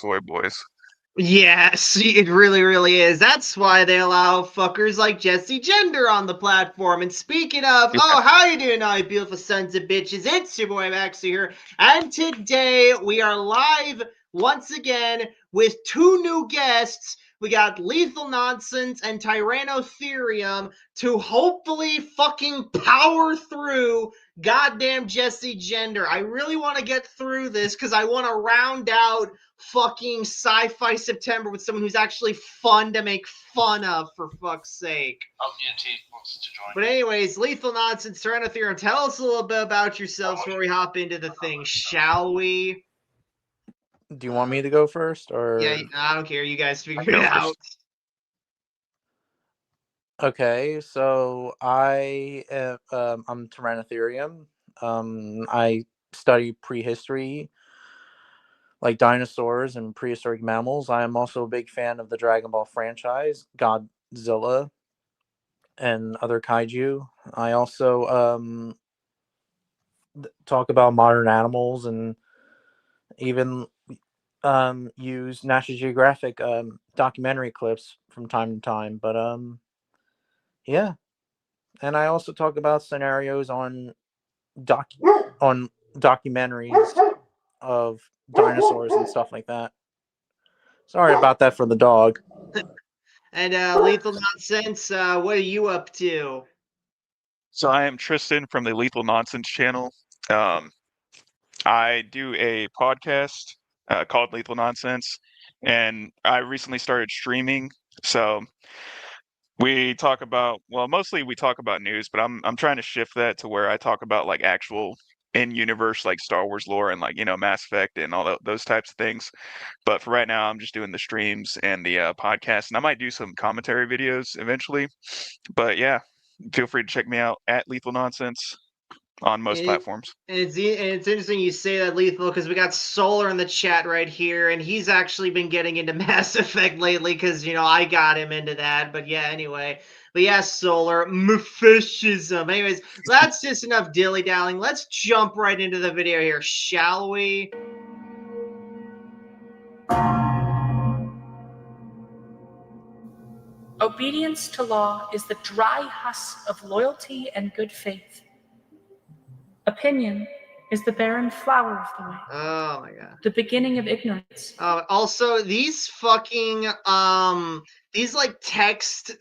Toy boys. Yes, it really, really is. That's why they allow fuckers like Jessie Gender on the platform. And speaking of, Yeah. oh, how you doing, all you beautiful sons of bitches? It's your boy Max here, and today we are live once again with two new guests. We got Lethal Nonsense and Tyrannotherium to hopefully fucking power through goddamn Jessie Gender. I really want to get through this because I want to round out fucking sci-fi September with someone who's actually fun to make fun of, for fuck's sake. LPNT wants to join. But anyways, Lethal Nonsense, Tyrannotherium, tell us a little bit about yourselves before we hop into the thing, shall we? Do you want me to go first, or? Yeah, I don't care. You guys figure Go it first. out. Okay, so I'm Tyrannotherium. I study prehistory, like dinosaurs and prehistoric mammals. I am also a big fan of the Dragon Ball franchise, Godzilla, and other kaiju. I also talk about modern animals and even use National Geographic documentary clips from time to time. But yeah, and I also talk about scenarios on documentaries of dinosaurs and stuff like that. Sorry about that for the dog. And Lethal Nonsense, what are you up to? So I am Tristan from the Lethal Nonsense channel. I do a podcast called Lethal Nonsense, and I recently started streaming. So we talk about, well, mostly we talk about news, but I'm trying to shift that to where I talk about like actual in-universe like Star Wars lore and like Mass Effect and all those types of things. But for right now, I'm just doing the streams and the podcast, and I might do some commentary videos eventually. But yeah, feel free to check me out at Lethal Nonsense on most platforms. And it's interesting you say that, Lethal, because we got Solar in the chat right here, and he's actually been getting into Mass Effect lately because, I got him into that. But yeah, anyway. But yeah, Solar, Fascism. Anyways, that's just enough dilly-dallying. Let's jump right into the video here, shall we? Obedience to law is the dry husk of loyalty and good faith. Opinion is the barren flower of the way. Oh my god. The beginning of ignorance. Also, these fucking these like text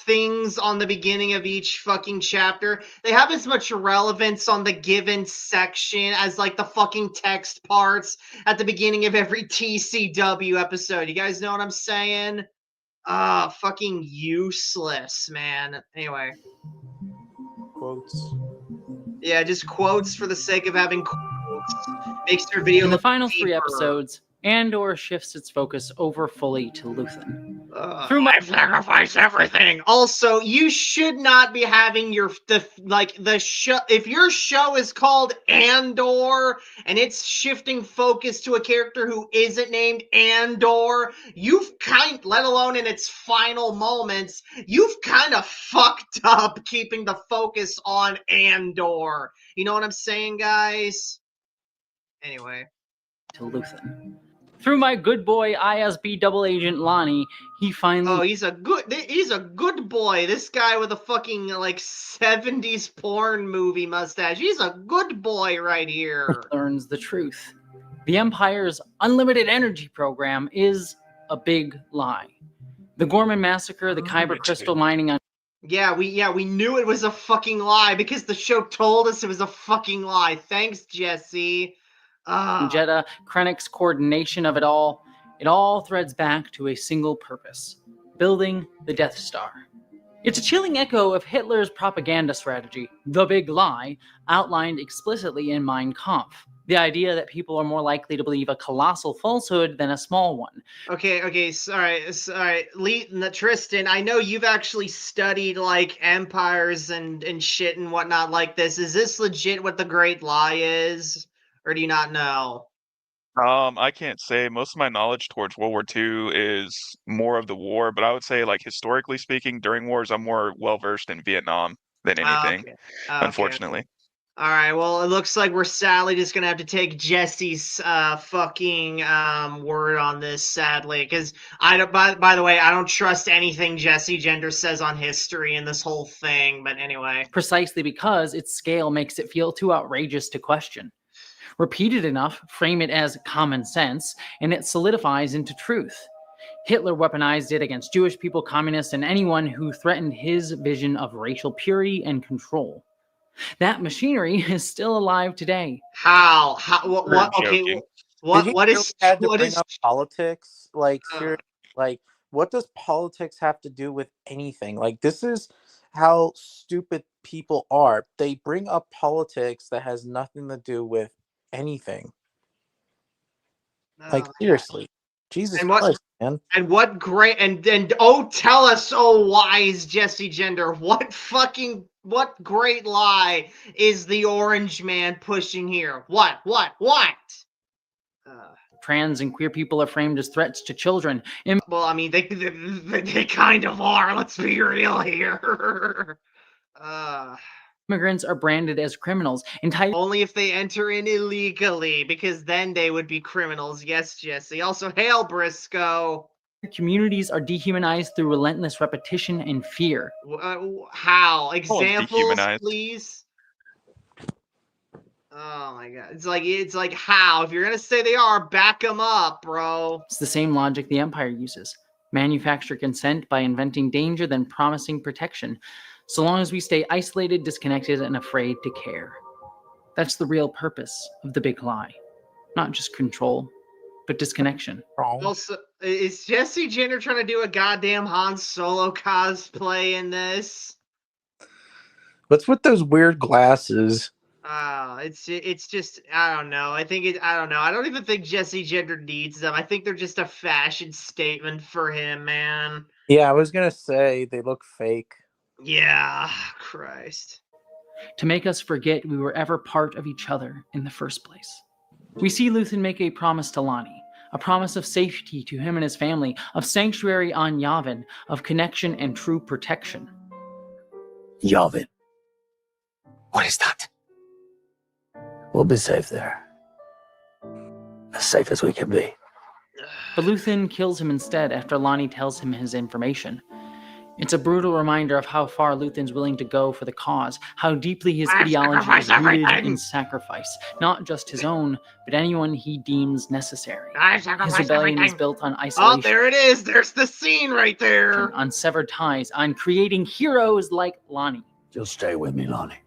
things on the beginning of each fucking chapter, they have as much relevance on the given section as like the fucking text parts at the beginning of every TCW episode. You guys know what I'm saying? Fucking useless, man. Anyway. Quotes. Yeah, just quotes for the sake of having quotes. Makes your video In the look final deeper. 3 episodes, Andor shifts its focus over fully to Luthen. I sacrifice everything. Also, you should not be having the show. If your show is called Andor and it's shifting focus to a character who isn't named Andor, let alone in its final moments, you've kind of fucked up keeping the focus on Andor. You know what I'm saying, guys? Anyway. To Luthen. Through my good boy ISB double agent Lonnie, he finally... Oh, he's a good boy. This guy with a fucking, 70s porn movie mustache. He's a good boy right here. learns the truth. The Empire's unlimited energy program is a big lie. The Gorman massacre, the Kyber crystal mining on... Yeah, we knew it was a fucking lie because the show told us it was a fucking lie. Thanks, Jessie. Jeddah, Krennic's coordination of it all threads back to a single purpose: building the Death Star. It's a chilling echo of Hitler's propaganda strategy, the big lie, outlined explicitly in Mein Kampf. The idea that people are more likely to believe a colossal falsehood than a small one. Okay, sorry. Tristan, I know you've actually studied, empires and shit and whatnot like this. Is this legit what the Great Lie is? Or do you not know? I can't say. Most of my knowledge towards World War II is more of the war, but I would say, historically speaking, during wars, I'm more well-versed in Vietnam than anything, Okay. unfortunately. All right, well, it looks like we're sadly just gonna have to take Jesse's fucking word on this, sadly, because I don't. By the way, I don't trust anything Jesse Gender says on history in this whole thing. But anyway, precisely because its scale makes it feel too outrageous to question. Repeated enough, frame it as common sense, and it solidifies into truth. Hitler weaponized it against Jewish people, communists, and anyone who threatened his vision of racial purity and control. That machinery is still alive today. how? What? You're Okay, joking. Did he what really is had to what bring is? up politics? Like, Uh, seriously, like, what does politics have to do with anything? Like, this is how stupid people are. They bring up politics that has nothing to do with anything. oh Like, my God. seriously. Jesus And what? Christ, man. And what great and oh, tell us, oh wise Jesse Gender, what great lie is the orange man pushing here? What? Trans and queer people are framed as threats to children. Well, I mean, they kind of are. Let's be real here. Immigrants are branded as criminals. Entire Only if they enter in illegally, because then they would be criminals. Yes, Jesse. Also, hail Briscoe. communities are dehumanized through relentless repetition and fear. How? one's Examples, dehumanized. please. Oh my God! It's like how? If you're gonna say they are, back them up, bro. It's the same logic the Empire uses. Manufacture consent by inventing danger, then promising protection, so long as we stay isolated, disconnected, and afraid to care. That's the real purpose of the big lie. Not just control, but disconnection. Wrong. Also, is Jesse Gender trying to do a goddamn Han Solo cosplay in this? What's with those weird glasses? It's just I don't know. I don't know. I don't even think Jesse Gender needs them. I think they're just a fashion statement for him, man. Yeah, I was gonna say they look fake. Yeah, Christ. To make us forget we were ever part of each other in the first place. We see Luthen make a promise to Lonnie, a promise of safety to him and his family, of sanctuary on Yavin, of connection and true protection. Yavin. What is that? We'll be safe there. As safe as we can be. But Luthen kills him instead after Lonnie tells him his information. It's a brutal reminder of how far Luthen's willing to go for the cause, how deeply his ideology is rooted in sacrifice, not just his own, but anyone he deems necessary. His rebellion is built on isolation. Oh, there it is. There's the scene right there. On severed ties, on creating heroes like Lonnie. You'll stay with me, Lonnie.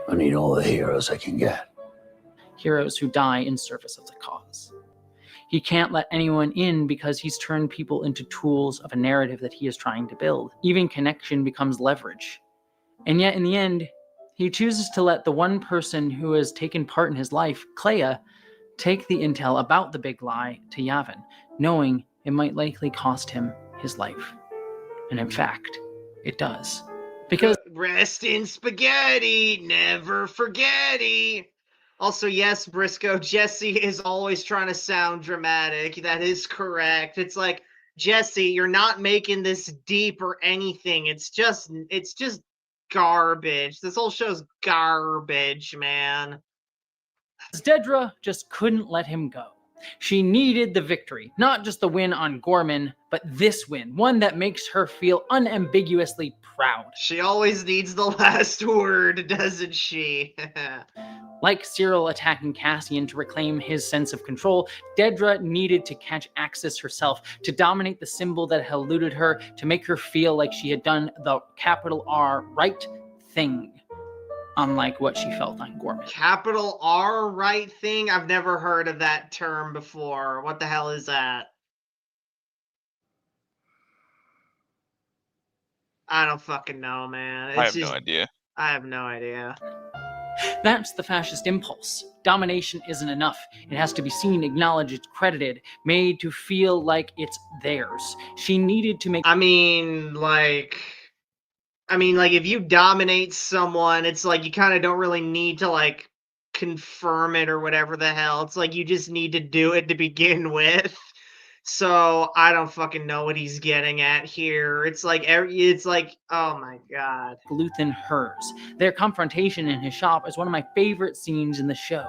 I need all the heroes I can get. Heroes who die in service of the cause. He can't let anyone in because he's turned people into tools of a narrative that he is trying to build. Even connection becomes leverage. And yet, in the end, he chooses to let the one person who has taken part in his life, Clea, take the intel about the big lie to Yavin, knowing it might likely cost him his life. And in fact, it does. Because rest in spaghetti, never forgetty. Also, yes, Briscoe, Jesse is always trying to sound dramatic. That is correct. It's like, Jesse, you're not making this deep or anything. It's just garbage. This whole show's garbage, man. Dedra just couldn't let him go. She needed the victory, not just the win on Gorman, but this win, one that makes her feel unambiguously proud. She always needs the last word, doesn't she? Like Cyril attacking Cassian to reclaim his sense of control, Dedra needed to catch Axis herself, to dominate the symbol that had eluded her, to make her feel like she had done the capital R right thing. Unlike what she felt on Gorman. Capital R right thing? I've never heard of that term before. What the hell is that? I don't fucking know, man. I have no idea. I have no idea. That's the fascist impulse. Domination isn't enough. It has to be seen, acknowledged, credited, made to feel like it's theirs. She needed to make... I mean, like, if you dominate someone, it's like you kind of don't really need to, like, confirm it or whatever the hell. It's like you just need to do it to begin with. So I don't fucking know what he's getting at here. It's like oh my god. Luthen hers. Their confrontation in his shop is one of my favorite scenes in the show.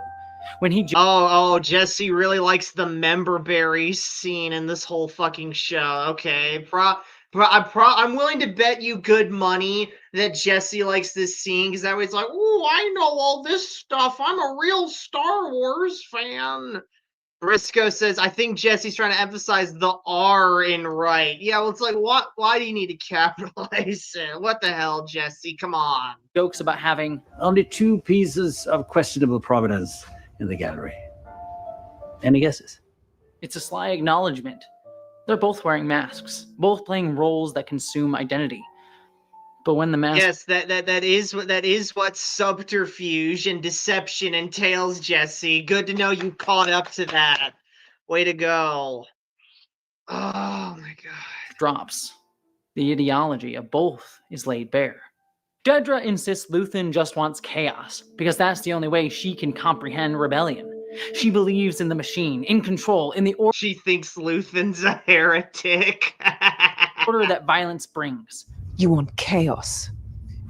When he Jessie really likes the member berries scene in this whole fucking show. Okay, I'm willing to bet you good money that Jessie likes this scene because that way it's like, oh, I know all this stuff. I'm a real Star Wars fan. Briscoe says, I think Jessie's trying to emphasize the R in right. Yeah, well, it's like, what? Why do you need to capitalize it? What the hell, Jessie? Come on. jokes about having Only 2 pieces of questionable provenance in the gallery. Any guesses? it's a sly acknowledgement. They're both wearing masks, both playing roles that consume identity. But when the mask Yes, that is what subterfuge and deception entails, Jessie. Good to know you caught up to that. Way to go. Oh my god. drops, the ideology of both is laid bare. Dedra insists Luthen just wants chaos, because that's the only way she can comprehend rebellion. She believes in the machine, in control, in the She thinks Luthen's a heretic. order that violence brings. You want chaos.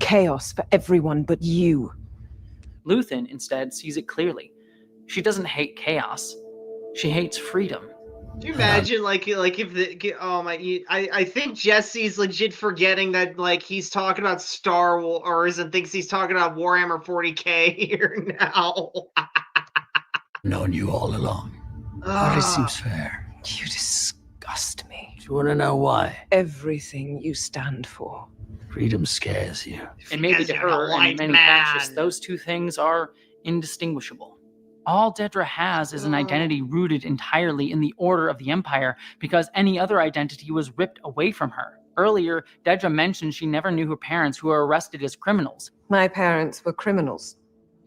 Chaos for everyone but you. Luthen, instead, sees it clearly. She doesn't hate chaos. She hates freedom. Do you imagine, like if the I think Jesse's legit forgetting that like he's talking about Star Wars and thinks he's talking about Warhammer 40K here now. Known you all along. But it seems fair. You disgust me. Do you want to know why? Everything you stand for. Freedom scares you. And maybe Because to you're a her and white many man. fascists, those two things are indistinguishable. All Dedra has is an identity rooted entirely in the order of the Empire because any other identity was ripped away from her. Earlier, Dedra mentioned she never knew her parents who were arrested as criminals. My parents were criminals.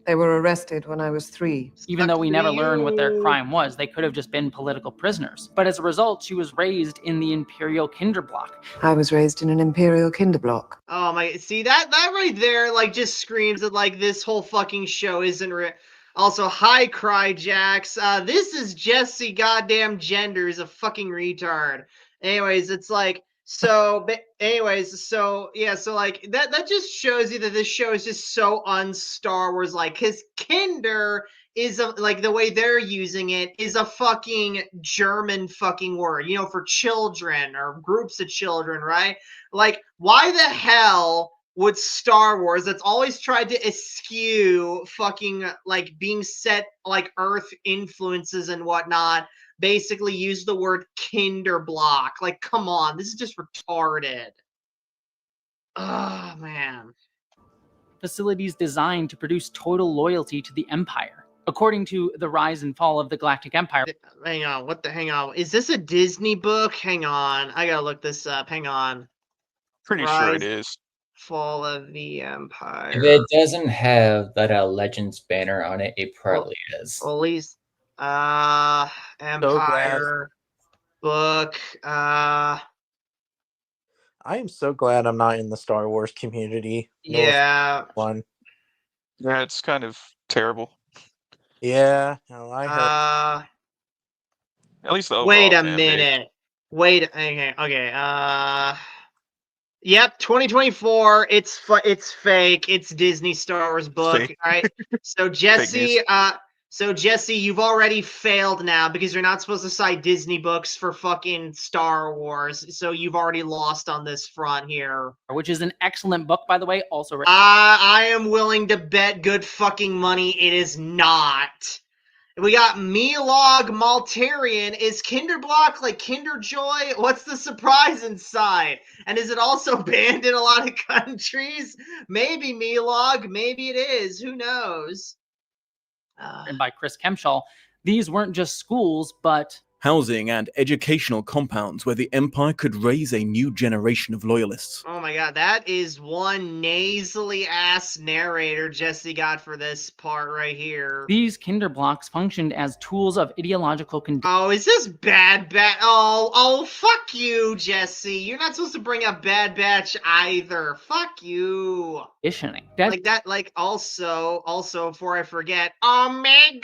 They were arrested when I was 3. Even though we never learned what their crime was, they could have just been political prisoners. But as a result, she was raised in the Imperial Kinderblock. I was raised in an Imperial Kinderblock. Oh my! See that right there, like just screams that like this whole fucking show isn't real. Also, hi, Cryjax. This is Jesse. Goddamn gender is a fucking retard. Anyways, it's like so. So yeah, so like that just shows you that this show is just so un-Star Wars like, because Kinder is like the way they're using it is a fucking German fucking word, you know, for children or groups of children, right? Like, why the hell would Star Wars, that's always tried to eschew fucking like being set like Earth influences and whatnot, basically use the word Kinderblock? Like, come on, this is just retarded. Oh man. Facilities designed to produce total loyalty to the Empire. According to The Rise and Fall of the Galactic Empire, Hang on. Is this a Disney book? Hang on. I gotta look this up. Hang on. Pretty sure it is. Fall of the Empire. If it doesn't have that Legends banner on it, it probably is. Well, at least Empire book. I am so glad I'm not in the Star Wars community. Yeah. One. Yeah, it's kind of terrible. Yeah. No, I heard. At least the Wait overall a fan base. minute. Wait. Okay. Yep, 2024. It's fake. It's Disney Star Wars book. Fake. All right. So Jesse, you've already failed now because you're not supposed to cite Disney books for fucking Star Wars. So you've already lost on this front here. which is an excellent book, by the way, also written. I am willing to bet good fucking money it is not. We got Milog Maltarian. Is Kinderblock like Kinderjoy? What's the surprise inside? And is it also banned in a lot of countries? Maybe Milog. Maybe it is. Who knows? Written by Chris Kemshall. These weren't just schools, but housing and educational compounds where the Empire could raise a new generation of loyalists. Oh my god, that is one nasally ass narrator Jesse got for this part right here. these Kinderblocks functioned as tools of ideological Oh, is this Bad Batch? Oh, fuck you, Jesse. You're not supposed to bring up Bad Batch either. Fuck you. conditioning. Like that, like also, before I forget, Omega!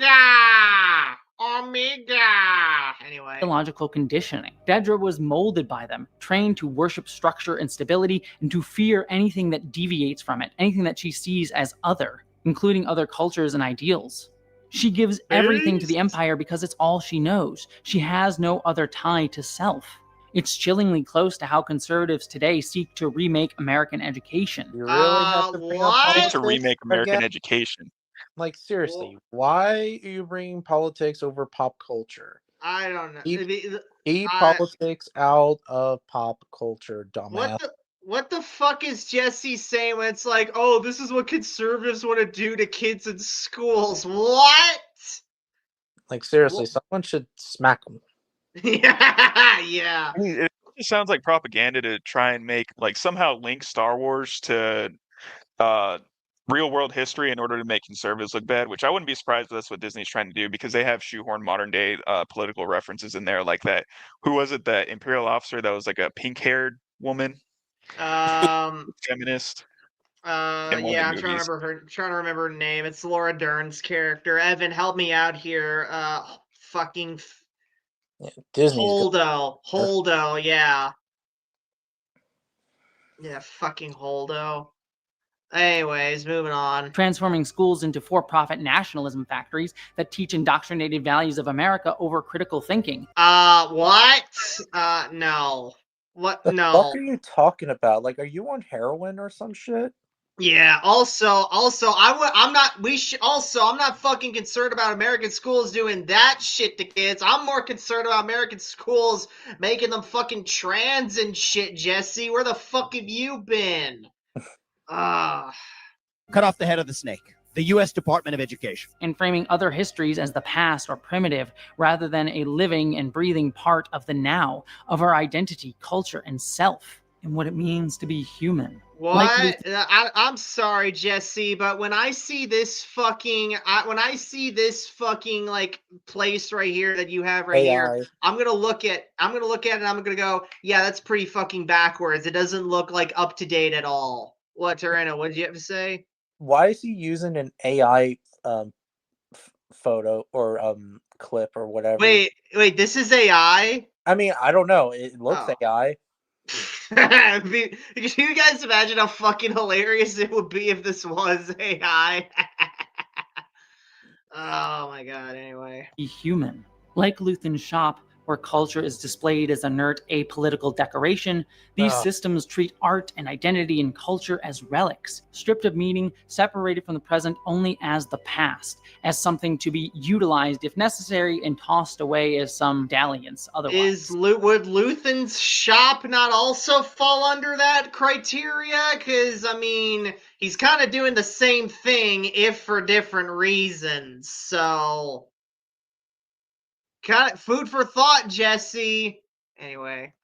Anyway. Anyway. Biological conditioning. Dedra was molded by them, trained to worship structure and stability, and to fear anything that deviates from it, anything that she sees as other, including other cultures and ideals. She gives everything to the Empire because it's all she knows. She has no other tie to self. It's chillingly close to how conservatives today seek to remake American education. You really have to bring up What? Seek politics to remake American again? education. Like, seriously, why are you bringing politics over pop culture? I don't know. Keep politics out of pop culture, dumbass. What the fuck is Jessie saying when it's like, oh, this is what conservatives want to do to kids in schools? What? Like, seriously, someone should smack them. Yeah. I mean, it just sounds like propaganda to try and make, like, somehow link Star Wars to real world history in order to make conservatives look bad, which I wouldn't be surprised if that's what Disney's trying to do, because they have shoehorned modern day political references in there, like that. Who was it? That Imperial officer that was like a pink haired woman, feminist. Yeah, I'm trying to remember her name. It's Laura Dern's character. Evan, help me out here. Fucking Disney's Holdo, yeah. Yeah, fucking Holdo. Anyways, moving on. Transforming schools into for-profit nationalism factories that teach indoctrinated values of America over critical thinking. What? No. What? No. What are you talking about? Like, are you on heroin or some shit? Yeah. Also, I'm not fucking concerned about American schools doing that shit to kids. I'm more concerned about American schools making them fucking trans and shit. Jesse, where the fuck have you been? Cut off the head of the snake. The U.S. Department of Education. And framing other histories as the past or primitive, rather than a living and breathing part of the now, of our identity, culture, and self, and what it means to be human. What? I'm sorry, Jesse, but when I see this fucking, like place right here that you have right here, I'm gonna look at it. And I'm gonna go, yeah, that's pretty fucking backwards. It doesn't look like up to date at all. What, Tarana? What did you have to say? Why is he using an AI photo or clip or whatever? Wait, this is AI? I mean, I don't know. It looks AI. Can you guys imagine how fucking hilarious it would be if this was AI? Oh my god, anyway. Be human. Like Luthen's shop, where culture is displayed as inert apolitical decoration, these systems treat art and identity and culture as relics, stripped of meaning, separated from the present only as the past, as something to be utilized if necessary and tossed away as some dalliance otherwise. Would Luthen's shop not also fall under that criteria? Because, I mean, he's kind of doing the same thing, if for different reasons, so... Kind of food for thought, Jesse. Anyway.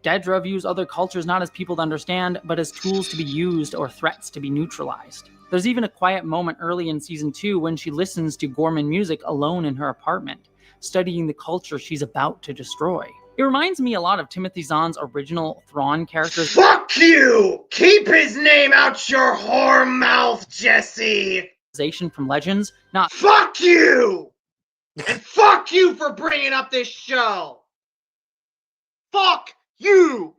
Dedra views other cultures not as people to understand, but as tools to be used or threats to be neutralized. There's even a quiet moment early in Season 2 when she listens to Gorman music alone in her apartment, studying the culture she's about to destroy. It reminds me a lot of Timothy Zahn's original Thrawn characters. Fuck you! Keep his name out your whore mouth, Jesse! From Legends, not fuck you! And fuck you for bringing up this show! Fuck you!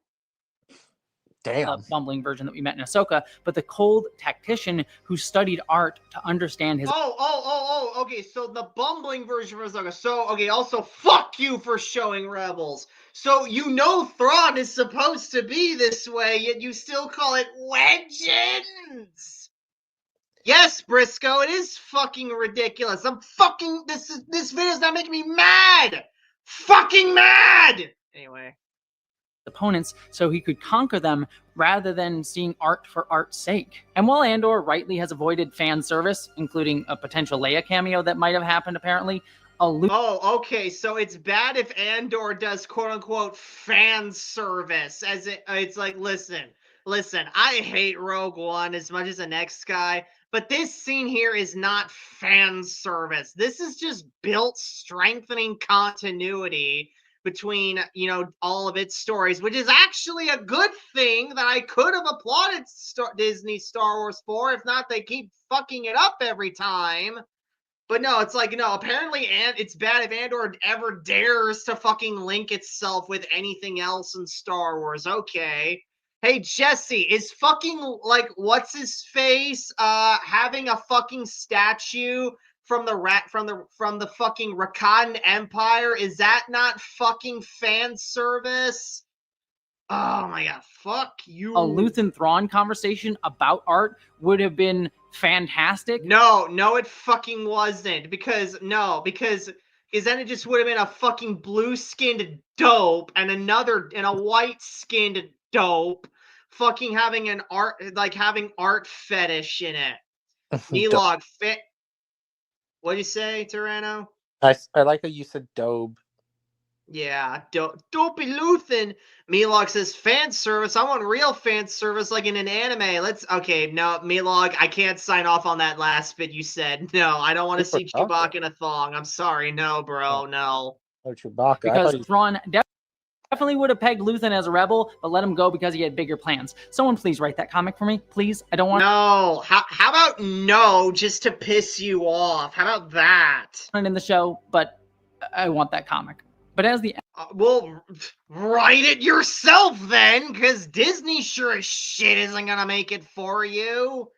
Damn. The bumbling version that we met in Ahsoka, but the cold tactician who studied art to understand his... Okay, so the bumbling version of Ahsoka. So, okay, also, fuck you for showing Rebels. So, you know Thrawn is supposed to be this way, yet you still call it Legends! Yes, Briscoe, it is fucking ridiculous. This video's not making me mad! Fucking mad! Anyway. Opponents so he could conquer them rather than seeing art for art's sake. And while Andor rightly has avoided fan service, including a potential Leia cameo that might have happened apparently, okay, so it's bad if Andor does quote-unquote fan service, as it's like, listen, I hate Rogue One as much as the next guy, but this scene here is not fan service. This is just built strengthening continuity between, all of its stories, which is actually a good thing that I could have applauded Disney Star Wars for. If not, they keep fucking it up every time. But no, it's like, no, apparently it's bad if Andor ever dares to fucking link itself with anything else in Star Wars. Okay. Hey, Jessie, is fucking, like, what's his face having a fucking statue from the fucking Rakan Empire? Is that not fucking fan service? Oh my god, fuck you. A Luthen Thrawn conversation about art would have been fantastic. No, it fucking wasn't. Because then it just would have been a fucking blue-skinned dope and a white-skinned dope fucking having having art fetish in it. Vlog fit. What'd you say, Tyranno? I like that you said dobe. Yeah, dopey Luthen. Milog says fan service. I want real fan service like in an anime. Okay, no, Milog, I can't sign off on that last bit you said. No, I don't want to see Chewbacca in a thong. I'm sorry, no, bro, no. Oh, Chewbacca. Because Thrawn definitely would have pegged Luthen as a rebel, but let him go because he had bigger plans. Someone please write that comic for me, please. I don't want. No, how about no, just to piss you off? How about that? In the show, but I want that comic. But as the well, write it yourself then, because Disney sure as shit isn't gonna make it for you.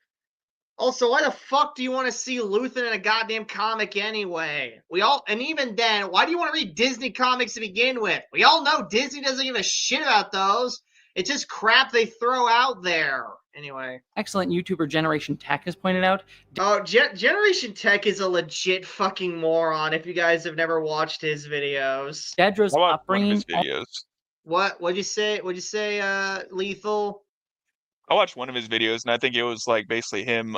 Also, why the fuck do you want to see Luthen in a goddamn comic anyway? And even then, why do you want to read Disney comics to begin with? We all know Disney doesn't give a shit about those. It's just crap they throw out there. Anyway. Excellent YouTuber Generation Tech has pointed out. Oh, Generation Tech is a legit fucking moron if you guys have never watched his videos. Dedra's upbringing. What'd you say, Lethal? I watched one of his videos, and I think it was like basically him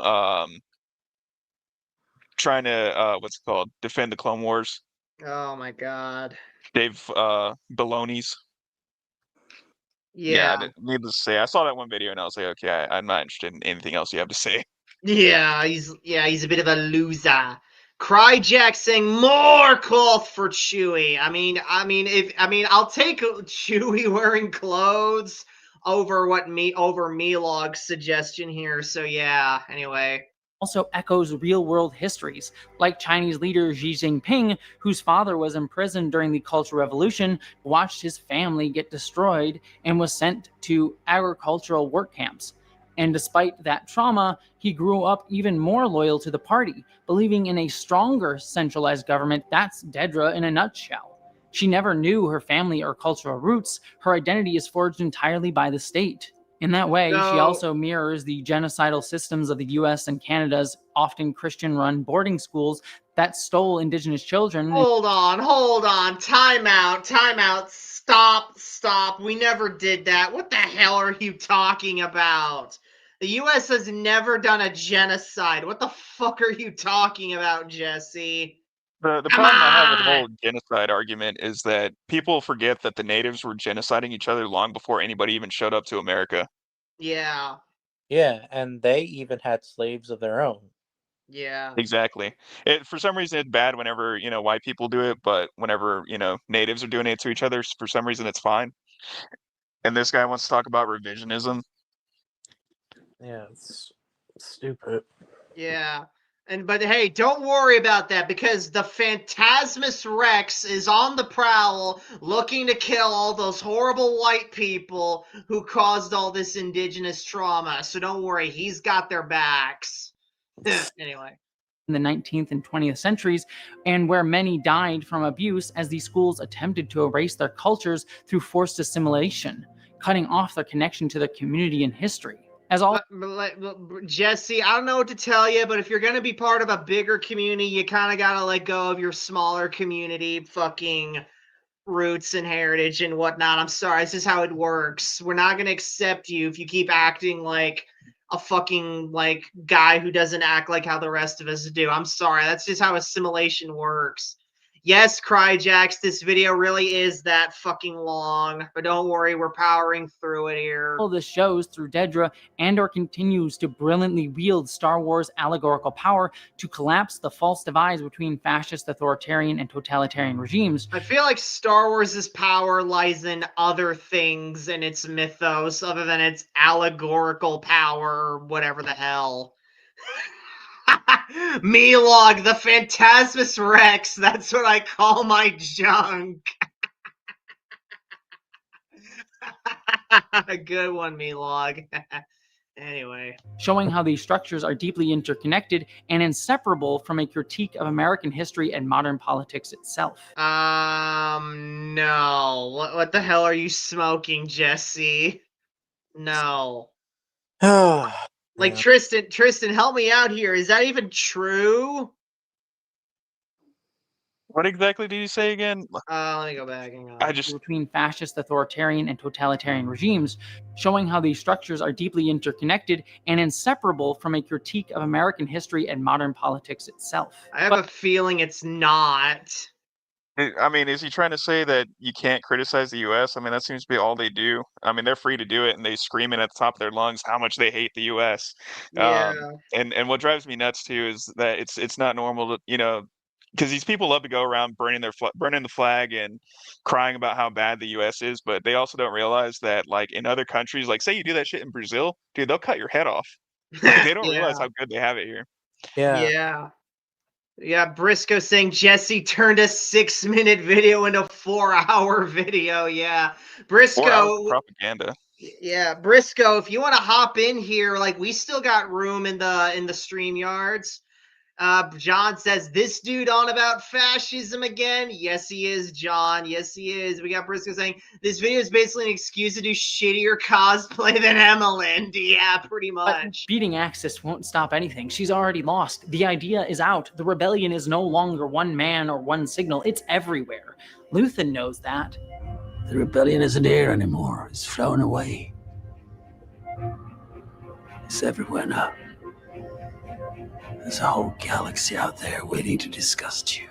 trying to what's it called? Defend the Clone Wars. Oh my god. Dave Baloney's. Yeah. Needless to say, I saw that one video and I was like, okay, I'm not interested in anything else you have to say. Yeah, he's a bit of a loser. Cryjack saying more cloth for Chewie. I'll take Chewie wearing clothes over Milog's suggestion here. So yeah, anyway. Also echoes real-world histories, like Chinese leader Xi Jinping, whose father was imprisoned during the Cultural Revolution, watched his family get destroyed, and was sent to agricultural work camps. And despite that trauma, he grew up even more loyal to the party, believing in a stronger centralized government. That's Dedra in a nutshell. She never knew her family or cultural roots. Her identity is forged entirely by the state. In that way, she also mirrors the genocidal systems of the US and Canada's often Christian-run boarding schools that stole Indigenous children. Hold on. Time out. Stop. We never did that. What the hell are you talking about? The US has never done a genocide. What the fuck are you talking about, Jesse? The problem I have with the whole genocide argument is that people forget that the natives were genociding each other long before anybody even showed up to America. Yeah. Yeah, and they even had slaves of their own. Yeah. Exactly. For some reason, it's bad whenever, white people do it, but whenever, natives are doing it to each other, for some reason, it's fine. And this guy wants to talk about revisionism. Yeah, it's stupid. Yeah. But hey, don't worry about that because the Phantasmus Rex is on the prowl looking to kill all those horrible white people who caused all this indigenous trauma. So don't worry, he's got their backs. Anyway. In the 19th and 20th centuries, and where many died from abuse as these schools attempted to erase their cultures through forced assimilation, cutting off their connection to their community and history. Jesse, I don't know what to tell you, but if you're going to be part of a bigger community, you kind of got to let go of your smaller community fucking roots and heritage and whatnot. I'm sorry, this is how it works. We're not going to accept you if you keep acting like a fucking guy who doesn't act like how the rest of us do. I'm sorry, that's just how assimilation works. Yes, Cryjax, this video really is that fucking long, but don't worry, we're powering through it here. All this shows through Dedra, Andor continues to brilliantly wield Star Wars allegorical power to collapse the false divides between fascist, authoritarian, and totalitarian regimes. I feel like Star Wars' power lies in other things in its mythos, other than its allegorical power, whatever the hell. Melog, the Phantasmus Rex. That's what I call my junk. Good one, Melog. Anyway. Showing how these structures are deeply interconnected and inseparable from a critique of American history and modern politics itself. No. What the hell are you smoking, Jesse? No. Like, Tristan, help me out here. Is that even true? What exactly did you say again? Let me go back. Hang on. Between fascist, authoritarian, and totalitarian regimes, showing how these structures are deeply interconnected and inseparable from a critique of American history and modern politics itself. I have a feeling it's not. I mean, is he trying to say that you can't criticize the U.S.? I mean, that seems to be all they do. I mean, they're free to do it, and they scream it at the top of their lungs how much they hate the U.S. Yeah. And what drives me nuts too is that it's not normal to, because these people love to go around burning the flag and crying about how bad the U.S. is, but they also don't realize that, like, in other countries, like, say you do that shit in Brazil, dude, they'll cut your head off. Like, they don't realize how good they have it here. Yeah. Yeah, Briscoe saying Jesse turned a 6-minute video into a 4-hour video. Yeah. Briscoe. 4 hours of propaganda. Yeah, Briscoe, if you want to hop in here, like, we still got room in the stream yards. John says, this dude on about fascism again? Yes, he is, John. Yes, he is. We got Briscoe saying, this video is basically an excuse to do shittier cosplay than Emmeline. Yeah, pretty much. But beating Axis won't stop anything. She's already lost. The idea is out. The rebellion is no longer one man or one signal. It's everywhere. Luthen knows that. The rebellion isn't here anymore. It's flown away. It's everywhere now. There's a whole galaxy out there waiting to disgust you.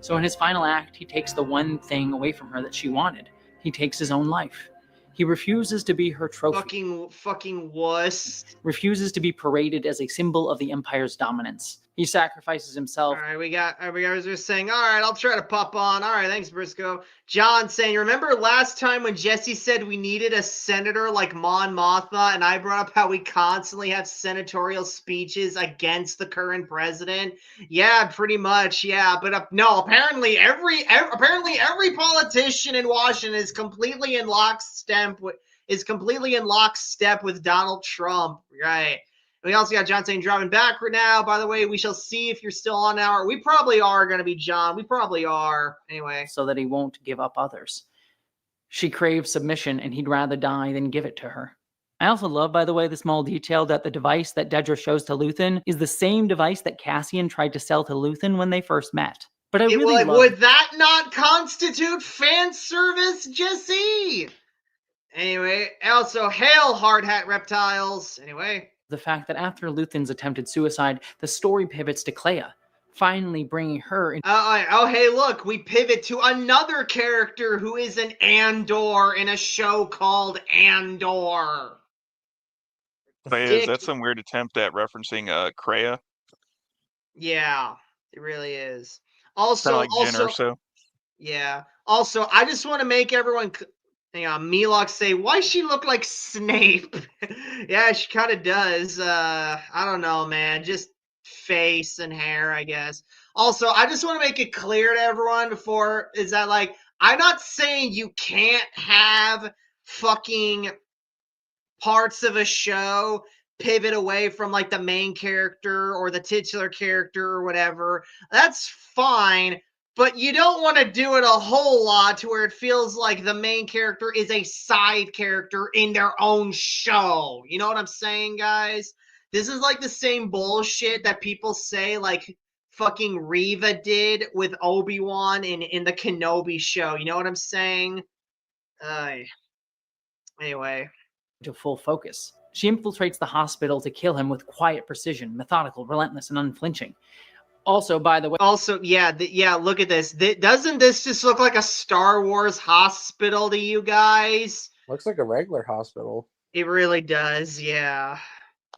So in his final act, he takes the one thing away from her that she wanted. He takes his own life. He refuses to be her trophy. Fucking wuss. Refuses to be paraded as a symbol of the Empire's dominance. He sacrifices himself. All right, we got just saying, all right, I'll try to pop on. All right, thanks, Briscoe. John saying, remember last time when Jesse said we needed a senator like Mon Mothma, and I brought up how we constantly have senatorial speeches against the current president? Yeah, pretty much, yeah. But no, apparently every politician in Washington is completely in lockstep with Donald Trump, right? We also got John saying driving back right now. By the way, we shall see if you're still on now. We probably are going to be, John. We probably are. Anyway. So that he won't give up others. She craves submission, and he'd rather die than give it to her. I also love, by the way, the small detail that the device that Dedra shows to Luthen is the same device that Cassian tried to sell to Luthen when they first met. But would that not constitute fan service, Jesse? Anyway, also, hail hard hat reptiles. Anyway. The fact that after Luthen's attempted suicide, the story pivots to Clea, finally bringing her in. Hey, look, we pivot to another character who is an Andor in a show called Andor. That's some weird attempt at referencing Kreia. Yeah, it really is. Also, like Jyn Erso. Yeah. Also, I just want to make everyone. Hang on, Milok say, why she look like Snape? Yeah, she kind of does. I don't know, man. Just face and hair, I guess. Also, I just want to make it clear to everyone before, is that, like, I'm not saying you can't have fucking parts of a show pivot away from, like, the main character or the titular character or whatever. That's fine. But you don't want to do it a whole lot to where it feels like the main character is a side character in their own show. You know what I'm saying, guys? This is like the same bullshit that people say, like, fucking Reva did with Obi-Wan in the Kenobi show. You know what I'm saying? Anyway. To full focus. She infiltrates the hospital to kill him with quiet precision, methodical, relentless, and unflinching. Also, by the way... look at this. Doesn't this just look like a Star Wars hospital to you guys? Looks like a regular hospital. It really does, yeah.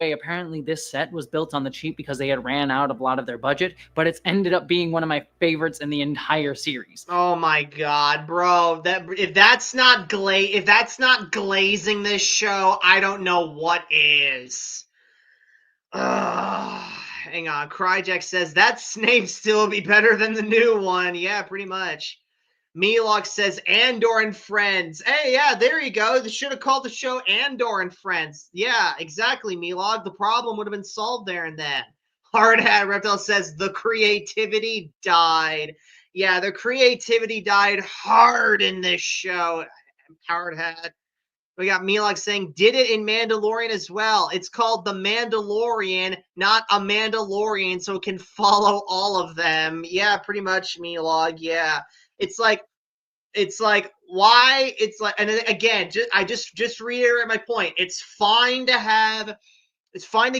Apparently this set was built on the cheap because they had ran out of a lot of their budget, but it's ended up being one of my favorites in the entire series. Oh my god, bro. If that's not glazing this show, I don't know what is. hang on. Cryjack says that Snape still be better than the new one. Yeah, pretty much. Milok says Andor and Friends. Hey, yeah, there you go. They should have called the show Andor and Friends. Yeah, exactly, Milok. The problem would have been solved there and then. Hard Hat Reptile says the creativity died. Yeah, the creativity died hard in this show. Hard Hat. We got Milok saying, did it in Mandalorian as well. It's called The Mandalorian, not a Mandalorian, so it can follow all of them. Yeah, pretty much, Milok. Yeah. It's like, why? It's like, and then again, just reiterate my point. It's fine to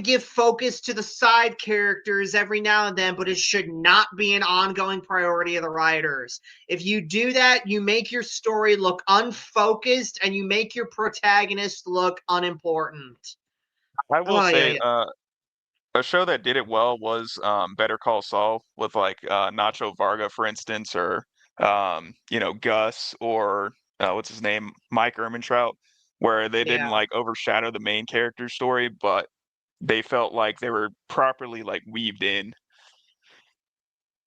give focus to the side characters every now and then, but it should not be an ongoing priority of the writers. If you do that, you make your story look unfocused and you make your protagonist look unimportant. I will say, yeah. a show that did it well was Better Call Saul with like Nacho Varga, for instance, or Gus, or what's his name, Mike Ehrmantraut, where they didn't Yeah. like overshadow the main character's story, but they felt like they were properly like weaved in.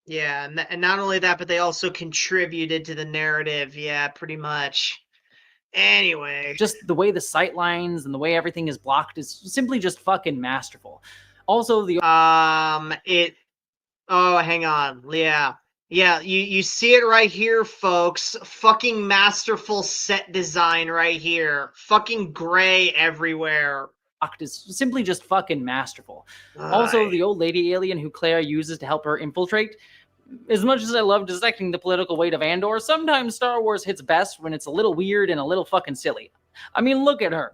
Yeah, and not only that, but they also contributed to the narrative. Yeah, pretty much. Anyway, just the way the sight lines and the way everything is blocked is simply just fucking masterful. Also, the oh, hang on, yeah, you see it right here, folks. Fucking masterful set design right here. Fucking gray everywhere. Is simply just fucking masterful. Also, the old lady alien who Claire uses to help her infiltrate. As much as I love dissecting the political weight of Andor, sometimes Star Wars hits best when it's a little weird and a little fucking silly. I mean, look at her.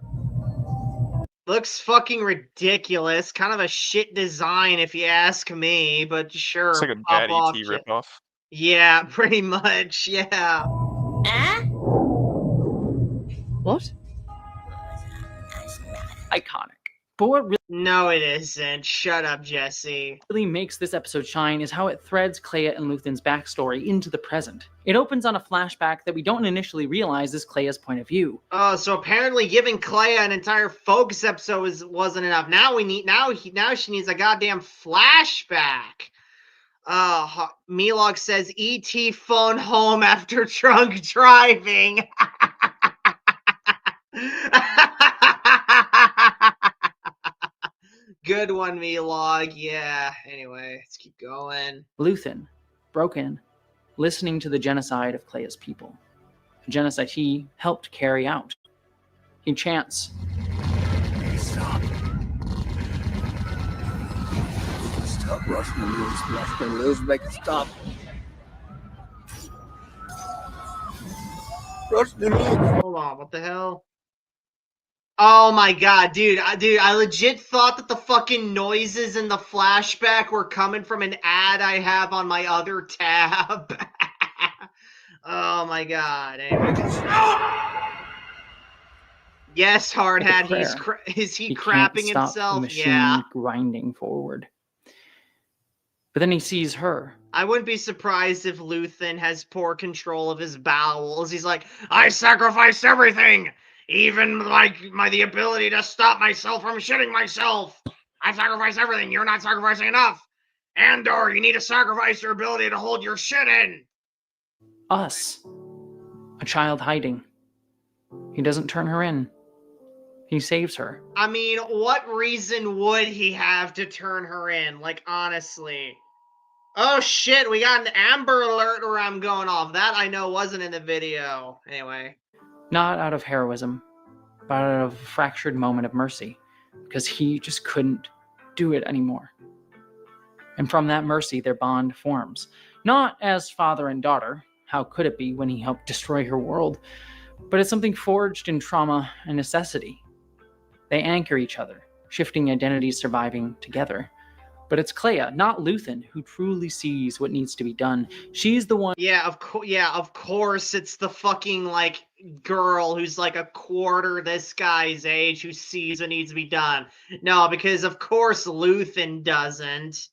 Looks fucking ridiculous. Kind of a shit design if you ask me, but sure. It's like a bad ET ripoff. Yeah, pretty much, yeah. What? Iconic. But what really no, it isn't. Shut up, Jessie. Really makes this episode shine is how it threads Clea and Luthen's backstory into the present. It opens on a flashback that we don't initially realize is Clea's point of view. Oh, so apparently giving Clea an entire focus episode wasn't enough. Now she needs a goddamn flashback. Milok says E.T. phone home after drunk driving. Good one, Milog. Yeah. Anyway, let's keep going. Luthen, broken, listening to the genocide of Clea's people. A genocide he helped carry out. He chants. Stop. Stop rushing the news. Rushing the news. Make it stop. Rush the news. Hold on. What the hell? Oh my god, dude, I legit thought that the fucking noises in the flashback were coming from an ad I have on my other tab. Oh my god. Anyway. Yes, Hard Hat, is he crapping himself? The machine yeah. Grinding forward. But then he sees her. I wouldn't be surprised if Luthen has poor control of his bowels. He's like, I sacrificed everything! Even like the ability to stop myself from shitting myself. I sacrifice everything. You're not sacrificing enough. Andor, you need to sacrifice your ability to hold your shit in. Us. A child hiding. He doesn't turn her in. He saves her. I mean, what reason would he have to turn her in? Like, honestly. Oh shit, we got an Amber Alert where I'm going off. That I know wasn't in the video. Anyway. Not out of heroism, but out of a fractured moment of mercy, because he just couldn't do it anymore. And from that mercy, their bond forms. Not as father and daughter, how could it be when he helped destroy her world, but it's something forged in trauma and necessity. They anchor each other, shifting identities surviving together. But it's Clea, not Luthen, who truly sees what needs to be done. She's the one. Yeah, of course, it's the fucking like girl who's like a quarter this guy's age who sees what needs to be done. No, because of course Luthen doesn't.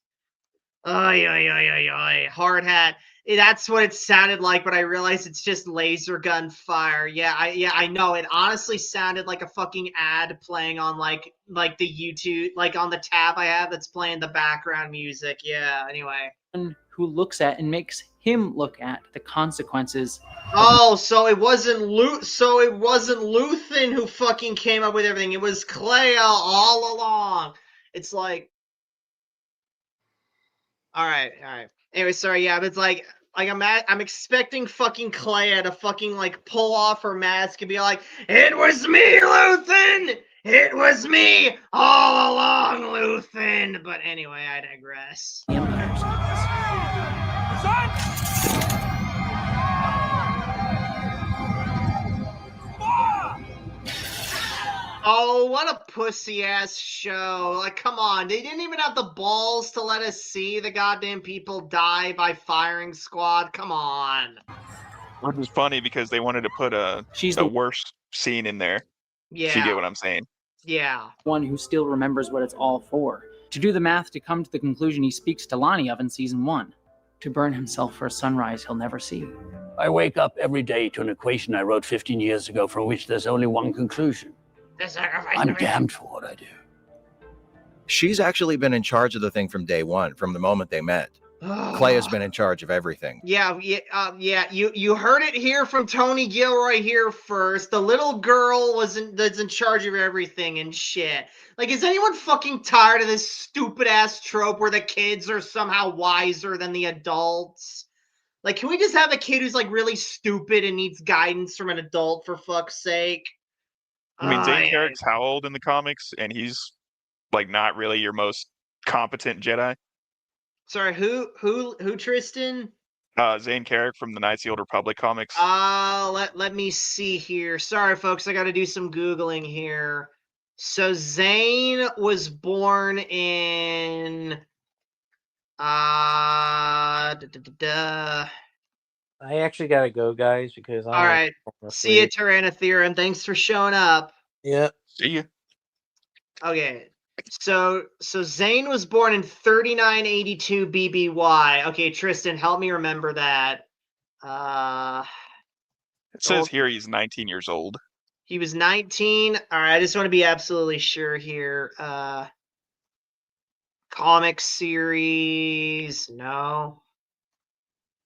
Hard Hat. That's what it sounded like, but I realized it's just laser gun fire. Yeah, I know. It honestly sounded like a fucking ad playing on like the YouTube, like on the tab I have that's playing the background music. Yeah. Anyway. Who looks at and makes him look at the consequences. Oh, so it wasn't Luthen who fucking came up with everything. It was Clea all along. It's like, all right. Anyway, sorry. Yeah, but it's like I'm expecting fucking Clea to fucking like pull off her mask and be like, "It was me, Luthen. It was me all along, Luthen." But anyway, I digress. The Empire's Oh, what a pussy-ass show. Like, come on. They didn't even have the balls to let us see the goddamn people die by firing squad. Come on. Which is funny because they wanted to put a worse scene in there. Yeah. If you get what I'm saying. Yeah. One who still remembers what it's all for. To do the math to come to the conclusion he speaks to Lonnie of in season 1. To burn himself for a sunrise he'll never see. I wake up every day to an equation I wrote 15 years ago from which there's only one conclusion. I'm damned for what I do. She's actually been in charge of the thing from day one, from the moment they met. Clea's been in charge of everything. Yeah. You heard it here from Tony Gilroy here first. The little girl that's in charge of everything and shit. Like, is anyone fucking tired of this stupid ass trope where the kids are somehow wiser than the adults? Like, can we just have a kid who's like really stupid and needs guidance from an adult for fuck's sake? I mean, Zane Carrick's how old in the comics, and he's like not really your most competent Jedi. Sorry, who, Tristan? Zane Carrick from the Knights of the Old Republic comics. Let me see here. Sorry, folks, I got to do some Googling here. So Zane was born in I actually gotta go, guys, because all right. See you, Tyrannotherapy. Thanks for showing up. Yeah. See you. Okay. So Zane was born in 3982 BBY. Okay, Tristan, help me remember that. It says here he's 19 years old. He was 19. All right, I just want to be absolutely sure here. Comic series, no.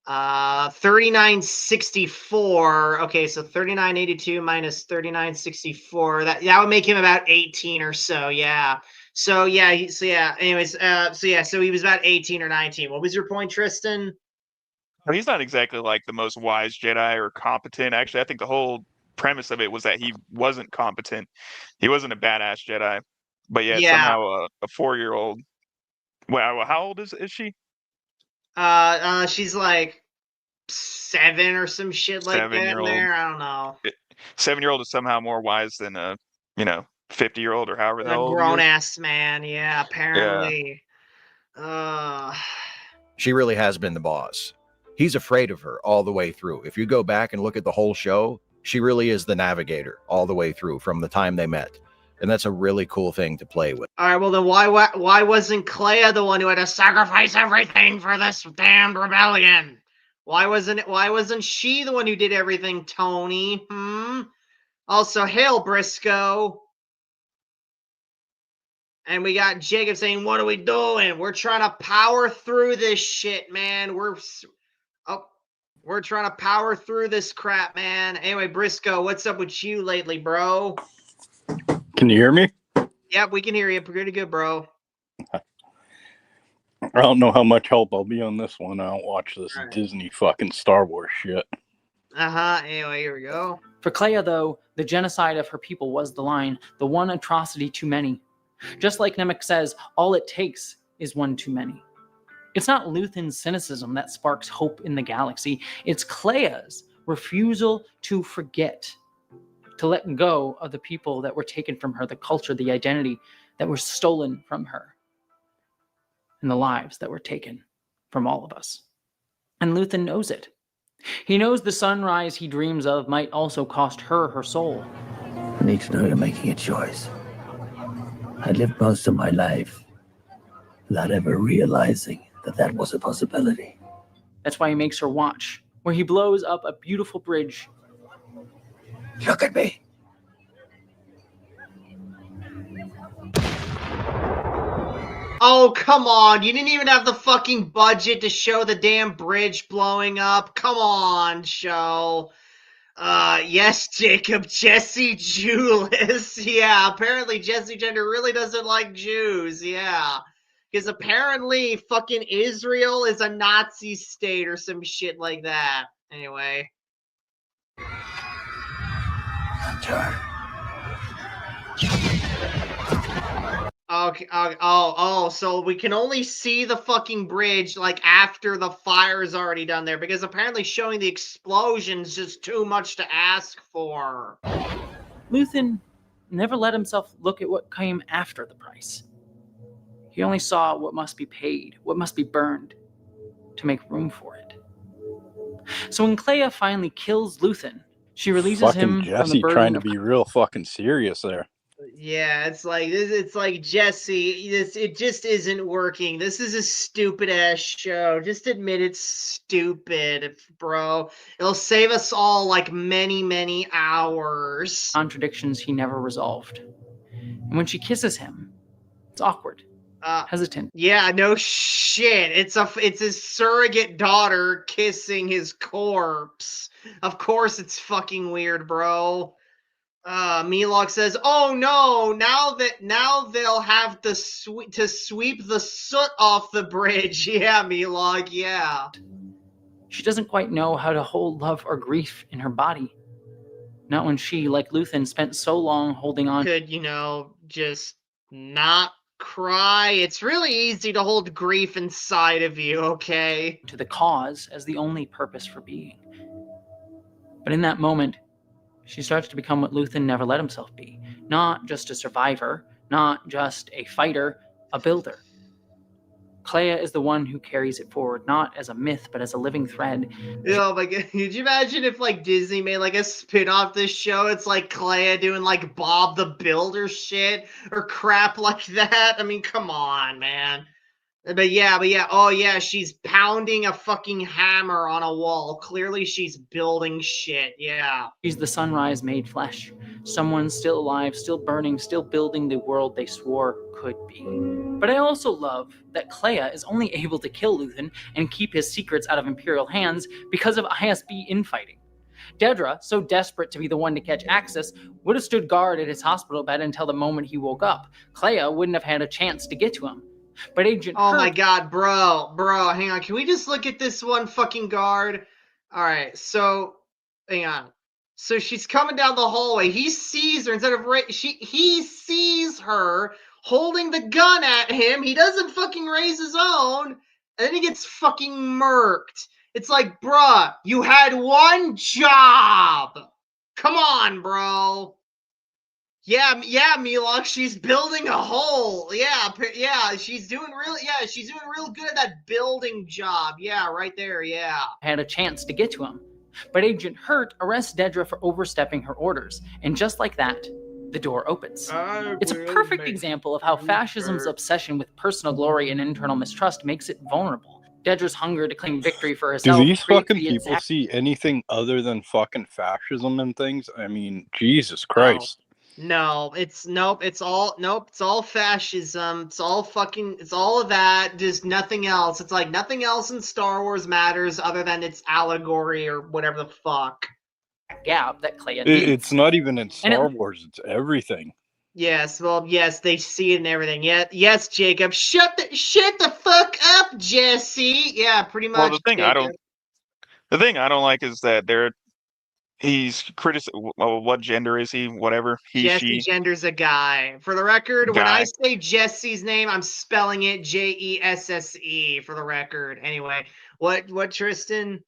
3964. Okay, so 3982 minus 3964. That would make him about 18 or so. Yeah. So yeah. Anyways, so he was about 18 or 19. What was your point, Tristan? Well, he's not exactly like the most wise Jedi or competent. Actually, I think the whole premise of it was that he wasn't competent. He wasn't a badass Jedi, but yet somehow a 4-year-old. Well, how old is she? She's like 7 or some shit like that in there. I don't know. 7-year-old is somehow more wise than a 50-year-old or however the hell. A grown ass man, yeah, apparently. Yeah. She really has been the boss. He's afraid of her all the way through. If you go back and look at the whole show, she really is the navigator all the way through from the time they met. And that's a really cool thing to play with. All right, well then why wasn't Clea the one who had to sacrifice everything for this damned rebellion? Why wasn't she the one who did everything, Tony? Also, hail Briscoe. And we got Jacob saying, "What are we doing? We're trying to power through this shit, man. We're trying to power through this crap, man." Anyway, Briscoe, what's up with you lately, bro? Can you hear me? Yep, we can hear you pretty good, bro. I don't know how much help I'll be on this one. I don't watch this Disney fucking Star Wars shit. Anyway, here we go. For Clea, though, the genocide of her people was the line, the one atrocity too many. Just like Nemec says, all it takes is one too many. It's not Luthen's cynicism that sparks hope in the galaxy. It's Clea's refusal to forget, to let go of the people that were taken from her, the culture, the identity that were stolen from her, and the lives that were taken from all of us. And Luthen knows it. He knows the sunrise he dreams of might also cost her her soul. I need to know you're making a choice. I lived most of my life without ever realizing that was a possibility. That's why he makes her watch, where he blows up a beautiful bridge. Look at me. Oh, come on. You didn't even have the fucking budget to show the damn bridge blowing up. Come on, show. Yes, Jacob, Jessie Jewless. Yeah, apparently Jessie Gender really doesn't like Jews. Yeah. Because apparently fucking Israel is a Nazi state or some shit like that. Anyway. Okay, so we can only see the fucking bridge, like, after the fire is already done there, because apparently showing the explosions is just too much to ask for. Luthen never let himself look at what came after the price. He only saw what must be paid, what must be burned, to make room for it. So when Clea finally kills Luthen, she releases him from the Jessie burden trying to of be real fucking serious there. Yeah, it's like Jessie, it just isn't working. This is a stupid ass show. Just admit it's stupid, bro. It'll save us all like many hours. contradictions he never resolved. And when she kisses him, it's awkward, hesitant. Yeah, no shit. It's his surrogate daughter kissing his corpse. Of course it's fucking weird, bro. Milok says, "Oh no! Now they'll have to sweep the soot off the bridge." Yeah, Milok. Yeah. She doesn't quite know how to hold love or grief in her body. Not when she, like Luthen, spent so long holding on. Could, just not cry. It's really easy to hold grief inside of you, okay? To the cause as the only purpose for being. But in that moment, she starts to become what Luthen never let himself be. Not just a survivor, not just a fighter, a builder. Clea is the one who carries it forward, not as a myth, but as a living thread. Oh my god, could you imagine if like Disney made like a spin-off this show? It's like Clea doing like Bob the Builder shit or crap like that. I mean, come on, man. But yeah, oh yeah, she's pounding a fucking hammer on a wall. Clearly she's building shit, yeah. She's the sunrise made flesh. Someone still alive, still burning, still building the world they swore could be. But I also love that Clea is only able to kill Luthen and keep his secrets out of Imperial hands because of ISB infighting. Dedra, so desperate to be the one to catch access, would have stood guard at his hospital bed until the moment he woke up. Clea wouldn't have had a chance to get to him. But Agent Oh Hurt, my god, bro, hang on. Can we just look at this one fucking guard? All right, so hang on. So she's coming down the hallway. He sees her instead of he sees her holding the gun at him. He doesn't fucking raise his own, and then he gets fucking murked. It's like, bruh, you had one job. Come on, bro. Yeah, Milok, she's building a hole. Yeah, she's doing real good at that building job. Yeah, right there, yeah. had a chance to get to him. But Agent Hurt arrests Dedra for overstepping her orders, and just like that, the door opens. It's a perfect example of how fascism's obsession with personal glory and internal mistrust makes it vulnerable. Dedra's hunger to claim victory for herself. Do these creates fucking the people exact- see anything other than fucking fascism and things? I mean, Jesus Christ. No, it's all fascism. It's all of that. Just nothing else. It's like nothing else in Star Wars matters other than its allegory or whatever the fuck. gap that Clea needs. It's not even in And Star Wars, it's everything. Yes, well, yes, they see it and everything. Yeah, yes, Jacob. Shut the fuck up, Jessie. Yeah, pretty much. Well, the thing Jacob. I don't like is that he's what gender is he? Whatever. He, Jessie she. Gender's a guy. For the record, when I say Jessie's name, I'm spelling it Jesse. For the record. Anyway, what Tristan?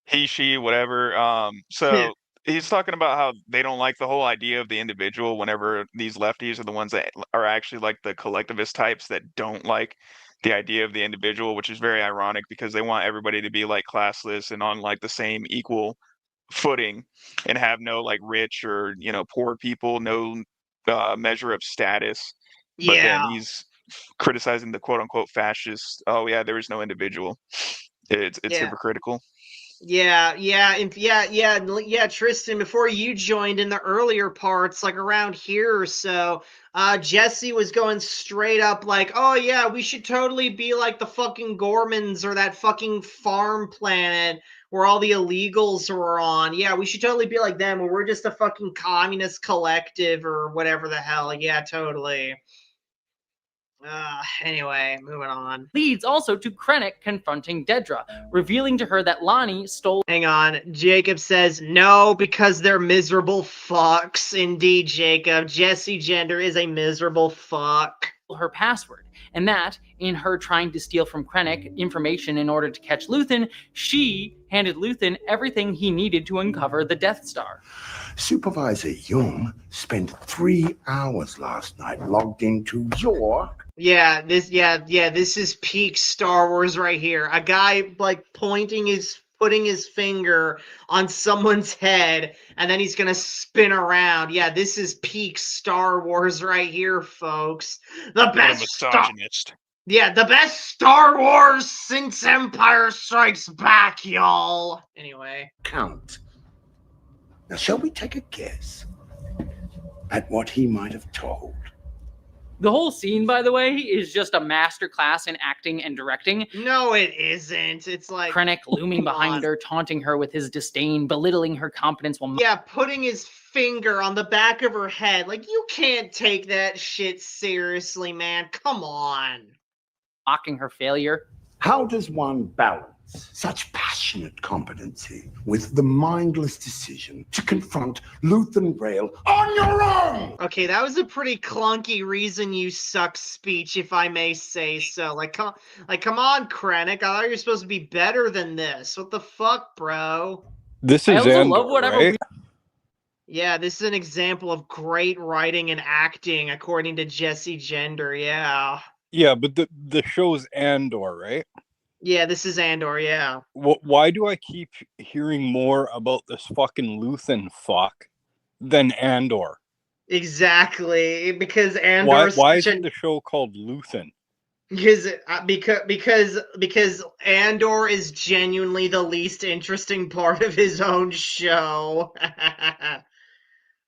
He, she, whatever. So he's talking about how they don't like the whole idea of the individual whenever these lefties are the ones that are actually like the collectivist types that don't like the idea of the individual, which is very ironic because they want everybody to be like classless and on like the same equal footing and have no like rich or poor people, no measure of status. But then he's criticizing the quote unquote fascist. Oh yeah, there is no individual. It's Yeah. hypocritical. Yeah, Tristan, before you joined in the earlier parts, like around here or so, Jessie was going straight up like, oh yeah, we should totally be like the fucking Gormans or that fucking farm planet where all the illegals were on. Yeah, we should totally be like them, where we're just a fucking communist collective or whatever the hell. Yeah, totally. Anyway, moving on. Leads also to Krennic confronting Dedra, revealing to her that Lonnie stole. Hang on. Jacob says no because they're miserable fucks. Indeed, Jacob. Jessie Gender is a miserable fuck. Her password, and that in her trying to steal from Krennic information in order to catch Luthen, she handed Luthen everything he needed to uncover the Death Star. Supervisor Young spent 3 hours last night logged into your... This is peak Star Wars right here. A guy like putting his finger on someone's head, and then he's gonna spin around. Yeah, this is peak Star Wars right here, folks. The best misogynist. The best Star Wars since Empire Strikes Back, y'all. Anyway. Count. Now, shall we take a guess at what he might have told? The whole scene, by the way, is just a masterclass in acting and directing. No, it isn't. It's like Krennic looming behind her, taunting her with his disdain, belittling her competence while putting his finger on the back of her head. Like, you can't take that shit seriously, man. Come on. Mocking her failure. How does one balance such passionate competency with the mindless decision to confront Luthen Rail on your own? Okay, that was a pretty clunky reason you suck speech, if I may say so. Come on, Krennic. I thought you were supposed to be better than this. What the fuck, bro? This is Andor, right? Yeah, this is an example of great writing and acting, according to Jessie Gender. Yeah. Yeah, but the show's Andor, right? Yeah, this is Andor, yeah. Why do I keep hearing more about this fucking Luthen fuck than Andor? Exactly, because Andor. Why isn't the show called Luthen? Because Andor is genuinely the least interesting part of his own show.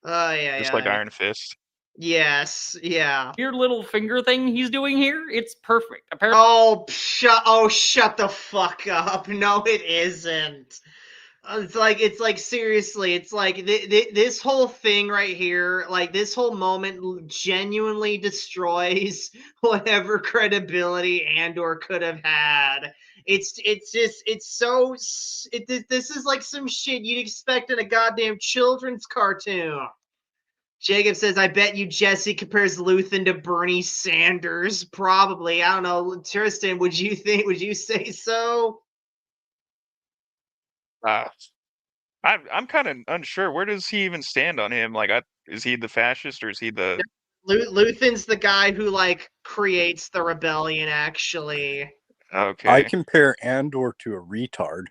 Just like Iron Fist. Yes, yeah. Weird little finger thing he's doing here, it's perfect. Apparently. Shut the fuck up. No, it isn't. It's like seriously, it's like this whole thing right here, like this whole moment genuinely destroys whatever credibility Andor could have had. This is like some shit you'd expect in a goddamn children's cartoon. Jacob says, I bet you Jessie compares Luthen to Bernie Sanders. Probably. I don't know. Tristan, would you say so? I'm kind of unsure. Where does he even stand on him? Like, is he the fascist or is he the... Luthen's the guy who, like, creates the rebellion, actually. Okay. I compare Andor to a retard.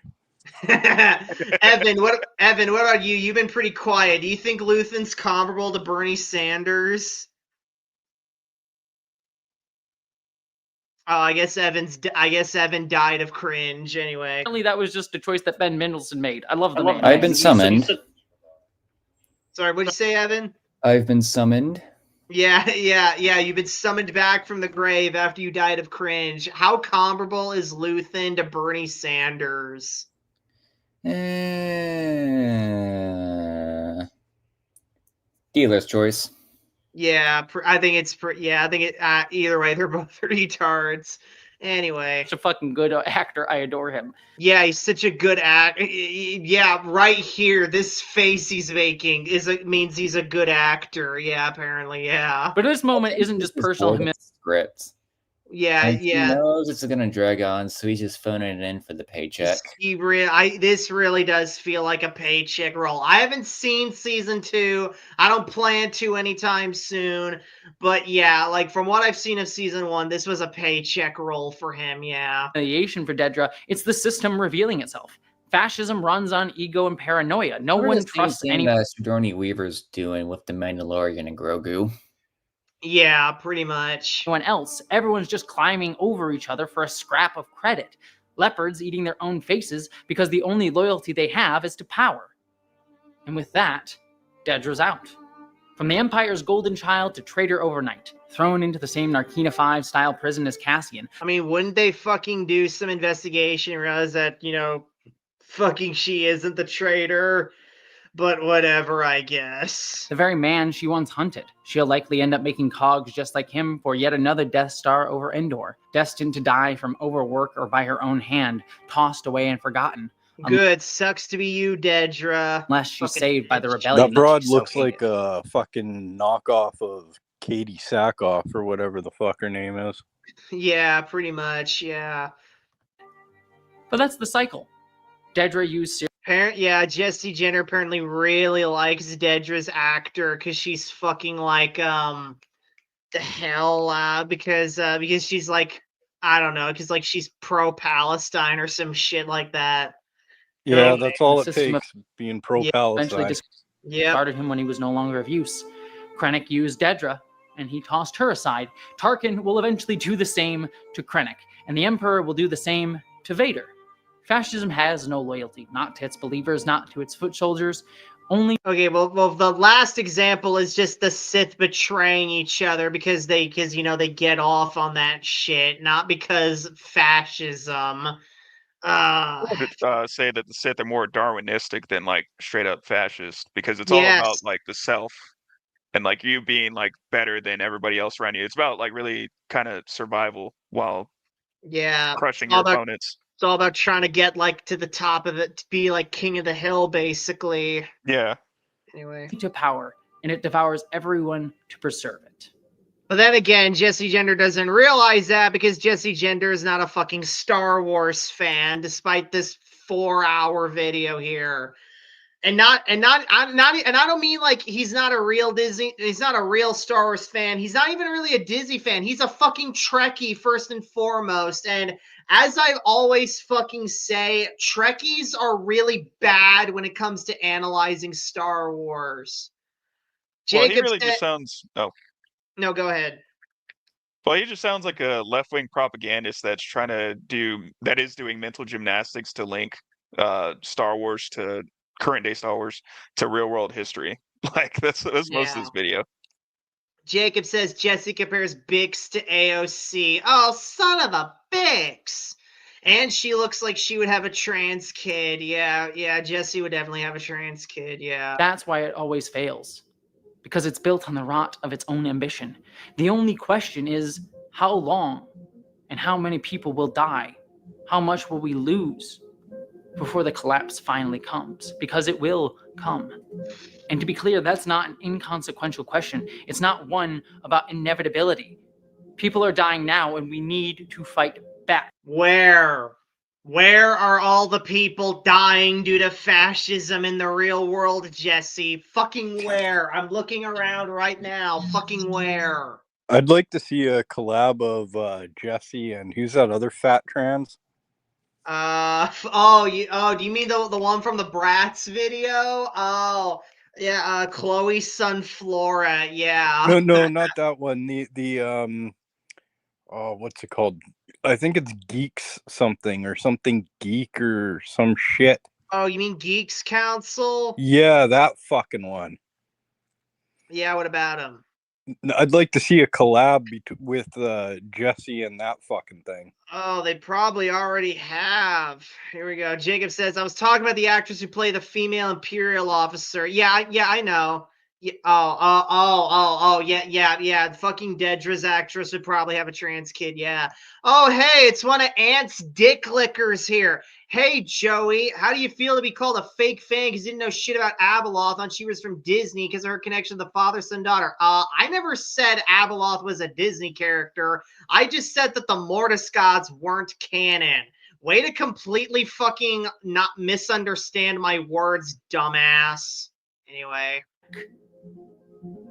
Evan, what about you? You've been pretty quiet. Do you think Luthen's comparable to Bernie Sanders? Oh, I guess Evan died of cringe anyway. Apparently that was just a choice that Ben Mendelsohn made. I love the man. I've been summoned. Sorry, what'd you say, Evan? I've been summoned. Yeah, you've been summoned back from the grave after you died of cringe. How comparable is Luthen to Bernie Sanders? Dealer's choice. Yeah, I think either way, they're both retards. Anyway. Such a fucking good actor. I adore him. Yeah, he's such a good actor. Yeah, right here, this face he's making means he's a good actor. Yeah, apparently, yeah. But this moment isn't just personal. Scripts. Yeah, and he knows it's gonna drag on, so he's just phoning it in for the paycheck. This really does feel like a paycheck roll. I haven't seen season 2. I don't plan to anytime soon. But yeah, like from what I've seen of season 1, this was a paycheck roll for him. Yeah. Humiliation for Dedra. It's the system revealing itself. Fascism runs on ego and paranoia. No one trusts anyone. Sigourney Weaver's doing with the Mandalorian and Grogu. Yeah, pretty much. Everyone else, everyone's just climbing over each other for a scrap of credit. leopards eating their own faces because the only loyalty they have is to power. And with that, Dedra's out. From the Empire's golden child to traitor overnight, thrown into the same Narkina 5-style prison as Cassian. I mean, wouldn't they fucking do some investigation and realize that, fucking she isn't the traitor? But whatever, I guess. The very man she once hunted. She'll likely end up making cogs just like him for yet another Death Star over Andor, destined to die from overwork or by her own hand, tossed away and forgotten. Good, sucks to be you, Dedra. Unless she's saved by the rebellion. That broad looks like a fucking knockoff of Katie Sackhoff or whatever the fuck her name is. Yeah, pretty much, yeah. But that's the cycle. Dedra used Jessie Jenner apparently really likes Dedra's actor because she's fucking like the hell because she's like, I don't know, because like she's pro-Palestine or some shit like that. Yeah, that's all it takes, being pro-Palestine. Eventually discarded him when he was no longer of use. Krennic used Dedra, and he tossed her aside. Tarkin will eventually do the same to Krennic, and the Emperor will do the same to Vader. Fascism has no loyalty, not to its believers, not to its foot soldiers, only... Okay, well, the last example is just the Sith betraying each other because they get off on that shit, not because fascism. I would say that the Sith are more Darwinistic than like straight up fascist, because it's all about like the self and like you being like better than everybody else around you. It's about like really kind of survival while crushing your opponents. It's all about trying to get like to the top of it, to be like king of the hill, basically. Yeah. Anyway. To power, and it devours everyone to preserve it. But then again, Jessie Gender doesn't realize that because Jessie Gender is not a fucking Star Wars fan, despite this 4-hour video here. And I don't mean like he's not a real Star Wars fan. He's not even really a Disney fan. He's a fucking Trekkie first and foremost. And as I always fucking say, Trekkies are really bad when it comes to analyzing Star Wars. Well, he really just sounds... Oh. No, go ahead. Well, he just sounds like a left-wing propagandist that's doing mental gymnastics to link Star Wars to current-day Star Wars to real-world history. Like, that's most of this video. Jacob says Jessie compares Bix to AOC. Oh, son of a Bix! And she looks like she would have a trans kid. Yeah, Jessie would definitely have a trans kid, yeah. That's why it always fails. Because it's built on the rot of its own ambition. The only question is, how long and how many people will die? How much will we lose before the collapse finally comes? Because it will come. And to be clear, that's not an inconsequential question. It's not one about inevitability. People are dying now, and we need to fight back. Where are all the people dying due to fascism in the real world, Jessie? Fucking where? I'm looking around right now. Fucking where? I'd like to see a collab of Jessie and who's that other fat trans? Do you mean the one from the Bratz video? Oh, yeah, Chloe Sunflora, yeah. No, not that one. The what's it called? I think it's Geeks something or something geek or some shit. Oh, you mean Geeks Council? Yeah, that fucking one. Yeah, what about him? I'd like to see a collab with Jessie and that fucking thing. Oh, they probably already have. Here we go. Jacob says, I was talking about the actress who played the female Imperial officer. Yeah, I know. Yeah, yeah. Fucking Dedra's actress would probably have a trans kid, yeah. Oh, hey, it's one of Ant's dick lickers here. Hey, Joey, how do you feel to be called a fake fan because you didn't know shit about Abeloth on she was from Disney because of her connection to the father, son, daughter? I never said Abeloth was a Disney character. I just said that the Mortis gods weren't canon. Way to completely fucking not misunderstand my words, dumbass. Anyway.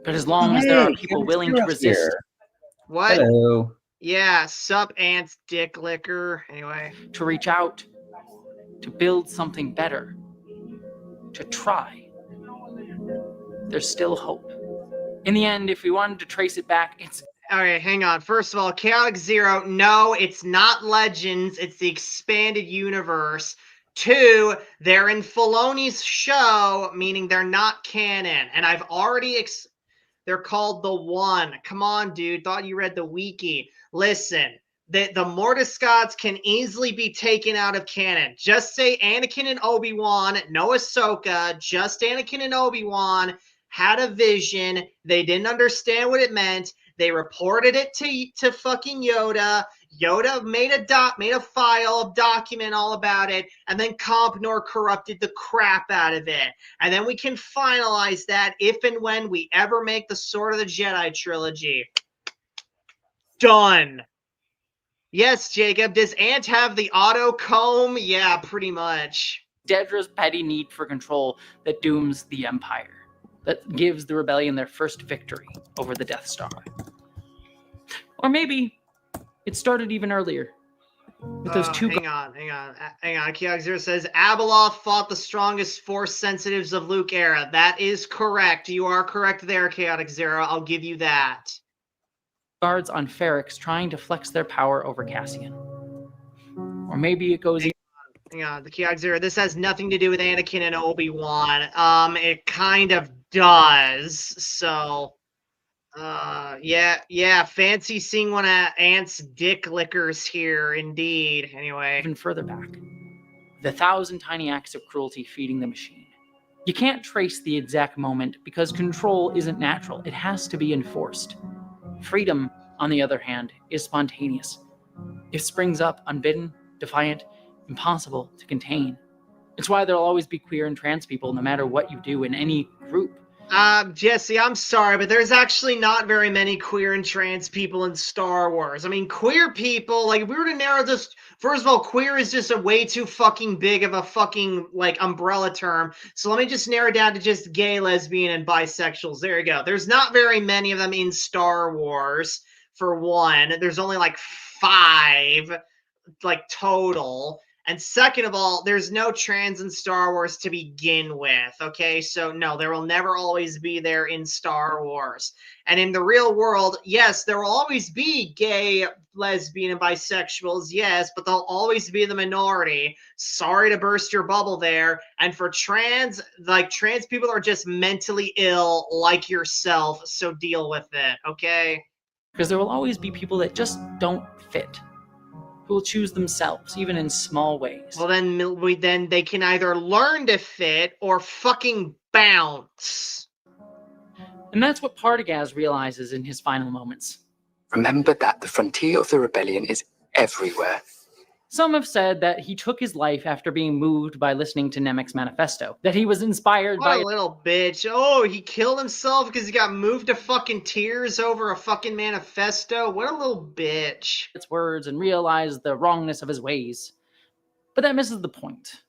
But as long as there are people willing to resist. What? Hello. Yeah, sup, Ant's dick licker. Anyway. To reach out, to build something better, to try. There's still hope. In the end, if we wanted to trace it back, it's... right, hang on. First of all, Chaotic Zero, no, it's not Legends. It's the expanded universe. 2, they're in Filoni's show, meaning they're not canon. And I've already... They're called the One. Come on, dude. Thought you read the wiki. Listen, the Mortiscots can easily be taken out of canon. Just say Anakin and Obi-Wan, no Ahsoka, just Anakin and Obi-Wan had a vision. They didn't understand what it meant. They reported it to fucking Yoda. Yoda made a file, a document all about it, and then Compnor corrupted the crap out of it. And then we can finalize that if and when we ever make the Sword of the Jedi trilogy. Done. Yes, Jacob. Does Ant have the auto comb? Yeah, pretty much. Dedra's petty need for control that dooms the Empire, that gives the rebellion their first victory over the Death Star. Or maybe it started even earlier with those two. Hang on. Chaotic Zero says Abeloth fought the strongest Force sensitives of Luke era. That is correct. You are correct there, Chaotic Zero. I'll give you that. Guards on Ferrix trying to flex their power over Cassian. Or maybe it goes... Hang on, the Chaotic Zero. This has nothing to do with Anakin and Obi-Wan. It kind of does. So, yeah. Fancy seeing one of Ant's dick lickers here, indeed. Anyway. Even further back. The 1,000 tiny acts of cruelty feeding the machine. You can't trace the exact moment because control isn't natural. It has to be enforced. Freedom, on the other hand, is spontaneous. It springs up unbidden, defiant, impossible to contain. It's why there'll always be queer and trans people no matter what you do in any group. Jessie, I'm sorry, but there's actually not very many queer and trans people in Star Wars. I mean, queer people, like, if we were to narrow this, first of all, queer is just a way too fucking big of a fucking, like, umbrella term. So let me just narrow it down to just gay, lesbian, and bisexuals. There you go. There's not very many of them in Star Wars, for one. There's only, like, 5, like, total. And second of all, there's no trans in Star Wars to begin with, okay? So no, there will never always be there in Star Wars. And in the real world, yes, there will always be gay, lesbian, and bisexuals, yes, but they'll always be the minority. Sorry to burst your bubble there. And for trans, like, trans people are just mentally ill like yourself, so deal with it, okay? Because there will always be people that just don't fit. Who will choose themselves, even in small ways. Well, then they can either learn to fit or fucking bounce. And that's what Partagaz realizes in his final moments. Remember that the frontier of the rebellion is everywhere. Some have said that he took his life after being moved by listening to Nemec's manifesto. That he was inspired by... What a little bitch. Oh, he killed himself because he got moved to fucking tears over a fucking manifesto? What a little bitch. ...its words and realized the wrongness of his ways. But that misses the point.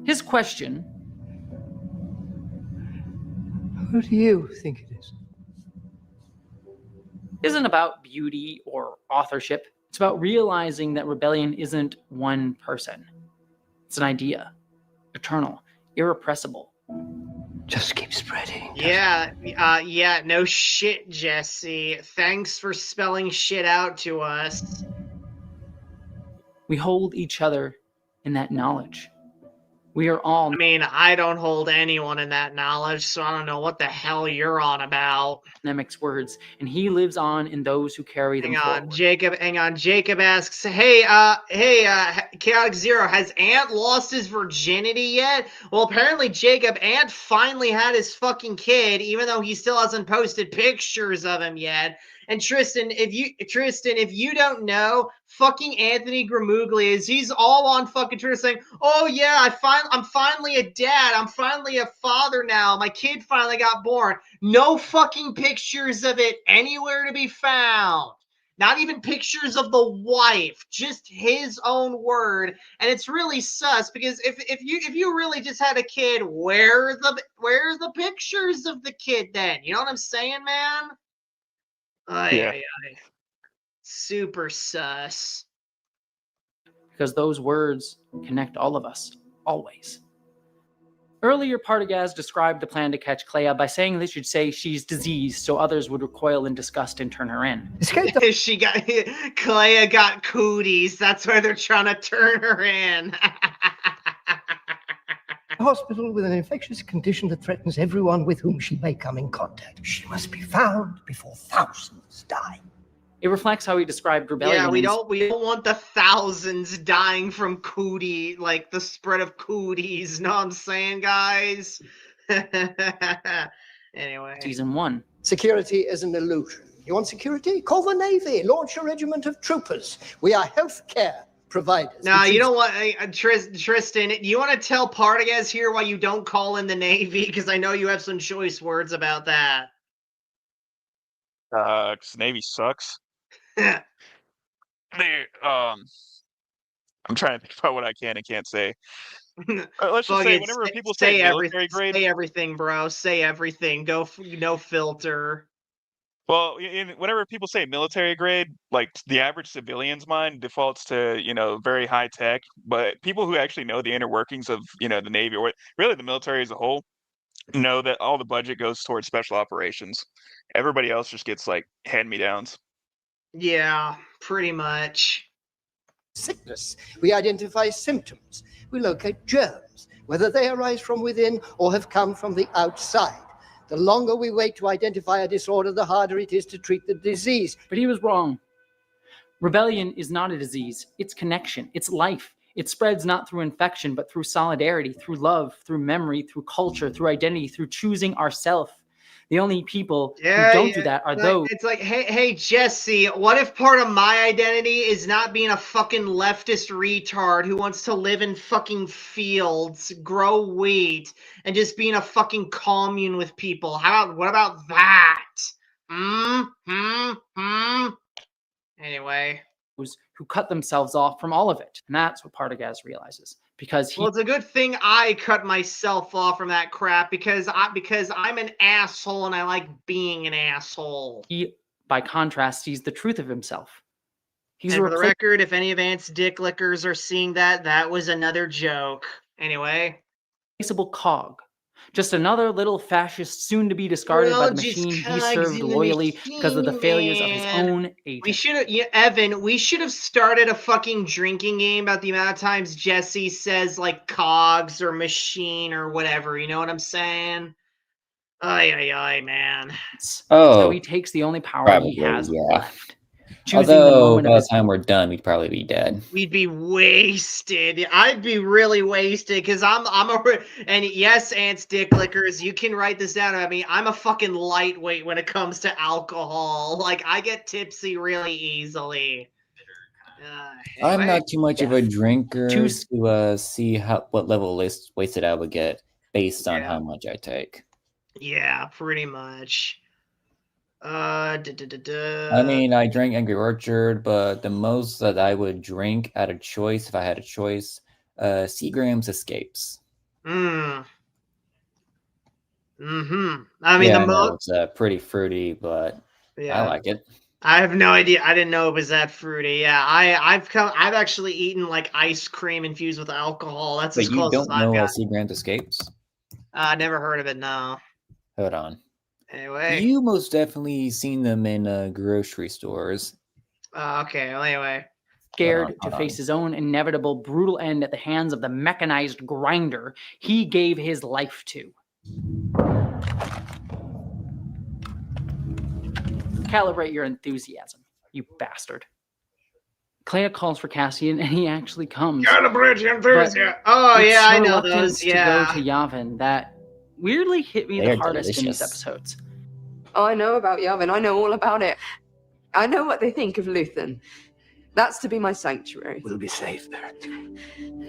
His question... Who do you think it is? ...isn't about beauty or authorship. It's about realizing that rebellion isn't one person. It's an idea. Eternal. Irrepressible. Just keep spreading. Yeah, no shit, Jesse. Thanks for spelling shit out to us. We hold each other in that knowledge. We are all... I mean, I don't hold anyone in that knowledge, so I don't know what the hell you're on about. Nemec's words, and he lives on in those who carry them forward. Hang on. Jacob asks, hey, Chaotic Zero, has Ant lost his virginity yet? Well, apparently, Jacob, Ant finally had his fucking kid, even though he still hasn't posted pictures of him yet. And Tristan, if you don't know, fucking Anthony Gramuglia he's all on fucking Twitter saying, "Oh yeah, I'm finally a dad. I'm finally a father now. My kid finally got born." No fucking pictures of it anywhere to be found. Not even pictures of the wife, just his own word. And it's really sus because if you really just had a kid, where are the pictures of the kid then? You know what I'm saying, man? Yeah. Super sus. Because those words connect all of us, always. Earlier, Partagaz described the plan to catch Clea by saying they should say she's diseased so others would recoil in disgust and turn her in. She got Clea got cooties. That's why they're trying to turn her in. A hospital with an infectious condition that threatens everyone with whom she may come in contact. She must be found before thousands die. It reflects how he described rebellion. Yeah, we don't want the thousands dying from cootie, like the spread of cooties. Know what I'm saying, guys? Anyway. Season 1. Security is an illusion. You want security? Call the Navy. Launch a regiment of troopers. We are healthcare providers. No, you don't want Tristan. You want to tell Partagaz here why you don't call in the Navy? Because I know you have some choice words about that. 'Cause Navy sucks. I'm trying to think about what I can and can't say. Let's just say whenever people say military grade, say everything, bro. Say everything. Go, no filter. well, whenever people say military grade, like the average civilian's mind defaults to, very high tech, but people who actually know the inner workings of, the Navy or really the military as a whole know that all the budget goes towards special operations. Everybody else just gets like hand-me-downs. Yeah, pretty much. Sickness. We identify symptoms. We locate germs, whether they arise from within or have come from the outside. The longer we wait to identify a disorder, the harder it is to treat the disease. But he was wrong. Rebellion is not a disease. It's connection. It's life. It spreads not through infection, but through solidarity, through love, through memory, through culture, through identity, through choosing ourself. The only people who don't do that are those. It's like, hey, Jessie, what if part of my identity is not being a fucking leftist retard who wants to live in fucking fields, grow wheat, and just being a fucking commune with people? What about that? Anyway. Who cut themselves off from all of it. And that's what Partagaz realizes. Because Well, it's a good thing I cut myself off from that crap because I'm an asshole and I like being an asshole. He, by contrast, sees the truth of himself. And for the record, if any of Ant's dick lickers are seeing that was another joke. Anyway. Replaceable cog. Just another little fascist soon to be discarded by the machine he served loyally because of the failures of his own agent. We should have, Evan, we should have started a fucking drinking game about the amount of times Jessie says like cogs or machine or whatever. You know what I'm saying? Ay, man. So he takes the only power he has left. Although by the time we're done, we'd probably be dead. We'd be wasted. I'd be really wasted because and yes, Ant's dick lickers, you can write this down. I mean, I'm a fucking lightweight when it comes to alcohol. Like, I get tipsy really easily. I'm not too much of a drinker to see what level wasted I would get based on how much I take. Yeah, pretty much. I mean, I drank Angry Orchard, but the most that I would drink at a choice, if I had a choice, Seagram's Escapes. I mean, it's pretty fruity, but I like it. I have no idea. I didn't know it was that fruity. Yeah, I've actually eaten like ice cream infused with alcohol. That's as close as I've got. You don't know Seagram's Escapes? I never heard of it. No. Hold on. Anyway. You most definitely seen them in grocery stores. Okay, well, anyway. Scared to face his own inevitable brutal end at the hands of the mechanized grinder he gave his life to. Calibrate your enthusiasm, you bastard. Clea calls for Cassian, and he actually comes. Calibrate your enthusiasm. Oh, yeah, I know those. Yeah. To go to Yavin that weirdly hit me the hardest in these episodes. I know about Yavin. I know all about it. I know what they think of Luthen. That's to be my sanctuary. We'll be safe there.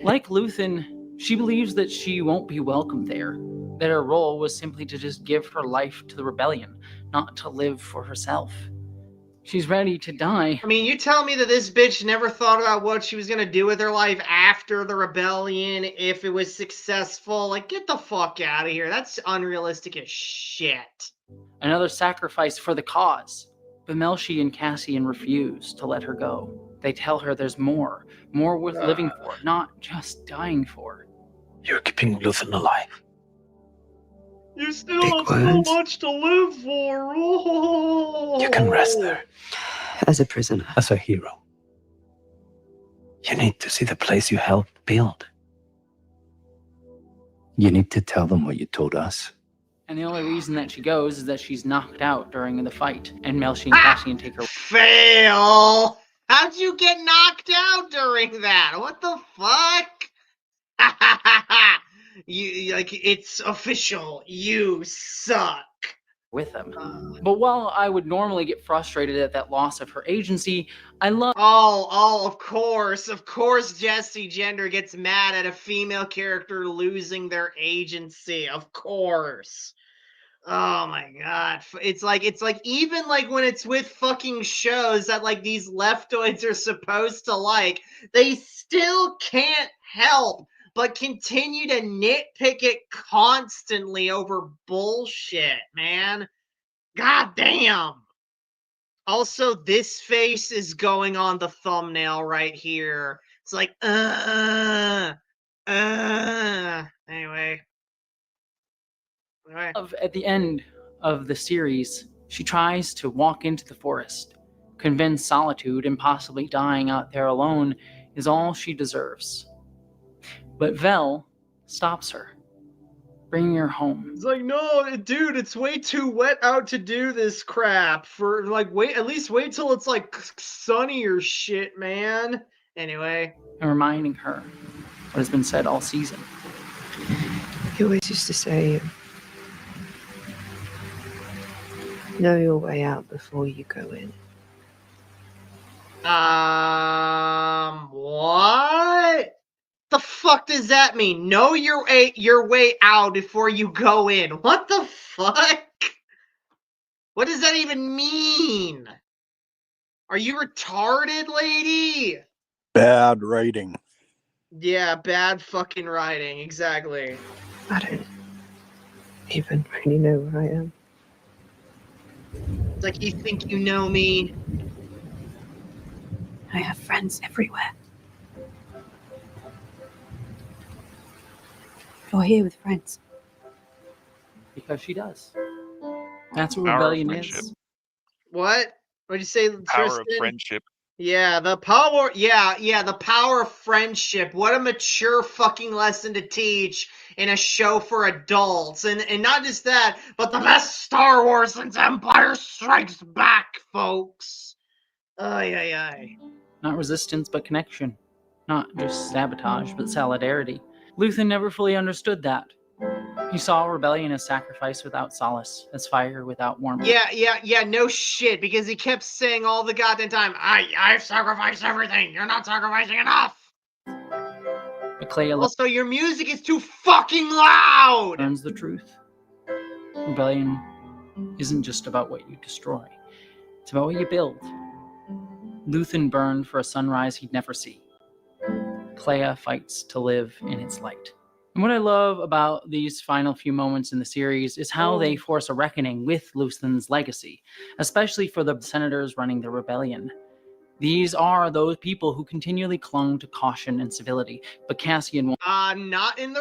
Like Luthen, she believes that she won't be welcome there. That her role was simply to just give her life to the rebellion, not to live for herself. She's ready to die. I mean, you tell me that this bitch never thought about what she was going to do with her life after the rebellion if it was successful. Like, get the fuck out of here. That's unrealistic as shit. Another sacrifice for the cause. But Melshi and Cassian refuse to let her go. They tell her there's more worth living for, not just dying for. You're keeping Luthen alive. You still have so much to live for. Oh. You can rest there. As a prisoner. As a hero. You need to see the place you helped build. You need to tell them what you told us. And the only reason that she goes is that she's knocked out during the fight, and Melshi and Cassian take her. Fail! How'd you get knocked out during that? What the fuck? You like it's official. You suck. With them. But while I would normally get frustrated at that loss of her agency, I love. Oh, of course, Jessie Gender gets mad at a female character losing their agency. Of course. Oh my god. It's like even like when it's with fucking shows that like these leftoids are supposed to like, they still can't help but continue to nitpick it constantly over bullshit, man. God damn. Also, this face is going on the thumbnail right here. It's like, anyway. At the end of the series, she tries to walk into the forest, convinced solitude and possibly dying out there alone is all she deserves. But Vel stops her, bringing her home. It's like, no, dude, it's way too wet out to do this crap. For like, at least wait till it's like sunny or shit, man. Anyway. And reminding her what has been said all season. He always used to say, know your way out before you go in. What? The fuck does that mean? Know your way out before you go in. What the fuck? What does that even mean? Are you retarded, lady? Bad writing. Yeah, bad fucking writing, exactly. I don't even really know where I am. It's like you think you know me. I have friends everywhere. You're here with friends. Because she does. That's what rebellion is. What? What'd you say, Power Tristan? of friendship. Yeah, the power. Yeah, the power of friendship. What a mature fucking lesson to teach in a show for adults, and not just that, but the best Star Wars since Empire Strikes Back, folks. Ay. Not resistance, but connection. Not just sabotage, but solidarity. Luthen never fully understood that. He saw rebellion as sacrifice without solace, as fire without warmth. Yeah, no shit, because he kept saying all the goddamn time, I've sacrificed everything, you're not sacrificing enough! But Clea also, your music is too fucking loud! learns the truth. Rebellion isn't just about what you destroy. It's about what you build. Luthen burned for a sunrise he'd never see. Clea fights to live in its light. And what I love about these final few moments in the series is how they force a reckoning with Luthen's legacy, especially for the senators running the rebellion. These are those people who continually clung to caution and civility, but Cassian won't. Not in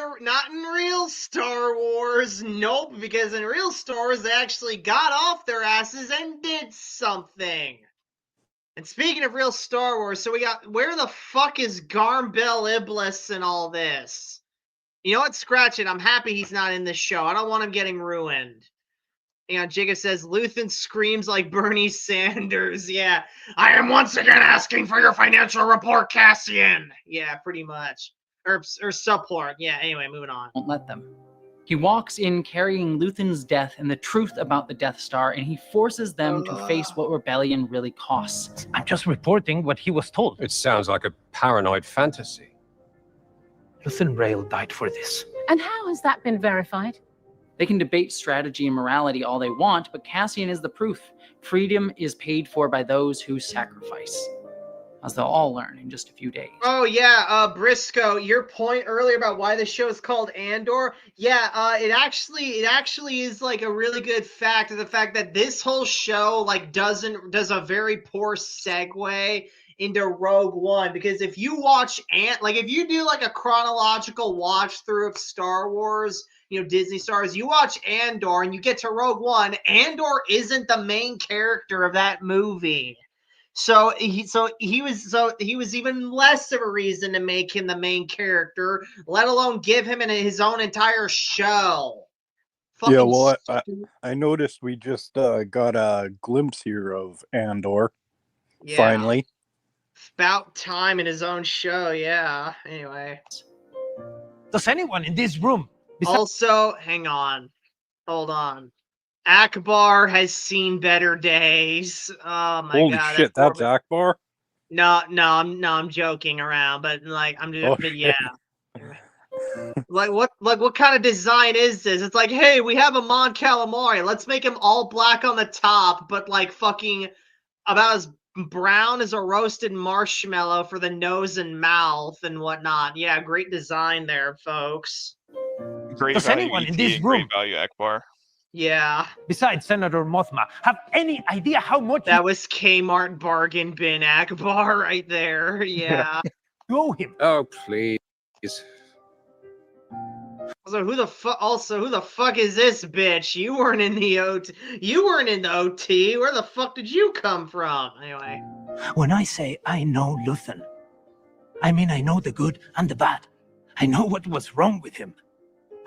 real Star Wars. Nope, because in real Star Wars they actually got off their asses and did something. And speaking of real Star Wars, so we got, where the fuck is Garm Bel Iblis and all this? You know what? Scratch it. I'm happy he's not in this show. I don't want him getting ruined. Hang on, Jacob says, Luthen screams like Bernie Sanders. Yeah. I am once again asking for your financial report, Cassian. Yeah, pretty much. Or support. Yeah, anyway, moving on. Won't let them. He walks in carrying Luthen's death and the truth about the Death Star, and he forces them to face what rebellion really costs. I'm just reporting what he was told. It sounds like a paranoid fantasy. Luthen Rail died for this. And how has that been verified? They can debate strategy and morality all they want, but Cassian is the proof. Freedom is paid for by those who sacrifice, as they'll all learn in just a few days. Oh yeah, Briscoe, your point earlier about why the show is called Andor. Yeah, it actually is like a really good fact of the fact that this whole show like does a very poor segue into Rogue One, because if you watch if you do like a chronological watch through of Star Wars, Disney stars, you watch Andor and you get to Rogue One, Andor isn't the main character of that movie. So he was even less of a reason to make him the main character, let alone give him his own entire show. Yeah, well, I noticed we just got a glimpse here of Andor. Yeah. Finally. It's about time in his own show, yeah. Anyway. Does anyone in this room... Also, hang on. Hold on. Akbar has seen better days. Oh my Holy god. shit, that's Akbar? No, I'm joking around, but yeah. What kind of design is this? It's like, hey, we have a Mon Calamari. Let's make him all black on the top, but like fucking about as brown as a roasted marshmallow for the nose and mouth and whatnot. Yeah, great design there, folks. Great Does value anyone in ET this and room, great value Akbar. Yeah. besides Senator Mothma, have any idea how much that was Kmart bargain bin Akbar right there? Yeah. you owe him? Oh, please. Also, who the fuck is this bitch? You weren't in the OT. You weren't in the OT. Where the fuck did you come from? Anyway. When I say I know Luthen, I mean I know the good and the bad. I know what was wrong with him.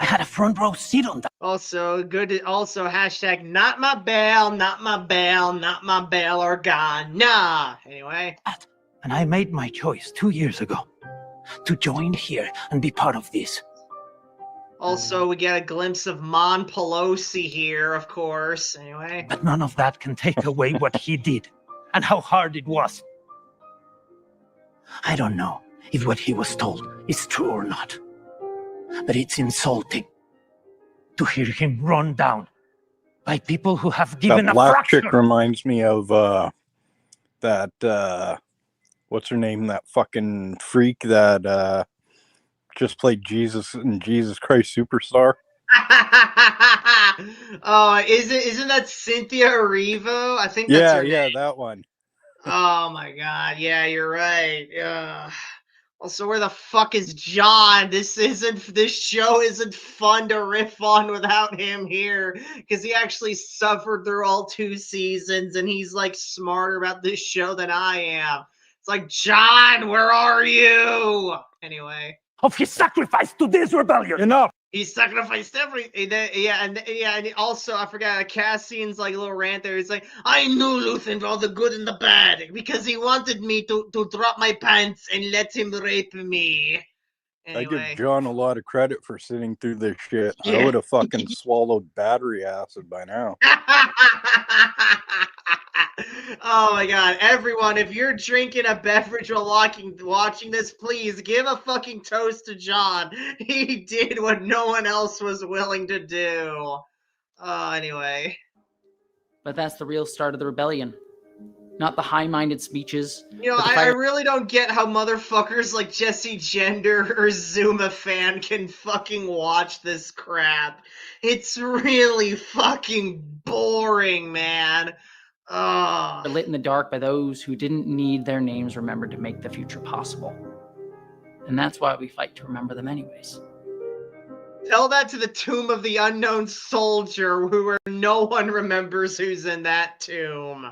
I had a front row seat on that. Also, hashtag not my bail, not my bail, not my bail Organa. Anyway. And I made my choice 2 years ago to join here and be part of this. Also, we get a glimpse of Mon Pelosi here, of course. Anyway. But none of that can take away what he did and how hard it was. I don't know if what he was told is true or not, but it's insulting to hear him run down by people who have given that a black fraction. chick reminds me of that what's her name? That fucking freak that just played Jesus in Jesus Christ Superstar. Oh, isn't that Cynthia Erivo? I think that's her name. That one. Oh my god, yeah, you're right. Also, where the fuck is John? This show isn't fun to riff on without him here, because he actually suffered through all 2 seasons, and he's like smarter about this show than I am. It's like, John, where are you? Anyway. Of his sacrifice to this rebellion. Enough. He sacrificed everything. And also, I forgot, Cassian's like little rant there. He's like, I knew Luthen for all the good and the bad, because he wanted me to drop my pants and let him rape me. Anyway. I give John a lot of credit for sitting through this shit. Yeah. I would have fucking swallowed battery acid by now. Oh my god, everyone, if you're drinking a beverage while watching this, please give a fucking toast to John. He did what no one else was willing to do. Anyway. But that's the real start of the rebellion. Not the high-minded speeches. I really don't get how motherfuckers like Jessie Gender or Zuma Fan can fucking watch this crap. It's really fucking boring, man. They're lit in the dark by those who didn't need their names remembered to make the future possible. And that's why we fight to remember them anyways. Tell that to the tomb of the unknown soldier, where no one remembers who's in that tomb.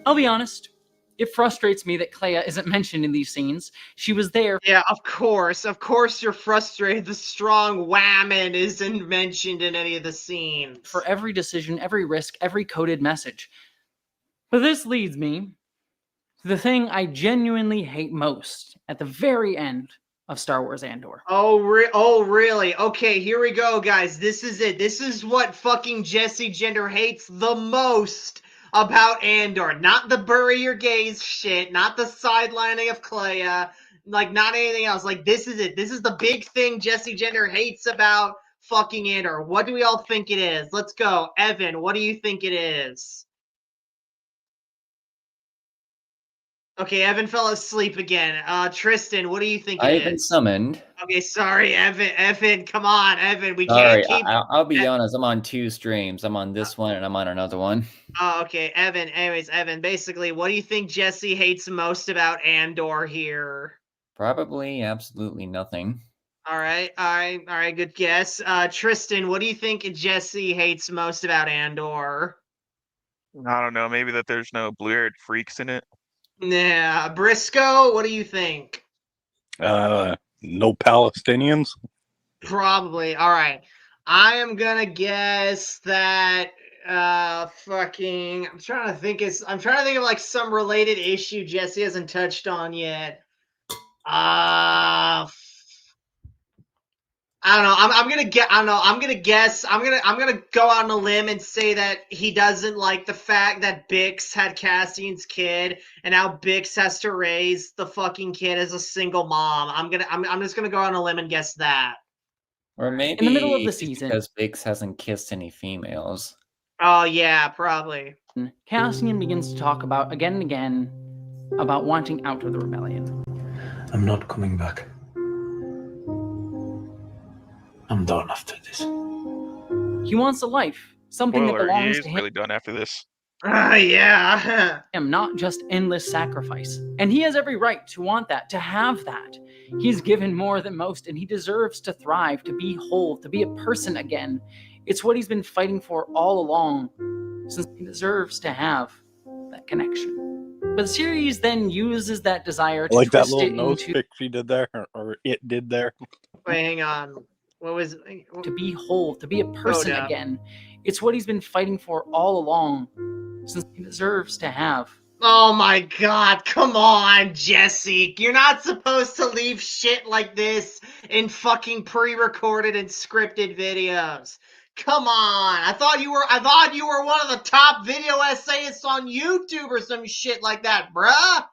I'll be honest, it frustrates me that Clea isn't mentioned in these scenes. She was there. Yeah, of course you're frustrated. The strong whammon isn't mentioned in any of the scenes. For every decision, every risk, every coded message. But this leads me to the thing I genuinely hate most at the very end of Star Wars Andor. Oh, really? Okay, here we go, guys. This is it. This is what fucking Jessie Gender hates the most about Andor. Not the bury your gaze shit, not the sidelining of Clea, like not anything else. Like, this is it. This is the big thing Jessie Gender hates about fucking Andor. What do we all think it is? Let's go. Evan, what do you think it is? Okay, Evan fell asleep again. Tristan, what do you think I've it been is? summoned. Okay, sorry, Evan. Evan, come on, Evan. We Sorry, can't keep. I'll be honest. I'm on 2 streams. I'm on this one and I'm on another one. Oh, okay, Evan. Anyways, Evan, basically, what do you think Jessie hates most about Andor here? Probably absolutely nothing. All right, good guess. Tristan, what do you think Jessie hates most about Andor? I don't know. Maybe that there's no blue-haired freaks in it. Yeah, Briscoe, what do you think? No Palestinians? Probably. All right. I am gonna guess that I'm trying to think of like some related issue Jessie hasn't touched on yet. I don't know. I'm gonna get. I don't know. I'm gonna guess. I'm gonna go out on a limb and say that he doesn't like the fact that Bix had Cassian's kid, and now Bix has to raise the fucking kid as a single mom. I'm just gonna go out on a limb and guess that. Or maybe In the middle of the it's season. because Bix hasn't kissed any females. Oh yeah, probably. Cassian begins to talk about again and again about wanting out of the rebellion. I'm not coming back. I'm done after this. He wants a life, something Spoiler, that belongs he is to him. really done after this. Yeah. Not just endless sacrifice. And he has every right to want that, to have that. He's given more than most, and he deserves to thrive, to be whole, to be a person again. It's what he's been fighting for all along, since he deserves to have that connection. But the series then uses that desire to Like that twist little it nose into pick she did there, or it did there. Wait, hang on. What was to be whole, to be a person yeah. again. It's what he's been fighting for all along, since he deserves to have. Oh my god, come on, Jessie. You're not supposed to leave shit like this in fucking pre-recorded and scripted videos. Come on. I thought you were one of the top video essayists on YouTube or some shit like that, bruh.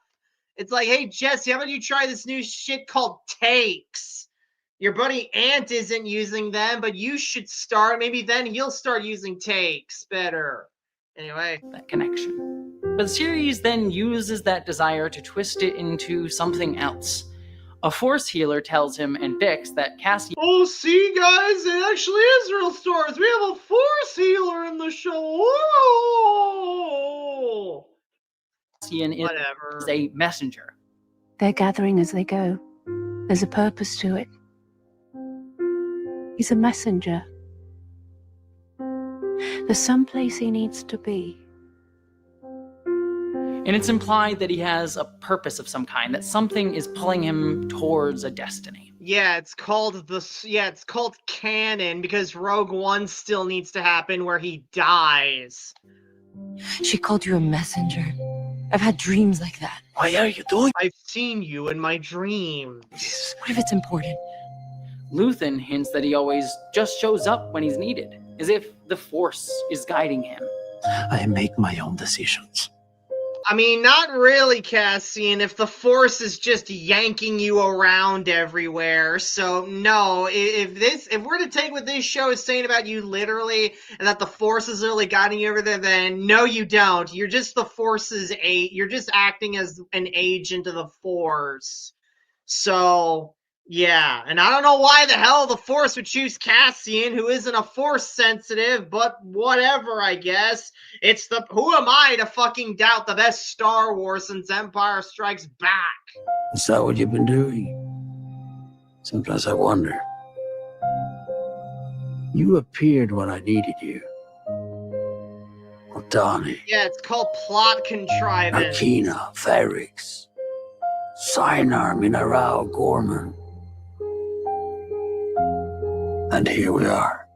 It's like, hey Jessie, how about you try this new shit called Takes? Your buddy Ant isn't using them, but you should start. Maybe then he'll start using Takes better. Anyway. That connection. But the series then uses that desire to twist it into something else. A Force healer tells him and Bix that Cassian... Oh, see, guys, it actually is real stories. We have a Force healer in the show. Whoa! Cassian is a messenger. They're gathering as they go. There's a purpose to it. He's a messenger. There's some place he needs to be. And it's implied that he has a purpose of some kind, that something is pulling him towards a destiny. Yeah, it's called canon because Rogue One still needs to happen where he dies. She called you a messenger. I've had dreams like that. Why are you doing? I've seen you in my dreams. What if it's important? Luthen hints that he always just shows up when he's needed, as if the Force is guiding him. I make my own decisions. I mean, not really, Cassian, if the Force is just yanking you around everywhere. So, no, if we're to take what this show is saying about you literally, and that the Force is literally guiding you over there, then no, you don't. You're just the Force's you're just acting as an agent of the Force. So, yeah, and I don't know why the hell the Force would choose Cassian, who isn't a Force sensitive, but whatever, I guess. Who am I to fucking doubt the best Star Wars since Empire Strikes Back? Is that what you've been doing? Sometimes I wonder. You appeared when I needed you. Otani, Yeah, it's called plot contrivance. Arkina, Ferrix, Sinar, Mineral, Gorman. And here we are.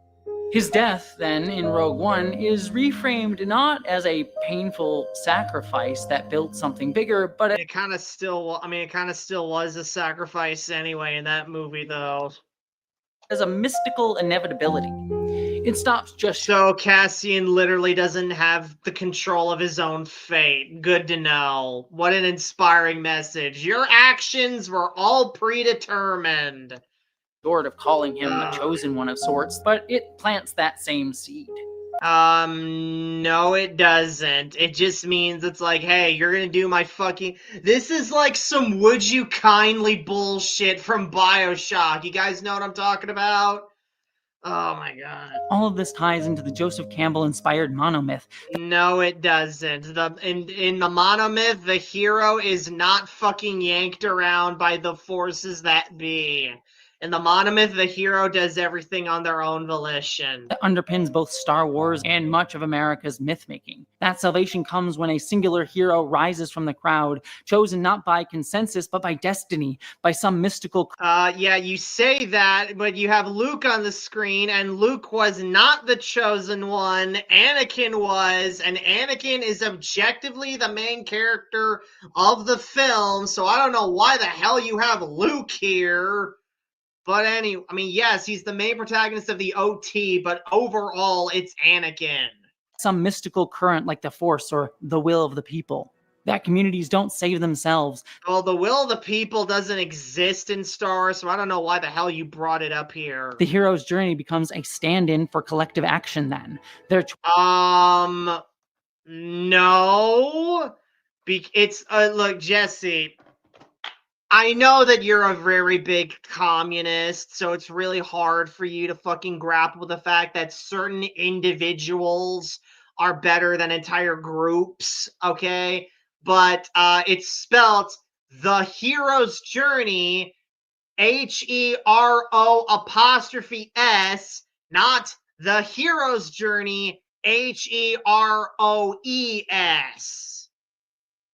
His death, then, in Rogue One, is reframed not as a painful sacrifice that built something bigger, but It kind of still was a sacrifice anyway in that movie, though. as a mystical inevitability. It stops just... So Cassian literally doesn't have the control of his own fate. Good to know. What an inspiring message. Your actions were all predetermined. Short of calling him a chosen one of sorts, but it plants that same seed. No, it doesn't. It just means it's like, hey, you're gonna do my fucking. This is like some would you kindly bullshit from BioShock. You guys know what I'm talking about? Oh my god. All of this ties into the Joseph Campbell-inspired monomyth. No, it doesn't. In the monomyth, the hero is not fucking yanked around by the forces that be. In the monomyth, the hero does everything on their own volition. That underpins both Star Wars and much of America's myth-making. That salvation comes when a singular hero rises from the crowd, chosen not by consensus, but by destiny, by some mystical... Yeah, you say that, but you have Luke on the screen, and Luke was not the chosen one. Anakin was, and Anakin is objectively the main character of the film, so I don't know why the hell you have Luke here. But anyway, I mean, yes, he's the main protagonist of the OT, but overall, it's Anakin. Some mystical current like the Force or the will of the people. That communities don't save themselves. Well, the will of the people doesn't exist in Star Wars, so I don't know why the hell you brought it up here. The hero's journey becomes a stand-in for collective action then. No. It's, look, Jessie, I know that you're a very big communist, so it's really hard for you to fucking grapple with the fact that certain individuals are better than entire groups, okay? But it's spelt the hero's journey, HERO''S, not the hero's journey, HEROES.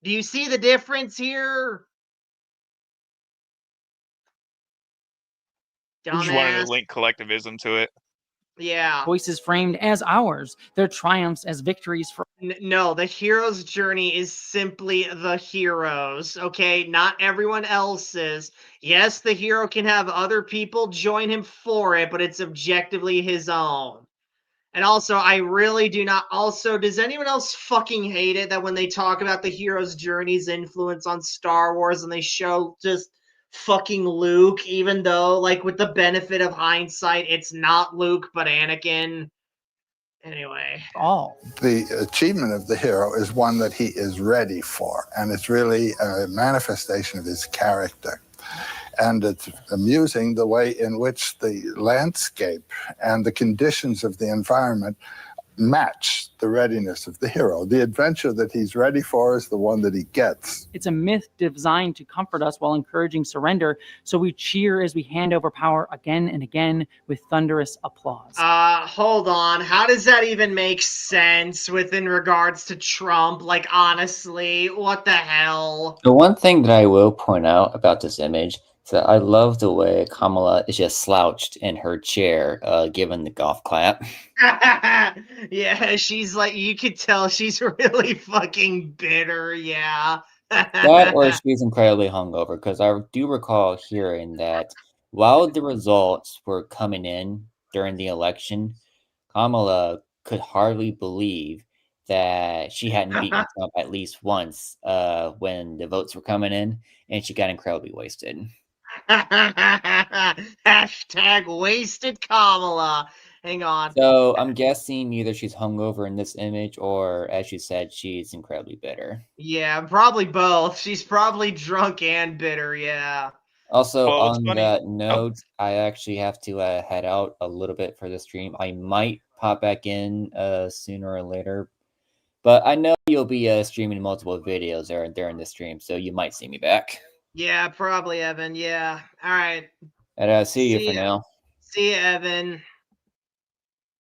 Do you see the difference here? Just wanted to link collectivism to it. Yeah. Voices framed as ours, their triumphs as victories for... No, the hero's journey is simply the hero's, okay? Not everyone else's. Yes, the hero can have other people join him for it, but it's objectively his own. And also, I really do not... Also, does anyone else fucking hate it that when they talk about the hero's journey's influence on Star Wars and they show just fucking Luke, even though, like, with the benefit of hindsight, it's not Luke, but Anakin? Anyway. The achievement of the hero is one that he is ready for, and it's really a manifestation of his character. And it's amusing the way in which the landscape and the conditions of the environment match the readiness of the hero. The adventure that he's ready for is the one that he gets. It's a myth designed to comfort us while encouraging surrender, so we cheer as we hand over power again and again with thunderous applause. Hold on. How does that even make sense within regards to Trump? Like, honestly, what the hell? The one thing that I will point out about this image is that I love the way Kamala is just slouched in her chair, given the golf clap. Yeah, she's like, you could tell she's really fucking bitter, yeah. That or she's incredibly hungover, because I do recall hearing that while the results were coming in during the election, Kamala could hardly believe that she hadn't beaten Trump at least once when the votes were coming in, and she got incredibly wasted. Hashtag wasted Kamala. Hang on. So I'm guessing either she's hungover in this image, or as you said, she's incredibly bitter. Yeah, probably both. She's probably drunk and bitter, yeah. Also, on that note, I actually have to head out a little bit for the stream. I might pop back in sooner or later, but I know you'll be streaming multiple videos during the stream, so you might see me back. Yeah, probably, Evan. Yeah. All right. And see you for now. See you, Evan.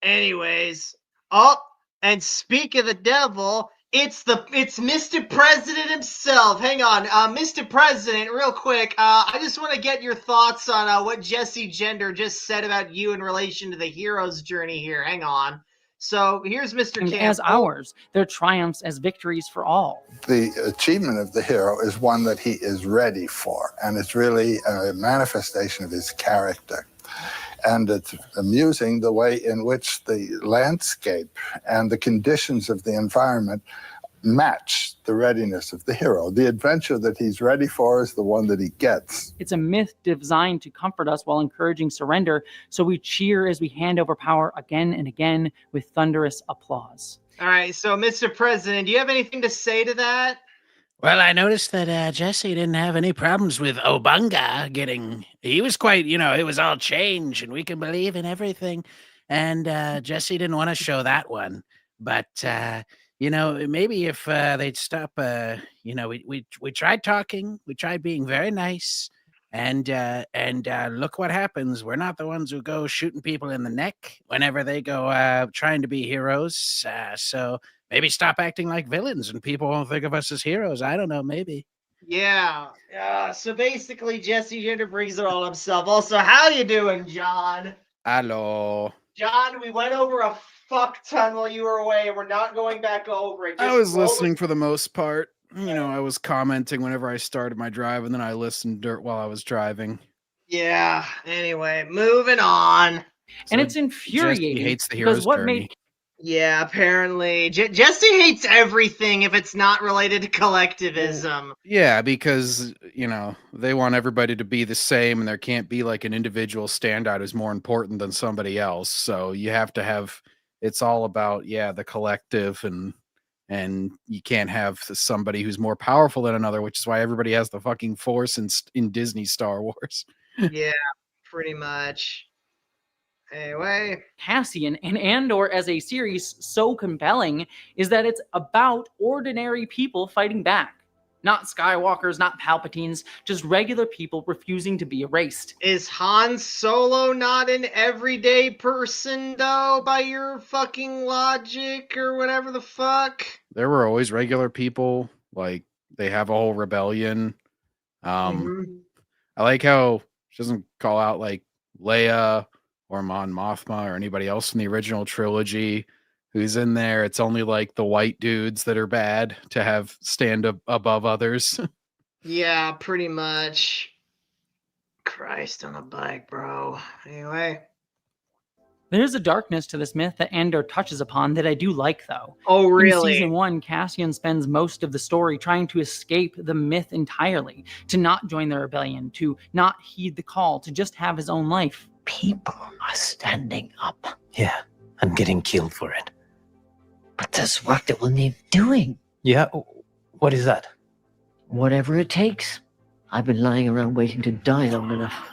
Anyways, and speak of the devil, it's Mr. President himself. Hang on, Mr. President, real quick. I just want to get your thoughts on what Jessie Gender just said about you in relation to the hero's journey here. Hang on. So here's Mr. Campbell. As ours, their triumphs as victories for all. The achievement of the hero is one that he is ready for, and it's really a manifestation of his character. And it's amusing the way in which the landscape and the conditions of the environment match the readiness of the hero. The adventure that he's ready for is the one that he gets. It's a myth designed to comfort us while encouraging surrender, so we cheer as we hand over power again and again with thunderous applause. All right, so Mr. President, do you have anything to say to that? Well, I noticed that Jessie didn't have any problems with Obunga getting. He was quite, it was all change and we can believe in everything. And Jessie didn't want to show that one. But, maybe if they'd stop, we tried talking, we tried being very nice. And look what happens. We're not the ones who go shooting people in the neck whenever they go trying to be heroes. So maybe stop acting like villains and people won't think of us as heroes. I don't know, maybe. Yeah. So basically, Jesse Gender brings it all himself. Also, how you doing, John? Hello. John, we went over a fuck ton while you were away, and we're not going back over it. I was listening for the most part. I was commenting whenever I started my drive, and then I listened while I was driving. Yeah. Anyway, moving on. And it's infuriating. Jesse hates the hero's journey. Yeah, apparently. Jesse hates everything if it's not related to collectivism. Yeah, because, they want everybody to be the same, and there can't be like an individual standout who's more important than somebody else. So you have to have, it's all about, the collective, and you can't have somebody who's more powerful than another, which is why everybody has the fucking Force in Disney Star Wars. Yeah, pretty much. Anyway, Cassian and Andor as a series so compelling is that it's about ordinary people fighting back. Not Skywalkers, not Palpatines, just regular people refusing to be erased. Is Han Solo not an everyday person, though, by your fucking logic or whatever the fuck? There were always regular people. Like, they have a whole rebellion. I like how she doesn't call out, like, Leia or Mon Mothma or anybody else in the original trilogy who's in there. It's only like the white dudes that are bad to have stand up above others. Yeah, pretty much. Christ on a bike, bro. Anyway. There's a darkness to this myth that Andor touches upon that I do like, though. Oh, really? In season 1, Cassian spends most of the story trying to escape the myth entirely, to not join the rebellion, to not heed the call, to just have his own life. People are standing up. Yeah, and getting killed for it. But there's work that will need doing. Yeah? What is that? Whatever it takes. I've been lying around waiting to die long enough.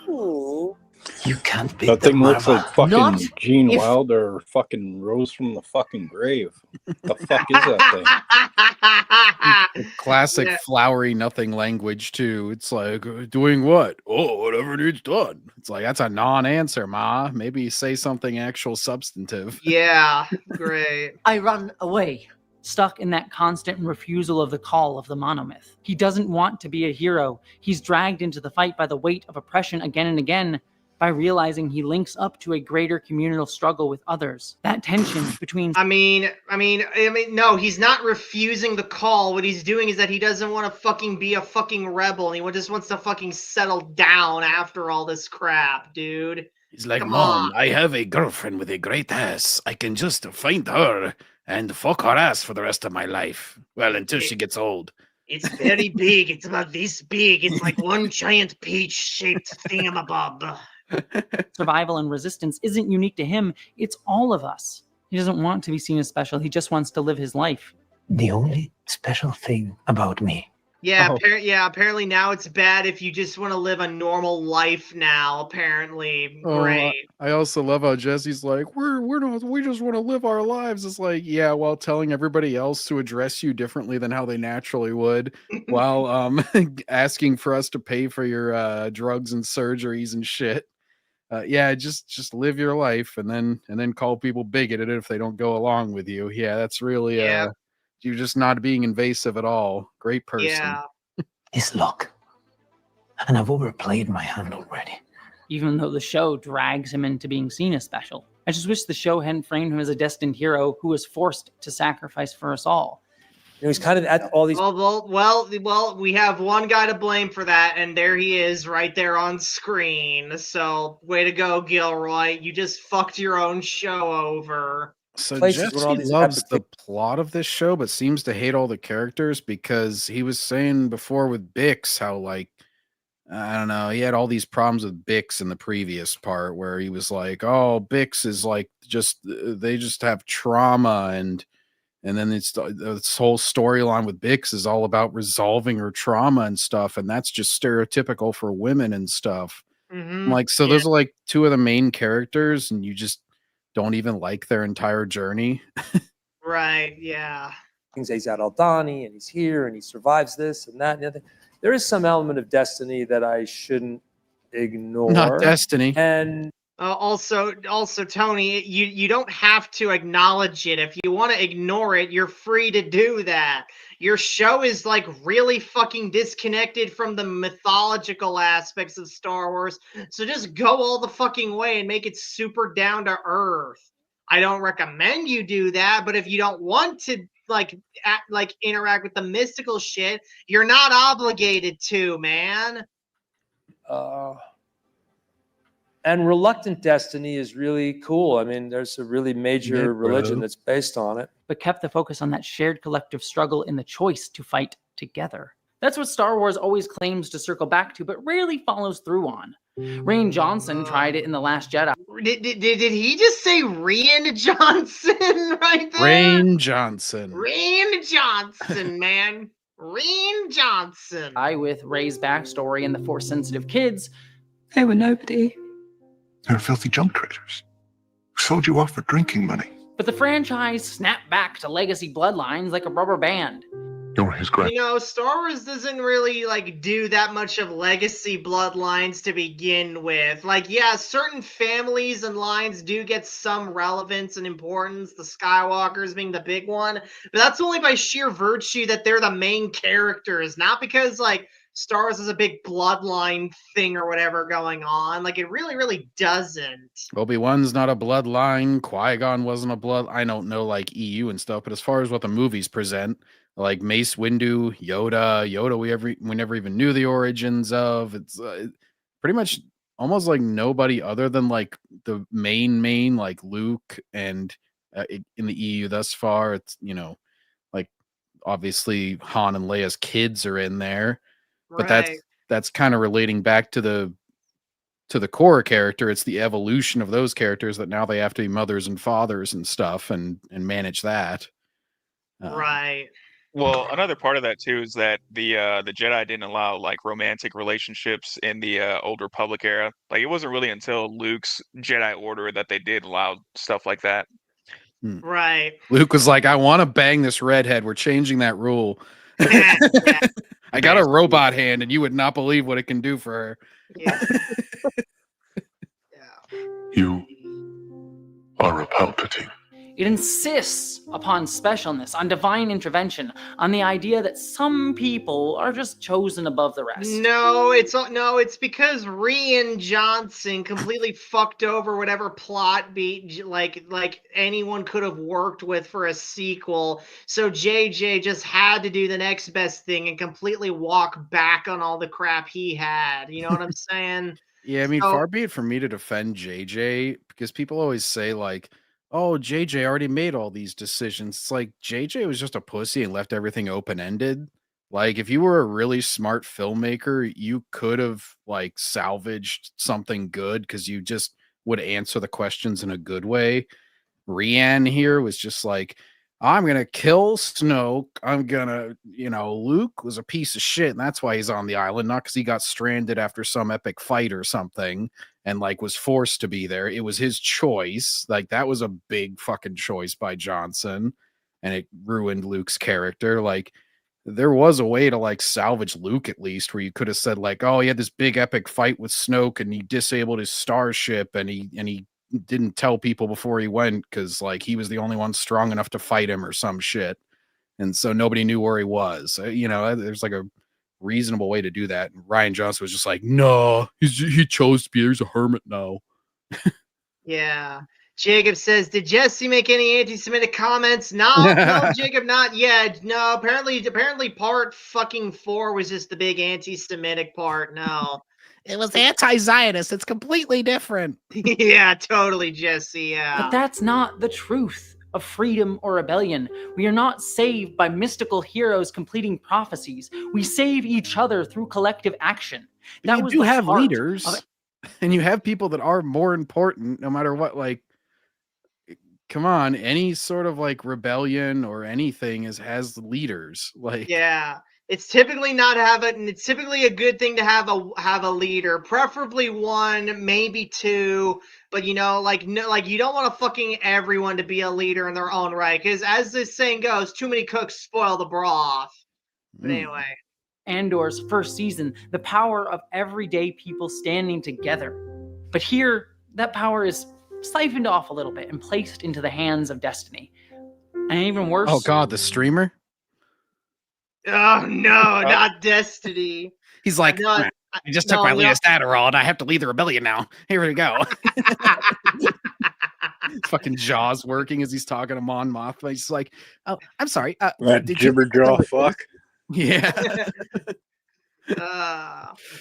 You can't be That thing looks like fucking Not Gene if- Wilder or fucking rose from the fucking grave. The fuck is that thing? Classic flowery nothing language too. It's like, doing what? Oh, whatever needs done. It's like, that's a non-answer, ma. Maybe say something actual substantive. Yeah, great. I run away. Stuck in that constant refusal of the call of the monomyth. He doesn't want to be a hero. He's dragged into the fight by the weight of oppression again and again, by realizing he links up to a greater communal struggle with others. That tension between... I mean, no, he's not refusing the call. What he's doing is that he doesn't want to fucking be a fucking rebel, and he just wants to fucking settle down after all this crap, dude. He's like, Come Mom, on. I have a girlfriend with a great ass. I can just find her and fuck her ass for the rest of my life. Well, until she gets old. It's very big. It's about this big. It's like one giant peach-shaped thingamabob. Survival and resistance isn't unique to him. It's all of us. He doesn't want to be seen as special. He just wants to live his life. The only special thing about me. Yeah, apparently now it's bad if you just want to live a normal life now, apparently. Great. I also love how Jesse's like, we just want to live our lives. It's like, yeah, while telling everybody else to address you differently than how they naturally would, while asking for us to pay for your drugs and surgeries and shit. Just live your life and then call people bigoted if they don't go along with you. Yeah, that's really you're just not being invasive at all. Great person. Yeah. It's luck. And I've overplayed my hand already. Even though the show drags him into being seen as special. I just wish the show hadn't framed him as a destined hero who was forced to sacrifice for us all. He's kind of at all these. Well, we have one guy to blame for that, and there he is right there on screen. So, way to go, Gilroy. You just fucked your own show over. So places when all Jesse these loves epic the plot of this show, but seems to hate all the characters because he was saying before with Bix how, like, I don't know, he had all these problems with Bix in the previous part where he was like, "Oh, Bix is like just they just have trauma," and then it's this whole storyline with Bix is all about resolving her trauma and stuff, and that's just stereotypical for women and stuff. I'm like, so Yeah. those are like two of the main characters, and you just don't even like their entire journey. Right. Yeah. He's at Aldani and he's here and he survives this and that and the other. There is some element of destiny that I shouldn't ignore. Not destiny. And Also, Tony, you don't have to acknowledge it. If you want to ignore it, you're free to do that. Your show is like really fucking disconnected from the mythological aspects of Star Wars. So just go all the fucking way and make it super down to earth. I don't recommend you do that, but if you don't want to like interact with the mystical shit, you're not obligated to, man. and reluctant destiny is really cool. I mean, there's a really major religion that's based on it. But kept the focus on that shared collective struggle in the choice to fight together. That's what Star Wars always claims to circle back to, but rarely follows through on. Rian Johnson tried it in The Last Jedi. Did he just say Rian Johnson right there? Rain Johnson. Rian Johnson, man. Rian Johnson. With Rey's backstory and the Force-sensitive kids. They were nobody. They're filthy junk traders who sold you off for drinking money. But the franchise snapped back to legacy bloodlines like a rubber band. You're his grand. You know, Star Wars doesn't really like do that much of legacy bloodlines to begin with. Like, yeah, certain families and lines do get some relevance and importance, the Skywalkers being the big one, but that's only by sheer virtue that they're the main characters, not because like Star Wars is a big bloodline thing or whatever going on. Like, it really, really doesn't. Obi-Wan's not a bloodline. Qui-Gon wasn't a blood. I don't know, like, EU and stuff, but as far as what the movies present, like Mace Windu, Yoda, we never even knew the origins of. It's pretty much almost like nobody other than like the main like Luke and in the EU thus far. It's, you know, like obviously Han and Leia's kids are in there. But that's kind of relating back to the core character. It's the evolution of those characters that now they have to be mothers and fathers and stuff and manage that. Right. Well, another part of that too is that the Jedi didn't allow like romantic relationships in the Old Republic era. Like, it wasn't really until Luke's Jedi Order that they did allow stuff like that. Right. Luke was like, "I want to bang this redhead. We're changing that rule." I got a robot hand, and you would not believe what it can do for her. Yeah. You are a Palpatine. It insists upon specialness, on divine intervention, on the idea that some people are just chosen above the rest. No, it's because Rian Johnson completely fucked over whatever plot beat like anyone could have worked with for a sequel. So JJ just had to do the next best thing and completely walk back on all the crap he had. You know what I'm saying? Yeah, I mean, So- far be it for me to defend JJ, because people always say like, "Oh, JJ already made all these decisions." It's like JJ was just a pussy and left everything open-ended. Like, if you were a really smart filmmaker, you could have like salvaged something good because you just would answer the questions in a good way. Rian here was just like, "I'm gonna kill Snoke. I'm gonna, Luke was a piece of shit, and that's why he's on the island, not because he got stranded after some epic fight or something and like was forced to be there. It was his choice. Like, that was a big fucking choice by Johnson, and it ruined Luke's character. Like, there was a way to like salvage Luke at least, where you could have said like, oh, he had this big epic fight with Snoke and he disabled his starship and he didn't tell people before he went because like he was the only one strong enough to fight him or some shit, and so nobody knew where he was. There's like a reasonable way to do that. And Rian Johnson was just like, no, he chose to be. He's a hermit now. Yeah. Jacob says, did Jessie make any anti-Semitic comments? No, Jacob, not yet. No, apparently part fucking 4 was just the big anti-Semitic part. No. It was anti-Zionist. It's completely different. Yeah, totally, Jesse. Yeah. But that's not the truth. of freedom or rebellion. We are not saved by mystical heroes completing prophecies. We save each other through collective action. But you do have heart leaders, of and you have people that are more important, no matter what. Like, come on, any sort of like rebellion or anything has leaders. Like, Yeah, it's typically not having. It's typically a good thing to have a leader, preferably one, maybe two. But you know, like no, like you don't want to fucking everyone to be a leader in their own right, because as this saying goes, too many cooks spoil the broth. But anyway. Andor's first season, the power of everyday people standing together. But here, that power is siphoned off a little bit and placed into the hands of destiny. And even worse. oh god, the streamer. Oh no, not Destiny. He's like, No, I just took my latest Adderall and I have to lead the rebellion now. Here we go. Fucking jaws working as he's talking to Mon Mothma. He's like, oh, I'm sorry. That gibber jaw fuck. Yeah.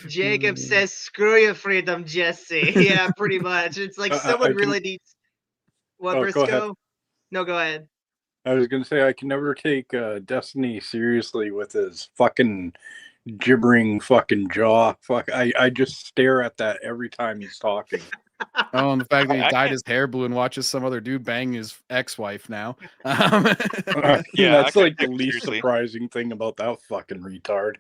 Jacob says, "Screw your freedom, Jesse." Yeah, pretty much. It's like someone really needs. What, Briscoe? Go ahead. No, go ahead. I was gonna say I can never take Destiny seriously with his fucking gibbering fucking jaw. Fuck, I just stare at that every time he's talking. Oh, and the fact that he dyed his hair blue and watches some other dude bang his ex-wife now. Yeah, that's like the least surprising thing about that fucking retard.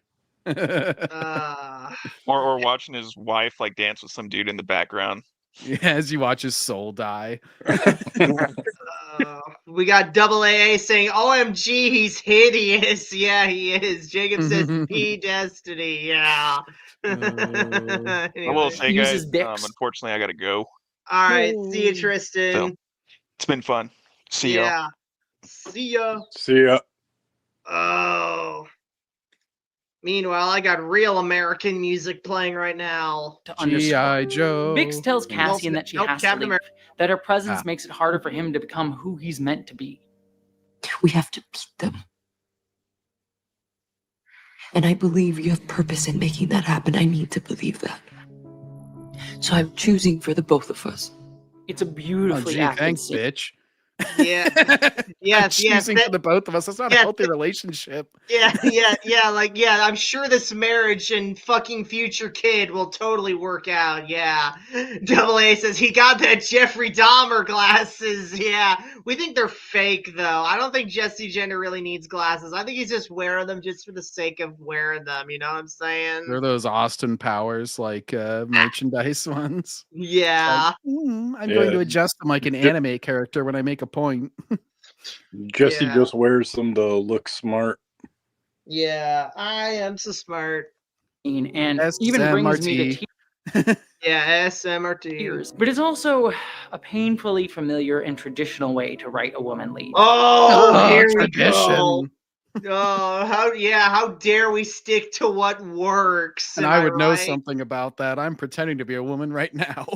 Or watching his wife like dance with some dude in the background. Yeah, as you watch his soul die. We got Double AA saying, "OMG, he's hideous." Yeah, he is. Jacob says, "P Destiny." Yeah. I will say, guys, unfortunately, I gotta go. All right, see you, Tristan. So, it's been fun. See ya. Yeah. See ya. See ya. Oh. Meanwhile, I got real American music playing right now. G.I. Joe. Bix tells Cassian that she has to leave, that her presence Ah. makes it harder for him to become who he's meant to be. We have to beat them. And I believe you have purpose in making that happen. I need to believe that. So I'm choosing for the both of us. It's a beautifully acted thanks, scene. bitch. Yeah. Yes, Choosing for the both of us. That's not a healthy relationship. Yeah. I'm sure this marriage and fucking future kid will totally work out. Yeah. Double A says he got that Jeffrey Dahmer glasses. Yeah. We think they're fake though. I don't think Jesse Jenner really needs glasses. I think he's just wearing them just for the sake of wearing them. You know what I'm saying? They're those Austin Powers like merchandise ones. Yeah. I'm going to adjust them like an anime character when I make a point. Jesse just wears them to look smart. Yeah, I am so smart. And even brings me to tears. Yeah, SMRT. But it's also a painfully familiar and traditional way to write a woman lead. Oh, here we go. Oh, how dare we stick to what works? And I would know something about that. I'm pretending to be a woman right now.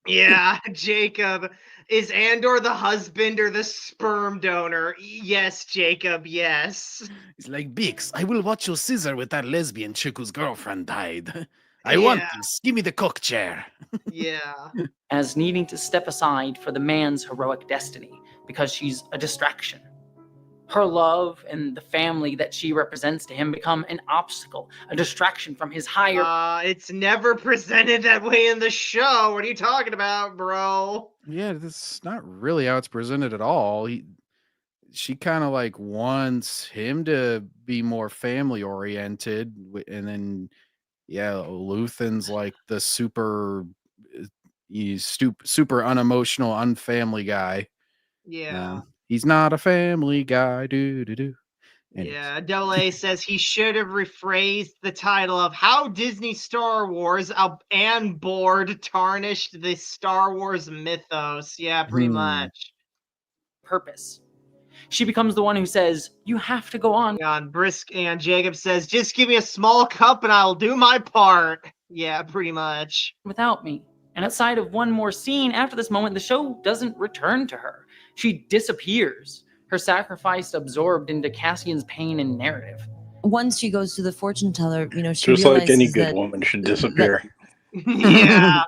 Yeah, Jacob. Is Andor the husband or the sperm donor? Yes, Jacob, yes. He's like, Bix, I will watch you scissor with that lesbian chick whose girlfriend died. I want this. Give me the cook chair. Yeah. As needing to step aside for the man's heroic destiny because she's a distraction. Her love and the family that she represents to him become an obstacle, a distraction from his higher... It's never presented that way in the show. What are you talking about, bro? Yeah, that's not really how it's presented at all. She kind of like wants him to be more family oriented, and then Luthen's like the super unemotional, unfamily guy. Yeah. He's not a family guy. Anyways. Yeah, Double A says he should have rephrased the title of How Disney Star Wars and Board Tarnished the Star Wars Mythos. Yeah, pretty much. Purpose. She becomes the one who says, you have to go on. Brisk and Jacob says, just give me a small cup and I'll do my part. Yeah, pretty much. Without me. And outside of one more scene, after this moment, the show doesn't return to her. She disappears. Her sacrifice absorbed into Cassian's pain and narrative. Once she goes to the fortune teller, she just like any good that, woman should disappear. Yeah.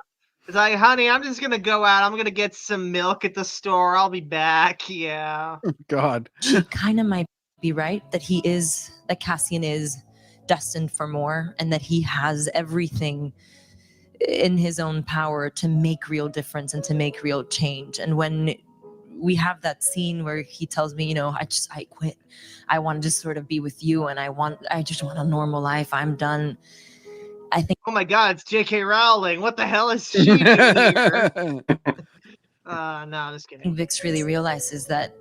It's like, honey, I'm just gonna go out. I'm gonna get some milk at the store. I'll be back. Yeah. God. She kind of might be right that Cassian is destined for more, and that he has everything in his own power to make real difference and to make real change. And when we have that scene where he tells me, I quit. I want to just sort of be with you, and I just want a normal life. I'm done. I think. Oh my God, it's J.K. Rowling. What the hell is she doing here? No, just kidding. Vix really realizes that,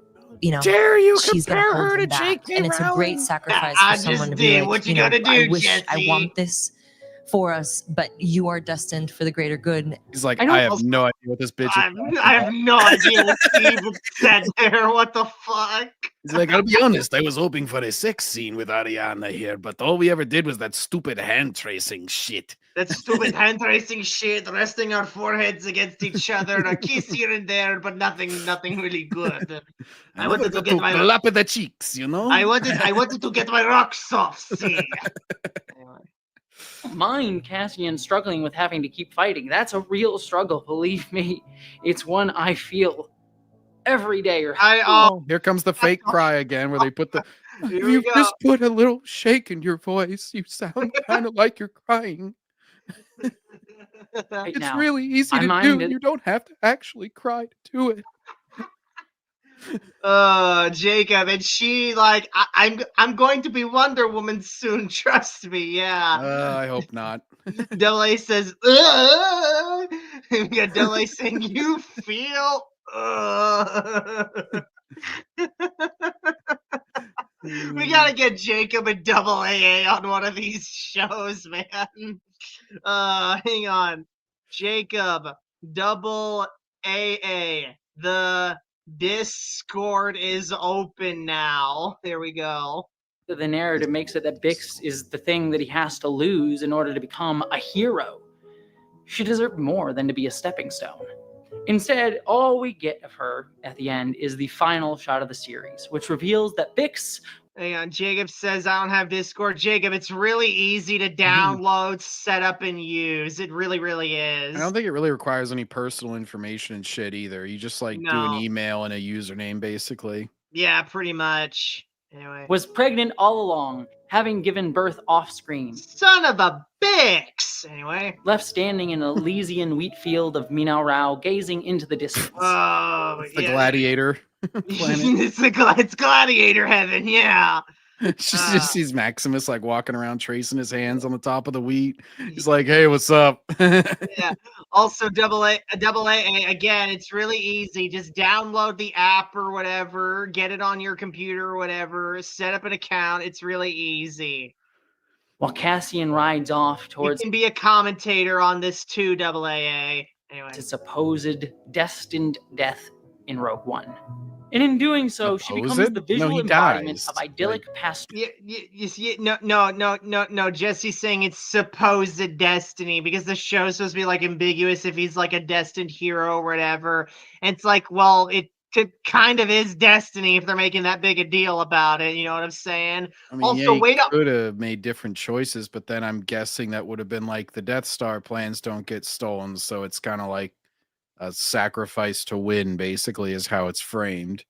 Dare you she's gonna compare hold her him to back, J.K. and it's a great Rowling? sacrifice I for someone just to be did. like, What you gonna do, I wish Jessie? I want this for us, but you are destined for the greater good. He's like, I have no idea what this bitch is. I have no idea what Steve said there. What the fuck? He's like, I'll be honest, I was hoping for a sex scene with Ariana here, but all we ever did was that stupid hand tracing shit. That stupid hand tracing shit, resting our foreheads against each other, a kiss here and there, but nothing really good. I wanted to get my lap of the cheeks, you know. I wanted to get my rocks off. See. Mind Cassian struggling with having to keep fighting. That's a real struggle, believe me. It's one I feel every day. Here comes the fake cry again, where they put the. You just put a little shake in your voice. You sound kind of like you're crying. Right It's now, really easy my to mind do. is- You don't have to actually cry to do it. Jacob, and she like, I'm going to be Wonder Woman soon. Trust me. Yeah. I hope not. Double A says, we got Double A saying, you feel. We gotta get Jacob and Double AA on one of these shows, man. Hang on. Jacob, Double AA. The Discord is open now. There we go. The narrative makes it that Bix is the thing that he has to lose in order to become a hero. She deserved more than to be a stepping stone. Instead, all we get of her at the end is the final shot of the series, which reveals that Bix... Hang on, Jacob says, I don't have Discord. Jacob, it's really easy to download, set up, and use. It really, really is. I don't think it really requires any personal information and shit either. You just like do an No. email and a username, basically. Yeah, pretty much. Anyway. was pregnant all along, having given birth off-screen. Son of a Bix! Anyway. Left standing in an Elysian wheat field of Minao Rao, gazing into the distance. Oh, The gladiator planet. It's gladiator heaven, yeah. She just sees Maximus like walking around tracing his hands on the top of the wheat. He's like, hey, what's up? Yeah. Also, double A again, it's really easy. Just download the app or whatever, get it on your computer or whatever, set up an account. It's really easy. While Cassian rides off towards You can be a commentator on this too, double AA. Anyway. his supposed destined death in Rogue One. And in doing so, she becomes Supposed? the No, visual he embodiment dies. of idyllic past. No. Jesse's saying it's supposed destiny because the show's supposed to be like ambiguous if he's like a destined hero or whatever. And it's like, well, it kind of is destiny if they're making that big a deal about it. You know what I'm saying? I mean, Also, yeah, wait up. could have made different choices, but then I'm guessing that would have been like the Death Star plans don't get stolen, so it's kind of like a sacrifice to win, basically, is how it's framed.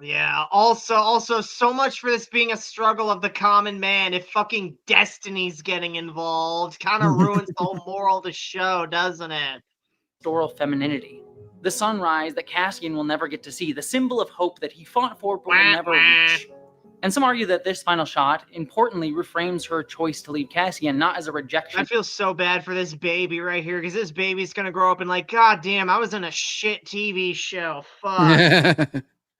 Yeah. Also, so much for this being a struggle of the common man. If fucking destiny's getting involved, kind of ruins the whole moral of the show, doesn't it? Pastoral femininity. The sunrise that Cassian will never get to see, the symbol of hope that he fought for but will never reach. And some argue that this final shot, importantly, reframes her choice to leave Cassian not as a rejection. I feel so bad for this baby right here because this baby's gonna grow up and like, God damn, I was in a shit TV show. Fuck.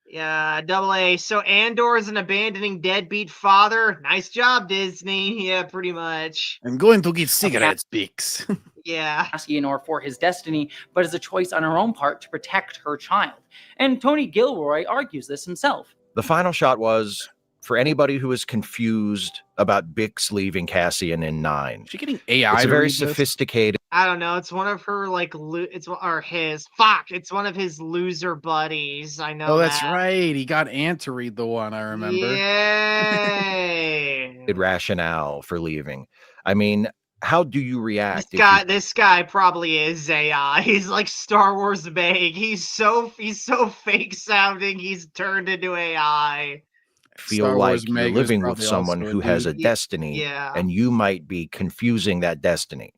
Yeah, double A. So Andor is an abandoning deadbeat father. Nice job, Disney. Yeah, pretty much. I'm going to get cigarettes, Bix. Yeah. Cassian or for his destiny, but as a choice on her own part to protect her child. And Tony Gilroy argues this himself. The final shot was, for anybody who is confused about Bix leaving Cassian in 9. Is she getting AI? It's a to very read this? sophisticated. I don't know. It's one of her like it's one of his loser buddies. I know. Oh, that's that. right. He got Ant to read the one, I remember. Yay. rationale for leaving. I mean, how do you react? This guy probably is AI. He's like Star Wars Meg. He's so fake sounding. He's turned into AI. Feel Star Wars like you're Meg is living with probably someone also a who has a dude. destiny, Yeah. and you might be confusing that destiny.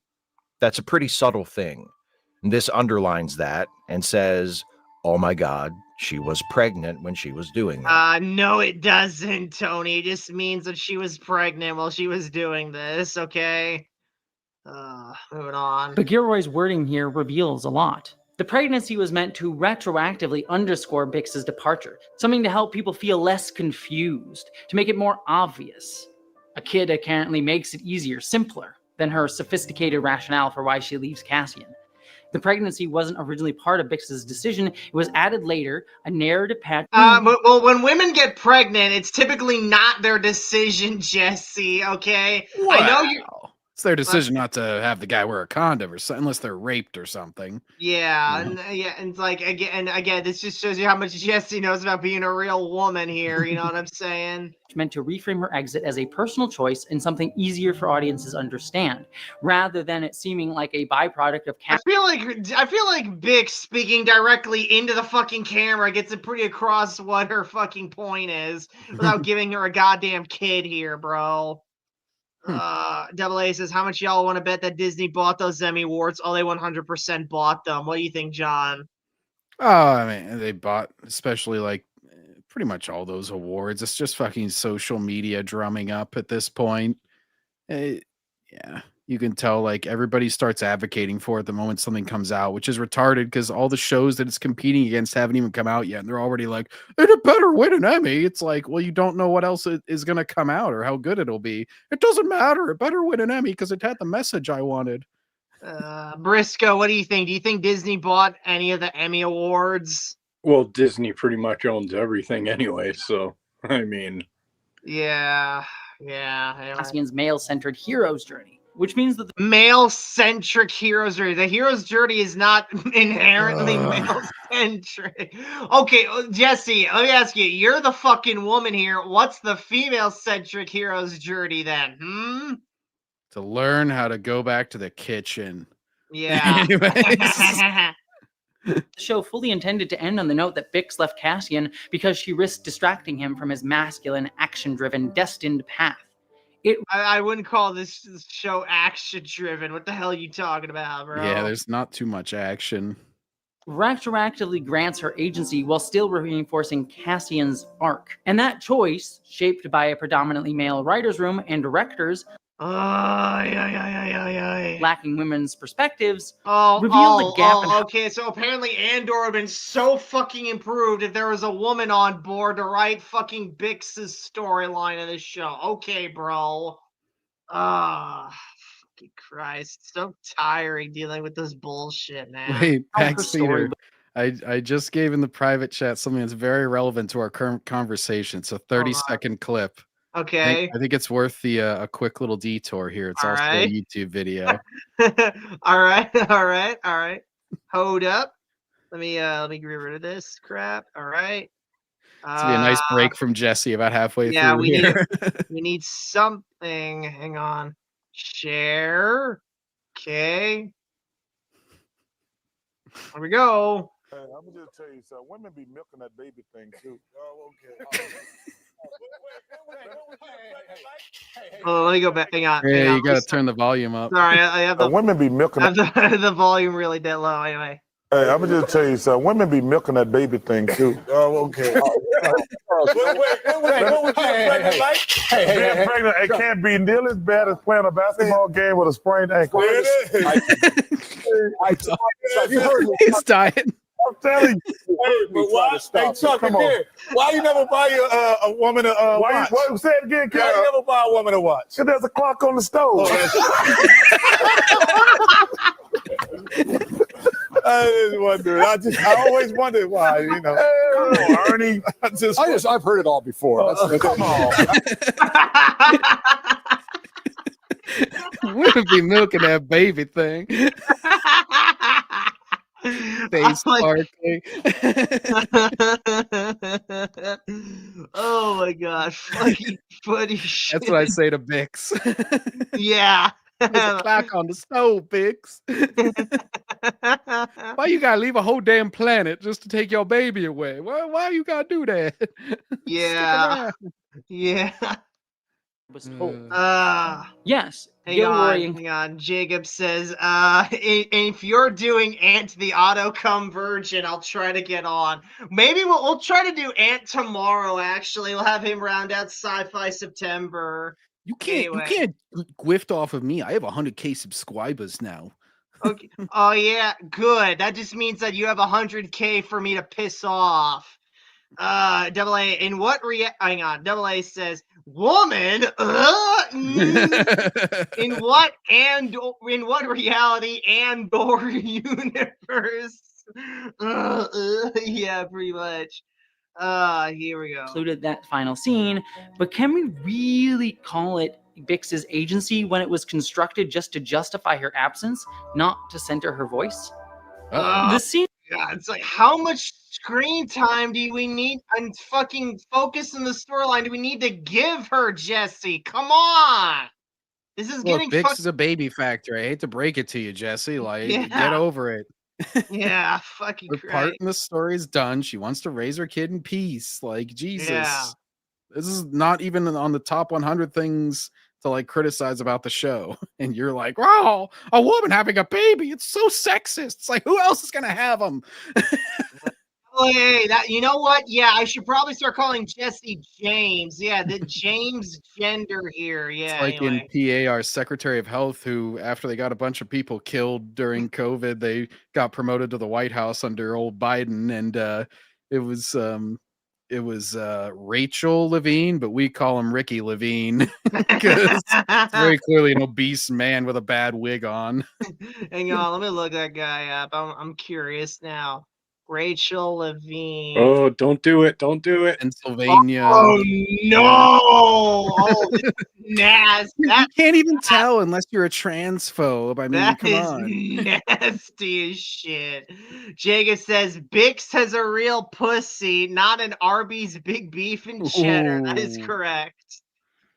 That's a pretty subtle thing. And this underlines that and says, oh my God, she was pregnant when she was doing that. No, it doesn't, Tony. It just means that she was pregnant while she was doing this, okay? Moving on. But Gilroy's wording here reveals a lot. The pregnancy was meant to retroactively underscore Bix's departure, something to help people feel less confused, to make it more obvious. A kid apparently makes it easier, simpler, than her sophisticated rationale for why she leaves Cassian. The pregnancy wasn't originally part of Bix's decision. It was added later, a narrative pattern. Well, when women get pregnant, it's typically not their decision, Jesse, okay? I know you... It's their decision not to have the guy wear a condom or something, unless they're raped or something. Yeah, and it's like, again, this just shows you how much Jessie knows about being a real woman here, you know what I'm saying? Meant to reframe her exit as a personal choice and something easier for audiences to understand, rather than it seeming like a byproduct of I feel like Bix speaking directly into the fucking camera gets it pretty across what her fucking point is without giving her a goddamn kid here, bro. Double A says, how much y'all want to bet that Disney bought those Emmy Awards? Oh, they 100% bought them. What do you think, John? Oh, I mean, they bought especially like pretty much all those awards. It's just fucking social media drumming up at this point. Yeah, you can tell like everybody starts advocating for it the moment something comes out, which is retarded because all the shows that it's competing against haven't even come out yet. And they're already like, it better win an Emmy. It's like, well, you don't know what else is going to come out or how good it'll be. It doesn't matter. It better win an Emmy because it had the message I wanted. Briscoe, what do you think? Do you think Disney bought any of the Emmy Awards? Well, Disney pretty much owns everything anyway, so I mean, yeah. Cassian's male-centered hero's journey, which means that the male-centric hero's journey. The hero's journey is not inherently male-centric. Okay, Jesse, let me ask you. You're the fucking woman here. What's the female-centric hero's journey then? To learn how to go back to the kitchen. Yeah. The show fully intended to end on the note that Bix left Cassian because she risked distracting him from his masculine, action-driven, destined path. I wouldn't call this show action-driven. What the hell are you talking about, bro? Yeah, there's not too much action. Retroactively grants her agency while still reinforcing Cassian's arc. And that choice, shaped by a predominantly male writer's room and directors, lacking women's perspectives, revealed the gap. Okay, so apparently Andor would have been so fucking improved if there was a woman on board to write fucking Bix's storyline of this show. Okay, bro. Fucking Christ. So tiring dealing with this bullshit, man. Wait, Backseat. I just gave in the private chat something that's very relevant to our current conversation. It's a 30-second clip. Okay. I think it's worth the a quick little detour here. It's also a YouTube video. all right. Hold up. Let me get rid of this crap. All right. It's gonna be a nice break from Jessie about halfway through here. we need something. Hang on. Share. Okay. Here we go. Hey, I'm gonna just tell you something. Women be milking that baby thing too. Oh, okay. Let me go back. Hang on. Yeah, you gotta turn the volume up. Sorry, I have the women be milking the volume really dead low. Anyway. Hey, I'm gonna just tell you something. Women be milking that baby thing too. Oh, okay. Being pregnant, it can't be nearly as bad as playing a basketball game with a sprained ankle. He's dying. I'm telling you. Hey, but why? Hey, Chuck, again, why you never buy a woman a watch? What? Say it again, Why you never buy a woman a watch? Because there's a clock on the stove. I just wondered. I always wondered why. You know, come on, Ernie. I've heard it all before. Come on. Wouldn't be milking that baby thing. Face sparkling. Oh my gosh, funny shit. That's what I say to Bix. Yeah. There's a clock on the stove, Bix. Why you gotta leave a whole damn planet just to take your baby away? Why you gotta do that? Yeah. Yeah. Was told. Yes, Hang on. Jacob says, if you're doing Ant the Auto-Come Virgin, I'll try to get on. Maybe we'll try to do Ant tomorrow, actually. We'll have him round out Sci-Fi September. You can't gift off of me. I have 100K subscribers now. Okay. Oh, yeah. Good. That just means that you have 100K for me to piss off. Double A, hang on. Double A says, woman? In what reality Andor universe? Yeah, pretty much. Here we go. Included that final scene, but can we really call it Bix's agency when it was constructed just to justify her absence, not to center her voice? The scene. God, it's like, how much screen time do we need and fucking focus in the storyline do we need to give her, Jessie? Come on! This is Look, getting Bix is a baby factory. I hate to break it to you, Jessie. Like, Yeah. get over it. Yeah, fucking Her part in the story is done. She wants to raise her kid in peace. Like, Jesus. Yeah. This is not even on the top 100 things to like criticize about the show. And you're like, wow, a woman having a baby. It's so sexist. It's like, who else is going to have them? Hey, you know what? Yeah, I should probably start calling Jessie James. Yeah, the James gender here. Yeah, It's like anyway. in PA, our Secretary of Health, who, after they got a bunch of people killed during COVID, they got promoted to the White House under old Biden. And it was Rachel Levine, but we call him Ricky Levine because it's very clearly an obese man with a bad wig on. Hang on, let me look that guy up. I'm curious now. Rachel Levine. Oh, don't do it. Don't do it. Pennsylvania. Oh no! Oh, this is nasty. You can't even tell unless you're a transphobe. I mean, That come is on. nasty as shit. Jacob says Bix has a real pussy, not an Arby's big beef and cheddar. That is Ooh. correct.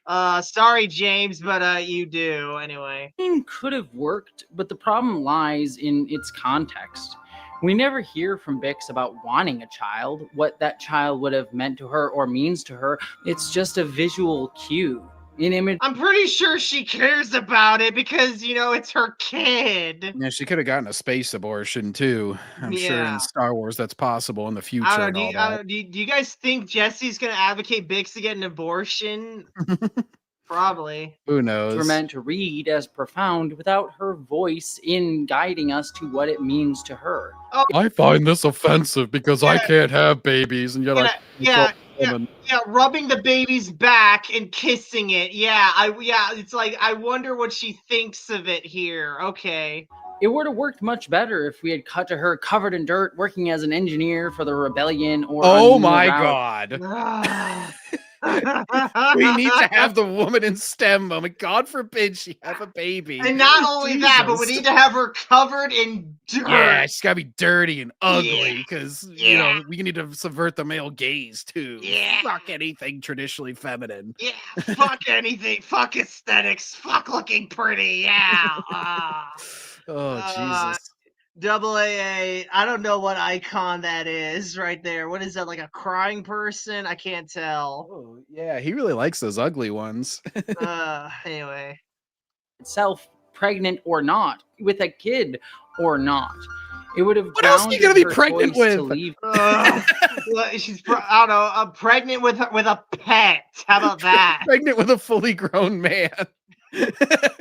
Sorry, James, but you do anyway. Could have worked, but the problem lies in its context. We never hear from Bix about wanting a child, what that child would have meant to her or means to her. It's just a visual cue. An image. I'm pretty sure she cares about it because, you know, it's her kid. Yeah, she could have gotten a space abortion too. I'm sure Yeah. in Star Wars that's possible in the future. I don't and know. all that. Do you guys think Jessie's gonna advocate Bix to get an abortion? Probably. Who knows? We're meant to read as profound without her voice in guiding us to what it means to her. Oh, I find this offensive because I can't have babies, and yet yeah, rubbing the baby's back and kissing it. Yeah, it's like I wonder what she thinks of it here. Okay. It would have worked much better if we had cut to her covered in dirt working as an engineer for the rebellion or Oh on my route. God. We need to have the woman in STEM moment. God forbid she have a baby. And not only that, but we Jesus. need to have her covered in dirt. Yeah, she's gotta be dirty and ugly Yeah. because Yeah. you know we need to subvert the male gaze too. Yeah. Fuck anything traditionally feminine. Yeah, fuck anything. Fuck aesthetics. Fuck looking pretty. Yeah. Oh Jesus. Double AA. I don't know what icon that is right there. What is that? Like a crying person? I can't tell. Oh yeah, he really likes those ugly ones. Anyway. Itself, pregnant or not, with a kid or not. It would have. What else are you gonna be pregnant with? She's I don't know. Pregnant with a pet. How about that? Pregnant with a fully grown man.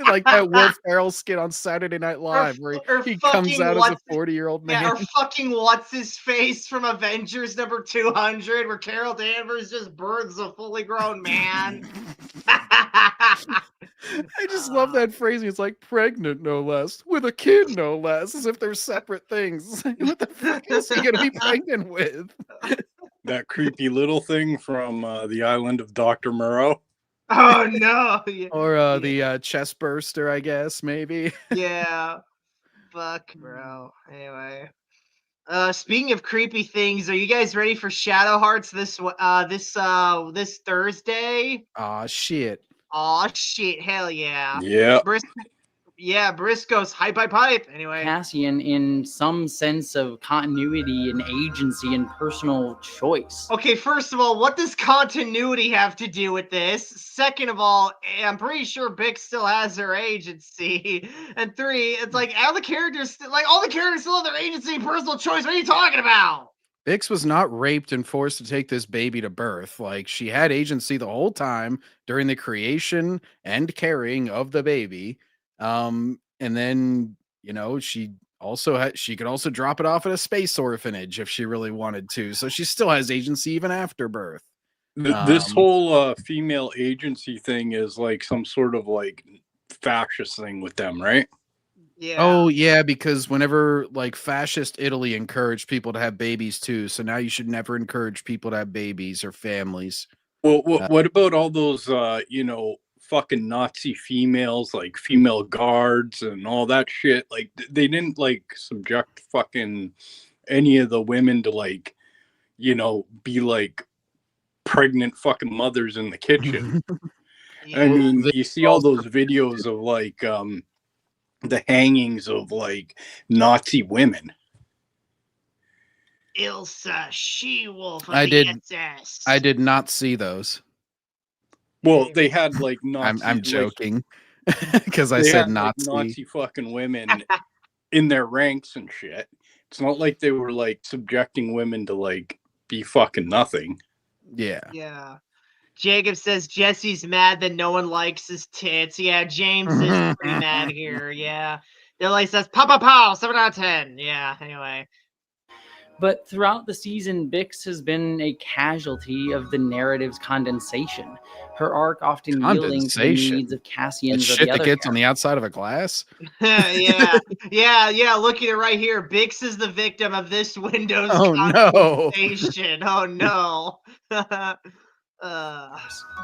Like that Will Ferrell skit on Saturday Night Live where he comes out as a 40-year-old man. Yeah, or fucking what's his face from Avengers number 200, where Carol Danvers just births a fully grown man. I just love that phrasing. It's like pregnant, no less, with a kid, no less, as if they're separate things. What the fuck is he gonna be pregnant with? That creepy little thing from the island of Dr. Moreau. Oh no! Yeah. Or the chest burster, I guess, maybe. Yeah. Fuck, bro. Anyway. Speaking of creepy things, are you guys ready for Shadow Hearts this Thursday? Aw, shit. Aw, shit. Hell yeah. Yeah. Yeah, Briscoe's hype. Anyway. Cassian in some sense of continuity and agency and personal choice. Okay, first of all, what does continuity have to do with this? Second of all, I'm pretty sure Bix still has her agency. And 3, it's like all the characters still have their agency and personal choice. What are you talking about? Bix was not raped and forced to take this baby to birth. Like, she had agency the whole time during the creation and carrying of the baby. And then, you know, she could also drop it off at a space orphanage if she really wanted to. So she still has agency even after birth. This whole female agency thing is like some sort of like fascist thing with them, right? Yeah. Oh yeah, because whenever like fascist Italy encouraged people to have babies too, so now you should never encourage people to have babies or families. Well, what about all those you know, fucking Nazi females, like female guards and all that shit? Like they didn't like subject fucking any of the women to like, you know, be like pregnant fucking mothers in the kitchen. I mean, you see all those videos of like the hangings of like Nazi women. Ilsa She-Wolf of I the did. SS. I did not see those. Well, they had like Nazi. I'm joking because I they said had, like, Nazi. Nazi fucking women in their ranks and shit. It's not like they were like subjecting women to like be fucking nothing. Yeah. Yeah. Jacob says Jesse's mad that no one likes his tits. Yeah, James is pretty mad here. Yeah. Dilly says, pow, 7 out of 10. Yeah, anyway. But throughout the season, Bix has been a casualty of the narrative's condensation. Her arc often yielding to the needs of Cassian's or shit the that other gets on the outside of a glass. yeah. Look at it right here. Bix is the victim of this Windows condensation. Oh no.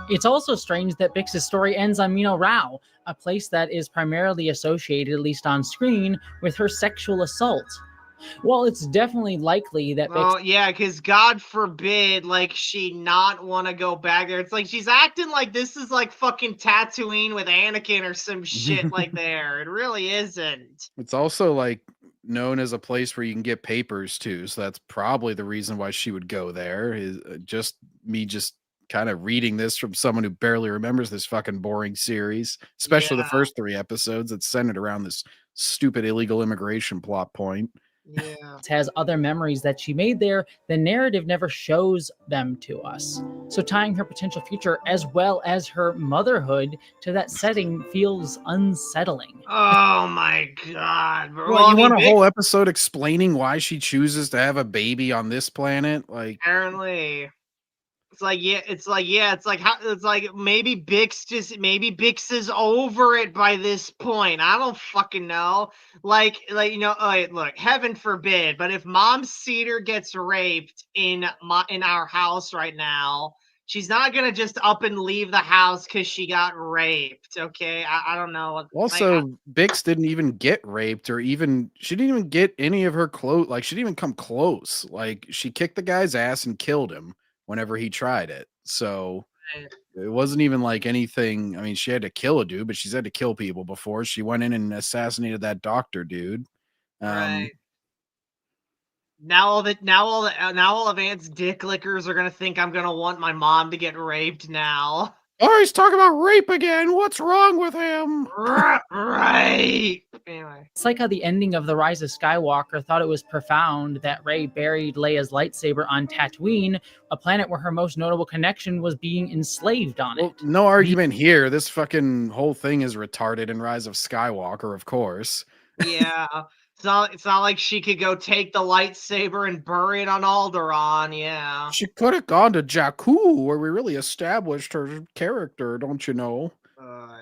It's also strange that Bix's story ends on Mino Rao, a place that is primarily associated, at least on screen, with her sexual assault. Well, it's definitely likely that Bix... Oh, yeah, because God forbid, like, she not want to go back there. It's like she's acting like this is like fucking Tatooine with Anakin or some shit like there. It really isn't. It's also like known as a place where you can get papers too, so that's probably the reason why she would go there. Is just kind of reading this from someone who barely remembers this fucking boring series, especially the first 3 episodes that's centered around this stupid illegal immigration plot point. Yeah. Has other memories that she made there, the narrative never shows them to us. So tying her potential future as well as her motherhood to that setting feels unsettling. Oh my god, bro. Well, you want a whole episode explaining why she chooses to have a baby on this planet? Like, apparently. It's like maybe Bix is over it by this point. I don't fucking know. Like you know, look, heaven forbid, but if Mom Cedar gets raped in our house right now, she's not gonna just up and leave the house because she got raped. Okay, I don't know. Also, Bix didn't even get raped, or she didn't even get any of her clothes. Like, she didn't even come close. Like, she kicked the guy's ass and killed him whenever he tried it. So it wasn't even like anything. I mean, she had to kill a dude, but she's had to kill people before. She went in and assassinated that doctor dude. Right. Now all of Ant's dick lickers are gonna think I'm gonna want my mom to get raped now. Oh, he's talking about rape again. What's wrong with him? Right. Anyway. It's like how the ending of The Rise of Skywalker thought it was profound that Rey buried Leia's lightsaber on Tatooine, a planet where her most notable connection was being enslaved on it. No argument here. This fucking whole thing is retarded in Rise of Skywalker, of course. Yeah. It's not like she could go take the lightsaber and bury it on Alderaan. Yeah. She could have gone to Jakku, where we really established her character, don't you know?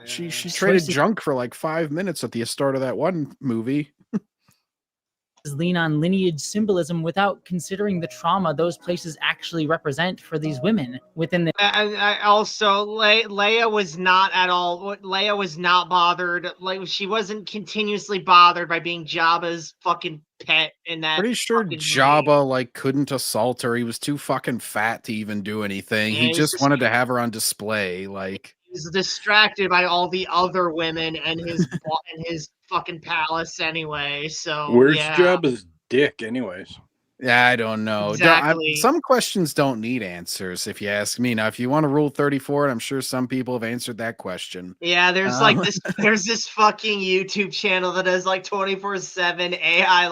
She traded junk for like 5 minutes at the start of that one movie. Lean on lineage symbolism without considering the trauma those places actually represent for these women within the... I also, Leia was not bothered. Like, she wasn't continuously bothered by being Jabba's fucking pet in that. Pretty sure Jabba like couldn't assault her. He was too fucking fat to even do anything. Yeah, he just wanted to have her on display. Like, he He's distracted by all the other women and his fucking palace anyway. So Where's yeah, Jabba's dick, anyways? Yeah, I don't know. exactly. Some questions don't need answers, if you ask me. Now, if you want to rule 34, I'm sure some people have answered that question. Yeah, there's like this. There's this fucking YouTube channel that does like 24/7 AI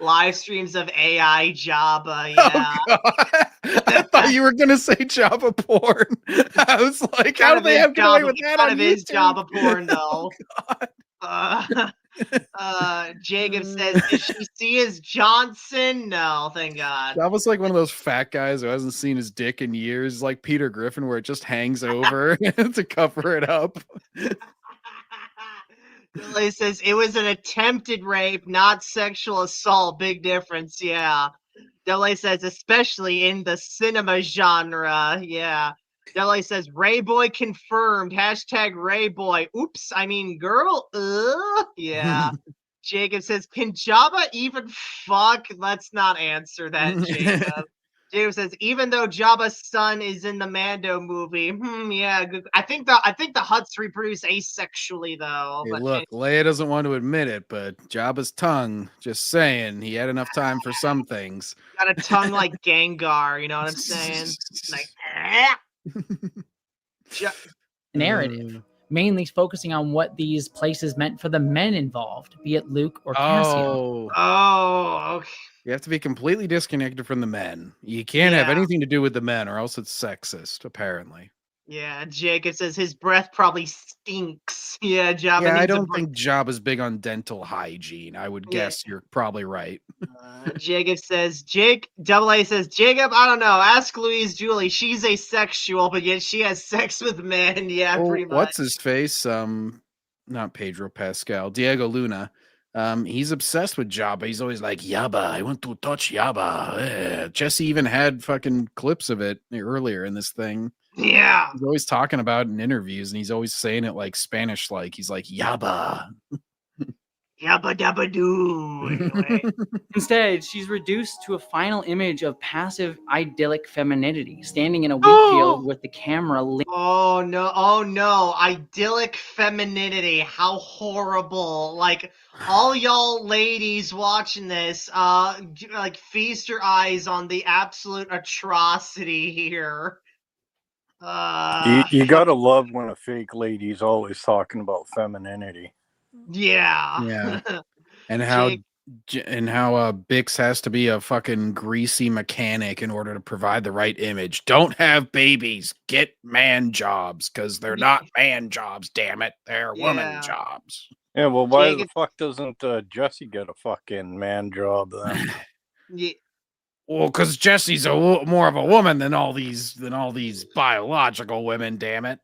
live streams of AI Jabba. Yeah, Oh, God. I thought you were going to say Jabba porn. I was like, how do they have get away with that on kind of is YouTube? Jabba porn though. Jacob says, "Did she see his Johnson?" No, thank God. That was like one of those fat guys who hasn't seen his dick in years, like Peter Griffin, where it just hangs over to cover it up. Billy says it was an attempted rape, not sexual assault. Big difference, yeah. Dele says, especially in the cinema genre, yeah. Dele says, Ray Boy confirmed. Hashtag Ray Boy. Oops, I mean girl. Yeah. Jacob says, can Jabba even fuck? Let's not answer that, Jacob. Jacob says, even though Jabba's son is in the Mando movie, yeah, good. I think the Hutts reproduce asexually though. Hey, But look, Leia doesn't want to admit it, but Jabba's tongue, just saying, he had enough time for some things. got a tongue like Gengar, you know what I'm saying? Like, narrative, mainly focusing on what these places meant for the men involved, be it Luke or Cassian. Oh, okay. You have to be completely disconnected from the men. You can't have anything to do with the men, or else it's sexist, apparently. Yeah, Jacob says his breath probably stinks. Yeah, Jabba Yeah, I needs don't think Jabba's big on dental hygiene. I would guess you're probably right. Jacob says, Double A says, Jacob, I don't know. Ask Louise Julie. She's asexual, but yet she has sex with men. Yeah, pretty much. What's his face? Not Pedro Pascal, Diego Luna. He's obsessed with Jabba. He's always like, Jabba, I want to touch Jabba. Jessie even had fucking clips of it earlier in this thing. Yeah. He's always talking about it in interviews, and he's always saying it like Spanish, like he's like, Jabba. Yabba dabba doo. Instead, she's reduced to a final image of passive idyllic femininity, standing in a wheat field with the camera Oh no, idyllic femininity. How horrible. Like, all y'all ladies watching this, like, feast your eyes on the absolute atrocity here. You gotta love when a fake lady's always talking about femininity. Yeah. Yeah. And how Bix has to be a fucking greasy mechanic in order to provide the right image. Don't have babies. Get man jobs, because they're not man jobs, damn it. They're woman jobs. Yeah, well, why the fuck doesn't Jessie get a fucking man job then? Yeah. Well, because Jessie's more of a woman than all these biological women, damn it.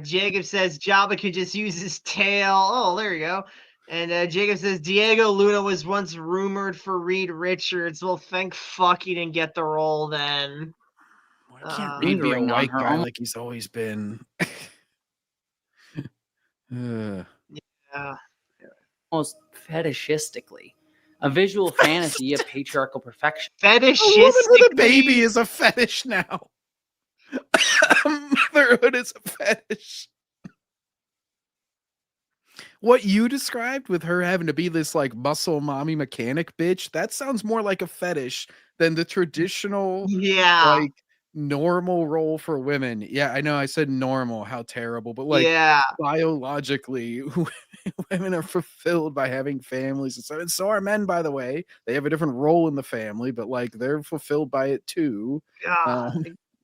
Jacob says Jabba could just use his tail. Oh, there you go. And Jacob says Diego Luna was once rumored for Reed Richards. Well, thank fuck he didn't get the role then. Why can't Reed be a white guy like he's always been? Yeah. almost fetishistically. A visual fantasy of patriarchal perfection. Fetishistically? A woman with a baby is a fetish now. Motherhood is a fetish. What you described with her having to be this like muscle mommy mechanic bitch, that sounds more like a fetish than the traditional like normal role for women. Yeah, I know I said normal, how terrible, but like biologically women are fulfilled by having families and so are men, by the way. They have a different role in the family, but like they're fulfilled by it too.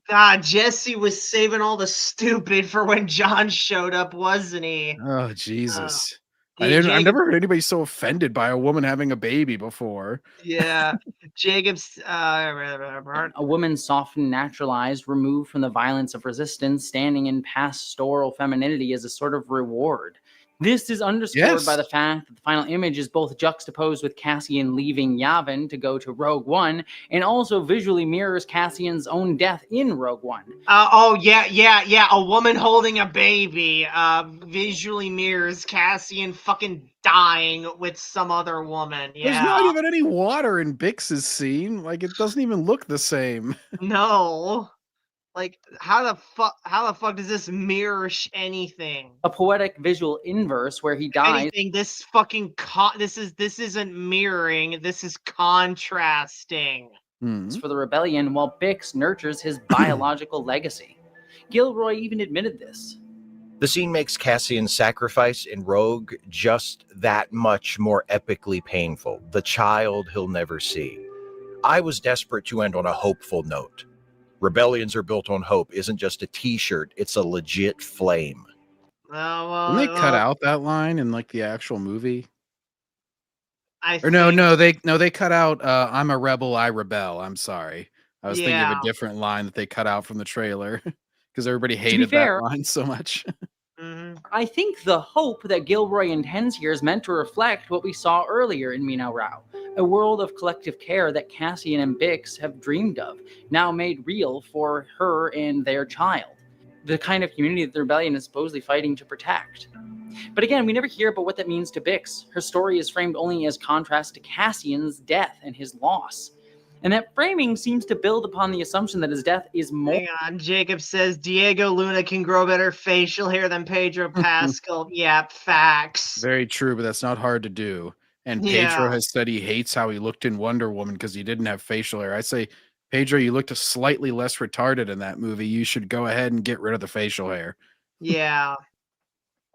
God, Jessie was saving all the stupid for when John showed up, wasn't he? Oh, Jesus. I've never heard anybody so offended by a woman having a baby before. Yeah. Jacob's a woman softened, naturalized, removed from the violence of resistance, standing in pastoral femininity as a sort of reward. This is underscored by the fact that the final image is both juxtaposed with Cassian leaving Yavin to go to Rogue One, and also visually mirrors Cassian's own death in Rogue One. A woman holding a baby visually mirrors Cassian fucking dying with some other woman. Yeah. There's not even any water in Bix's scene. Like, it doesn't even look the same. No. Like, how the fuck does this mirror anything? A poetic visual inverse where he dies. Anything, this fucking this isn't mirroring. This is contrasting. For the rebellion, while Bix nurtures his biological legacy. Gilroy even admitted this. The scene makes Cassian's sacrifice in Rogue just that much more epically painful. The child he'll never see. I was desperate to end on a hopeful note. Rebellions are built on hope isn't just a t-shirt, it's a legit flame. Didn't they cut out that line in like the actual movie? No, they cut out I'm a rebel, I rebel. I'm sorry. I was thinking of a different line that they cut out from the trailer because everybody hated fair, that line so much. I think the hope that Gilroy intends here is meant to reflect what we saw earlier in Mina Rao, a world of collective care that Cassian and Bix have dreamed of, now made real for her and their child. The kind of community that the rebellion is supposedly fighting to protect. But again, we never hear about what that means to Bix. Her story is framed only as contrast to Cassian's death and his loss. And that framing seems to build upon the assumption that his death is more... Hang on, Jacob says Diego Luna can grow better facial hair than Pedro Pascal. Yeah, facts. Very true, but that's not hard to do. And Pedro has said he hates how he looked in Wonder Woman because he didn't have facial hair. I say, Pedro, you looked slightly less retarded in that movie. You should go ahead and get rid of the facial hair. Yeah.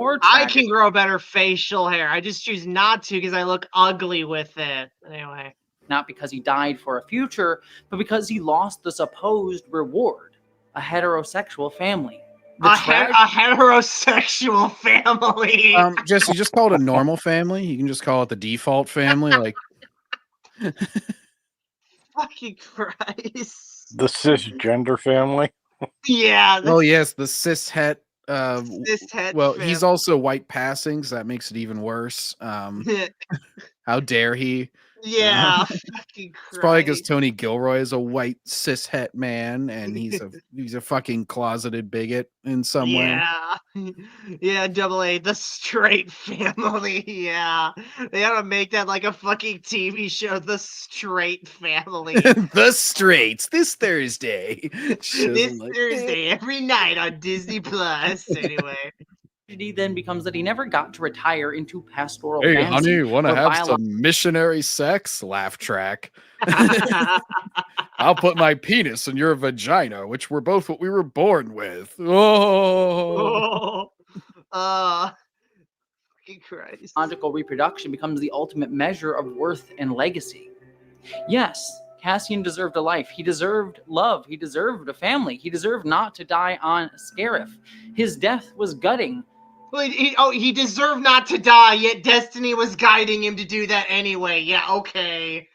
I can grow better facial hair. I just choose not to because I look ugly with it. Anyway. Not because he died for a future, but because he lost the supposed reward, a heterosexual family. A heterosexual family. Jesse, just call it a normal family. You can just call it the default family. Like, fucking Christ. The cisgender family. Yeah. Oh yes, the cishet. Cishet. Well, he's also white passing, so that makes it even worse. How dare he? Yeah, fucking Christ. It's probably because Tony Gilroy is a white cishet man, and he's a fucking closeted bigot in some way. Yeah, AA, the straight family. Yeah, they ought to make that like a fucking TV show, The Straight Family. The Straights this Thursday. Thursday every night on Disney Plus. Anyway. Then becomes that he never got to retire into pastoral Hey, fantasy. honey, want to have some missionary sex? Laugh track. I'll put my penis in your vagina, which we're both what we were born with. Fucking Christ. Logical reproduction becomes the ultimate measure of worth and legacy. Yes, Cassian deserved a life. He deserved love. He deserved a family. He deserved not to die on Scarif. His death was gutting. He deserved not to die, yet destiny was guiding him to do that anyway. Yeah, okay.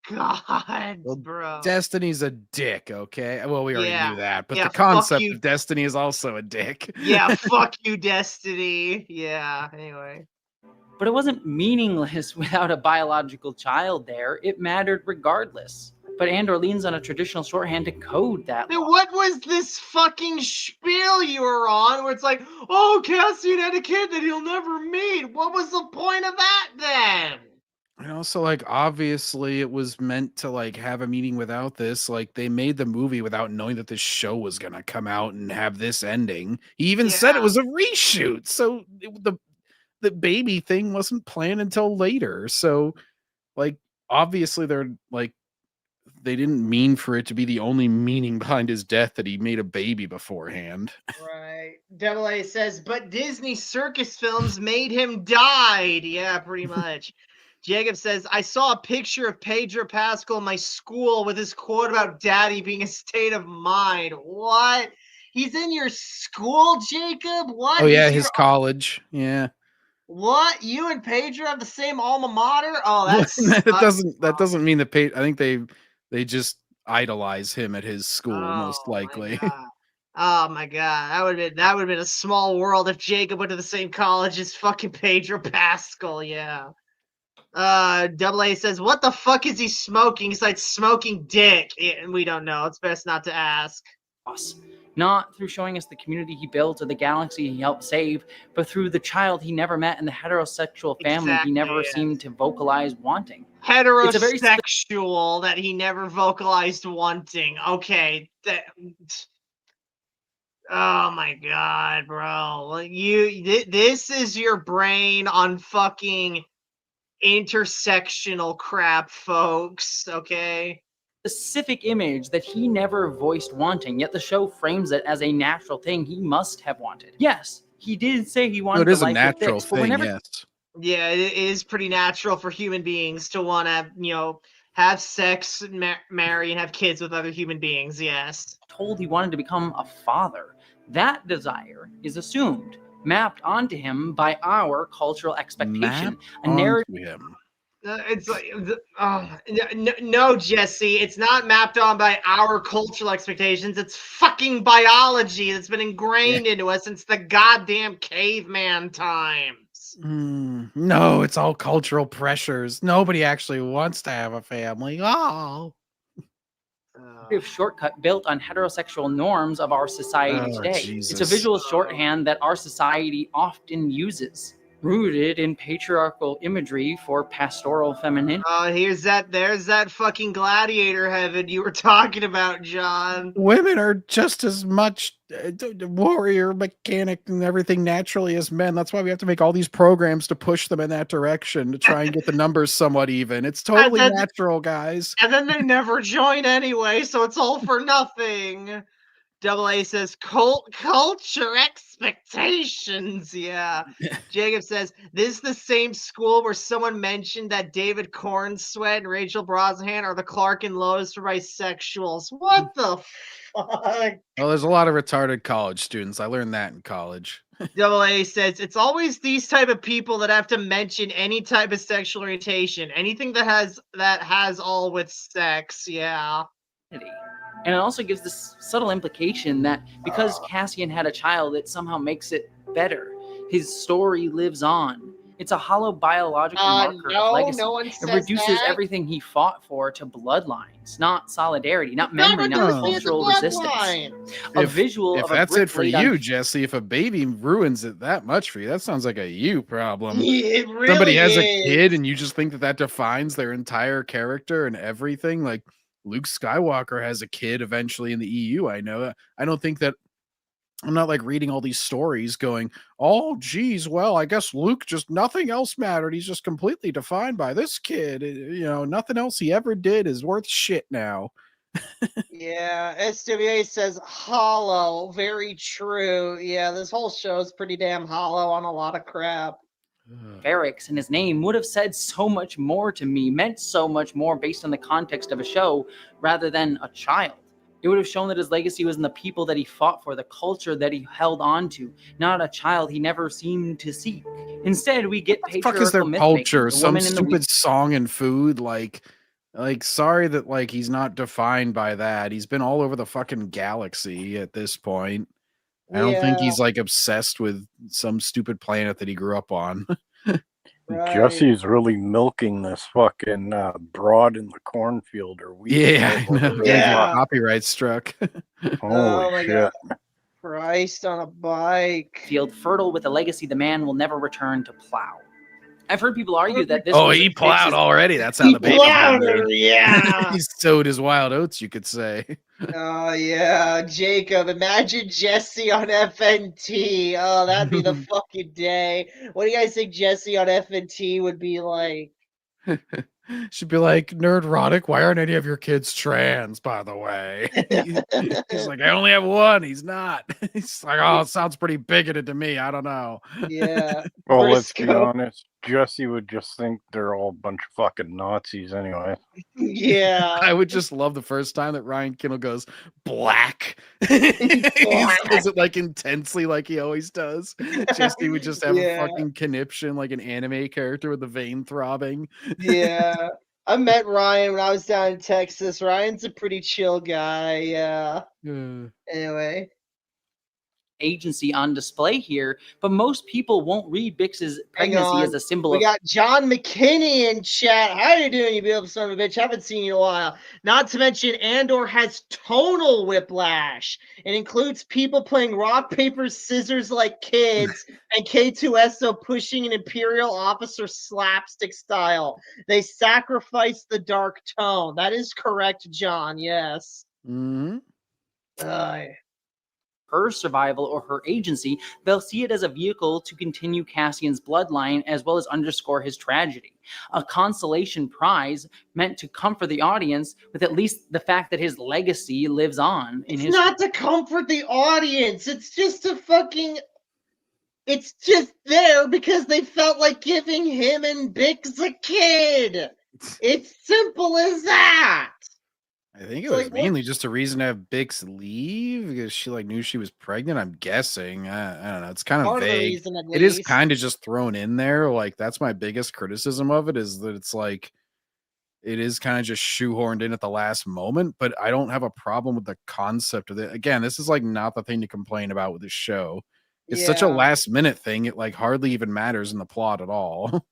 God, bro. Destiny's a dick, okay? Well, we already knew that, but Yeah, the concept fuck you. of Destiny is also a dick. Yeah, fuck you, Destiny. Yeah, anyway. But it wasn't meaningless without a biological child there. It mattered regardless. But Andor leans on a traditional shorthand to code that. Then what was this fucking spiel you were on where it's like, oh, Cassian had a kid that he'll never meet? What was the point of that then? And also, like, obviously it was meant to, like, have a meaning without this. Like, they made the movie without knowing that this show was going to come out and have this ending. He even said it was a reshoot. So the baby thing wasn't planned until later. So, like, obviously they're, like, they didn't mean for it to be the only meaning behind his death that he made a baby beforehand. Right. AA says, but Disney circus films made him died. Yeah, pretty much. Jacob says, I saw a picture of Pedro Pascal in my school with his quote about daddy being a state of mind. What? He's in your school, Jacob? What? Oh, yeah, his college. Yeah. What? You and Pedro have the same alma mater? Oh, that's that doesn't mean that I think they just idolize him at his school, most likely. Oh my god, that would have been a small world if Jacob went to the same college as fucking Pedro Pascal. Yeah. AA says, what the fuck is he smoking? He's like smoking dick. And we don't know. It's best not to ask. Not through showing us the community he built or the galaxy he helped save, but through the child he never met and the heterosexual family he never seemed to vocalize wanting. Heterosexual that he never vocalized wanting. Okay. Oh my god, bro! Like this is your brain on fucking intersectional crap, folks. Okay. Specific image that he never voiced wanting, yet the show frames it as a natural thing he must have wanted. Yes, he did say he No, wanted it the is a life with natural Bix, but we're thing, never yes. Yeah, it is pretty natural for human beings to want to, have sex, marry, and have kids with other human beings. Yes. told he wanted to become a father. That desire is assumed, mapped onto him by our cultural expectation. A narrative. Onto him. It's like, no, Jesse, it's not mapped on by our cultural expectations. It's fucking biology that's been ingrained into us since the goddamn caveman times. No, it's all cultural pressures. Nobody actually wants to have a family. Oh. Shortcut built on heterosexual norms of our society Oh, today. Jesus. It's a visual shorthand that our society often uses, rooted in patriarchal imagery for pastoral femininity. There's that fucking gladiator heaven you were talking about, John. Women are just as much warrior, mechanic, and everything naturally as men. That's why we have to make all these programs to push them in that direction to try and get the numbers somewhat even. It's totally natural, guys. And then they never join anyway, so it's all for nothing. Double A says culture expectations. Yeah. Jacob says this is the same school where someone mentioned that David Cornsweat and Rachel Brosnahan are the Clark and Lois for bisexuals. What the fuck? Well, there's a lot of retarded college students. I learned that in college. Double A says it's always these type of people that have to mention any type of sexual orientation, anything that has all with sex. Yeah. And it also gives this subtle implication that because Cassian had a child, it somehow makes it better. His story lives on. It's a hollow biological marker of legacy. No one it says reduces that. everything he fought for to bloodlines, not solidarity, not memory, not cultural resistance. A visual if of a that's brick it for laid on you, Jesse, if a baby ruins it that much for you, that sounds like a you problem. It really Somebody has a is. kid and you just think that defines their entire character and everything. Like Luke Skywalker has a kid eventually in the EU. I know. I don't think that. I'm not like reading all these stories going, oh, geez, well, I guess Luke just nothing else mattered. He's just completely defined by this kid. Nothing else he ever did is worth shit now. Yeah, SWA says hollow. Very true. Yeah, this whole show is pretty damn hollow on a lot of crap. Barracks and his name would have said so much more to me, meant so much more based on the context of a show rather than a child. It would have shown that his legacy was in the people that he fought for, the culture that he held on to, not a child he never seemed to seek. Instead, we get Fuck is their patriarchal culture? myth-making, the Some woman in the stupid song and food? Like sorry that like he's not defined by that. He's been all over the fucking galaxy at this point. I don't think he's like obsessed with some stupid planet that he grew up on. Jesse's really milking this fucking broad in the cornfield or wheat. Yeah, I know. Yeah. Copyright struck. Oh my Holy God. shit. Christ on a bike. field fertile with a legacy the man will never return to plow. I've heard people argue that this. Oh, was he Bix's- plowed already. That's how the baby plowed got her, made. yeah. He sowed his wild oats, you could say. Oh yeah, Jacob. Imagine Jesse on FNT. Oh, that'd be the fucking day. What do you guys think Jesse on FNT would be like? She'd be like, Nerdrotic, why aren't any of your kids trans, by the way? He's like, I only have one. He's not. He's like, oh, it sounds pretty bigoted to me. I don't know. Yeah. Well, let's be Briscoe. honest. Jesse would just think they're all a bunch of fucking Nazis anyway. Yeah. I would just love the first time that Ryan Kindle goes black. He says it like intensely, like he always does. Jesse would just have a fucking conniption, like an anime character with the vein throbbing. Yeah. I met Ryan when I was down in Texas. Ryan's a pretty chill guy. Yeah. Anyway. Agency on display here, but most people won't read Bix's Hang pregnancy on. as a symbol We of got John McKinney in chat. How you doing, you beautiful son of a bitch? Haven't seen you in a while. Not to mention, Andor has tonal whiplash. It includes people playing rock, paper, scissors like kids, and K2SO pushing an Imperial officer slapstick style. They sacrifice the dark tone. That is correct, John. Yes. Mm-hmm. her survival or her agency. They'll see it as a vehicle to continue Cassian's bloodline as well as underscore his tragedy. A consolation prize meant to comfort the audience with at least the fact that his legacy lives on in It's his. not to comfort the audience. It's just to fucking. It's just there because they felt like giving him and Bix a kid. It's simple as that. I think it It's was like, what- mainly just a reason to have Bix leave because she like knew she was pregnant. I'm guessing. I don't know. It's kind of Part of the vague. reason, at It is least. kind of just thrown in there. Like that's my biggest criticism of it is that it's like it is kind of just shoehorned in at the last moment. But I don't have a problem with the concept of it. Again, this is like not the thing to complain about with this show. It's such a Yeah. last minute thing. It like hardly even matters in the plot at all.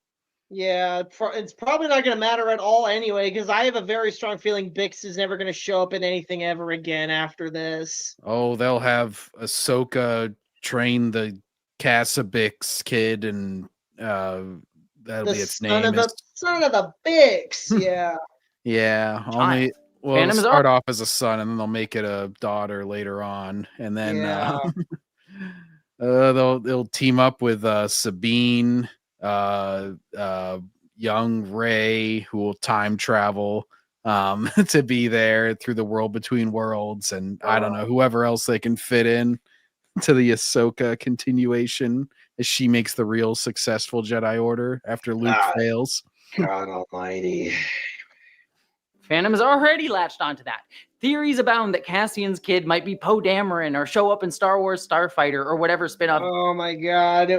Yeah, it's probably not going to matter at all anyway, because I have a very strong feeling Bix is never going to show up in anything ever again after this. Oh, they'll have Ahsoka train the Cassabix kid, and that'll The be its son name. of the Bix, yeah. Yeah, only well, Phantom it'll is start off as a son, and then they'll make it a daughter later on, and then Yeah. they'll team up with Sabine, young Ray, who will time travel to be there through the world between worlds, and I don't know whoever else they can fit in to the Ahsoka continuation as she makes the real successful Jedi Order after Luke fails. God Almighty. Phantom has already latched onto that. Theories abound that Cassian's kid might be Poe Dameron or show up in Star Wars Starfighter or whatever spin-off. Oh my God!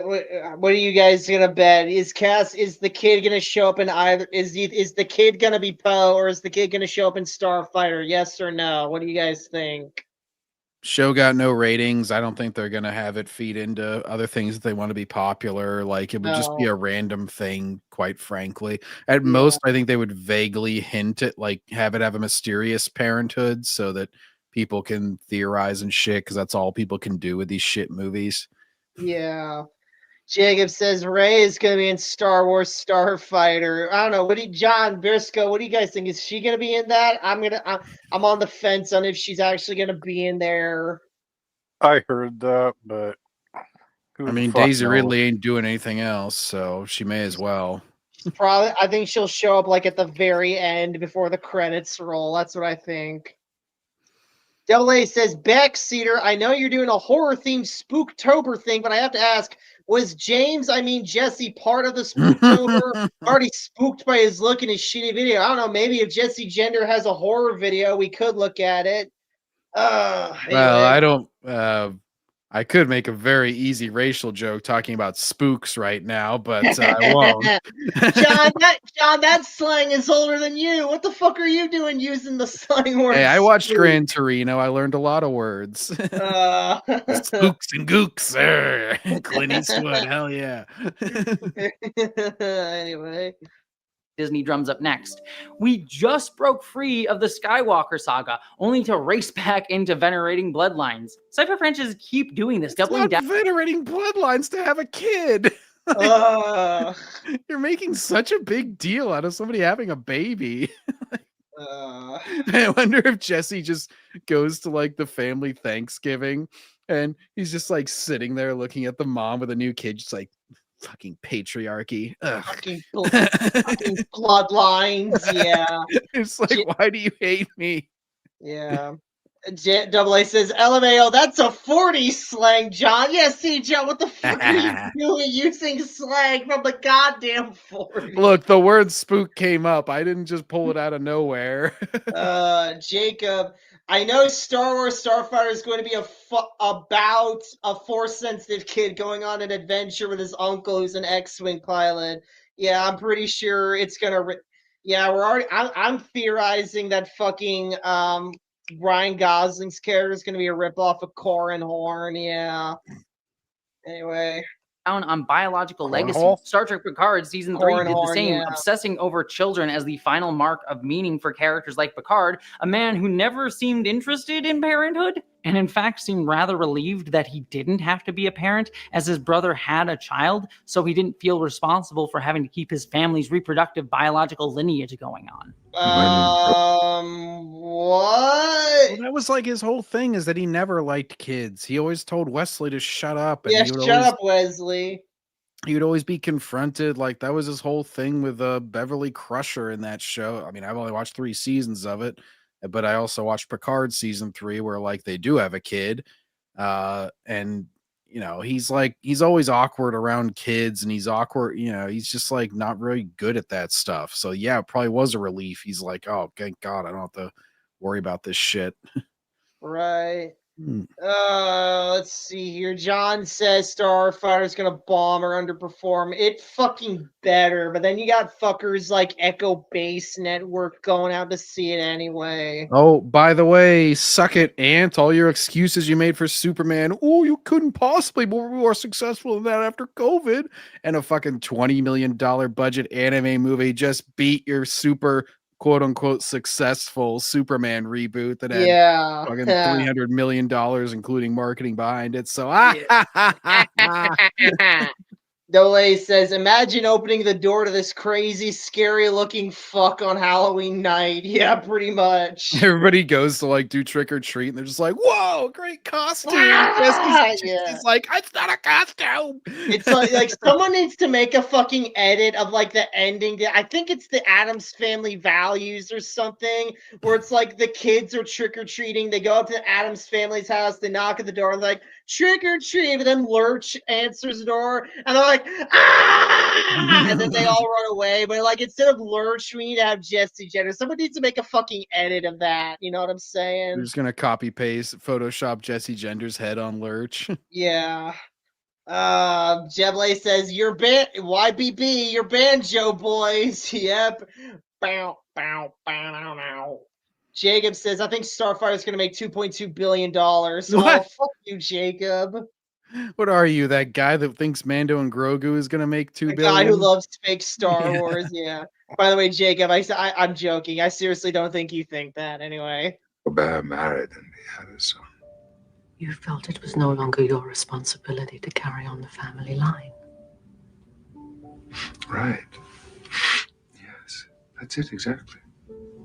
What are you guys gonna bet? Is the kid gonna show up in either? Is the kid gonna be Poe or is the kid gonna show up in Starfighter? Yes or no? What do you guys think? Show got no ratings. I don't think they're gonna have it feed into other things that they want to be popular. Like it would just be No. a random thing, quite frankly. At most, I think they would vaguely hint at like have it have a mysterious parenthood so that people can theorize and shit, because that's all people can do with these shit movies. Yeah. Jacob says Rey is going to be in Star Wars Starfighter. I don't know. John Briscoe, what do you guys think? Is she going to be in that? I'm on the fence on if she's actually going to be in there. I heard that, but I mean, Daisy Ridley ain't doing anything else, so she may as well. Probably, I think she'll show up like at the very end before the credits roll. That's what I think. Double A says, Backseater, I know you're doing a horror-themed Spooktober thing, but I have to ask, was Jesse part of the Spooktober? Already spooked by his look in his shitty video. I don't know, maybe if Jesse Gender has a horror video, we could look at it. Anyway. Well, I don't. I could make a very easy racial joke talking about spooks right now, but I won't. John, that slang is older than you. What the fuck are you doing using the slang word? Hey, I watched spook? Gran Torino. I learned a lot of words. Spooks and gooks. Clint Eastwood. Hell yeah. Anyway. Disney drums up next. We just broke free of the Skywalker saga, only to race back into venerating bloodlines. Sci-fi franchises keep doing this, doubling down. Venerating bloodlines to have a kid. You're making such a big deal out of somebody having a baby. I wonder if Jesse just goes to like the family Thanksgiving and he's just like sitting there looking at the mom with a new kid, just like, fucking patriarchy. Fucking bloodlines, yeah. It's like, why do you hate me? Yeah. Double A says, LMAO, that's a 40 slang, John. Yeah, see, John, what the fuck are you doing using slang from the goddamn 40? Look, the word spook came up. I didn't just pull it out of nowhere. Jacob, I know Star Wars Starfighter is going to be about a Force-sensitive kid going on an adventure with his uncle who's an X-Wing pilot. Yeah, I'm pretty sure it's going to... I'm theorizing that fucking... Ryan Gosling's character is going to be a ripoff of Corran Horn. Yeah. Anyway. On biological legacy. Cornhole? Star Trek Picard season 3 did the Cornhole, same, yeah. obsessing over children as the final mark of meaning for characters like Picard, a man who never seemed interested in parenthood. and in fact seemed rather relieved that he didn't have to be a parent, as his brother had a child, so he didn't feel responsible for having to keep his family's reproductive biological lineage going on. What? Well, that was like his whole thing, is that he never liked kids. He always told Wesley to shut up, and Yeah, he would shut always up, Wesley. he would always be confronted. Like, that was his whole thing with Beverly Crusher in that show. I mean, I've only watched 3 seasons of it, but I also watched Picard season 3, where like they do have a kid, and you know, he's always awkward around kids, and he's awkward. You know, he's just like not really good at that stuff. So yeah, it probably was a relief. He's like, oh, thank God, I don't have to worry about this shit. Right. Hmm. Let's see here. John says Starfighter's gonna bomb or underperform. It fucking better, but then you got fuckers like Echo Base Network going out to see it anyway. Oh, by the way, suck it, Ant. All your excuses you made for Superman. Oh, you couldn't possibly be more successful than that after COVID. And a fucking $20 million budget anime movie just beat your super quote unquote successful Superman reboot that had fucking $300 million, including marketing behind it. So Dole says, imagine opening the door to this crazy, scary looking fuck on Halloween night. Yeah, pretty much. Everybody goes to like do trick or treat, and they're just like, "Whoa, great costume!" Jesse's like, "It's not a costume." It's like someone needs to make a fucking edit of like the ending. I think it's the Addams Family Values or something, where it's like the kids are trick or treating. They go up to Addams Family's house, they knock at the door, and they're like, "Trick or treat!" And then Lurch answers the door, and they're like, "Ah!" And then they all run away. But like, instead of Lurch, we need to have Jessie Jenner. Someone needs to make a fucking edit of that. You know what I'm saying? We're just gonna copy paste Photoshop Jessie Gender's head on Lurch. Yeah. Jeblay says, your YBB, your banjo boys. Yep. Bow, bow, bow, bow, bow. Jacob says, I think Starfighter's going to make $2.2 billion. Oh, fuck you, Jacob. What are you, that guy that thinks Mando and Grogu is gonna make $2 billion? Guy who loves fake Star Wars, yeah. By the way, Jacob, I'm joking. I seriously don't think you think that anyway. Robert married and he had a son. You felt it was no longer your responsibility to carry on the family line. Right. Yes, that's it exactly.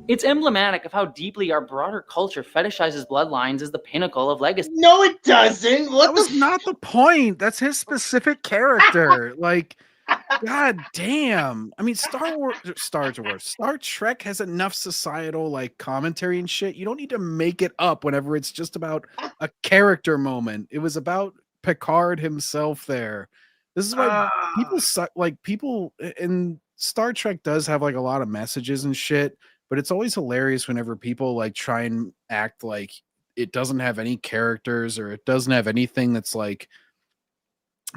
It's emblematic of how deeply our broader culture fetishizes bloodlines as the pinnacle of legacy. No, it doesn't. That was not the point. That's his specific character. Like, God damn. I mean, Star Trek has enough societal like commentary and shit. You don't need to make it up whenever it's just about a character moment. It was about Picard himself there. This is why people in Star Trek does have like a lot of messages and shit, but it's always hilarious whenever people like try and act like it doesn't have any characters or it doesn't have anything that's like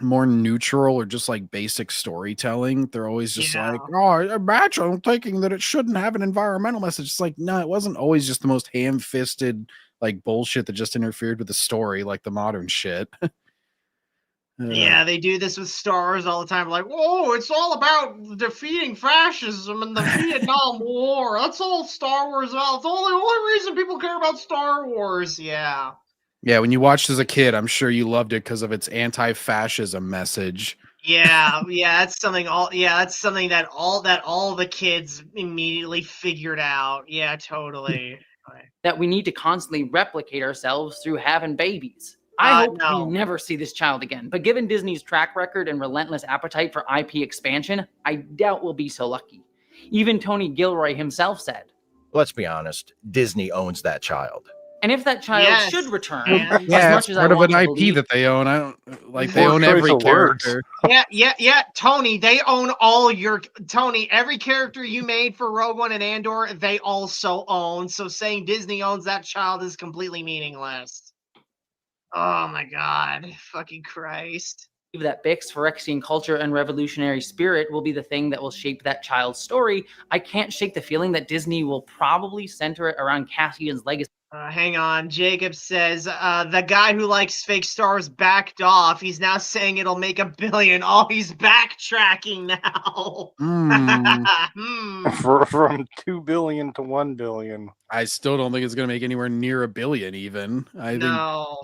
more neutral or just like basic storytelling. They're always just like, oh, imagine thinking that it shouldn't have an environmental message. It's like, no, it wasn't always just the most ham-fisted like bullshit that just interfered with the story, like the modern shit. Yeah, they do this with Star Wars all the time. Like, whoa, it's all about defeating fascism and the Vietnam War. That's all Star Wars about. It's the only reason people care about Star Wars. Yeah. Yeah, when you watched as a kid, I'm sure you loved it because of its anti-fascism message. Yeah, that's something that all the kids immediately figured out. Yeah, totally. That we need to constantly replicate ourselves through having babies. I hope we never see this child again, but given Disney's track record and relentless appetite for IP expansion, I doubt we'll be so lucky. Even Tony Gilroy himself said, let's be honest, Disney owns that child. And if that child should return, as Yeah, much it's as part I of want an to IP believe, that they own. I don't like they own every character. Yeah, Tony, they own all your Tony, every character you made for Rogue One and Andor, they also own. So saying Disney owns that child is completely meaningless. Oh my God, fucking Christ. that Bix, Phyrexian culture, and revolutionary spirit will be the thing that will shape that child's story, I can't shake the feeling that Disney will probably center it around Cassian's legacy. Hang on. Jacob says the guy who likes fake stars backed off. He's now saying it'll make $1 billion. Oh, he's backtracking now. From 2 billion to 1 billion. I still don't think it's going to make anywhere near $1 billion. Even No.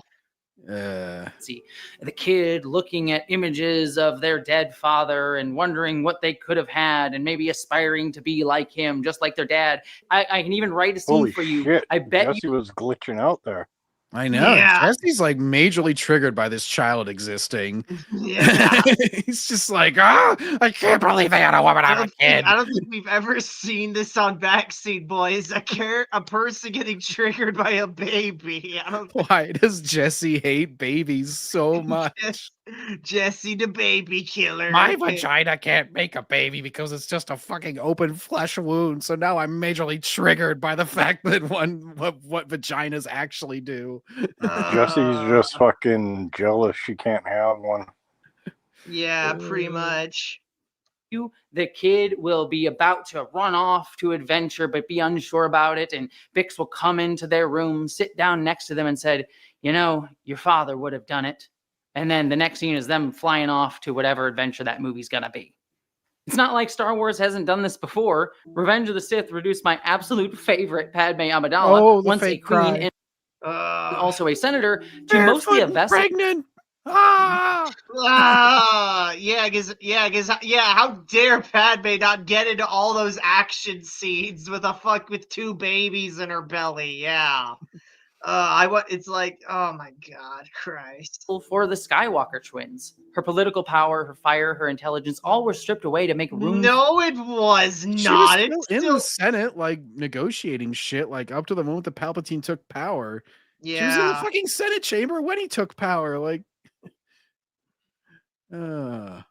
See the kid looking at images of their dead father and wondering what they could have had and maybe aspiring to be like him, just like their dad. I can even write a scene Holy for you. shit. I bet Jesse was glitching out there. I know. Yeah. Jesse's like majorly triggered by this child existing. Yeah. He's just like, I can't believe they had a woman have a kid. I don't think we've ever seen this on Backseat Boys. A person getting triggered by a baby. I don't think Why does Jesse hate babies so much? Jesse the baby killer. My vagina can't make a baby because it's just a fucking open flesh wound. So now I'm majorly triggered by the fact that what vaginas actually do. Jesse's just fucking jealous she can't have one. Yeah, pretty much. The kid will be about to run off to adventure but be unsure about it, and Bix will come into their room, sit down next to them and said, you know, your father would have done it. And then the next scene is them flying off to whatever adventure that movie's gonna be. It's not like Star Wars hasn't done this before. Revenge of the Sith reduced my absolute favorite, Padme Amidala, once a queen and also a senator, to mostly a vessel. Pregnant. Yeah, how dare Padme not get into all those action scenes with 2 babies in her belly? Yeah. It's like, oh my God, Christ. For the Skywalker twins. Her political power, her fire, her intelligence, all were stripped away to make room. No, it was She not. was still in the Senate, like negotiating shit, like up to the moment that Palpatine took power. She was in the fucking Senate chamber when he took power. Like, From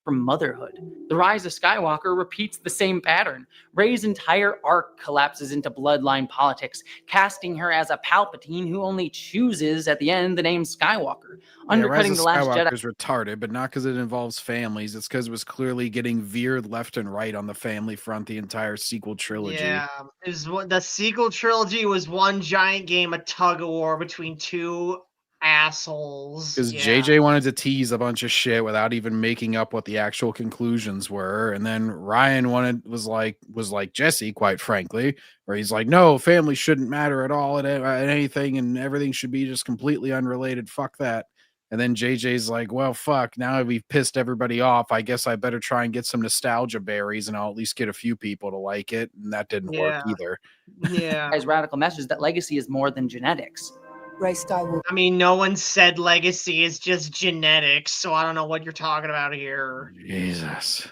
Motherhood. The Rise of Skywalker repeats the same pattern. Rey's entire arc collapses into bloodline politics, casting her as a Palpatine who only chooses at the end the name Skywalker. Undercutting Rise The of Last Jedi. Skywalker's retarded, but not because it involves families. It's because it was clearly getting veered left and right on the family front the entire sequel trilogy. Yeah, the sequel trilogy was one giant game of tug of war between 2 assholes. Because JJ wanted to tease a bunch of shit without even making up what the actual conclusions were, and then Ryan was like Jesse, quite frankly, where he's like, no, family shouldn't matter at all at anything, and everything should be just completely unrelated. Fuck that. And then JJ's like, well, fuck, now we've pissed everybody off. I guess I better try and get some nostalgia berries, and I'll at least get a few people to like it. And that didn't work either. Yeah. His radical message that legacy is more than genetics. I mean, no one said legacy is just genetics, so I don't know what you're talking about here. Jesus.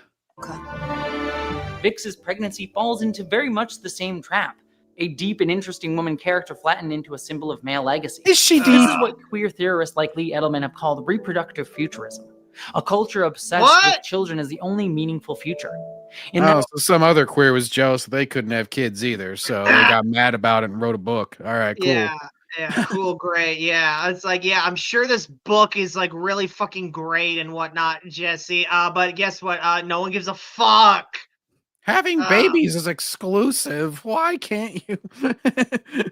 Bix's pregnancy falls into very much the same trap. A deep and interesting woman character flattened into a symbol of male legacy. Is she This deep? is what queer theorists like Lee Edelman have called reproductive futurism. A culture obsessed with children as the only meaningful future. So some other queer was jealous that they couldn't have kids either, so they got mad about it and wrote a book. All right, cool. Yeah, cool, great. Yeah, it's like, yeah, I'm sure this book is like really fucking great and whatnot, Jesse. But guess what? No one gives a fuck. Having babies is exclusive. Why can't you?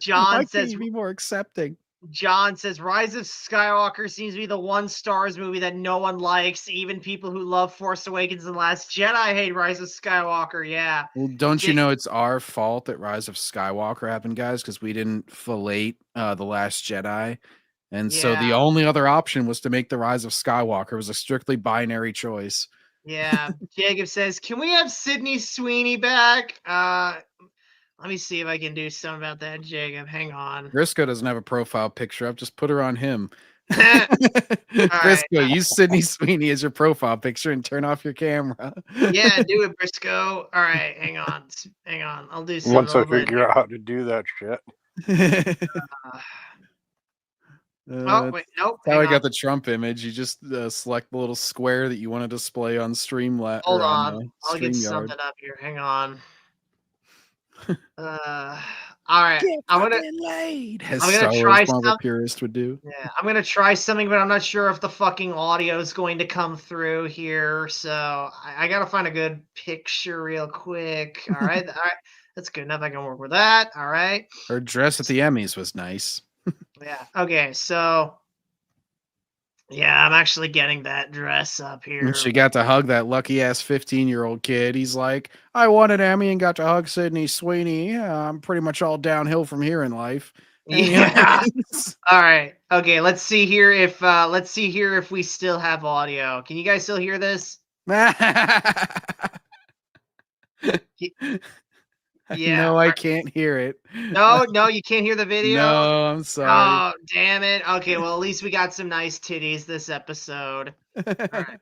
John Why says can't you be more accepting? John says Rise of Skywalker seems to be the one Star Wars movie that no one likes. Even people who love Force Awakens and Last Jedi hate Rise of Skywalker. Yeah. Well, don't you know it's our fault that Rise of Skywalker happened, guys, because we didn't fillet The Last Jedi. And so the only other option was to make The Rise of Skywalker. It was a strictly binary choice. Yeah. Jacob says, can we have Sydney Sweeney back? Let me see if I can do something about that, Jacob. Hang on. Briscoe doesn't have a profile picture up. Just put her on him. Briscoe, use Sydney Sweeney as your profile picture and turn off your camera. Yeah, do it, Briscoe. All right, hang on. Hang on. I'll do something. Once I figure out how to do that shit. Oh, wait, nope. That's how I got the Trump image. You just select the little square that you want to display on Streamlabs. Hold on. I'll get something up here. Hang on. All right. I'm gonna try something. Purist would do. Yeah, I'm gonna try something, but I'm not sure if the fucking audio is going to come through here. So I gotta find a good picture real quick. All right. That's good enough. I can work with that. All right. Her dress at the Emmys was nice. Yeah. Okay. So, yeah, I'm actually getting that dress up here. And she got to hug that lucky ass 15-year-old kid. He's like, I won an Emmy and got to hug Sydney Sweeney. I'm pretty much all downhill from here in life. Yeah. All right. Okay. Let's see here if we still have audio. Can you guys still hear this? Yeah. No, I can't hear it. No, you can't hear the video? No, I'm sorry. Oh, damn it. Okay, well, at least we got some nice titties this episode. All right.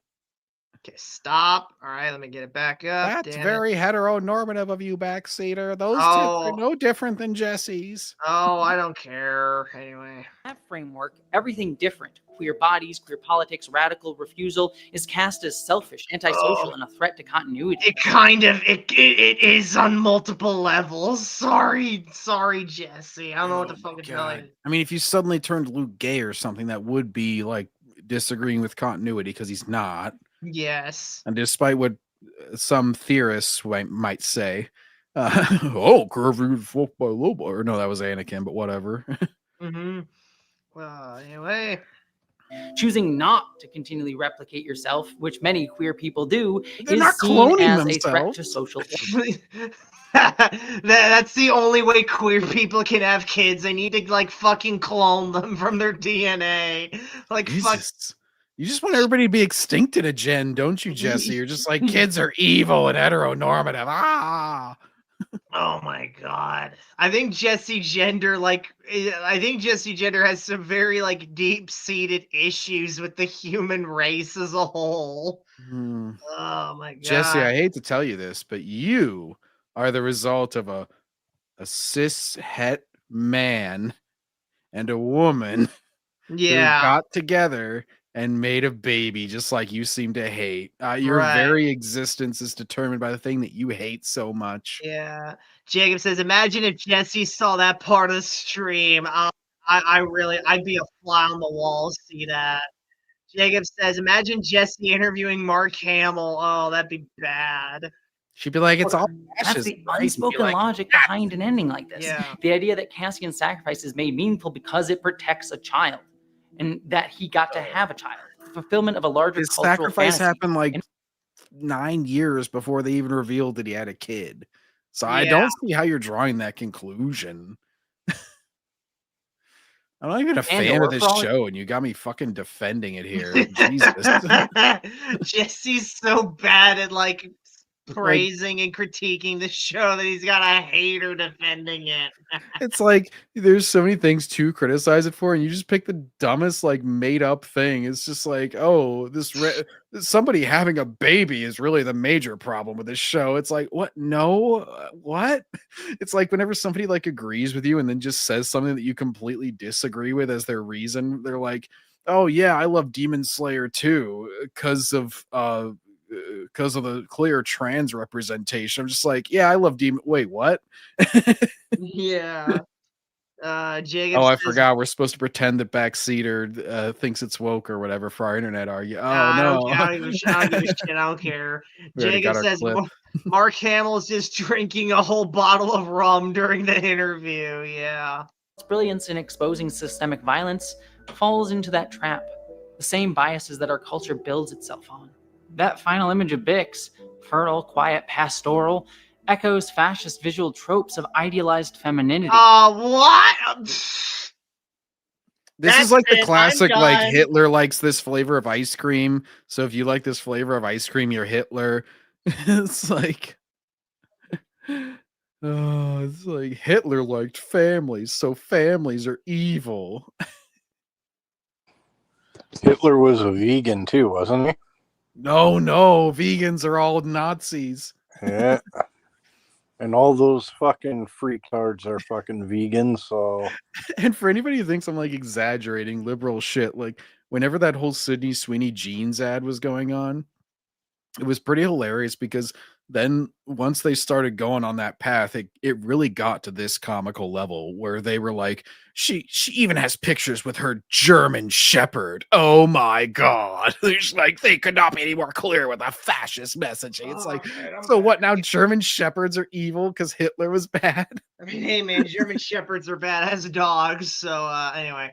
Okay, stop. All right, let me get it back up. That's very heteronormative of you, Backseater. Those tips are no different than Jessie's. Oh, I don't care. Anyway. That framework, everything different, queer bodies, queer politics, radical refusal, is cast as selfish, antisocial, and a threat to continuity. It is on multiple levels. Sorry, Jessie. I don't know what the fuck to tell you. I mean, if you suddenly turned Luke gay or something, that would be like disagreeing with continuity because he's not. Yes. And despite what some theorists might say, curvy folk by little boy. Or no, that was Anakin, but whatever. Mm-hmm. Well, anyway. Choosing not to continually replicate yourself, which many queer people do, They're is not seen cloning as a threat themselves. to social That's the only way queer people can have kids. They need to like fucking clone them from their DNA. Like fuck. You just want everybody to be extinct in a gen, don't you, Jessie? You're just like, kids are evil and heteronormative. Ah. Oh my god. I think Jessie Gender has some very like deep-seated issues with the human race as a whole. Oh my god. Jessie, I hate to tell you this, but you are the result of a cis het man and a woman who got together and made a baby, just like you seem to hate. Your very existence is determined by the thing that you hate so much. Yeah. Jacob says, imagine if Jessie saw that part of the stream. I'd be a fly on the wall to see that. Jacob says, imagine Jessie interviewing Mark Hamill. Oh, that'd be bad. She'd be like, it's all That's ashes. the unspoken logic behind an ending like this. Yeah. The idea that Cassian's sacrifice is made meaningful because it protects a child, and that he got to have a child. The fulfillment of a larger His cultural sacrifice fantasy. happened like 9 years before they even revealed that he had a kid. So I don't see how you're drawing that conclusion. I'm not even a fan of this show, and you got me fucking defending it here. Jesus. Jesse's so bad at like praising and critiquing the show that he's got a hater defending it. It's like there's so many things to criticize it for, and you just pick the dumbest, like, made up thing. It's just like, oh, somebody having a baby is really the major problem with this show. It's like, what? No, what? It's like whenever somebody like agrees with you and then just says something that you completely disagree with as their reason, they're like, oh yeah, I love Demon Slayer too because of the clear trans representation. I'm just like, yeah, I love Demon. Wait, what? Yeah. Jacob I says, forgot. We're supposed to pretend that Backseater thinks it's woke or whatever for our internet argument. Oh, I no. don't give a shit. I don't care. We already Jacob got our says clip. Mark Hamill's just drinking a whole bottle of rum during the interview. Yeah. Its brilliance in exposing systemic violence falls into that trap. The same biases that our culture builds itself on. That final image of Bix, fertile, quiet, pastoral, echoes fascist visual tropes of idealized femininity. What? This is like the classic, like, Hitler likes this flavor of ice cream. So if you like this flavor of ice cream, you're Hitler. It's like, oh, it's like Hitler liked families, so families are evil. Hitler was a vegan too, wasn't he? No, vegans are all Nazis. Yeah. And all those fucking freaktards are fucking vegans, so... And for anybody who thinks I'm, like, exaggerating liberal shit, like, whenever that whole Sydney Sweeney jeans ad was going on, it was pretty hilarious because then once they started going on that path, it really got to this comical level where they were like, she even has pictures with her German Shepherd. Oh my God. It's like, they could not be any more clear with a fascist messaging. It's like, so what now? German Shepherds are evil because Hitler was bad? I mean, hey man, German Shepherds are bad as dogs. So anyway.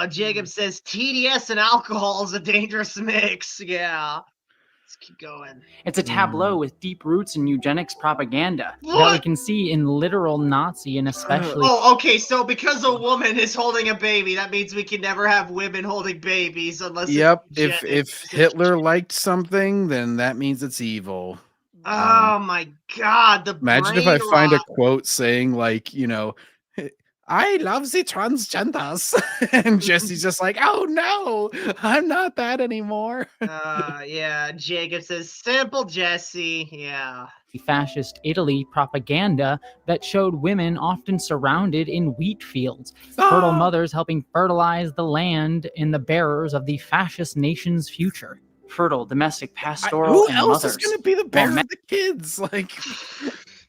Jacob says TDS and alcohol is a dangerous mix. Yeah. Let's keep going. It's a tableau with deep roots in eugenics propaganda that we What? can see in literal Nazi and especially. Oh, okay. So because a woman is holding a baby, that means we can never have women holding babies unless. Yep. It's If Hitler liked something, then that means it's evil. Oh my God! The Imagine if brain I find a rot. quote saying like, I love the transgenders, and Jesse's just like, oh no, I'm not that anymore. Yeah. Jacob says simple Jesse. Yeah. Fascist Italy propaganda that showed women often surrounded in wheat fields, fertile mothers helping fertilize the land and the bearers of the fascist nation's future. Fertile domestic pastoral Who and else mothers. is going to be the bearer of the kids? Like,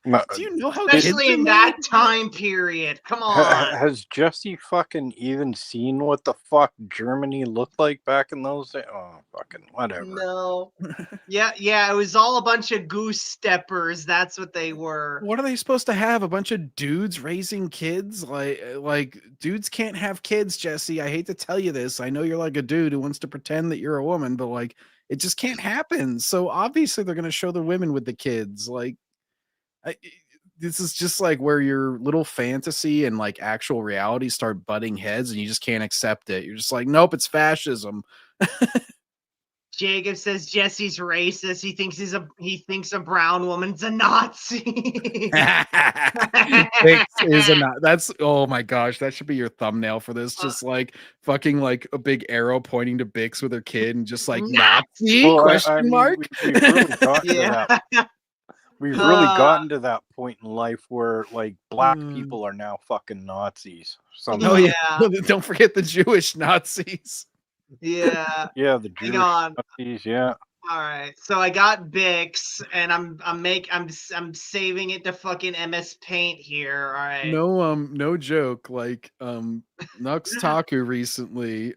do you know how Especially kids in are that made? time period. Come on. Has Jessie fucking even seen what the fuck Germany looked like back in those days? Oh, fucking whatever. No. Yeah. It was all a bunch of goose steppers. That's what they were. What are they supposed to have? A bunch of dudes raising kids? Like dudes can't have kids, Jesse. I hate to tell you this. I know you're like a dude who wants to pretend that you're a woman, but like it just can't happen. So obviously they're going to show the women with the kids. Like, this is just like where your little fantasy and like actual reality start butting heads and you just can't accept it. You're just like, nope, it's fascism. Jacob says Jesse's racist. He thinks a brown woman's a Nazi. Bix is that's, oh my gosh, that should be your thumbnail for this. Just like fucking like a big arrow pointing to Bix with her kid and just like Nazi question mark. We've really gotten to that. Yeah. We've really gotten to that point in life where like black people are now fucking Nazis. Oh yeah. Don't forget the Jewish Nazis. Yeah. Yeah, the Jewish Nazis, yeah. All right. So I got Bix and I'm saving it to fucking MS Paint here. All right. No joke. Like Nux Taku recently,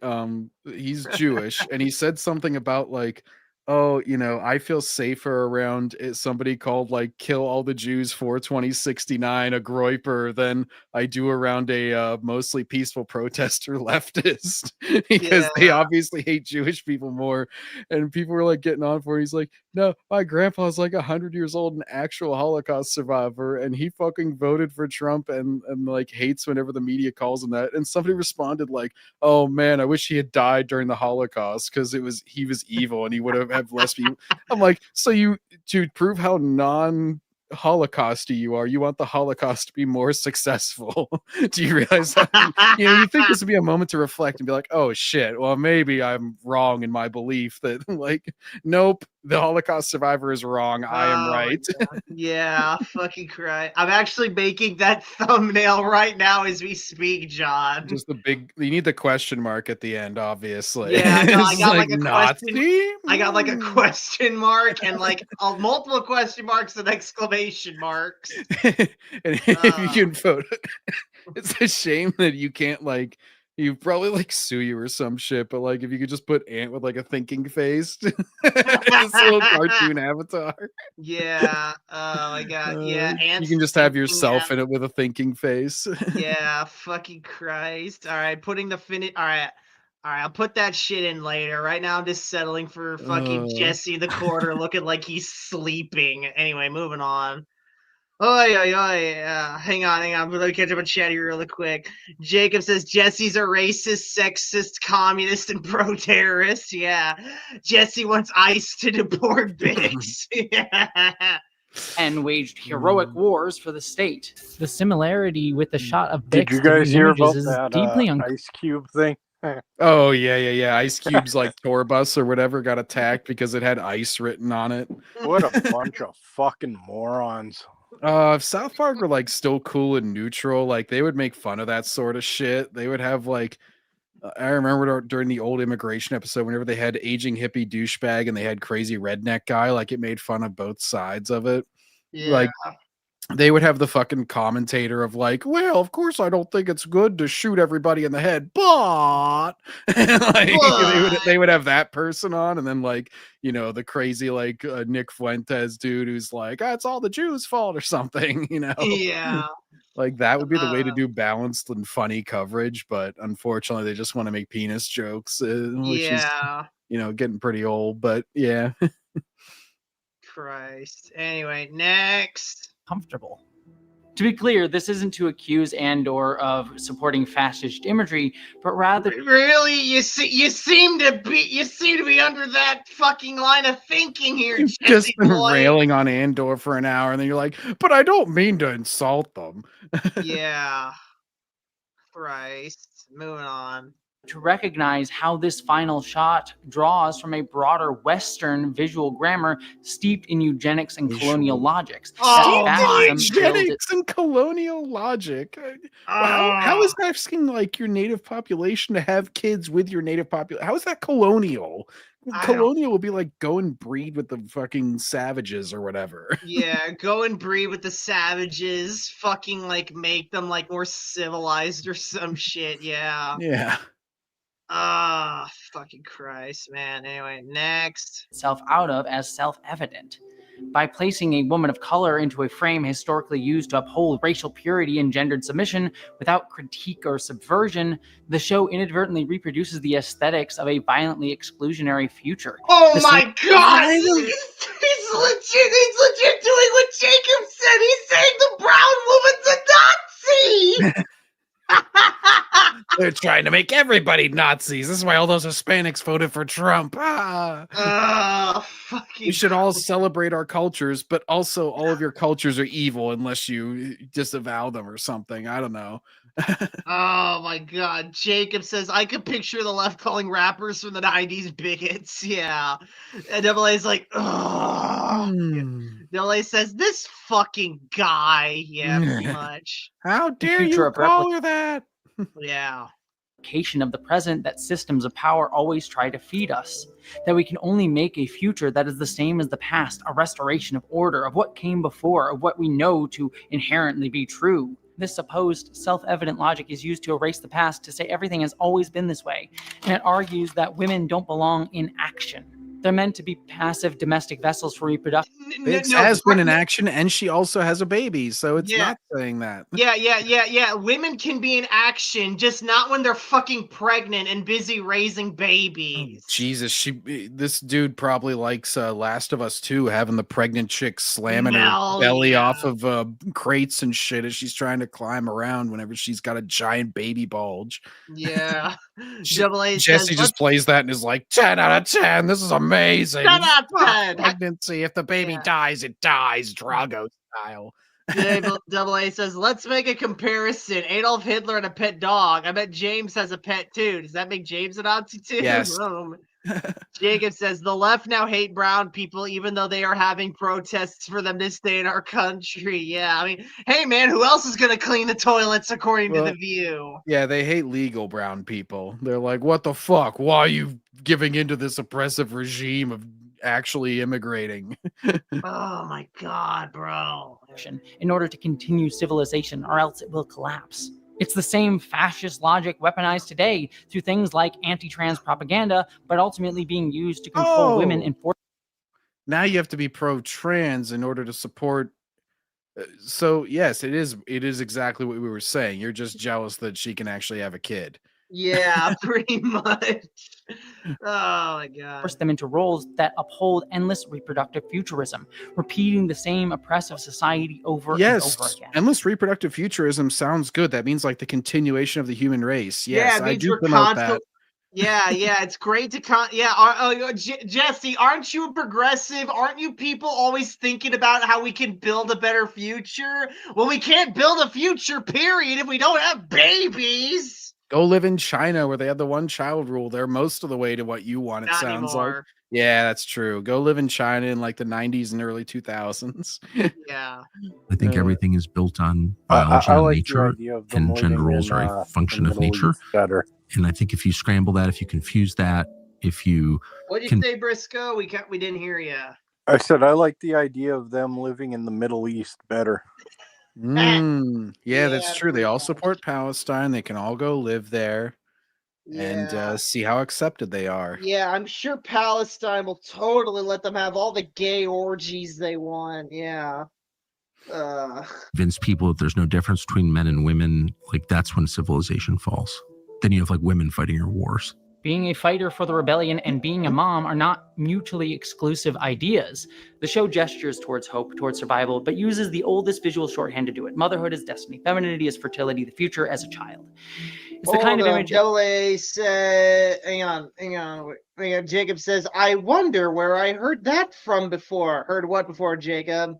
he's Jewish and he said something about like, oh, I feel safer around somebody called like kill all the Jews 42069 a groiper than I do around a mostly peaceful protester leftist because they obviously hate Jewish people more. And people were like getting on for it. He's like, no, my grandpa's like 100 years old, an actual Holocaust survivor, and he fucking voted for Trump and like hates whenever the media calls him that. And somebody responded like, oh man, I wish he had died during the Holocaust because he was evil and he would have less people. I'm like, so to prove how non-Holocausty you are, you want the Holocaust to be more successful. Do you realize that? You think this would be a moment to reflect and be like, oh shit, well maybe I'm wrong in my belief that like, nope, the Holocaust survivor is wrong. I am right. Yeah, fucking cry. I'm actually making that thumbnail right now as we speak, John. Just you need the question mark at the end, obviously. Yeah, no, I got like a Nazi? question. I got like a question mark and like multiple question marks and exclamation marks. And if you can vote, it's a shame that you can't like. You probably like sue you or some shit, but like if you could just put Ant with like a thinking face, this little cartoon avatar. Yeah. Oh my god. Yeah. You can just have yourself in it with a thinking face. Yeah. Fucking Christ. All right. Putting the finish. All right. I'll put that shit in later. Right now, I'm just settling for fucking Jesse the Quarter looking like he's sleeping. Anyway, moving on. Hang on. I'm gonna catch up on chatty really quick. Jacob says Jesse's a racist, sexist, communist, and pro-terrorist. Yeah. Jesse wants ICE to deport Bix. Yeah. And waged heroic wars for the state. The similarity with the shot of Bix Did you guys hear about is that deeply Ice Cube thing? Oh yeah. Ice Cube's like tour bus or whatever got attacked because it had ice written on it. What a bunch of fucking morons. If South Park were like still cool and neutral, like they would make fun of that sort of shit. They would have like I remember during the old immigration episode, whenever they had aging hippie douchebag and they had crazy redneck guy, like it made fun of both sides of it. Yeah. Like they would have the fucking commentator of like, well, of course I don't think it's good to shoot everybody in the head, but like, they would have that person on, and then like, you know, the crazy like Nick Fuentes dude who's like, it's all the Jews' fault or something, you know. Yeah. Like that would be the way to do balanced and funny coverage, but unfortunately they just want to make penis jokes, which is, you know, getting pretty old, but yeah. Christ. Anyway, next. Comfortable. To be clear, this isn't to accuse Andor of supporting fascist imagery, but rather really, you seem to be under that fucking line of thinking here. You've just been railing on Andor for an hour, and then you're like, but I don't mean to insult them. Yeah. Christ. Moving on. To recognize how this final shot draws from a broader Western visual grammar steeped in eugenics and colonial logics. Eugenics and colonial logic. How is asking like your native population to have kids with your native population? How is that colonial? Colonial would be like go and breed with the fucking savages or whatever. Yeah, go and breed with the savages. Fucking like make them like more civilized or some shit. Yeah. Yeah. Fucking Christ, man. Anyway, next. Self out of as self-evident. By placing a woman of color into a frame historically used to uphold racial purity and gendered submission without critique or subversion, the show inadvertently reproduces the aesthetics of a violently exclusionary future. Oh my God! He's legit doing what Jacob said. He's saying the brown woman's a Nazi! They're trying to make everybody Nazis. This is why all those Hispanics voted for Trump. We should all celebrate our cultures, but also all of your cultures are evil unless you disavow them or something. I don't know. Oh my God. Jacob says, I could picture the left calling rappers from the 90s bigots. Yeah. And Double A's like, ugh. Double A says, this fucking guy. Yeah, pretty much. How dare you call her that? Yeah. Of the present that systems of power always try to feed us, that we can only make a future that is the same as the past, a restoration of order, of what came before, of what we know to inherently be true. This supposed self-evident logic is used to erase the past, to say everything has always been this way, and it argues that women don't belong in action. They're meant to be passive domestic vessels for reproduction. It has been in action, and she also has a baby, so it's not saying that. Yeah. Women can be in action, just not when they're fucking pregnant and busy raising babies. Jesus, this dude probably likes Last of Us 2, having the pregnant chick slamming her belly off of crates and shit as she's trying to climb around whenever she's got a giant baby bulge. Yeah. Jessie just plays that and is like, 10 out of 10, this is amazing. 10 out of 10. Pregnancy, if the baby dies, it dies, Drago style. Double A says, let's make a comparison. Adolf Hitler and a pet dog. I bet James has a pet too. Does that make James a Nazi too? Yes. Jacob says, the left now hate brown people, even though they are having protests for them to stay in our country. Yeah, I mean, hey man, who else is going to clean the toilets according to The View? Yeah, they hate legal brown people. They're like, what the fuck? Why are you giving into this oppressive regime of actually immigrating? Oh my God, bro. In order to continue civilization, or else it will collapse. It's the same fascist logic weaponized today through things like anti-trans propaganda, but ultimately being used to control women and force. Now you have to be pro-trans in order to support. So yes, it is exactly what we were saying. You're just jealous that she can actually have a kid. Yeah, pretty much. Oh my God. Force them into roles that uphold endless reproductive futurism, repeating the same oppressive society over and over again. Endless reproductive futurism sounds good. That means like the continuation of the human race. Yes, yeah, I do promote that. Yeah, it's great to Jessie, aren't you a progressive? Aren't you people always thinking about how we can build a better future? Well, we can't build a future, period, if we don't have babies. Go live in China where they have the one-child rule. They're most of the way to what you want, it Not sounds anymore. like. Yeah, that's true. Go live in China in like the 90s and early 2000s. Yeah. I think everything is built on biology I and like nature, the idea of them and gender living roles in, are a function the of Middle nature. East better. And I think if you scramble that, if you confuse that, if you What did you say, Briscoe? We didn't hear you. I said I like the idea of them living in the Middle East better. Yeah, that's true. They all support Palestine. They can all go live there Yeah. and see how accepted they are. Yeah, I'm sure Palestine will totally let them have all the gay orgies they want. Yeah. convince people that there's no difference between men and women, like that's when civilization falls. Then you have like women fighting your wars. Being a fighter for the rebellion and being a mom are not mutually exclusive ideas. The show gestures towards hope, towards survival, but uses the oldest visual shorthand to do it. Motherhood is destiny. Femininity is fertility. The future as a child. It's the kind of image. Double said, hang on. Jacob says, I wonder where I heard that from before. Heard what before, Jacob?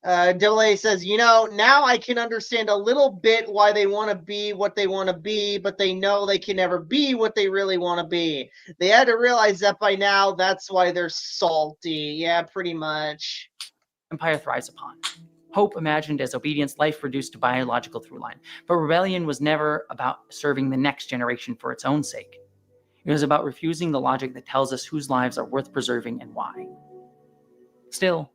Delay says, now I can understand a little bit why they want to be what they want to be, but they know they can never be what they really want to be. They had to realize that by now. That's why they're salty. Yeah, pretty much. Empire thrives upon. Hope imagined as obedience, life reduced to biological through line. But rebellion was never about serving the next generation for its own sake. It was about refusing the logic that tells us whose lives are worth preserving and why. Still,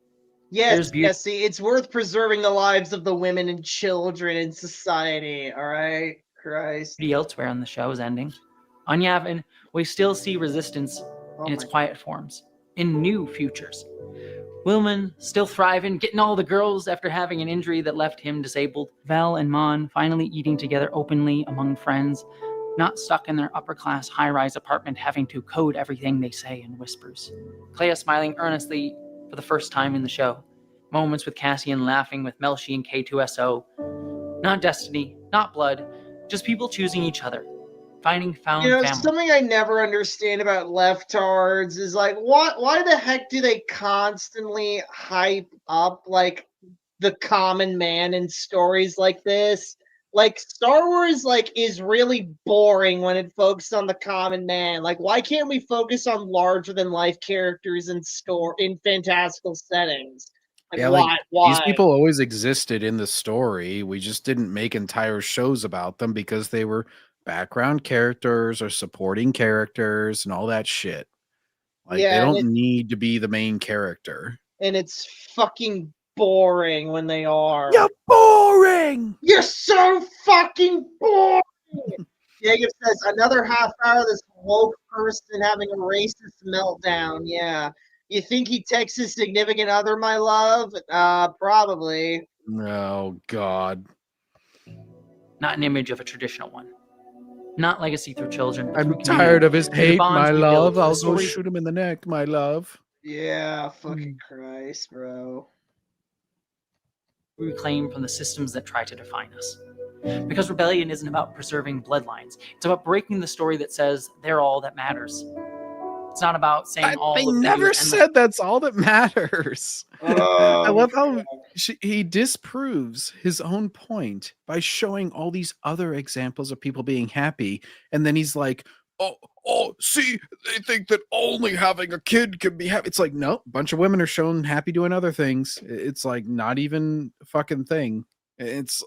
Yes, see, it's worth preserving the lives of the women and children in society, all right? Christ. Elsewhere on the show's ending. On Yavin, we still see resistance in its quiet forms, in new futures. Willman still thriving, getting all the girls after having an injury that left him disabled. Val and Mon finally eating together openly among friends, not stuck in their upper-class high-rise apartment having to code everything they say in whispers. Clea smiling earnestly for the first time in the show. Moments with Cassian laughing with Melshi and K2SO. Not destiny, not blood, just people choosing each other. Finding found family. Something I never understand about leftards is like, why the heck do they constantly hype up like the common man in stories like this? Like Star Wars is really boring when it focuses on the common man. Like, why can't we focus on larger than life characters in fantastical settings? Like, why? These people always existed in the story. We just didn't make entire shows about them because they were background characters or supporting characters and all that shit. Like, they don't need to be the main character. And it's fucking boring when they are. You're boring! You're so fucking boring! Jacob says, another half hour of this woke person having a racist meltdown. Yeah. You think he texts his significant other, my love? Probably. Oh, God. Not an image of a traditional one. Not legacy through children. But I'm tired of his hate, my love. I'll go shoot him in the neck, my love. Yeah, fucking Christ, bro. We reclaim from the systems that try to define us. Because rebellion isn't about preserving bloodlines. It's about breaking the story that says they're all that matters. It's not about saying They never said that's all that matters. I love how he disproves his own point by showing all these other examples of people being happy. And then he's like, oh, see, they think that only having a kid can be happy. It's like, no, a bunch of women are shown happy doing other things. It's like not even a fucking thing. It's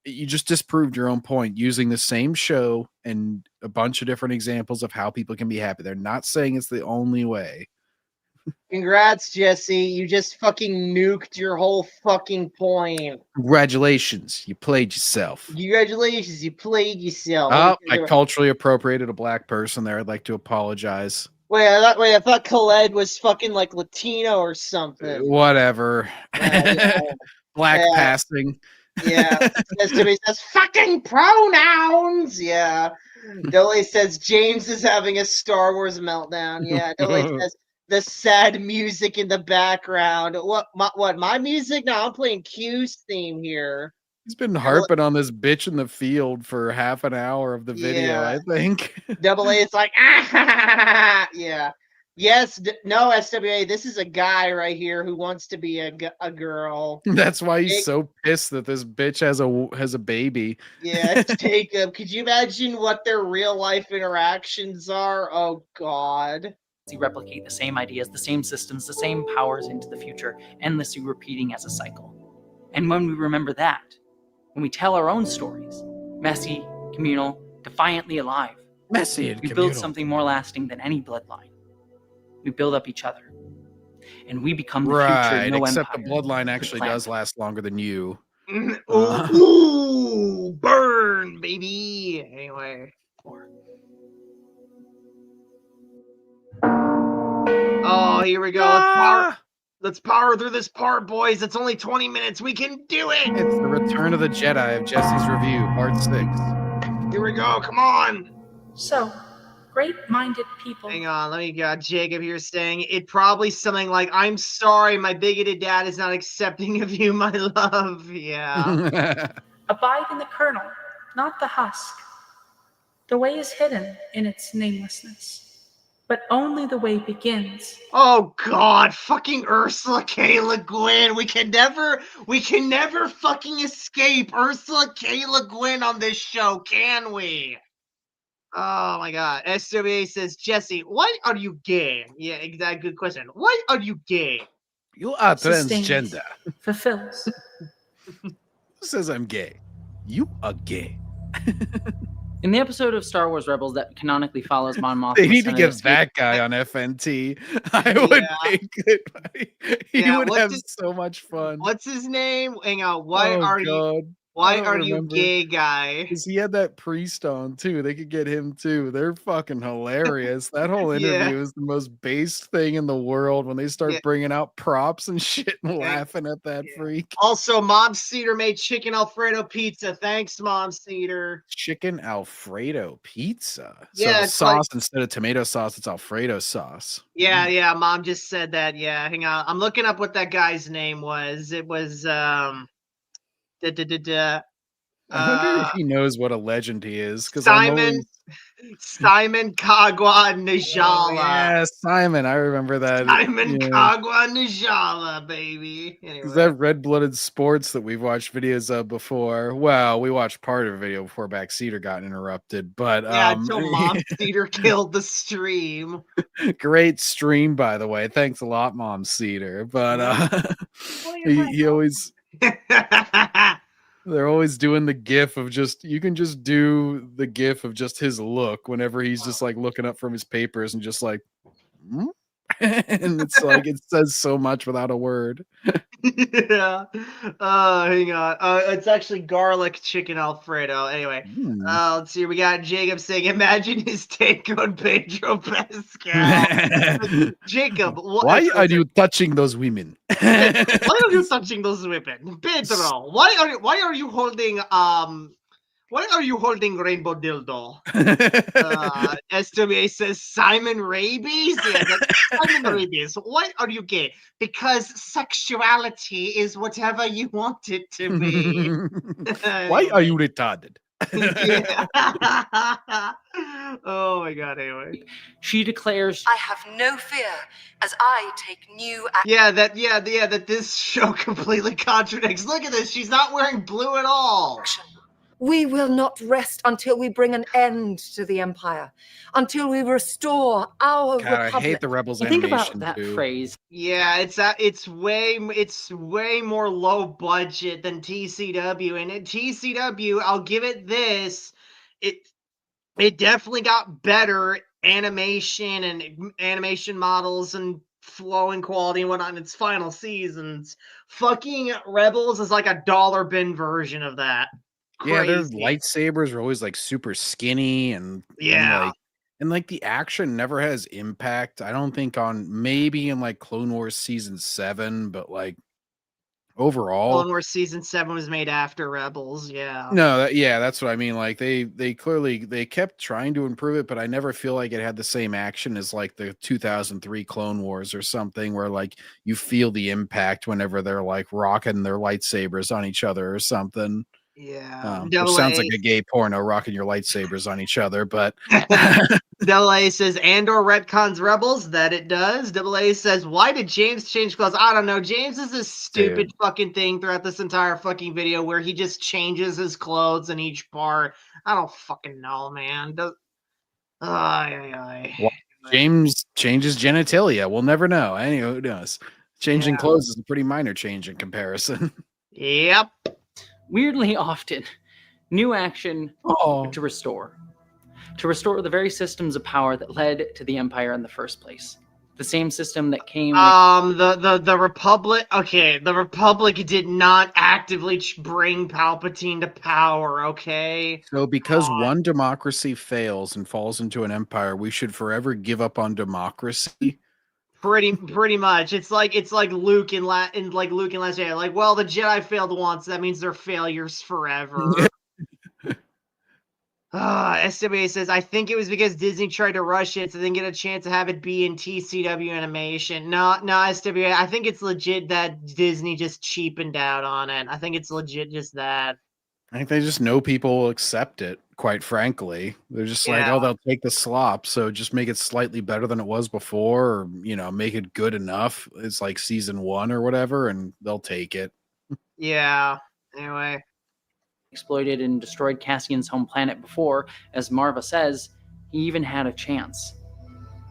you just disproved your own point using the same show and a bunch of different examples of how people can be happy. They're not saying it's the only way. Congrats, Jesse. You just fucking nuked your whole fucking point. Congratulations. You played yourself. Congratulations. You played yourself. Oh, I culturally appropriated a black person there. I'd like to apologize. Wait, I thought Khaled was fucking like Latino or something. Whatever. Black passing. Yeah. He says fucking pronouns. Yeah. Dolly says James is having a Star Wars meltdown. Yeah. Dolly says the sad music in the background. What my music? No, I'm playing Q's theme here. He's been harping on this bitch in the field for half an hour of the video, I think. Double A is like, yeah. Yes, no, SWA, this is a guy right here who wants to be a girl. That's why he's so pissed that this bitch has a baby. Yeah, Jacob, could you imagine what their real life interactions are? Oh, God. Replicate the same ideas, the same systems, the same powers into the future, endlessly repeating as a cycle. And when we remember that, when we tell our own stories, messy, communal, defiantly alive. Messy and We build communal. something more lasting than any bloodline. We build up each other. And we become the future Right, no except the empire bloodline could actually plan does last longer than you. Ooh, burn, baby. Anyway. Oh, here we go. Let's power through this part, boys. It's only 20 minutes. We can do it. It's the Return of the Jedi of Jesse's Review, Part 6. Here we go. Come on. So, great-minded people. Hang on. Let me got Jacob here saying it probably something like, "I'm sorry, my bigoted dad is not accepting of you, my love." Yeah. Abide in the kernel, not the husk. The way is hidden in its namelessness, but only the way begins. Oh God, fucking Ursula K. Le Guin. We can never fucking escape Ursula K. Le Guin on this show, can we? Oh my God. SWA says, Jesse, why are you gay? Yeah, exactly. Good question. Why are you gay? You are Sustains, transgender. fulfills. Who says I'm gay? You are gay. In the episode of Star Wars Rebels that canonically follows Mon Mothma, They need to Senate get escape- that guy on FNT. I would think that he Yeah, would what's have his- so much fun. What's his name? Hang on. Why Oh, are you? God. Why I don't are you remember. gay, guy? Because he had that priest on too. They could get him too. They're fucking hilarious. That whole Yeah. interview is the most based thing in the world when they start Yeah. bringing out props and shit and laughing at that freak. Also, Mom Cedar made chicken Alfredo pizza. Thanks, Mom Cedar. Chicken Alfredo pizza. Yeah, So it's sauce instead of tomato sauce, it's Alfredo sauce. Yeah, Mom just said that. Yeah, hang on. I'm looking up what that guy's name was. It was I wonder if he knows what a legend he is. Because Simon Kagwa Najala. yeah, Simon. I remember that. Simon yeah. Kagwa Najala, baby. Because Anyway. that red-blooded sports that we've watched videos of before. Well, we watched part of a video before Backseater got interrupted, but Yeah, until Mom Cedar killed the stream. great stream, by the way. Thanks a lot, Mom Cedar. But he always they're always doing the gif of just you can just do the gif of just his look whenever he's just like looking up from his papers and just like hmm? And it's like it says so much without a word. Yeah. Hang on. It's actually garlic chicken Alfredo. Anyway, let's see. We got Jacob saying, "Imagine his take on Pedro Pascal." Jacob, why are you touching those women? Why are you touching those women, Pedro? Why are you holding rainbow dildo? SWA says Simon Rabies. Yeah, Simon Rabies. Why are you gay? Because sexuality is whatever you want it to be. Why are you retarded? Yeah. Oh my God. Anyway, she declares, "I have no fear as I take new action." that this show completely contradicts. Look at this. She's not wearing blue at all. We will not rest until we bring an end to the Empire, until we restore our God, I republic. hate the Rebels think animation about that too. phrase. Yeah, it's way more low budget than TCW, and at TCW, I'll give it this, it definitely got better animation and animation models and flowing quality and whatnot in its final seasons. Fucking Rebels is like a dollar bin version of that. Yeah, their Crazy. lightsabers are always like super skinny and like the action never has impact. I don't think on maybe in like Clone Wars season 7, but like overall, Clone Wars season 7 was made after Rebels. Yeah. no, that's what I mean. Like they clearly they kept trying to improve it, but I never feel like it had the same action as like the 2003 Clone Wars or something, where like you feel the impact whenever they're like rocking their lightsabers on each other or something. Yeah. Which sounds like a gay porno, rocking your lightsabers on each other, but Double A says Andor retcons Rebels. That it does. Double A says, why did James change clothes? I don't know. James is this stupid fucking thing throughout this entire fucking video where he just changes his clothes in each part. I don't fucking know, man. James changes genitalia. We'll never know. Anyway, who knows? Changing clothes is a pretty minor change in comparison. Yep. Weirdly often, new action to restore. to restore the very systems of power that led to the Empire in the first place. The same system that came... The Republic... Okay, the Republic did not actively bring Palpatine to power, okay? So because one democracy fails and falls into an empire, we should forever give up on democracy. Pretty much. It's like Luke in Last Jedi. Like, well, the Jedi failed once, that means they're failures forever. SWA says, I think it was because Disney tried to rush it so they didn't get a chance to have it be in TCW animation. No, SWA, I think it's legit that Disney just cheapened out on it. I think it's legit just that. I think they just know people will accept it, quite frankly. They're just like, oh, they'll take the slop, so just make it slightly better than it was before, or, you know, make it good enough. It's like season 1 or whatever, and they'll take it. Yeah, anyway. Exploited and destroyed Cassian's home planet before, as Marva says, he even had a chance.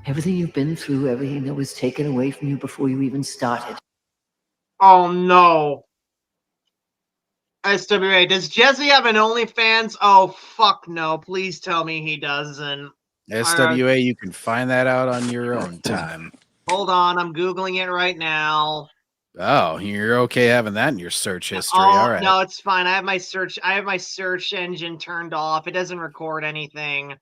Everything you've been through, everything that was taken away from you before you even started. Oh no. SWA, does Jessie have an OnlyFans? Oh fuck no, please tell me he doesn't. SWA, you can find that out on your own time. Hold on, I'm Googling it right now. Oh, you're okay having that in your search history. Oh, All right. no, it's fine. I have my search engine turned off. It doesn't record anything.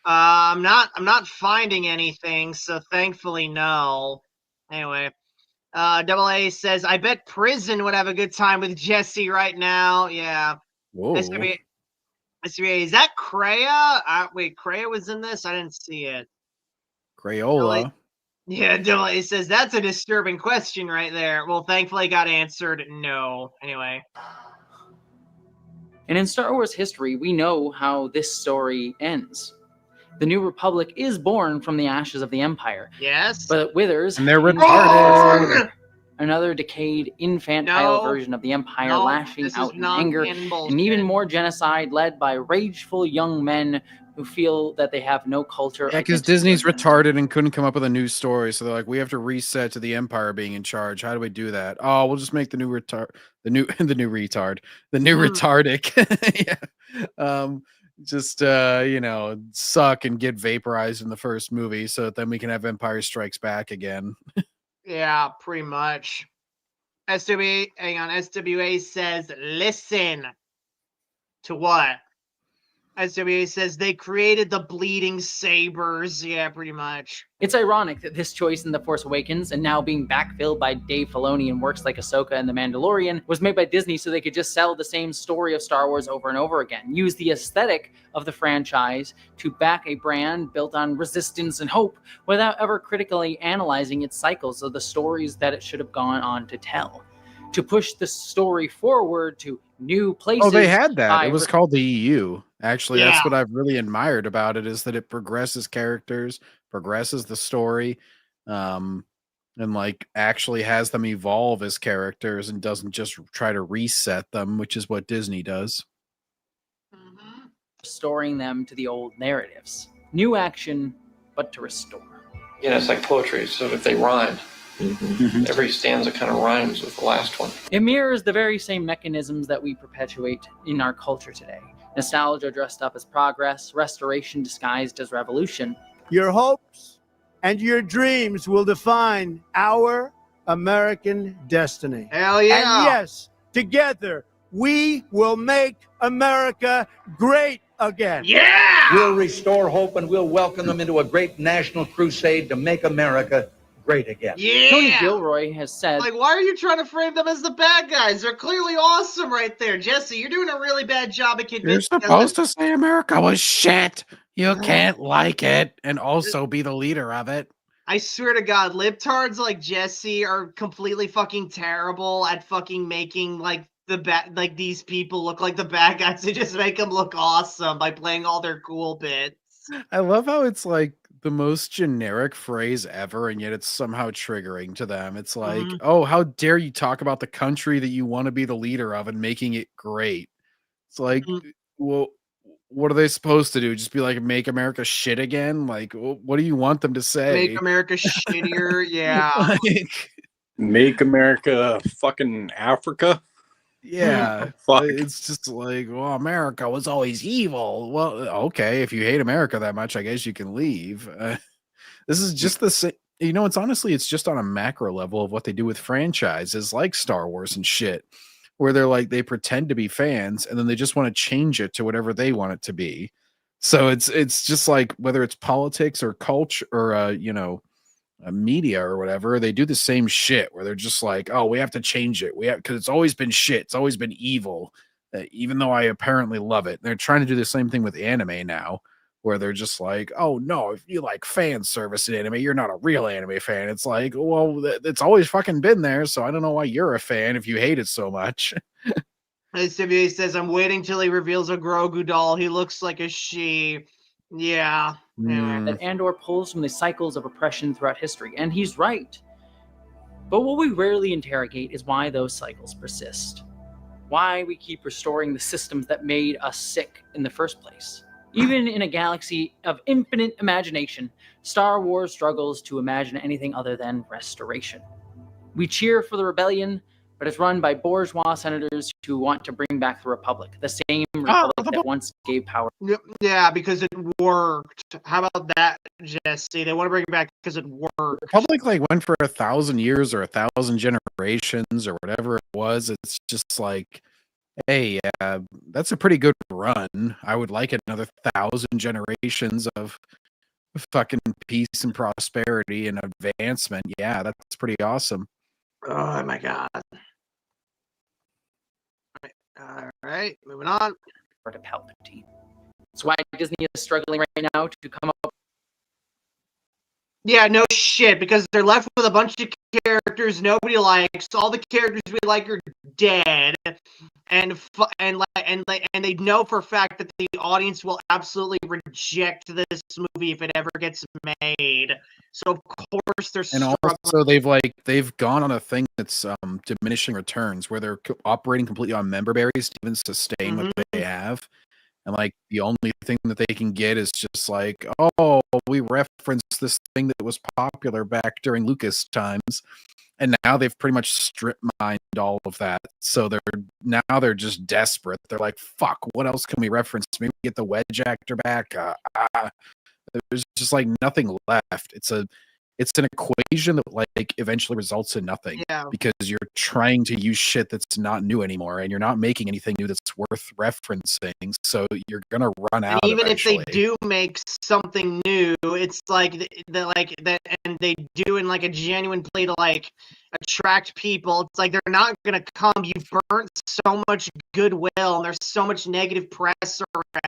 I'm not finding anything, so thankfully no. Anyway, Double A says, I bet Prison would have a good time with Jessie right now. Yeah. Whoa. SWA, is that Kreia? Wait, Kreia was in this? I didn't see it. Crayola. Yeah, Double says, that's a disturbing question right there. Well, thankfully got answered no. Anyway. And in Star Wars history, we know how this story ends. The New Republic is born from the ashes of the Empire. Yes. But it withers. And they're retarded. Another decayed, infantile version of the Empire lashing out in anger, and even more genocide led by rageful young men who feel that they have no culture. Yeah, because Disney's retarded and couldn't come up with a new story, so they're like, we have to reset to the Empire being in charge. How do we do that? Oh, we'll just make the new Retardic. Yeah. You know, suck and get vaporized in the first movie, so that then we can have Empire Strikes Back again. Yeah, pretty much. SWA says, listen. To what? SWA says they created the bleeding sabers. Yeah, pretty much. It's ironic that this choice in The Force Awakens, and now being backfilled by Dave Filoni in works like Ahsoka and The Mandalorian, was made by Disney so they could just sell the same story of Star Wars over and over again. Use the aesthetic of the franchise to back a brand built on resistance and hope without ever critically analyzing its cycles of the stories that it should have gone on to tell. To push the story forward to new places. Oh, they had that. It was called the EU. Actually, that's what I've really admired about it, is that it progresses characters, progresses the story, and like actually has them evolve as characters and doesn't just try to reset them, which is what Disney does. Restoring them to the old narratives. New action, but to restore. You know, it's like poetry, so if they rhyme, every stanza kind of rhymes with the last one. It mirrors the very same mechanisms that we perpetuate in our culture today. Nostalgia dressed up as progress, restoration disguised as revolution. Your hopes and your dreams will define our American destiny. Hell yeah. And yes, together we will make America great again. Yeah! We'll restore hope and we'll welcome them into a great national crusade to make America great again. Yeah! Tony Gilroy has said, like, why are you trying to frame them as the bad guys? They're clearly awesome right there. Jesse, you're doing a really bad job at convincing You're supposed to say America was shit. You can't like it and also be the leader of it. I swear to God, libtards like Jesse are completely fucking terrible at fucking making, like, these people look like the bad guys. They just make them look awesome by playing all their cool bits. I love how it's like the most generic phrase ever, and yet it's somehow triggering to them. It's like, oh, how dare you talk about the country that you want to be the leader of and making it great. It's like, well, what are they supposed to do? Just be like, make America shit again? Like, what do you want them to say? Make America shittier, yeah. Make America fucking Africa. Yeah, Fuck. it's just like, well, America was always evil. Well, okay, if you hate America that much, I guess you can leave. This is just the same. You know, it's just on a macro level of what they do with franchises like Star Wars and shit, where they're like they pretend to be fans and then they just want to change it to whatever they want it to be. So it's just like whether it's politics or culture or media or whatever, they do the same shit where they're just like, oh, we have to change it. We have because it's always been shit. It's always been evil, even though I apparently love it. They're trying to do the same thing with anime now, where they're just like, oh no, if you like fan service in anime, you're not a real anime fan. It's like, well, it's always fucking been there, so I don't know why you're a fan if you hate it so much. SWA says, I'm waiting till he reveals a Grogu doll. He looks like a she. Yeah. That Andor pulls from the cycles of oppression throughout history, and he's right. But what we rarely interrogate is why those cycles persist. Why we keep restoring the systems that made us sick in the first place. Even in a galaxy of infinite imagination, Star Wars struggles to imagine anything other than restoration. We cheer for the rebellion, but it's run by bourgeois senators who want to bring back the Republic, the same Republic that once gave power. Yeah, because it worked. How about that, Jesse? They want to bring it back because it worked. Republic like went for 1,000 years or 1,000 generations or whatever it was. It's just like, hey, that's a pretty good run. I would like another 1,000 generations of fucking peace and prosperity and advancement. Yeah, that's pretty awesome. Oh my god. All right, moving on. To Palpatine. That's why Disney is struggling right now to come up. Yeah, no shit, because they're left with a bunch of characters nobody likes. All the characters we like are dead, and they know for a fact that the audience will absolutely reject this movie if it ever gets made. So of course they're and also they've gone on a thing that's diminishing returns where they're operating completely on member berries to even sustain what they have. And like the only thing that they can get is just like, oh, we referenced this thing that was popular back during Lucas times, and now they've pretty much strip mined all of that. So they're just desperate. They're like, fuck, what else can we reference? Maybe get the wedge actor back. There's just like nothing left. It's an equation that like eventually results in nothing. Yeah. Because you're trying to use shit that's not new anymore, and you're not making anything new that's worth referencing. So you're gonna run out. And even eventually. if they do make something new, it's like and they do in like a genuine play to like attract people. It's like they're not gonna come. You've burnt so much goodwill, and there's so much negative press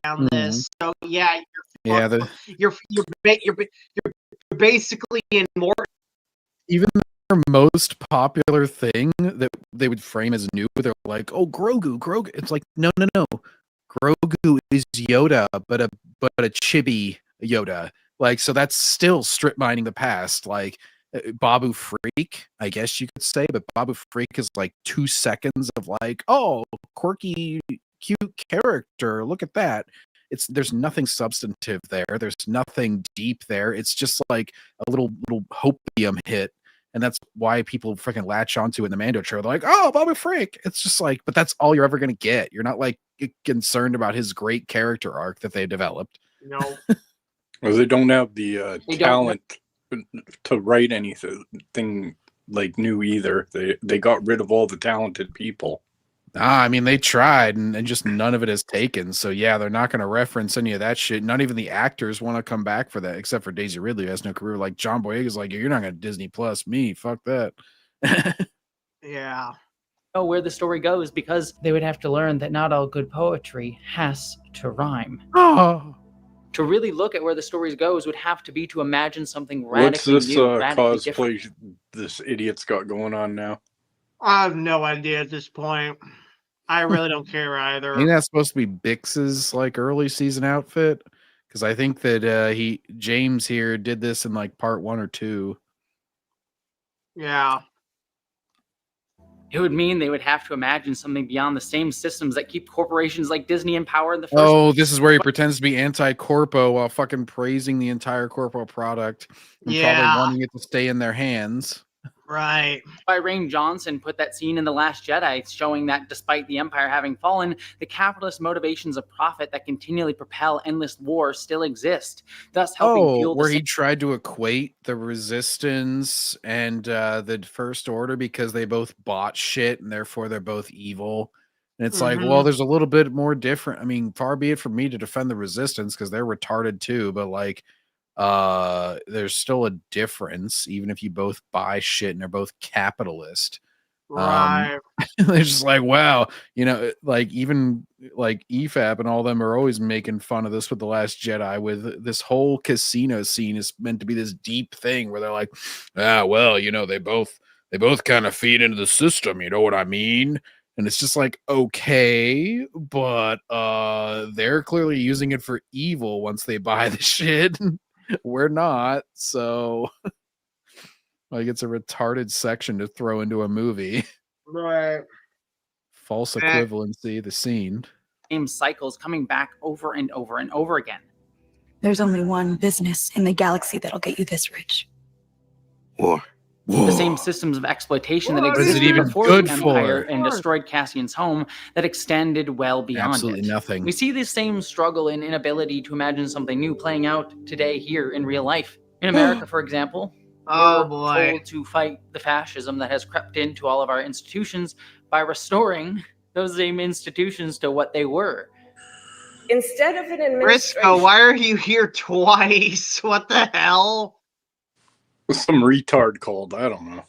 around this. So yeah, you're basically in more. Even their most popular thing that they would frame as new, they're like, "Oh, Grogu." It's like, no. Grogu is Yoda, but a chibi Yoda. Like, so that's still strip mining the past. Like, Babu Freak, I guess you could say, but Babu Freak is like 2 seconds of like, oh, quirky, cute character. Look at that. There's nothing substantive there. There's nothing deep there. It's just like a little hopium hit. And that's why people freaking latch onto it in the Mando trailer. They're like, oh, Babu Freak. It's just like, but that's all you're ever going to get. You're not like concerned about his great character arc that they developed. No. Well, they don't have the talent to write anything like new either. They got rid of all the talented people. I mean, they tried and just none of it has taken. So yeah, they're not going to reference any of that shit. Not even the actors want to come back for that, except for Daisy Ridley, who has no career. Like John Boyega's like, you're not going to Disney Plus me. Fuck that. Yeah. Know where the story goes because they would have to learn that not all good poetry has to rhyme. Oh. To really look at where the stories goes would have to be to imagine something radically What's this new, radically cosplay different. this idiot's got going on now? I have no idea at this point. I really don't care either. I think that's supposed to be Bix's like early season outfit, because I think that James here did this in like part 1 or 2. Yeah. It would mean they would have to imagine something beyond the same systems that keep corporations like Disney in power in the first place. This is where he pretends to be anti-corpo while fucking praising the entire corpo product and probably wanting it to stay in their hands. Right. By Rain Johnson put that scene in The Last Jedi, showing that despite the Empire having fallen, the capitalist motivations of profit that continually propel endless war still exist, thus helping fuel where he tried to equate the Resistance and the First Order because they both bought shit and therefore they're both evil. And it's like, well, there's a little bit more different. I mean, far be it from me to defend the Resistance because they're retarded too, but like, there's still a difference even if you both buy shit and they're both capitalist. Right. They're just like, wow, you know, like even like EFAP and all them are always making fun of this with The Last Jedi, with this whole casino scene is meant to be this deep thing where they're like, well, you know, they both kind of feed into the system, you know what I mean? And it's just like, okay, but they're clearly using it for evil once they buy the shit. We're not, so like it's a retarded section to throw into a movie. Right. False equivalency, the scene. Same cycles coming back over and over and over again. There's only one business in the galaxy that'll get you this rich. War. The same systems of exploitation that existed even before good the Empire for? and destroyed Cassian's home that extended well beyond Absolutely it. nothing. We see this same struggle and inability to imagine something new playing out today here in real life. In America, for example, we're told to fight the fascism that has crept into all of our institutions by restoring those same institutions to what they were. Instead of an administration... Briscoe, why are you here twice? What the hell? Some retard called. I don't know.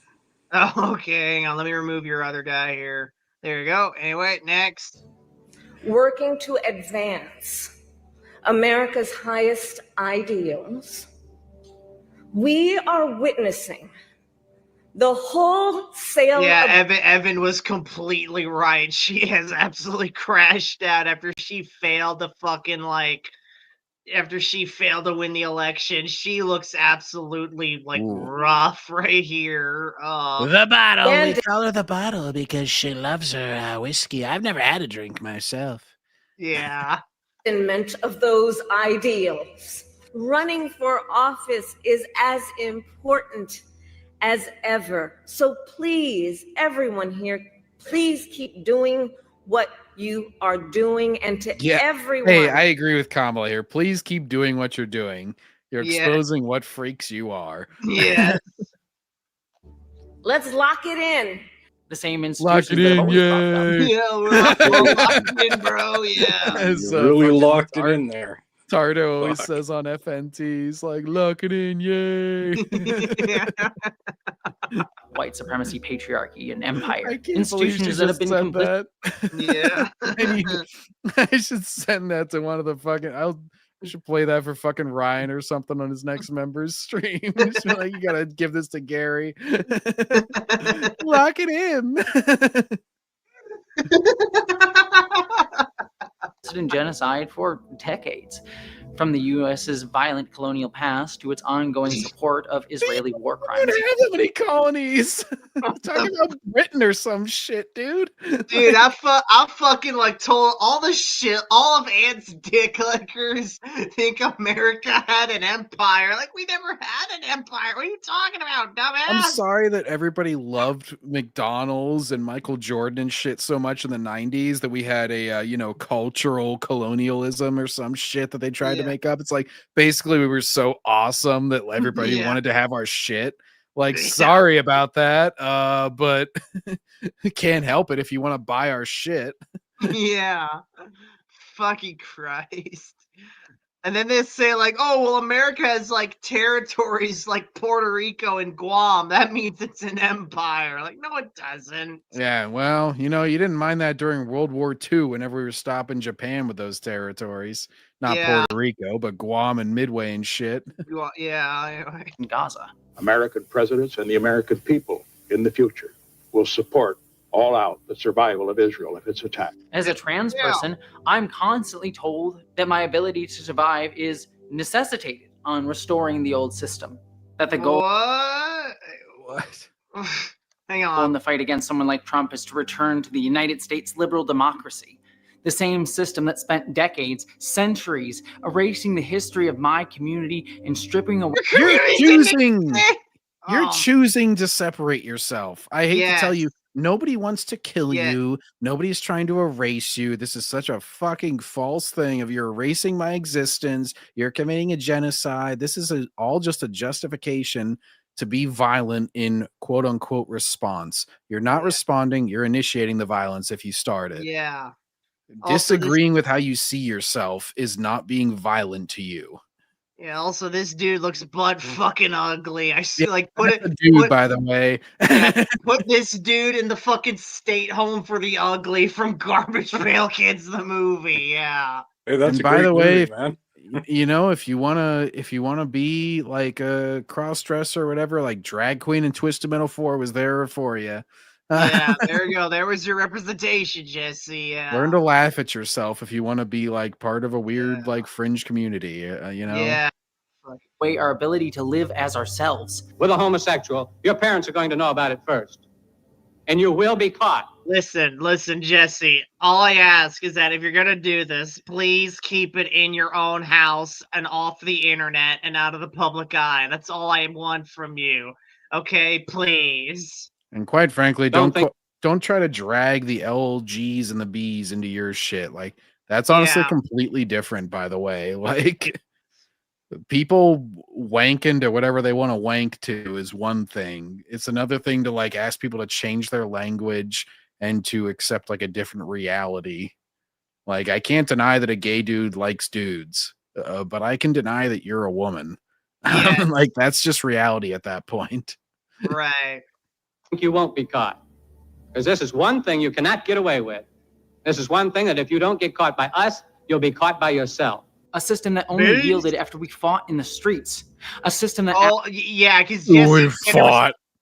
Oh, okay, hang on. Let me remove your other guy here. There you go. Anyway, next. Working to advance America's highest ideals, we are witnessing the wholesale... Yeah, Evan was completely right. She has absolutely crashed out after she failed to fucking, like... After she failed to win the election. She looks absolutely, like, rough right here. The bottle. We call her the bottle because she loves her whiskey. I've never had a drink myself. Yeah. Of those ideals. Running for office is as important as ever. So please, everyone here, please keep doing what you are doing, and to everyone. Hey, I agree with Kamala here. Please keep doing what you're doing. You're exposing what freaks you are. Yeah. Let's lock it in. The same Lock it in, yay! Yeah, we're locked in, bro. Yeah. As, really locked it in there. Tardo always says on FNT, he's like, lock it in, yay! White supremacy, patriarchy, and empire. I can't Institutions that have been that. Yeah. I should send that to one of the fucking... I should play that for fucking Ryan or something on his next members stream. Just like, you gotta give this to Gary. Lock it in. In genocide for decades, from the U.S.'s violent colonial past to its ongoing support of Israeli war crimes. We don't have that many colonies. Talking about Britain or some shit, dude. Dude, I fucking like told all the shit. All of Ant's dick lickers think America had an empire. Like, we never had an empire. What are you talking about, dumbass? I'm sorry that everybody loved McDonald's and Michael Jordan and shit so much in the 90s that we had a cultural colonialism or some shit that they tried to make up. It's like basically we were so awesome that everybody wanted to have our shit. Like, sorry about that, but can't help it if you want to buy our shit. Yeah. Fucking Christ. And then they say, like, oh, well, America has, like, territories like Puerto Rico and Guam. That means it's an empire. Like, no, it doesn't. Yeah, well, you didn't mind that during World War II whenever we were stopping Japan with those territories. Not Puerto Rico, but Guam and Midway and shit. Yeah. In Gaza. American presidents and the American people in the future will support all out the survival of Israel if it's attacked. As a trans person, I'm constantly told that my ability to survive is necessitated on restoring the old system. That the goal What? Hang on. in the fight against someone like Trump is to return to the United States liberal democracy. The same system that spent decades, centuries, erasing the history of my community and stripping away... You're choosing... You're choosing to separate yourself. I hate to tell you, Yes. nobody wants to kill Yeah. you. Nobody's trying to erase you. This is such a fucking false thing of you're erasing my existence. You're committing a genocide. This is all just a justification to be violent in quote unquote response. You're not responding. You're initiating the violence if you start it. Yeah. Also, Disagreeing with how you see yourself is not being violent to you. Yeah. Also, this dude looks butt fucking ugly. I see. Yeah, Like, put that's it. a dude, Put, by the way. put this dude in the fucking state home for the ugly from Garbage Pail Kids, the movie. Yeah. Hey, that's And a by great the way, movie, man. you know, if you wanna be like a cross dresser or whatever, like Drag Queen and Twisted Metal 4 was there for you. Yeah, there you go. There was your representation, Jesse. Yeah. Learn to laugh at yourself if you want to be like part of a weird like fringe community. You know. Yeah. Way our ability to live as ourselves. With a homosexual, your parents are going to know about it first. And you will be caught. Listen, Jesse. All I ask is that if you're gonna do this, please keep it in your own house and off the internet and out of the public eye. That's all I want from you. Okay, please. And quite frankly, Don't don't try to drag the LGs and the Bs into your shit. Like that's honestly completely different, by the way. Like people wanking to whatever they want to wank to is one thing. It's another thing to like ask people to change their language and to accept like a different reality. Like I can't deny that a gay dude likes dudes, but I can deny that you're a woman. Like that's just reality at that point. Right. You won't be caught. Because this is one thing you cannot get away with. This is one thing that if you don't get caught by us, you'll be caught by yourself. A system that only yielded after we fought in the streets. A system that...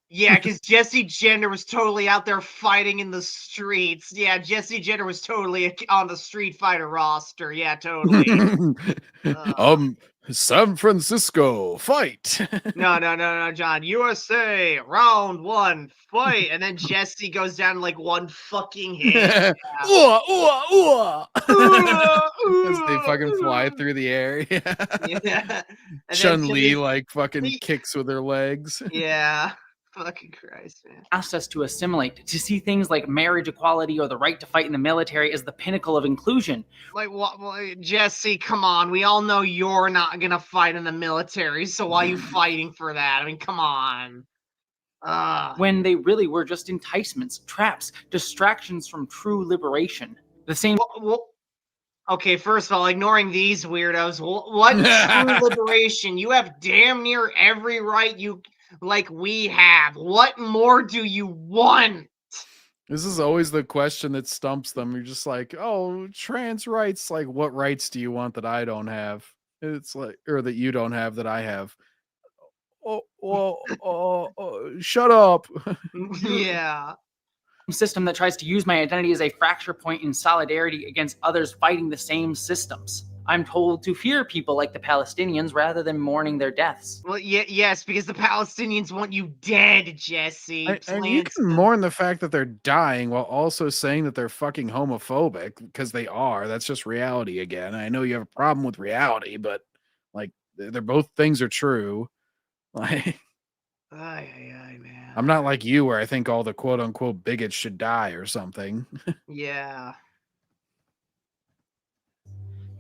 yeah, because Jesse Jenner was totally out there fighting in the streets. Yeah, Jesse Jenner was totally on the Street Fighter roster. Yeah, totally. San Francisco, fight. No, John. USA, round one, fight. And then Jesse goes down like one fucking hit. As they fucking fly through the air. Yeah. Chun-Li like fucking kicks with her legs. Yeah. Fucking Christ, man. Asked us to assimilate, to see things like marriage equality or the right to fight in the military as the pinnacle of inclusion. Like, what, Jesse, come on. We all know you're not going to fight in the military, so why are you fighting for that? I mean, come on. When they really were just enticements, traps, distractions from true liberation. The same... Okay, first of all, ignoring these weirdos, what true liberation? You have damn near every right like we have. What more do you want? This is always the question that stumps them. You're just like, oh, trans rights. Like, what rights do you want that I don't have? It's like, or that you don't have that I have. Shut up. Yeah. System that tries to use my identity as a fracture point in solidarity against others fighting the same systems. I'm told to fear people like the Palestinians rather than mourning their deaths. Well, yes, because the Palestinians want you dead, Jesse. And you can mourn the fact that they're dying while also saying that they're fucking homophobic, because they are. That's just reality again. I know you have a problem with reality, but like they're both things are true. Like, man. I'm not like you where I think all the quote unquote bigots should die or something. Yeah.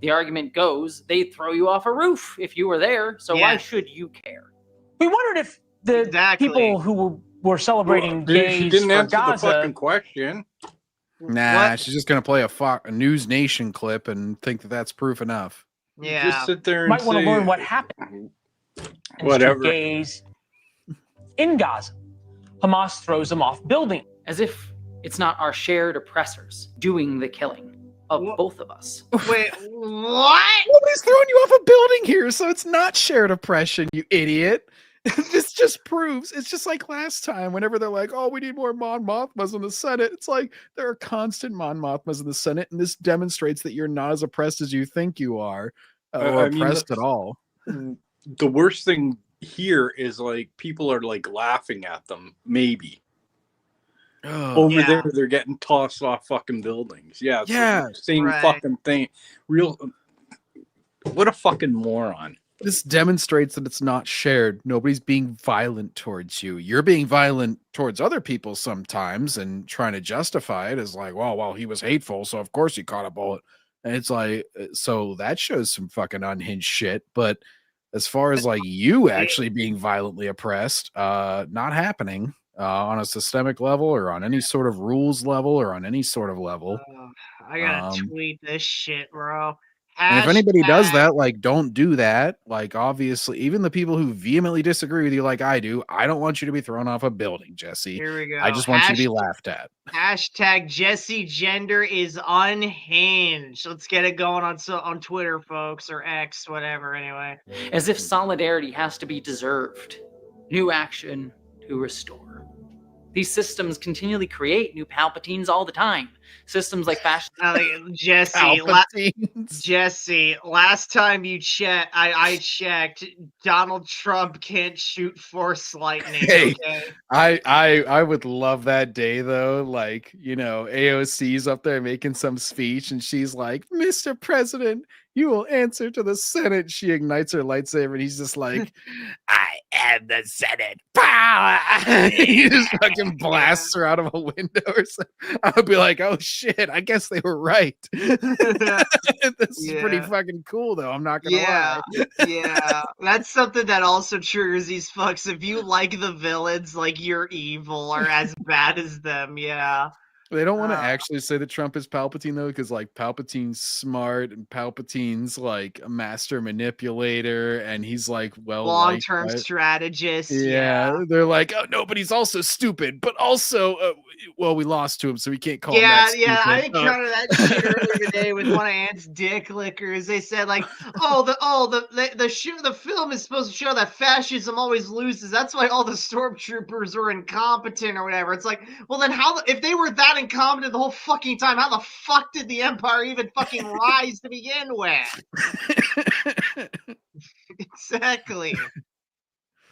The argument goes, they'd throw you off a roof if you were there, so why should you care? We wondered if the people who were celebrating gays she didn't for answer Gaza... the fucking question. Nah, she's just gonna play a News Nation clip and think that that's proof enough. Yeah, just sit there and might want to say, learn what happened. Whatever. Gays in Gaza, Hamas throws them off building, as if it's not our shared oppressors doing the killing of both of us. Wait, what? Nobody's throwing you off a building here, so it's not shared oppression, you idiot. This just proves, it's just like last time, whenever they're like, oh, we need more Mon Mothmas in the Senate. It's like, there are constant Mon Mothmas in the Senate, and this demonstrates that you're not as oppressed as you think you are, or oppressed at all. The worst thing here is like, people are like laughing at them, maybe. Over there, they're getting tossed off fucking buildings. Yeah, it's the same fucking thing. What a fucking moron. This demonstrates that it's not shared. Nobody's being violent towards you. You're being violent towards other people sometimes and trying to justify it as like, well, he was hateful, so of course he caught a bullet. And it's like, so that shows some fucking unhinged shit. But as far as like you actually being violently oppressed, not happening on a systemic level or on any sort of rules level or on any sort of level. I gotta tweet this shit, bro. And if anybody does Hashtag- that, like, don't do that. Like, obviously, even the people who vehemently disagree with you, like I do, I don't want you to be thrown off a building, Jesse. Here we go. I just want you to be laughed at. Hashtag Jessie gender is unhinged. Let's get it going on Twitter, folks, or X, whatever. Anyway, As if solidarity has to be deserved. New action to restore. These systems continually create new Palpatines all the time. Systems like fascism. Jesse, last time you checked, I checked, Donald Trump can't shoot force lightning. Hey, okay? I would love that day though. Like, you know, AOC's up there making some speech and she's like, Mr. President, you will answer to the Senate. She ignites her lightsaber and he's just like, I am the Senate. Power! He just fucking blasts her out of a window or something. I would be like, oh shit, I guess they were right. This is pretty fucking cool though. I'm not gonna lie. Yeah. That's something that also triggers these fucks. If you like the villains, like you're evil or as bad as them, yeah. They don't want to actually say that Trump is Palpatine though, because like Palpatine's smart and Palpatine's like a master manipulator, and he's like long-term strategist. Yeah, they're like, oh no, but he's also stupid, but also, well, we lost to him, so we can't call him that stupid. I encountered that shit earlier today with one of Ant's dick lickers. They said like, the film is supposed to show that fascism always loses. That's why all the stormtroopers are incompetent or whatever. It's like, well then if they were that incompetent the whole fucking time, how the fuck did the Empire even fucking rise to begin with? Exactly.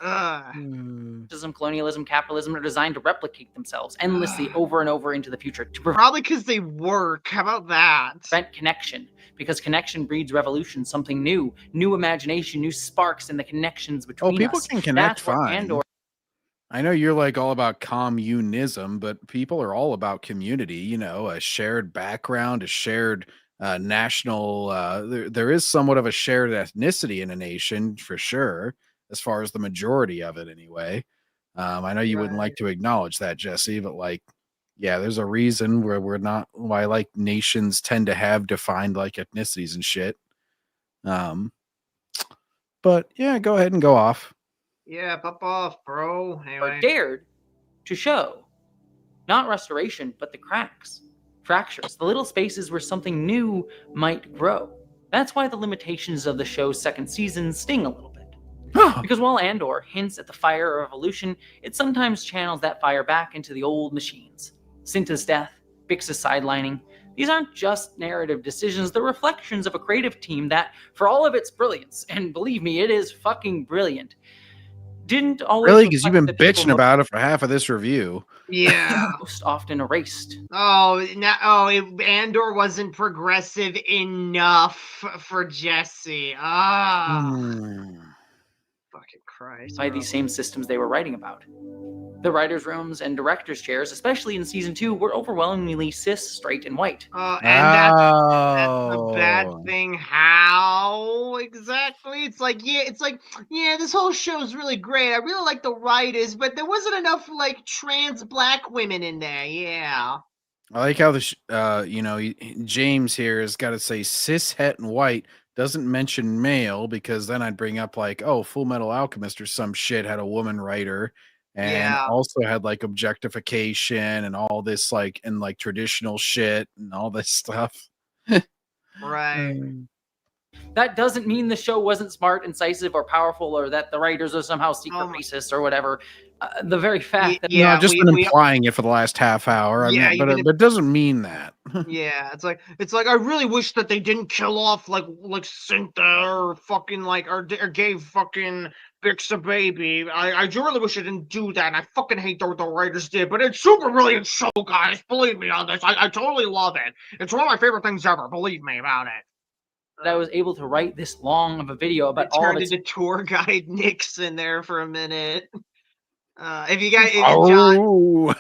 Colonialism, capitalism are designed to replicate themselves endlessly over and over into the future. Probably because they work. How about that? Prevent connection, because connection breeds revolution, something new, new imagination, new sparks in the connections between us. People can connect That's where fine. Andor. I know you're like all about communism, but people are all about community, you know, a shared background, a shared national, there is somewhat of a shared ethnicity in a nation for sure, as far as the majority of it anyway. I know you wouldn't like to acknowledge that, Jesse, but like, yeah, there's a reason why like nations tend to have defined like ethnicities and shit. But yeah, go ahead and go off. Yeah, pop off, bro. Anyway. Dared to show not restoration, but the cracks, fractures, the little spaces where something new might grow. That's why the limitations of the show's second season sting a little bit. Because while Andor hints at the fire of evolution, it sometimes channels that fire back into the old machines. Cinta's death, Bix's sidelining, these aren't just narrative decisions, they're reflections of a creative team that, for all of its brilliance, and believe me, it is fucking brilliant, didn't always really, because you've been reflect the people bitching about it for half of this review. Yeah. most often erased. Andor wasn't progressive enough for Jessie. Fucking Christ. By these same systems they were writing about. The writers' rooms and directors' chairs, especially in season 2, were overwhelmingly cis, straight, and white. That's a bad thing. How exactly? It's like, this whole show is really great. I really like the writers, but there wasn't enough like trans black women in there. Yeah. I like how James here has got to say cis, het, and white. Doesn't mention male, because then I'd bring up like, oh, Full Metal Alchemist or some shit had a woman writer. And also had like objectification and all this like traditional shit and all this stuff. Right. That doesn't mean the show wasn't smart, incisive, or powerful, or that the writers are somehow secret racist or whatever. The very fact that I've just been implying it for the last half hour. But it doesn't mean that. Yeah, it's like I really wish that they didn't kill off like Cinta or fucking or gave fucking Bix a baby. I really wish I didn't do that, and I fucking hate the writers did, but it's super brilliant show, guys. Believe me on this. I totally love it. It's one of my favorite things ever. Believe me about it. that I was able to write this long of a video about It all of turned its into tour guide Nixon there for a minute. If you guys, Oh.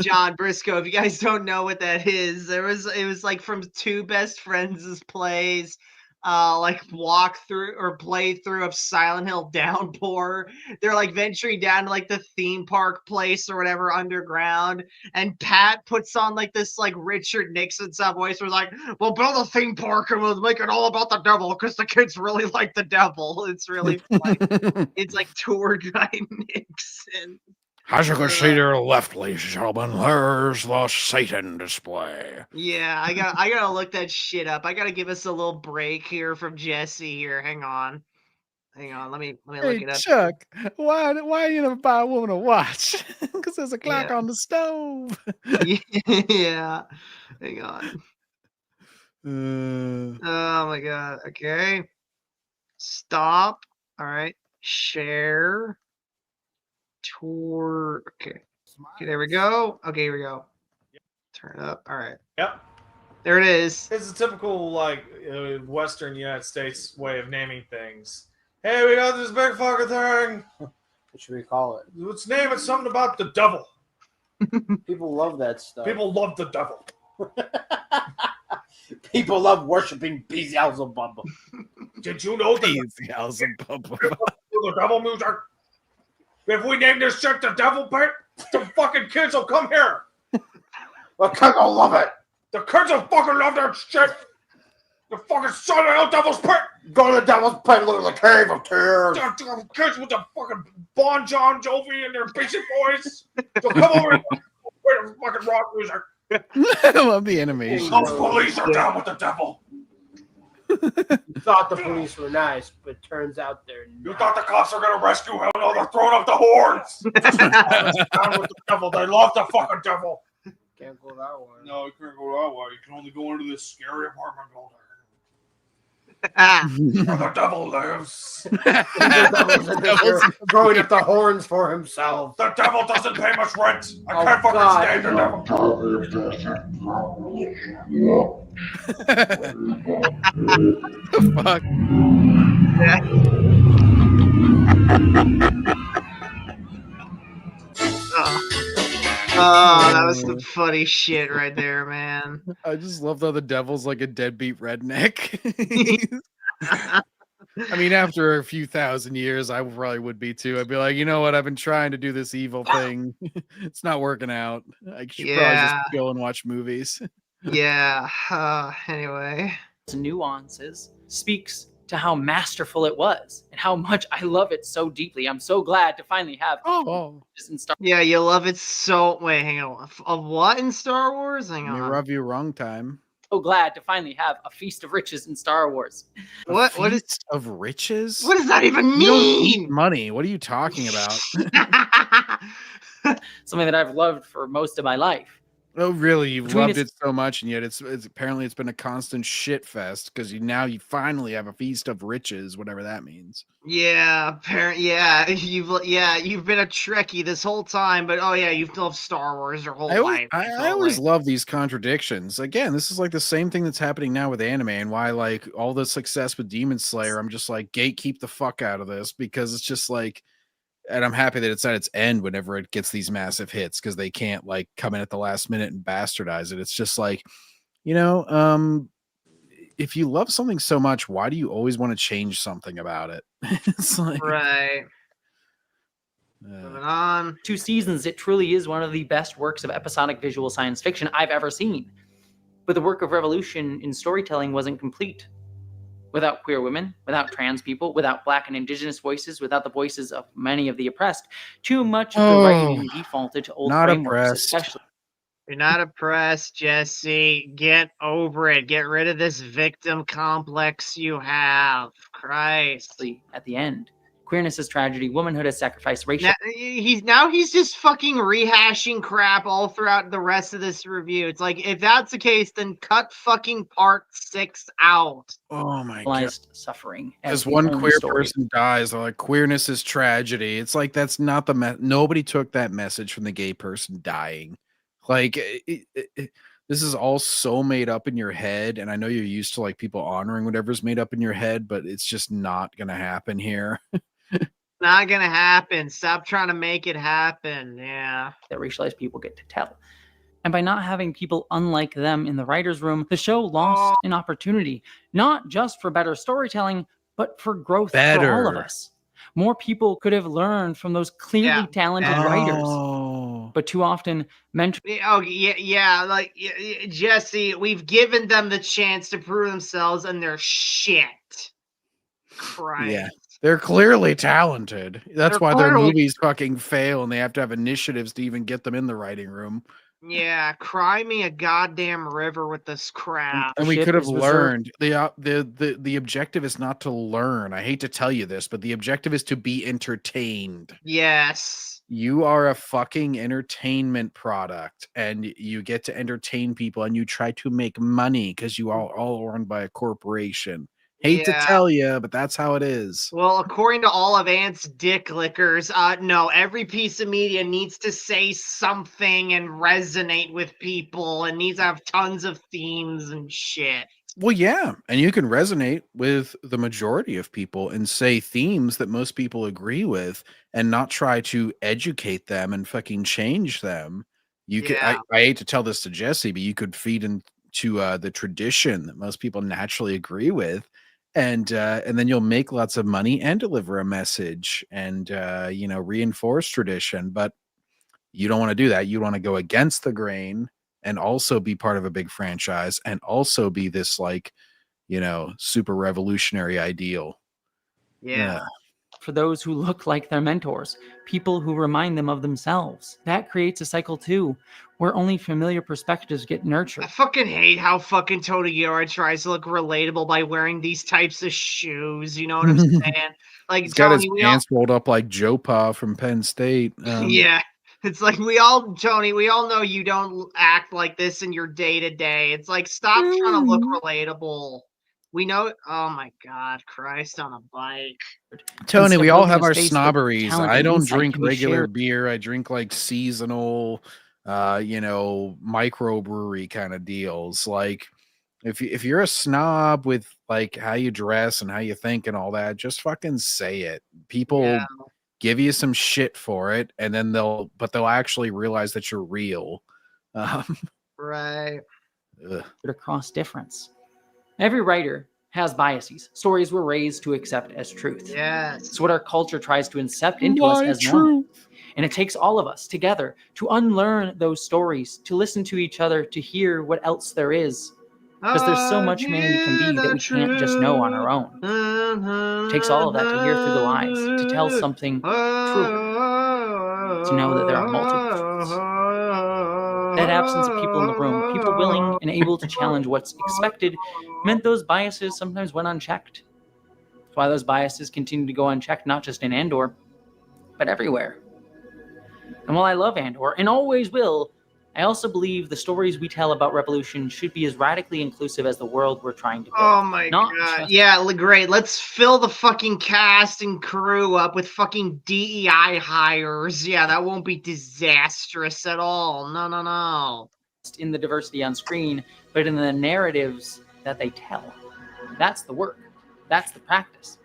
John Briscoe, if you guys don't know what that is, it was like from two best friends' plays, like walk through or play through of Silent Hill Downpour. They're like venturing down to like the theme park place or whatever underground, and Pat puts on like this like Richard Nixon style voice where it's like, we'll build a theme park and we'll make it all about the devil because the kids really like the devil. It's really funny. It's like tour guide Nixon. As you can see to the left, ladies and gentlemen, there's the Satan display. Yeah, I gotta look that shit up. I gotta give us a little break here from Jessie here. Hang on. Let me look Hey, it up. Chuck, why you never buy a woman a watch? Because there's a clock on the stove. Yeah. Hang on. Oh my god. Okay. Stop. All right. Share. Tour. Okay. Okay, there we go. Okay, here we go. Turn it up. All right. Yep. There it is. It's a typical like Western United States way of naming things. Hey, we got this big fucking thing. What should we call it? Let's name it something about the devil. People love that stuff. People love the devil. People love worshiping Beelzebub. Did you know that the devil music? If we name this shit the devil pit, the fucking kids will come here. The kids will love it. The kids will fucking love that shit. The fucking Silent Hill Devil's Pit. Go to the Devil's Pit, look at the Cave of Tears. The kids with the fucking Bon John Jovi and their basic boys. They'll come over and play the fucking rock music. I love the animation. Those police are down with the devil. You thought the police were nice, but turns out they're not. You thought the cops are gonna rescue him? No, they're throwing up the horns. Down with the devil. They love the fucking devil. Can't go that way. No, you can't go that way. You can only go into this scary apartment building. Where the devil lives. The devil's throwing up the horns for himself. The devil doesn't pay much rent. I can't fucking stand the devil. Fuck. Oh, that was some funny shit right there, man. I just love how the devil's like a deadbeat redneck. I mean, after a few thousand years, I probably would be too. I'd be like, you know what? I've been trying to do this evil thing. It's not working out. I should probably just go and watch movies. Yeah. Anyway. Nuances speaks to how masterful it was and how much I love it so deeply. I'm so glad to finally have in Star Yeah, you love it so. Wait, hang on. Of what in Star Wars? Hang on. Rub you wrong time. So glad to finally have a feast of riches in Star Wars. What is of riches? What does that even mean? You don't eat money. What are you talking about? Something that I've loved for most of my life. Oh, really? You've loved it so much, and yet it's apparently it's been a constant shit fest because now you finally have a feast of riches, whatever that means. Yeah, you've been a Trekkie this whole time, but you've loved Star Wars your whole life. I always love these contradictions. Again, this is like the same thing that's happening now with anime, and why like all the success with Demon Slayer, I'm just like gatekeep the fuck out of this because it's just like. And I'm happy that it's at its end whenever it gets these massive hits because they can't like come in at the last minute and bastardize it. It's just like, if you love something so much, why do you always want to change something about it? It's like, right. Moving on. 2 seasons, it truly is one of the best works of episodic visual science fiction I've ever seen. But the work of revolution in storytelling wasn't complete. Without queer women, without trans people, without Black and Indigenous voices, without the voices of many of the oppressed, too much of the writing defaulted to old frameworks, especially. You're not oppressed, Jesse. Get over it. Get rid of this victim complex you have. Christ. At the end. Queerness is tragedy, womanhood is sacrifice, racial. He's just fucking rehashing crap all throughout the rest of this review. It's like, if that's the case, then cut fucking part 6 out. Oh my god. Suffering. As one queer person dies, they're like, queerness is tragedy. It's like, that's not the nobody took that message from the gay person dying. Like, this is all so made up in your head, and I know you're used to like people honoring whatever's made up in your head, but it's just not gonna happen here. Not gonna happen. Stop trying to make it happen. Yeah. That racialized people get to tell. And by not having people unlike them in the writer's room, the show lost an opportunity, not just for better storytelling, but for growth for all of Better. us. More people could have learned from those clearly talented writers. But too often, Oh yeah, like Jesse, we've given them the chance to prove themselves, and they're shit. Christ. Yeah. They're clearly talented. That's They're why their clearly- movies fucking fail, and they have to have initiatives to even get them in the writing room. Yeah, cry me a goddamn river with this crap. And we could have learned. The objective is not to learn. I hate to tell you this, but the objective is to be entertained. Yes. You are a fucking entertainment product, and you get to entertain people, and you try to make money because you are all run by a corporation. Hate to tell you, but that's how it is. Well, according to all of Ant's dick lickers, no, every piece of media needs to say something and resonate with people and needs to have tons of themes and shit. Well, yeah, and you can resonate with the majority of people and say themes that most people agree with and not try to educate them and fucking change them. You could, I hate to tell this to Jesse, but you could feed into the tradition that most people naturally agree with. And then you'll make lots of money and deliver a message and, reinforce tradition. But you don't want to do that. You want to go against the grain and also be part of a big franchise and also be this super revolutionary ideal. Yeah. For those who look like their mentors, people who remind them of themselves. That creates a cycle too, where only familiar perspectives get nurtured. I fucking hate how fucking Totodora tries to look relatable by wearing these types of shoes. You know what I'm saying? Like, He's got his Tony, pants rolled up like Joe Pa from Penn State. Yeah. It's like we all know you don't act like this in your day to day. It's like, stop trying to look relatable. We know. Oh my God, Christ on a bike. Tony, we all have our space that snobberies. talent I and don't insight drink can be regular shared. beer. I drink like seasonal, microbrewery kind of deals. Like, if you're a snob with like how you dress and how you think and all that, just fucking say it. People give you some shit for it, and then they'll actually realize that you're real. Right. Across difference. Every writer has biases. Stories we're raised to accept as truth. Yes. It's what our culture tries to incept into us as normal. And it takes all of us together to unlearn those stories, to listen to each other, to hear what else there is. Because there's so much humanity can be that we can't just know on our own. It takes all of that to hear through the lies, to tell something true, to know that there are multiple truths. That absence of people in the room, people willing and able to challenge what's expected, meant those biases sometimes went unchecked. That's why those biases continue to go unchecked, not just in Andor, but everywhere. And while I love Andor, and always will, I also believe the stories we tell about revolution should be as radically inclusive as the world we're trying to build. Oh my Not God. just- Yeah, great. Let's fill the fucking cast and crew up with fucking DEI hires. Yeah, that won't be disastrous at all. No. in the diversity on screen, but in the narratives that they tell. That's the work. That's the practice.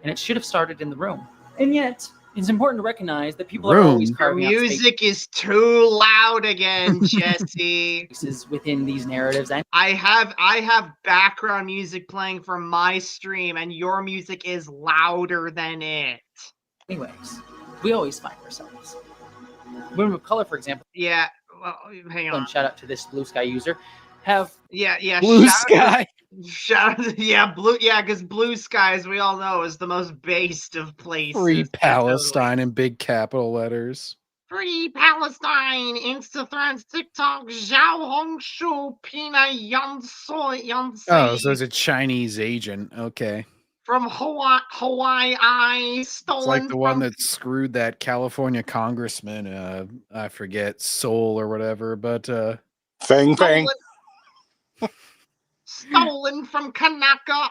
And it should have started in the room. And yet, it's important to recognize that people are always Your carving out music is too loud again, Jesse. spaces within these narratives. And I have background music playing from my stream, and your music is louder than it. anyways, we always find ourselves. Women of color, for example. Yeah. Well, hang on. Shout out to this Blue Sky user. Have Yeah. Blue Shout out, because Blue Sky, as we all know, is the most based of places. Free Palestine in big capital letters. Free Palestine, Instathreads, TikTok, Zhao Hongshu, Pina Yansi. Oh, so it's a Chinese agent. Okay. From Hawaii, stolen. It's like the one from, that screwed that California congressman, I forget, Seoul or whatever, but Fang. Stolen from Kanaka,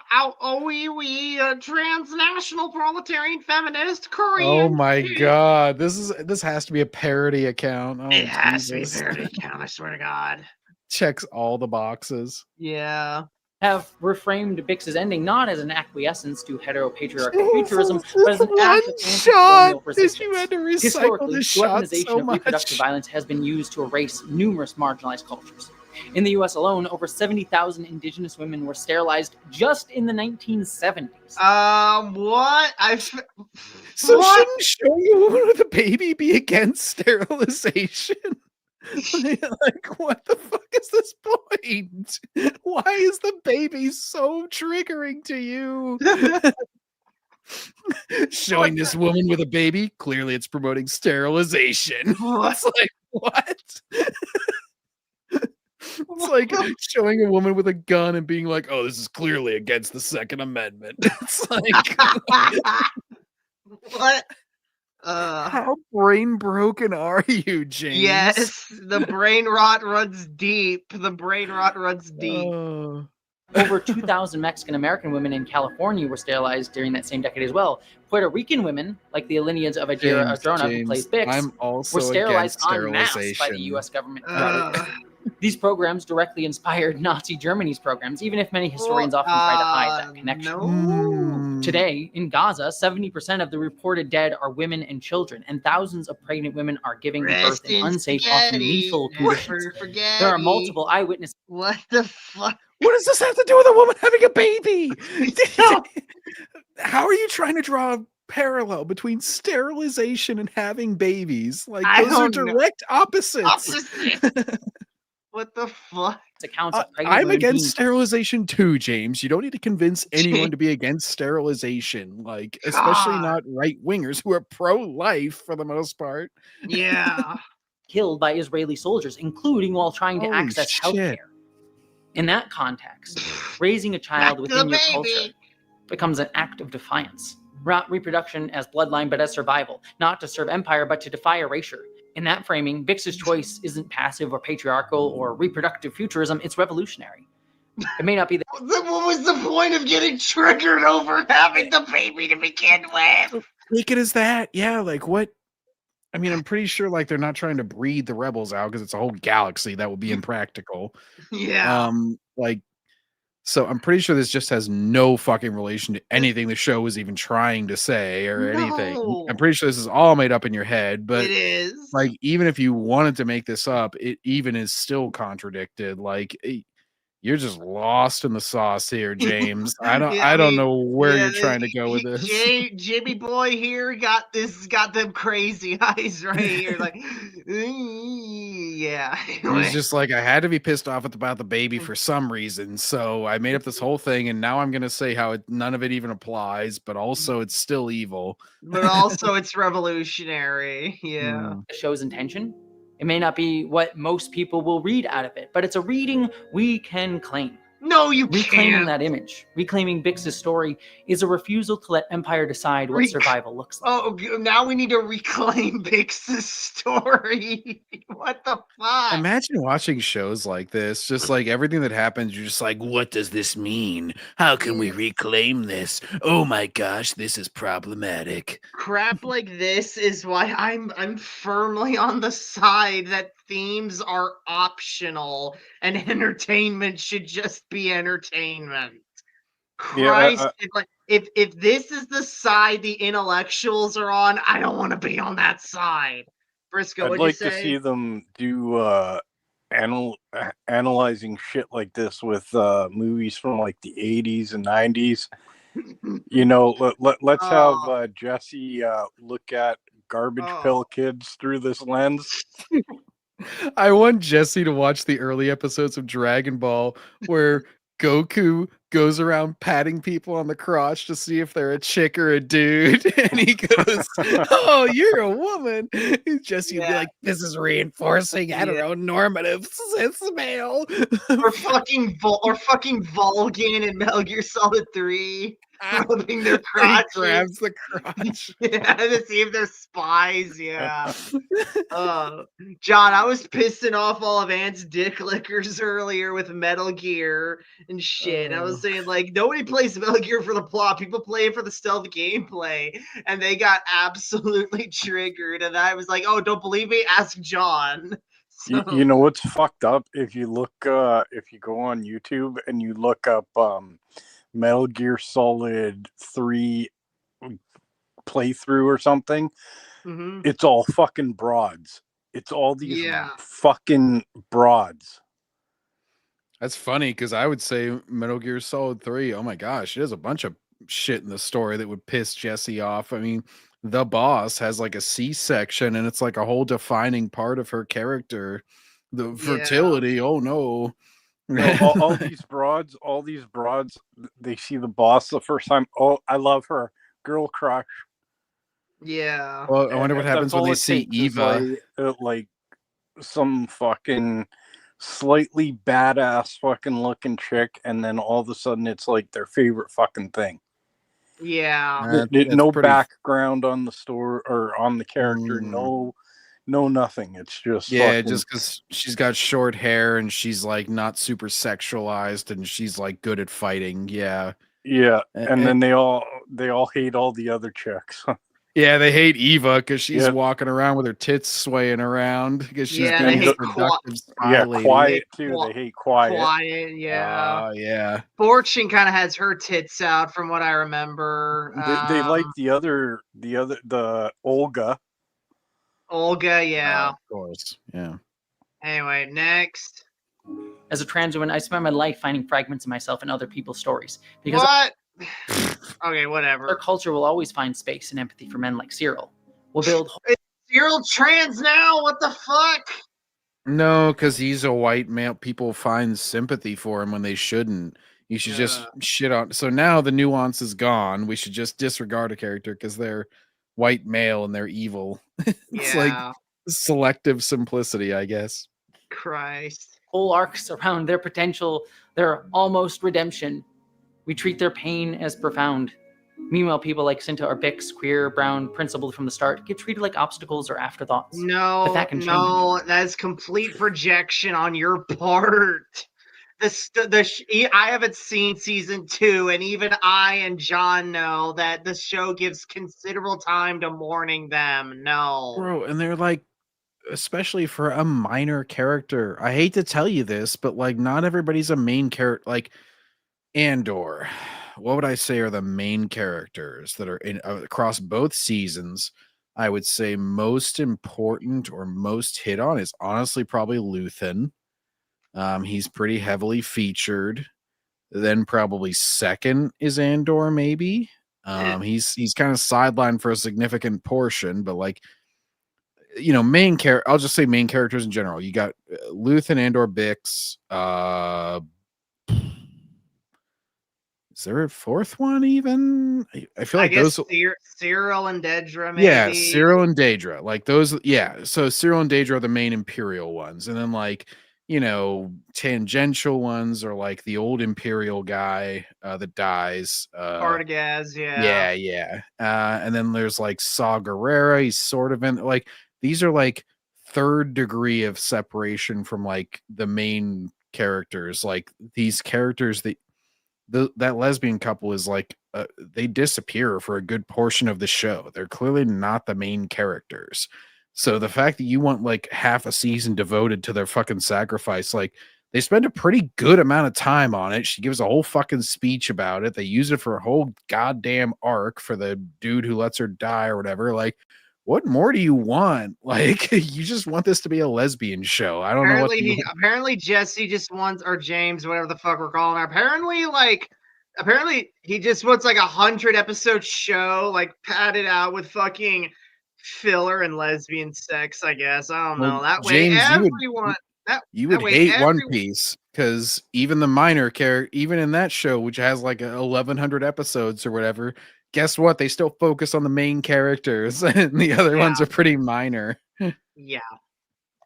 transnational proletarian feminist Korean. oh my god, this has to be a parody account. Oh, It has to be a Jesus. parody account, I swear to God. checks all the boxes. Yeah. Have reframed Bix's ending not as an acquiescence to heteropatriarchal futurism, but as an act of anti-colonial resistance. You had to recycle Historically, this the shot weaponization so of reproductive much. violence has been used to erase numerous marginalized cultures. In the U.S. alone, over 70,000 indigenous women were sterilized just in the 1970s. What? So What? shouldn't showing a woman with a baby be against sterilization? Like, what the fuck is this point? Why is the baby so triggering to you? Showing this woman with a baby, clearly it's promoting sterilization. It's like, what? It's like showing a woman with a gun and being like, oh, this is clearly against the Second Amendment. It's like, what? How brain broken are you, James? Yes, the brain rot runs deep. The brain rot runs deep. Over 2,000 Mexican-American women in California were sterilized during that same decade as well. Puerto Rican women, like the lineage of Dedra Adrona, who plays Bix, I'm also were sterilized against en masse by the sterilization. U.S. government throughout. These programs directly inspired Nazi Germany's programs, even if many historians often try to hide that connection. Today, in Gaza, 70% of the reported dead are women and children, and thousands of pregnant women are giving birth in unsafe, often lethal conditions. There are multiple eyewitnesses. What the fuck? What does this have to do with a woman having a baby? How are you trying to draw a parallel between sterilization and having babies? Like, those are direct opposites. What the fuck? Accounts of I'm against sterilization too, James. You don't need to convince anyone to be against sterilization, like, especially not right wingers who are pro-life for the most part. Yeah. Killed by Israeli soldiers, including while trying to access healthcare. In that context, raising a child within your culture becomes an act of defiance. Not reproduction as bloodline, but as survival. Not to serve empire, but to defy erasure. In that framing, Bix's choice isn't passive or patriarchal or reproductive futurism, it's revolutionary. It may not be What was the point of getting triggered over having the baby to begin with? Take it as that. Yeah, like, what? I mean, I'm pretty sure, like, they're not trying to breed the rebels out because it's a whole galaxy. That would be impractical. Yeah. Like, so I'm pretty sure this just has no fucking relation to anything the show was even trying to say or anything. I'm pretty sure this is all made up in your head, but it is. Like, even if you wanted to make this up, it even is still contradicted. Like, you're just lost in the sauce here, James. I don't know where you're trying to go with this. Jimmy boy here got them crazy eyes right here. Like, yeah. He's just like, I had to be pissed off about the baby for some reason, so I made up this whole thing, and now I'm gonna say how none of it even applies, but also it's still evil. But also it's revolutionary. Yeah. The show's intention. It may not be what most people will read out of it, but it's a reading we can claim. No, you Reclaiming can't. that image, reclaiming Bix's story, is a refusal to let Empire decide what survival looks like. Oh, now we need to reclaim Bix's story. What the fuck? Imagine watching shows like this, just like everything that happens, you're just like, what does this mean? How can we reclaim this? Oh my gosh, this is problematic. Crap like this is why I'm firmly on the side that themes are optional and entertainment should just be entertainment. Christ, if this is the side the intellectuals are on, I don't want to be on that side. Briscoe, I'd what'd like you to say? see them do analyzing shit like this with movies from like the 80s and 90s. You know, let's have Jessie look at Garbage Pail Kids through this lens. I want Jessie to watch the early episodes of Dragon Ball where Goku goes around patting people on the crotch to see if they're a chick or a dude. And he goes, oh, you're a woman. And Jessie would be like, this is reinforcing heteronormative cis male. Or fucking Volgin and Metal Gear Solid 3 rubbing their crotches. He grabs the crotch. Yeah, to see if they're spies. Yeah. John, I was pissing off all of Ant's dick lickers earlier with Metal Gear and shit. I was saying, like, nobody plays Metal Gear for the plot. People play it for the stealth gameplay. And they got absolutely triggered. And I was like, oh, don't believe me? Ask John. You know what's fucked up? If you look, if you go on YouTube and you look up Metal Gear Solid 3 playthrough or something, it's all fucking broads. It's all these fucking broads. That's funny because I would say Metal Gear Solid 3, oh my gosh, there's a bunch of shit in the story that would piss Jessie off. I mean, the boss has like a C-section and it's like a whole defining part of her character. The fertility, oh no. No, all these broads, they see the boss the first time. Oh, I love her. Girl crush. Yeah. Well, I wonder what happens when they see Eva. Like some fucking slightly badass fucking looking chick, and then all of a sudden it's like their favorite fucking thing. Yeah. No background on the story or on the character. No, nothing. It's just just because she's got short hair and she's like not super sexualized and she's like good at fighting. Yeah. And then they all hate all the other chicks. Yeah, they hate Eva because she's walking around with her tits swaying around because she's being a productive spy lady. Quiet too. They hate quiet. Quiet, yeah. Yeah. Fortune kind of has her tits out from what I remember. They like the Olga. Olga, yeah. Of course, yeah. Anyway, next. As a trans woman, I spend my life finding fragments of myself in other people's stories. Because what? Okay, whatever. Our culture will always find space and empathy for men like Cyril. We'll build. Is Cyril trans now? What the fuck? No, because he's a white male. People find sympathy for him when they shouldn't. You should just shit on. So now the nuance is gone. We should just disregard a character because they're white male and they're evil. It's like selective simplicity, I guess. Christ. Whole arcs around their potential, their almost redemption. We treat their pain as profound. Meanwhile, people like Cinta or Bix, queer, brown, principled from the start, get treated like obstacles or afterthoughts. No, no, that's complete projection on your part. I haven't seen season 2, and even I and John know that the show gives considerable time to mourning them. No. Bro, and they're like, especially for a minor character. I hate to tell you this, but like not everybody's a main character. Like Andor, what would I say are the main characters that are in across both seasons? I would say most important or most hit on is honestly probably Luthen. He's pretty heavily featured. Then probably second is Andor, maybe. He's kind of sidelined for a significant portion, but like, you know, I'll just say main characters in general. You got Luthen, Andor, Bix. Is there a fourth one even? I feel like those. Cyril and Dedra, maybe. Yeah, Cyril and Dedra. Like those. Yeah. So Cyril and Dedra are the main Imperial ones. And then like, you know, tangential ones are like the old Imperial guy that dies. Partagaz, yeah. Yeah. And then there's like Saw Gerrera. He's sort of in like, these are like third degree of separation from like the main characters. Like these characters that lesbian couple is like they disappear for a good portion of the show. They're clearly not the main characters. So the fact that you want like half a season devoted to their fucking sacrifice, like they spend a pretty good amount of time on it. She gives a whole fucking speech about it. They use it for a whole goddamn arc for the dude who lets her die or whatever. Like, what more do you want? Like, you just want this to be a lesbian show. I don't know what apparently Jessie just wants, or James, whatever the fuck we're calling her. Apparently he just wants like 100-episode show, like padded out with fucking filler and lesbian sex, I guess. I don't know. That way James, everyone you would hate One Piece because even the minor character, even in that show, which has like 1,100 episodes or whatever, guess what? They still focus on the main characters, and the other ones are pretty minor. Yeah.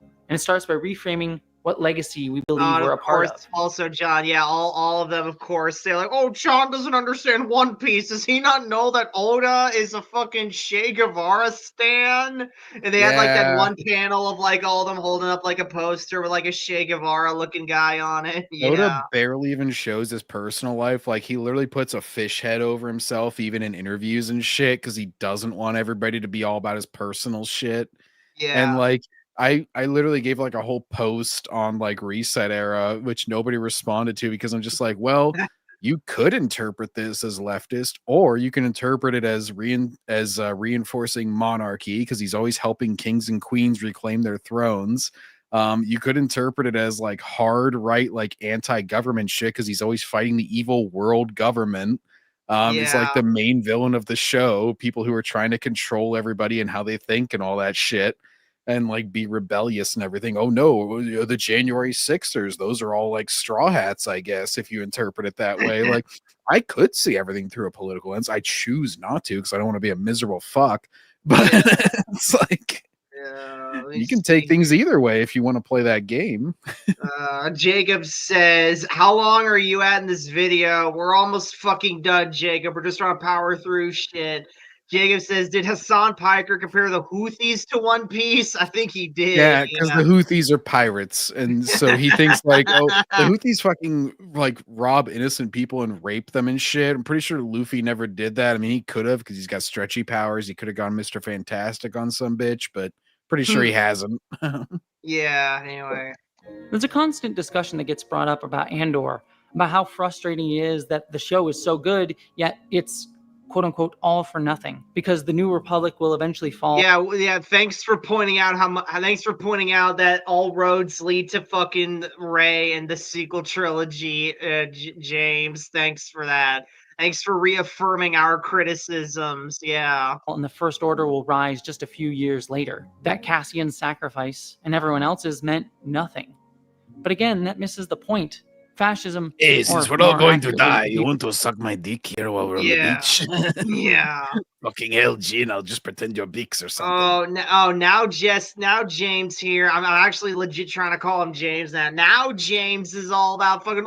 And it starts by reframing what legacy we believe we're a part of. Also, John, all of them, of course, they're like, oh, John doesn't understand One Piece. Does he not know that Oda is a fucking Che Guevara stan? And they had like that one panel of like all of them holding up like a poster with like a Che Guevara looking guy on it. Oda barely even shows his personal life. Like he literally puts a fish head over himself, even in interviews and shit, because he doesn't want everybody to be all about his personal shit. Yeah. And like, I literally gave like a whole post on like Reset Era, which nobody responded to because I'm just like, well, you could interpret this as leftist, or you can interpret it as reinforcing monarchy because he's always helping kings and queens reclaim their thrones. You could interpret it as like hard right, like anti-government shit because he's always fighting the evil world government. Is like the main villain of the show, people who are trying to control everybody and how they think and all that shit. And like be rebellious and everything. Oh no, the January Sixers, those are all like straw hats, I guess, if you interpret it that way. Like I could see everything through a political lens. I choose not to because I don't want to be a miserable fuck. But it's like you can take things either way if you want to play that game. Jacob says, how long are you at in this video? We're almost fucking done, Jacob. We're just trying to power through shit. Jacob says, did Hassan Piker compare the Houthis to One Piece? I think he did. Yeah, because the Houthis are pirates. And so he thinks like, oh, the Houthis fucking like rob innocent people and rape them and shit. I'm pretty sure Luffy never did that. I mean, he could have because he's got stretchy powers. He could have gone Mr. Fantastic on some bitch, but pretty sure he hasn't. Yeah, anyway. There's a constant discussion that gets brought up about Andor, about how frustrating it is that the show is so good, yet it's quote unquote all for nothing because the New Republic will eventually fall. Yeah. Thanks for pointing out thanks for pointing out that all roads lead to fucking Rey and the sequel trilogy, James. Thanks for that. Thanks for reaffirming our criticisms. Yeah. And the First Order will rise just a few years later. That Cassian's sacrifice and everyone else's meant nothing. But again, that misses the point. Fascism. Hey, since we're all going to die, you want to suck my dick here while we're on the beach? Yeah. Fucking LG, and I'll just pretend you're Bix or something. Now James here. I'm actually legit trying to call him James now. Now James is all about fucking,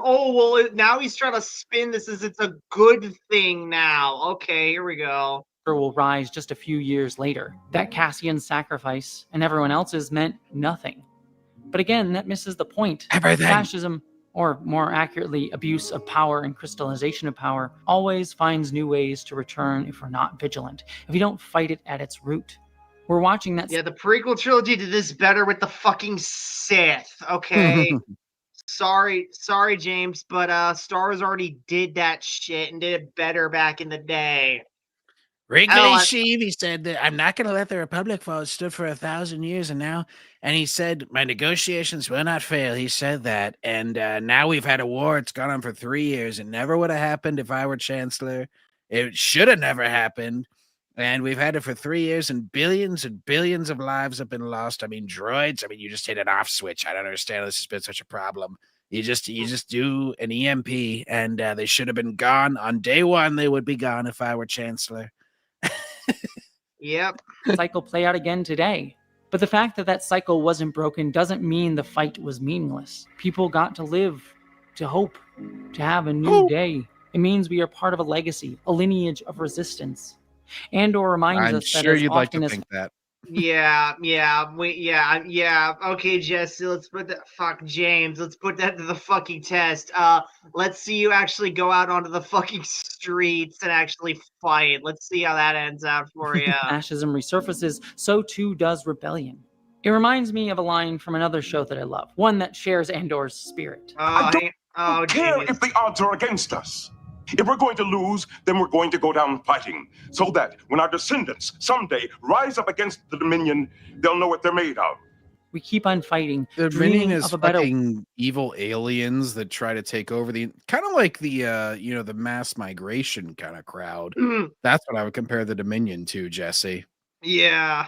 now he's trying to spin this as it's a good thing now. Okay, here we go. Will rise just a few years later. That Cassian's sacrifice and everyone else's meant nothing. But again, that misses the point. Everything. Fascism, or more accurately, abuse of power and crystallization of power, always finds new ways to return if we're not vigilant, if we don't fight it at its root. We're watching that. Yeah, the prequel trilogy did this better with the fucking Sith. Okay. Sorry, James, but Star Wars already did that shit and did it better back in the day. Wrigley Sheev, he said that I'm not going to let the Republic fall. It stood for 1,000 years, and he said my negotiations will not fail. He said that, and now we've had a war. It's gone on for 3 years. It never would have happened if I were Chancellor. It should have never happened, and we've had it for 3 years, and billions of lives have been lost. I mean, droids. I mean, you just hit an off switch. I don't understand how this has been such a problem. You just do an EMP, and they should have been gone on day one. They would be gone if I were Chancellor. Yep. Cycle play out again today. But the fact that that cycle wasn't broken doesn't mean the fight was meaningless. People got to live, to hope, to have a new day. It means we are part of a legacy, a lineage of resistance. Andor reminds us that I'm sure you'd like to think that. Yeah. Okay, Jesse, let's put that. Fuck, James, let's put that to the fucking test. Let's see you actually go out onto the fucking streets and actually fight. Let's see how that ends out for you. Fascism resurfaces, so too does rebellion. It reminds me of a line from another show that I love, one that shares Andor's spirit. I don't care if the odds are against us. If we're going to lose, then we're going to go down fighting, so that when our descendants someday rise up against the Dominion, they'll know what they're made of. We keep on fighting. The Dominion is fucking evil aliens that try to take over the kind of like the the mass migration kind of crowd. That's what I would compare the Dominion to, Jesse. Yeah.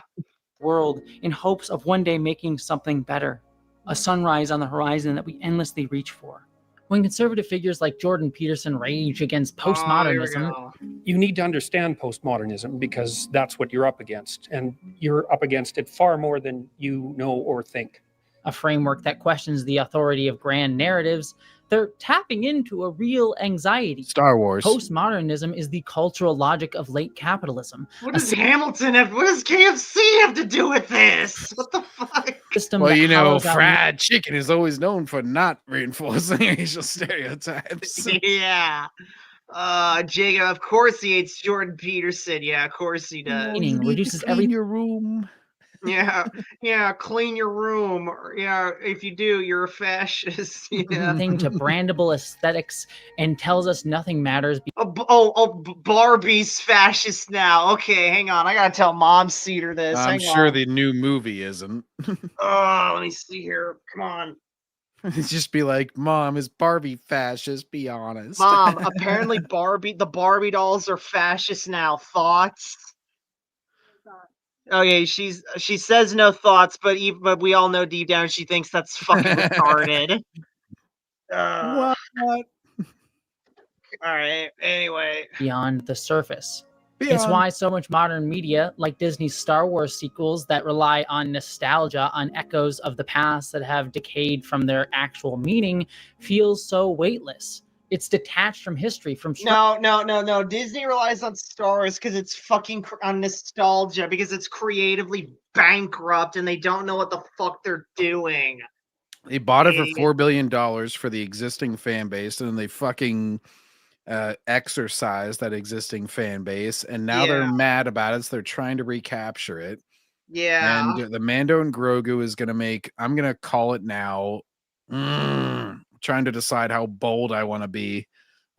World in hopes of one day making something better, a sunrise on the horizon that we endlessly reach for. When conservative figures like Jordan Peterson rage against postmodernism, you need to understand postmodernism because that's what you're up against, and you're up against it far more than you know or think. A framework that questions the authority of grand narratives, they're tapping into a real anxiety. Star Wars. Postmodernism is the cultural logic of late capitalism. What does Hamilton have? What does KFC have to do with this? What the fuck? Well, fried chicken is always known for not reinforcing racial stereotypes. Yeah. Jacob, of course he hates Jordan Peterson. Yeah, of course he does. Reduces every your room. Yeah, clean your room. Or, yeah, if you do, you're a fascist. Yeah. Thing to brandable aesthetics and tells us nothing matters. Barbie's fascist now. Okay, hang on. I gotta tell Mom Cedar this. I'm Hang sure on. the new movie isn't. Oh, let me see here. Come on. Just be like, Mom, is Barbie fascist? Be honest. Mom, apparently the Barbie dolls are fascist now. Thoughts? Okay, she says no thoughts, but we all know deep down she thinks that's fucking retarded. What? All right. Anyway, Beyond the surface. It's Beyond. why so much modern media, like Disney's Star Wars sequels that rely on nostalgia, on echoes of the past that have decayed from their actual meaning, feels so weightless. It's detached from history, from no. Disney relies on Star Wars because it's fucking on nostalgia, because it's creatively bankrupt and they don't know what the fuck they're doing. They bought it for $4 billion for the existing fan base, and then they fucking exercised that existing fan base, and now they're mad about it, so they're trying to recapture it. Yeah. And the Mando and Grogu is gonna make, I'm gonna call it now. Trying to decide how bold I want to be.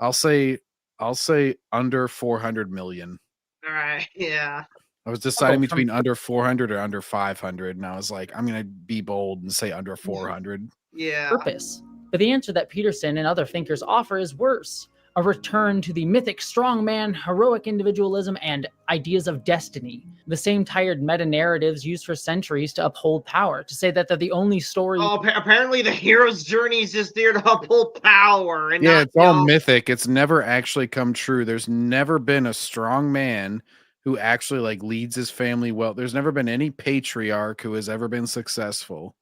I'll say under 400 million. All right. Yeah. I was deciding between under 400 or under 500, and I was like, I'm gonna be bold and say under 400. Yeah. Purpose. But the answer that Peterson and other thinkers offer is worse. A return to the mythic strongman, heroic individualism, and ideas of destiny. The same tired meta-narratives used for centuries to uphold power, to say that they're the only story... Oh, apparently the hero's journey is just there to uphold power. And Yeah, it's all mythic. It's never actually come true. There's never been a strong man who actually like leads his family well. There's never been any patriarch who has ever been successful.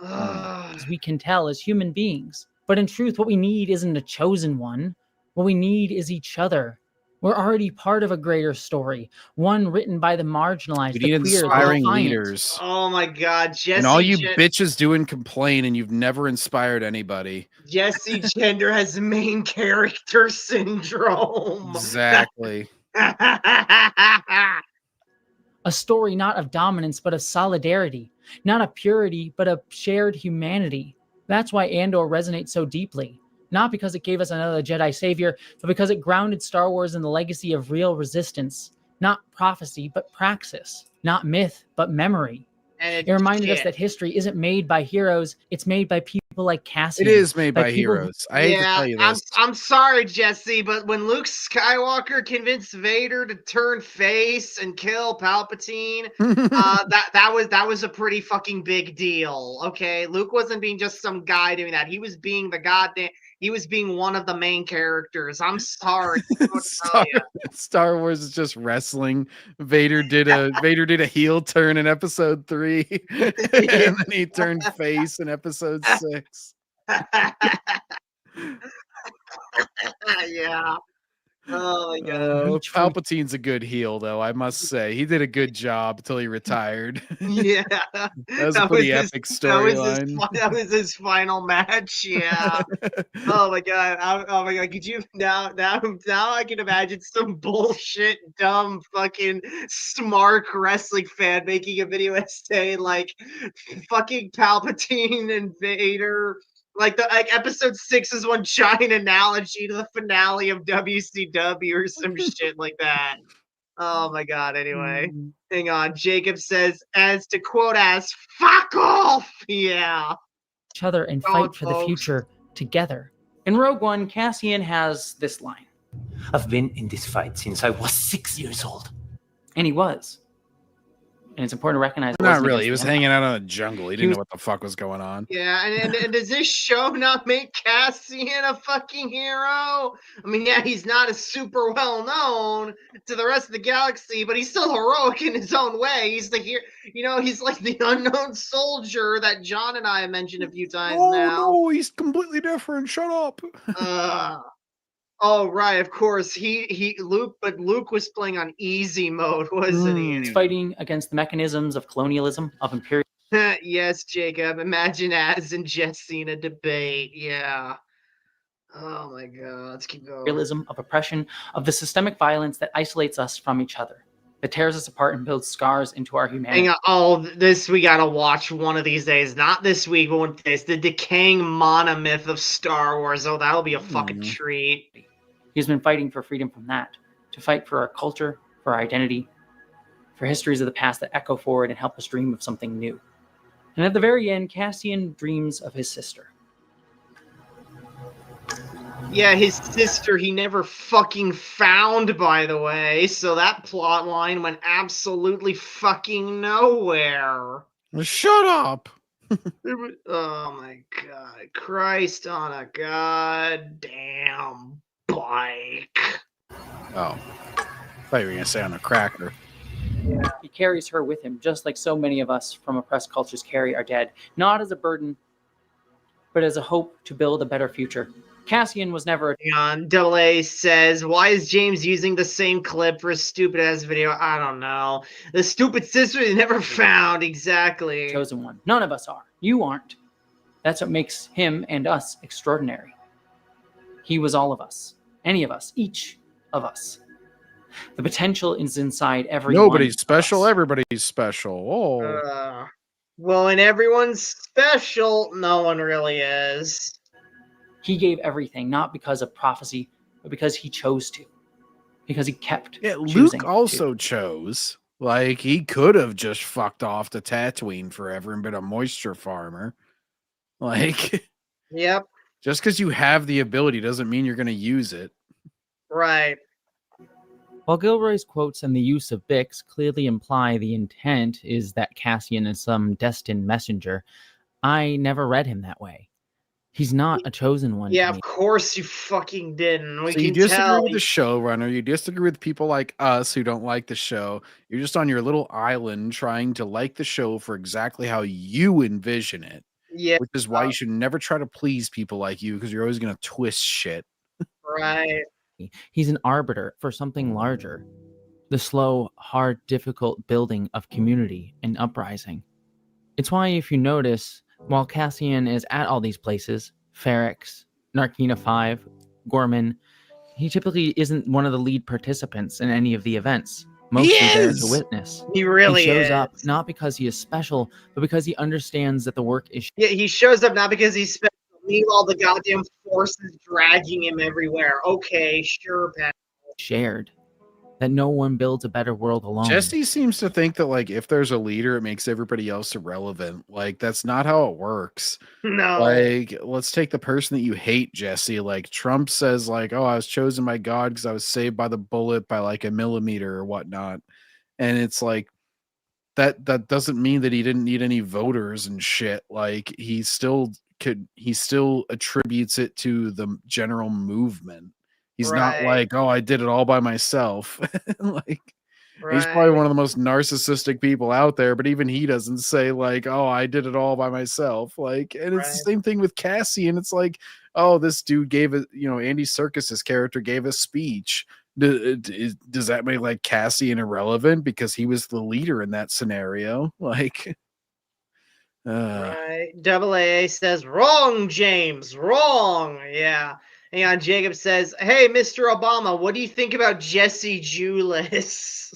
As we can tell as human beings. But in truth, what we need isn't a chosen one. What we need is each other. We're already part of a greater story, one written by the marginalized, We the need queer, the inspiring defiant. leaders. Oh my God, Jesse. And all you bitches do and complain, and you've never inspired anybody. Jesse Gender has main character syndrome. Exactly. A story not of dominance, but of solidarity. Not of purity, but of shared humanity. That's why Andor resonates so deeply. Not because it gave us another Jedi savior, but because it grounded Star Wars in the legacy of real resistance. Not prophecy, but praxis. Not myth, but memory. It reminded us that history isn't made by heroes, it's made by people like Cassian. It is made by people heroes. I hate to tell you this. I'm sorry, Jesse, but when Luke Skywalker convinced Vader to turn face and kill Palpatine, that was a pretty fucking big deal. Okay, Luke wasn't being just some guy doing that. He was being he was being one of the main characters. I'm sorry. Star Wars is just wrestling. Vader did a heel turn in episode 3, and then he turned face in episode 6. Yeah. Oh my God. Palpatine's a good heel, though. I must say, he did a good job until he retired. Yeah, that was a pretty epic storyline. That was his final match. Yeah. Oh my God. Oh my God. Could you now I can imagine some bullshit, dumb, fucking smart wrestling fan making a video essay like fucking Palpatine and Vader. Like episode 6 is one giant analogy to the finale of WCW or some shit like that. Oh my God. Anyway, hang on. Jacob says, as to quote as fuck off. Yeah. Each other and fight for the future together. In Rogue One, Cassian has this line. I've been in this fight since I was 6 years old. And he was. And it's important to recognize. Not really. He was hanging out in the jungle. He didn't know what the fuck was going on. Yeah, and does this show not make Cassian a fucking hero? I mean, yeah, he's not as super well known to the rest of the galaxy, but he's still heroic in his own way. He's the hero, he's like the unknown soldier that John and I have mentioned a few times now. No, he's completely different. Shut up. Oh right, of course. Luke was playing on easy mode, wasn't he? He's fighting against the mechanisms of colonialism, of Imperial. Yes, Jacob. Imagine Az and Jessie in a debate. Yeah. Oh my God. Let's keep going. Imperialism, of oppression, of the systemic violence that isolates us from each other. that tears us apart and builds scars into our humanity. Hang on. Oh, this we gotta watch one of these days. Not this week, but one of these. The decaying monomyth of Star Wars. Oh, that'll be a fucking treat. He's been fighting for freedom from that, to fight for our culture, for our identity, for histories of the past that echo forward and help us dream of something new. And at the very end, Cassian dreams of his sister. Yeah, his sister he never fucking found, by the way. So that plot line went absolutely fucking nowhere. Shut up. Oh my god. Christ on a goddamn bike. Oh. I thought you were going to say on a cracker. He carries her with him, just like so many of us from oppressed cultures carry our dead, not as a burden, but as a hope to build a better future. Cassian was never Double A says, why is James using the same clip for a stupid ass video? I don't know. The stupid sister is never found. Exactly. Chosen one. None of us are. You aren't. That's what makes him and us extraordinary. He was all of us. Any of us. Each of us. The potential is inside every Nobody's special. Everybody's special. Oh. Well, and everyone's special. No one really is. He gave everything, not because of prophecy, but because he chose to. Because he kept choosing Luke also chose. Like, he could have just fucked off to Tatooine forever and been a moisture farmer. Like, yep. Just because you have the ability doesn't mean you're going to use it. Right. While Gilroy's quotes and the use of Bix clearly imply the intent is that Cassian is some destined messenger, I never read him that way. He's not a chosen one. Yeah, of course you fucking didn't. We So can you disagree tell. with the showrunner, you disagree with people like us who don't like the show. You're just on your little island trying to like the show for exactly how you envision it. Yeah. Which is why you should never try to please people like you, because you're always going to twist shit. Right. He's an arbiter for something larger. The slow, hard, difficult building of community and uprising. It's why, if you notice, while Cassian is at all these places, Ferrex, Narkina 5, Gorman, he typically isn't one of the lead participants in any of the events. Mostly there to witness. He really He shows is. up not because he is special, but because he understands that the work is Yeah, he shows up not because he's special. Meanwhile, the goddamn force is dragging him everywhere. Okay, sure, Pat. shared. That no one builds a better world alone. Jessie seems to think that, like, if there's a leader, it makes everybody else irrelevant. Like, that's not how it works. No. Like, let's take the person that you hate, Jessie. Like, Trump says, like, oh, I was chosen by God because I was saved by the bullet by like a millimeter or whatnot. And it's like, that doesn't mean that he didn't need any voters and shit. Like, he still attributes it to the general movement. He's not like, oh, I did it all by myself. Like, he's probably one of the most narcissistic people out there, but even he doesn't say, like, oh, I did it all by myself. Like, and it's the same thing with Cassie. And it's like, oh, this dude gave it, Andy Serkis's character gave a speech. Does that make, like, Cassian irrelevant because he was the leader in that scenario? Like, Right. Double AA says, wrong, James, wrong. Yeah. Hang on, Jacob says, hey, Mr. Obama, what do you think about Jesse Julius?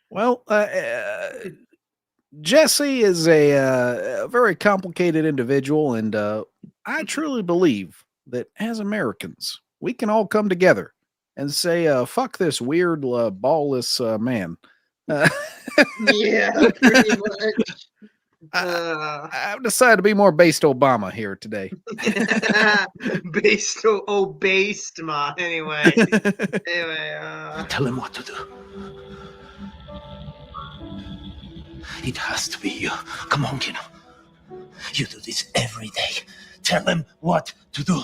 Well, Jesse is a very complicated individual, and I truly believe that as Americans, we can all come together and say, fuck this weird, ballless man. Yeah, pretty much. I've decided to be more based Obama here today. Based ma. Anyway. Tell him what to do. It has to be you. Come on, Kino. You do this every day. Tell him what to do.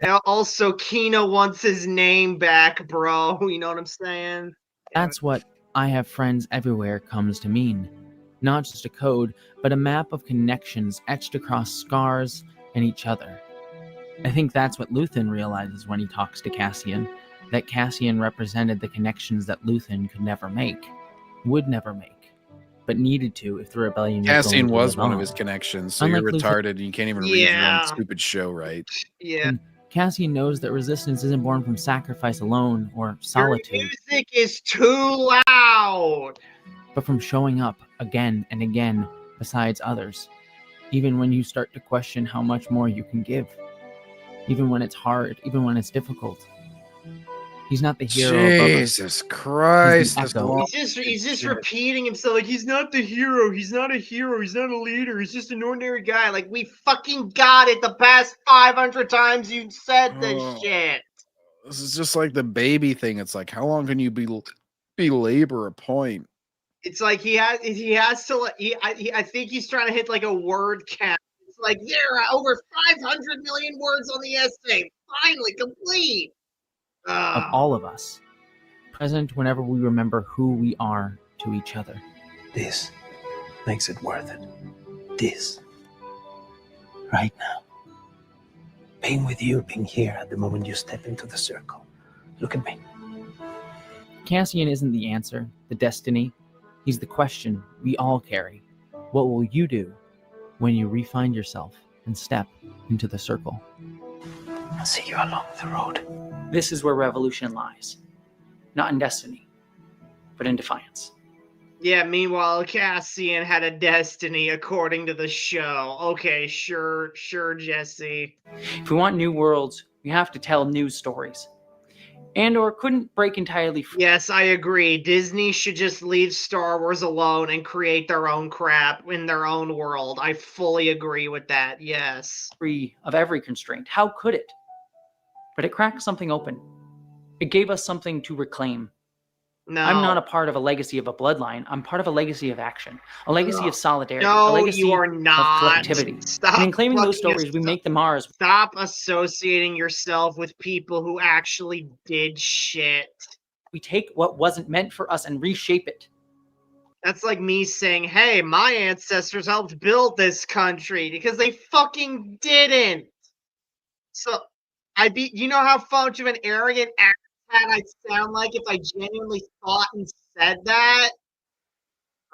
Now, also, Kino wants his name back, bro. You know what I'm saying? That's what I have friends everywhere comes to mean. Not just a code, but a map of connections etched across scars and each other. I think that's what Luthen realizes when he talks to Cassian, that Cassian represented the connections that Luthen could never make, would never make, but needed to if the rebellion Cassian was was going one to of live his on. connections, so Unlike you're Luthen- retarded and you can't even read your own stupid show right. Yeah. Cassian knows that resistance isn't born from sacrifice alone or solitude, Your music is too loud. but from showing up again and again besides others, even when you start to question how much more you can give, even when it's hard, even when it's difficult. He's not the hero above us. Jesus Christ. He's the echo. He's just repeating himself. Like, he's not the hero. He's not a hero. He's not a leader. He's just an ordinary guy. Like, we fucking got it the past 500 times you said this shit. This is just like the baby thing. It's like, how long can you belabor a point? It's like he has to. I think he's trying to hit like a word cap. It's like there are over 500 million words on the essay. Finally complete. Of all of us, present whenever we remember who we are to each other. This makes it worth it. This. Right now. Being with you, being here at the moment you step into the circle. Look at me. Cassian isn't the answer, the destiny. He's the question we all carry. What will you do when you re-find yourself and step into the circle? I'll see you along the road. This is where revolution lies. Not in destiny, but in defiance. Yeah, meanwhile, Cassian had a destiny according to the show. Okay, sure, Jessie. If we want new worlds, we have to tell new stories. Andor couldn't break entirely free. Yes, I agree. Disney should just leave Star Wars alone and create their own crap in their own world. I fully agree with that, yes. Free of every constraint. How could it? But it cracked something open. It gave us something to reclaim. No. I'm not a part of a legacy of a bloodline. I'm part of a legacy of action. A legacy of solidarity. No, a legacy you are not. of collectivity. Stop and in claiming those fucking stories, we make them ours. Stop associating yourself with people who actually did shit. We take what wasn't meant for us and reshape it. That's like me saying, hey, my ancestors helped build this country, because they fucking didn't. So, you know how much of an arrogant ass I'd sound like if I genuinely thought and said that?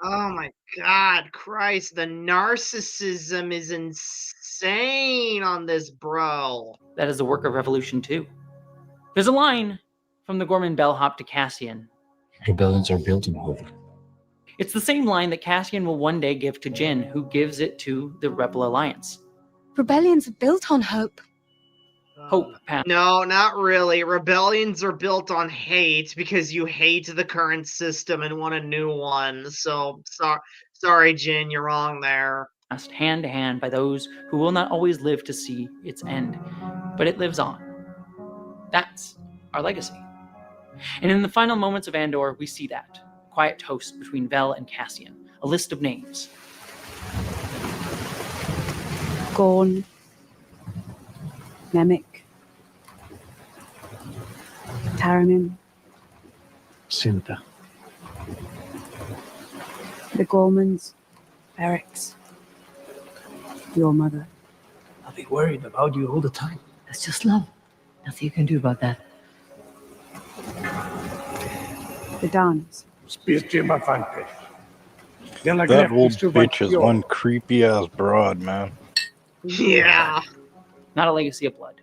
Oh my God, Christ, the narcissism is insane on this bro. That is the work of revolution too. There's a line from the Gorman bellhop to Cassian. Rebellions are built in hope. It's the same line that Cassian will one day give to Jin, who gives it to the Rebel Alliance. Rebellions are built on hope. Hope, Pam. No, not really. Rebellions are built on hate because you hate the current system and want a new one. So, sorry, Jin, you're wrong there. Hand to hand by those who will not always live to see its end, but it lives on. That's our legacy. And in the final moments of Andor, we see that. Quiet toast between Vel and Cassian. A list of names. Gorn. Nemik. Taramin. Cinta. The Gormans. Barracks. Your mother. I'll be worried about you all the time. That's just love. Nothing you can do about that. The Dons. That old bitch is one creepy ass broad, man. Yeah. Not a legacy of blood,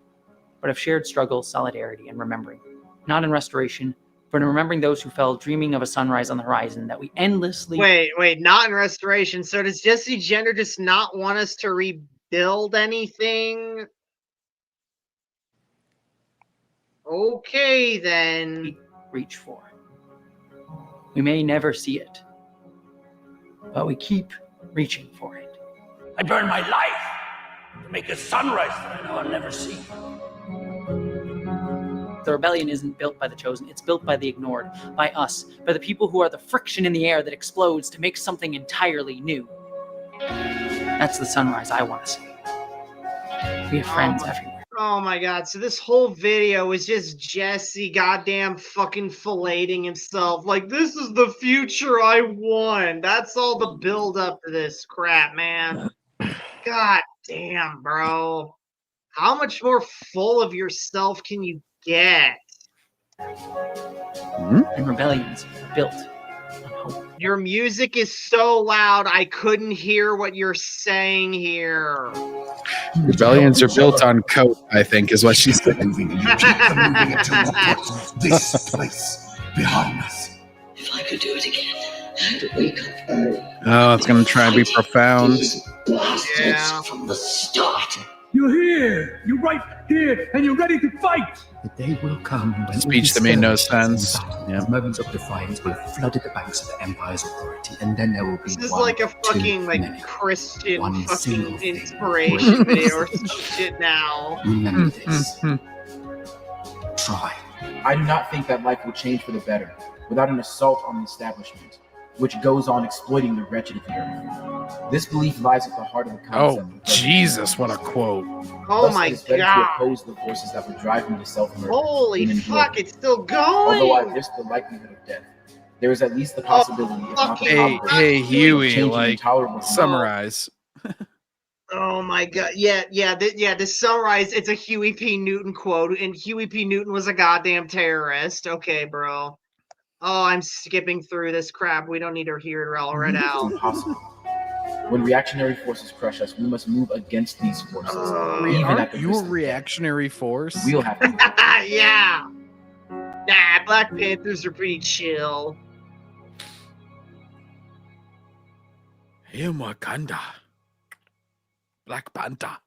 but of shared struggle, solidarity, and remembering. Not in restoration, but in remembering those who fell dreaming of a sunrise on the horizon that we endlessly... Wait, not in restoration. So does Jessie Gender just not want us to rebuild anything? Okay, then. Reach for. We may never see it, but we keep reaching for it. I burned my life to make a sunrise that I know I'll never see. The rebellion isn't built by the chosen, it's built by the ignored, by us, by the people who are the friction in the air that explodes to make something entirely new. That's the sunrise I want to see. We have friends everywhere. Oh my God, so this whole video was just Jessie goddamn fucking filleting himself. Like, this is the future I want. That's all the build up to this crap, man. God damn, bro. How much more full of yourself can you get? And rebellions are built Your music is so loud, I couldn't hear what you're saying here. Rebellions are built on coat, I think, is what she said. This place behind us. If I could do it again, I'd wake up early. Oh, it's going to try and be profound. Yeah. From the start. You're here. You're right here, and you're ready to fight. The day will come when Speech that made no sense. Yeah. Moments of defiance will have flooded the banks of the Empire's authority, and then there will be This is one, like a fucking Christian fucking inspiration video or some shit now. Remember this. Try. I do not think that life will change for the better without an assault on the establishment, which goes on exploiting the wretched of the earth. This belief lies at the heart of the concept. Oh, Jesus, what a quote. Oh Thus, my it is better God. to oppose the forces that would drive him to self-murder. Holy than endure fuck, them. it's still going. Although I risk the likelihood of death, there is at least the possibility, if not the Hey, probability, hey, of Huey, changing like, intolerable summarize. Oh my God. The summarize, it's a Huey P. Newton quote, and Huey P. Newton was a goddamn terrorist. Okay, bro. Oh, I'm skipping through this crap. We don't need to hear it all right out. Impossible. When reactionary forces crush us, we must move against these forces. even at Aren't the you a risk of death. reactionary force? We'll have to. Yeah. Nah, Black Panthers are pretty chill. In Wakanda. Black Panther.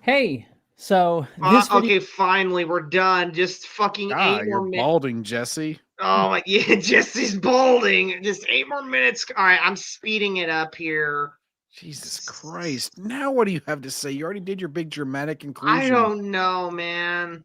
Hey, so this video, Okay, finally, we're done. Just fucking Ah, 8 you're more minutes. balding, Jesse. Oh my, yeah, Jesse's balding. Just 8 more minutes. All right, I'm speeding it up here. Jesus Christ. Now what do you have to say? You already did your big dramatic conclusion. I don't know, man.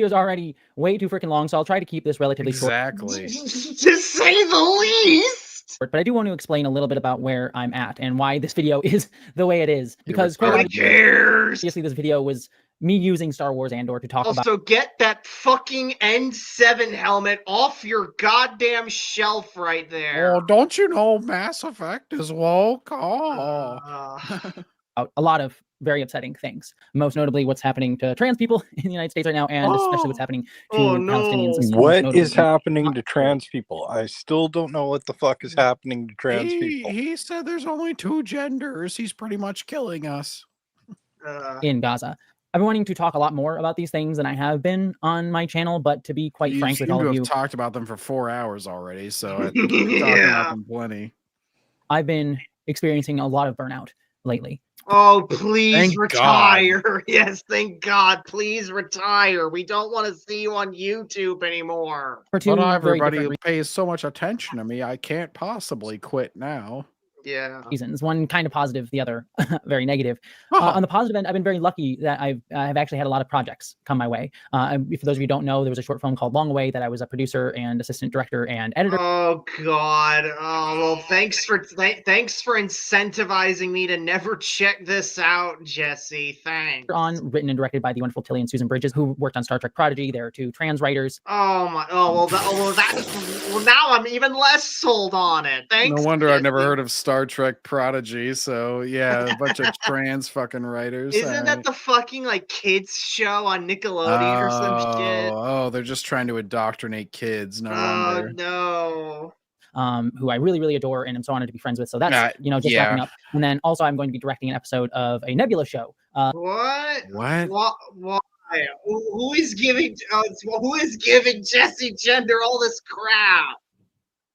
it was already way too freaking long, so I'll try to keep this relatively Exactly. To say the least. short. But I do want to explain a little bit about where I'm at and why this video is the way it is. Because quite Who honestly, cares? obviously this video was me using Star Wars Andor to talk about. Also, get that fucking N7 helmet off your goddamn shelf right there. Oh, don't you know Mass Effect is woke? Oh. A lot of very upsetting things. Most notably, what's happening to trans people in the United States right now, and especially what's happening to Palestinians. and most What notably- is happening to trans people? I still don't know what the fuck is happening to trans people. He said there's only 2 genders. He's pretty much killing us. in Gaza? I've been wanting to talk a lot more about these things than I have been on my channel, but to be quite You frank with seem all to of have you, talked about them for 4 hours already, so I think you're talking about them plenty. I've been experiencing a lot of burnout lately. Oh, please Thank retire. Yes, thank God. Please retire. We don't want to see you on YouTube anymore. For two But very everybody different pays so much attention to me, I can't possibly quit now. Yeah. reasons. One kind of positive, the other very negative. On the positive end, I've been very lucky that I've actually had a lot of projects come my way. For those of you who don't know, there was a short film called Long Away that I was a producer and assistant director and editor. Oh God. Oh well. Thanks for incentivizing me to never check this out, Jesse. Thanks. On, written and directed by the wonderful Tilly and Susan Bridges, who worked on Star Trek Prodigy. There are 2 trans writers. Oh my. Oh well. Now I'm even less sold on it. Thanks. No wonder I've Jesse. never heard of Star Trek Prodigy, so yeah, a bunch of trans fucking writers. Isn't that the fucking like kids show on Nickelodeon or some shit? Oh, they're just trying to indoctrinate kids. No Oh wonder. no. Who I really, really adore and am so honored to be friends with. So that's, just yeah. wrapping up. And then also I'm going to be directing an episode of a Nebula show. What? What? Why? Who is giving Jesse Gender all this crap?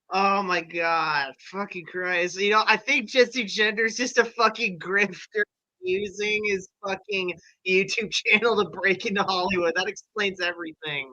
Oh my God, fucking Christ. You know, I think Jesse Gender is just a fucking grifter using his fucking YouTube channel to break into Hollywood. That explains everything.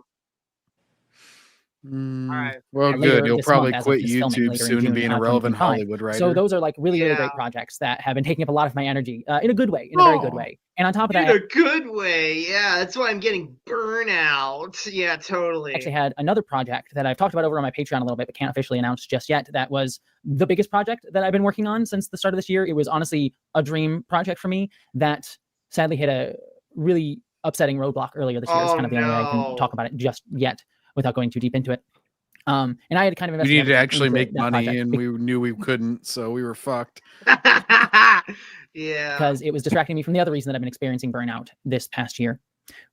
Alright. Well, Later good. You'll this probably month, as of quit this filming YouTube later in soon and June, be an irrelevant 2025. Hollywood writer. So those are like really, really great projects that have been taking up a lot of my energy in a good way, in a very good way. And on top of that, In a good way, yeah. That's why I'm getting burnout. Yeah, totally. I actually had another project that I've talked about over on my Patreon a little bit, but can't officially announce just yet. That was the biggest project that I've been working on since the start of this year. It was honestly a dream project for me that sadly hit a really upsetting roadblock earlier this year. It's kind of the only way I can talk about it just yet without going too deep into it. And I had kind of We needed to investigated actually into make that money, project and we knew we couldn't, so we were fucked. Yeah. because it was distracting me from the other reason that I've been experiencing burnout this past year.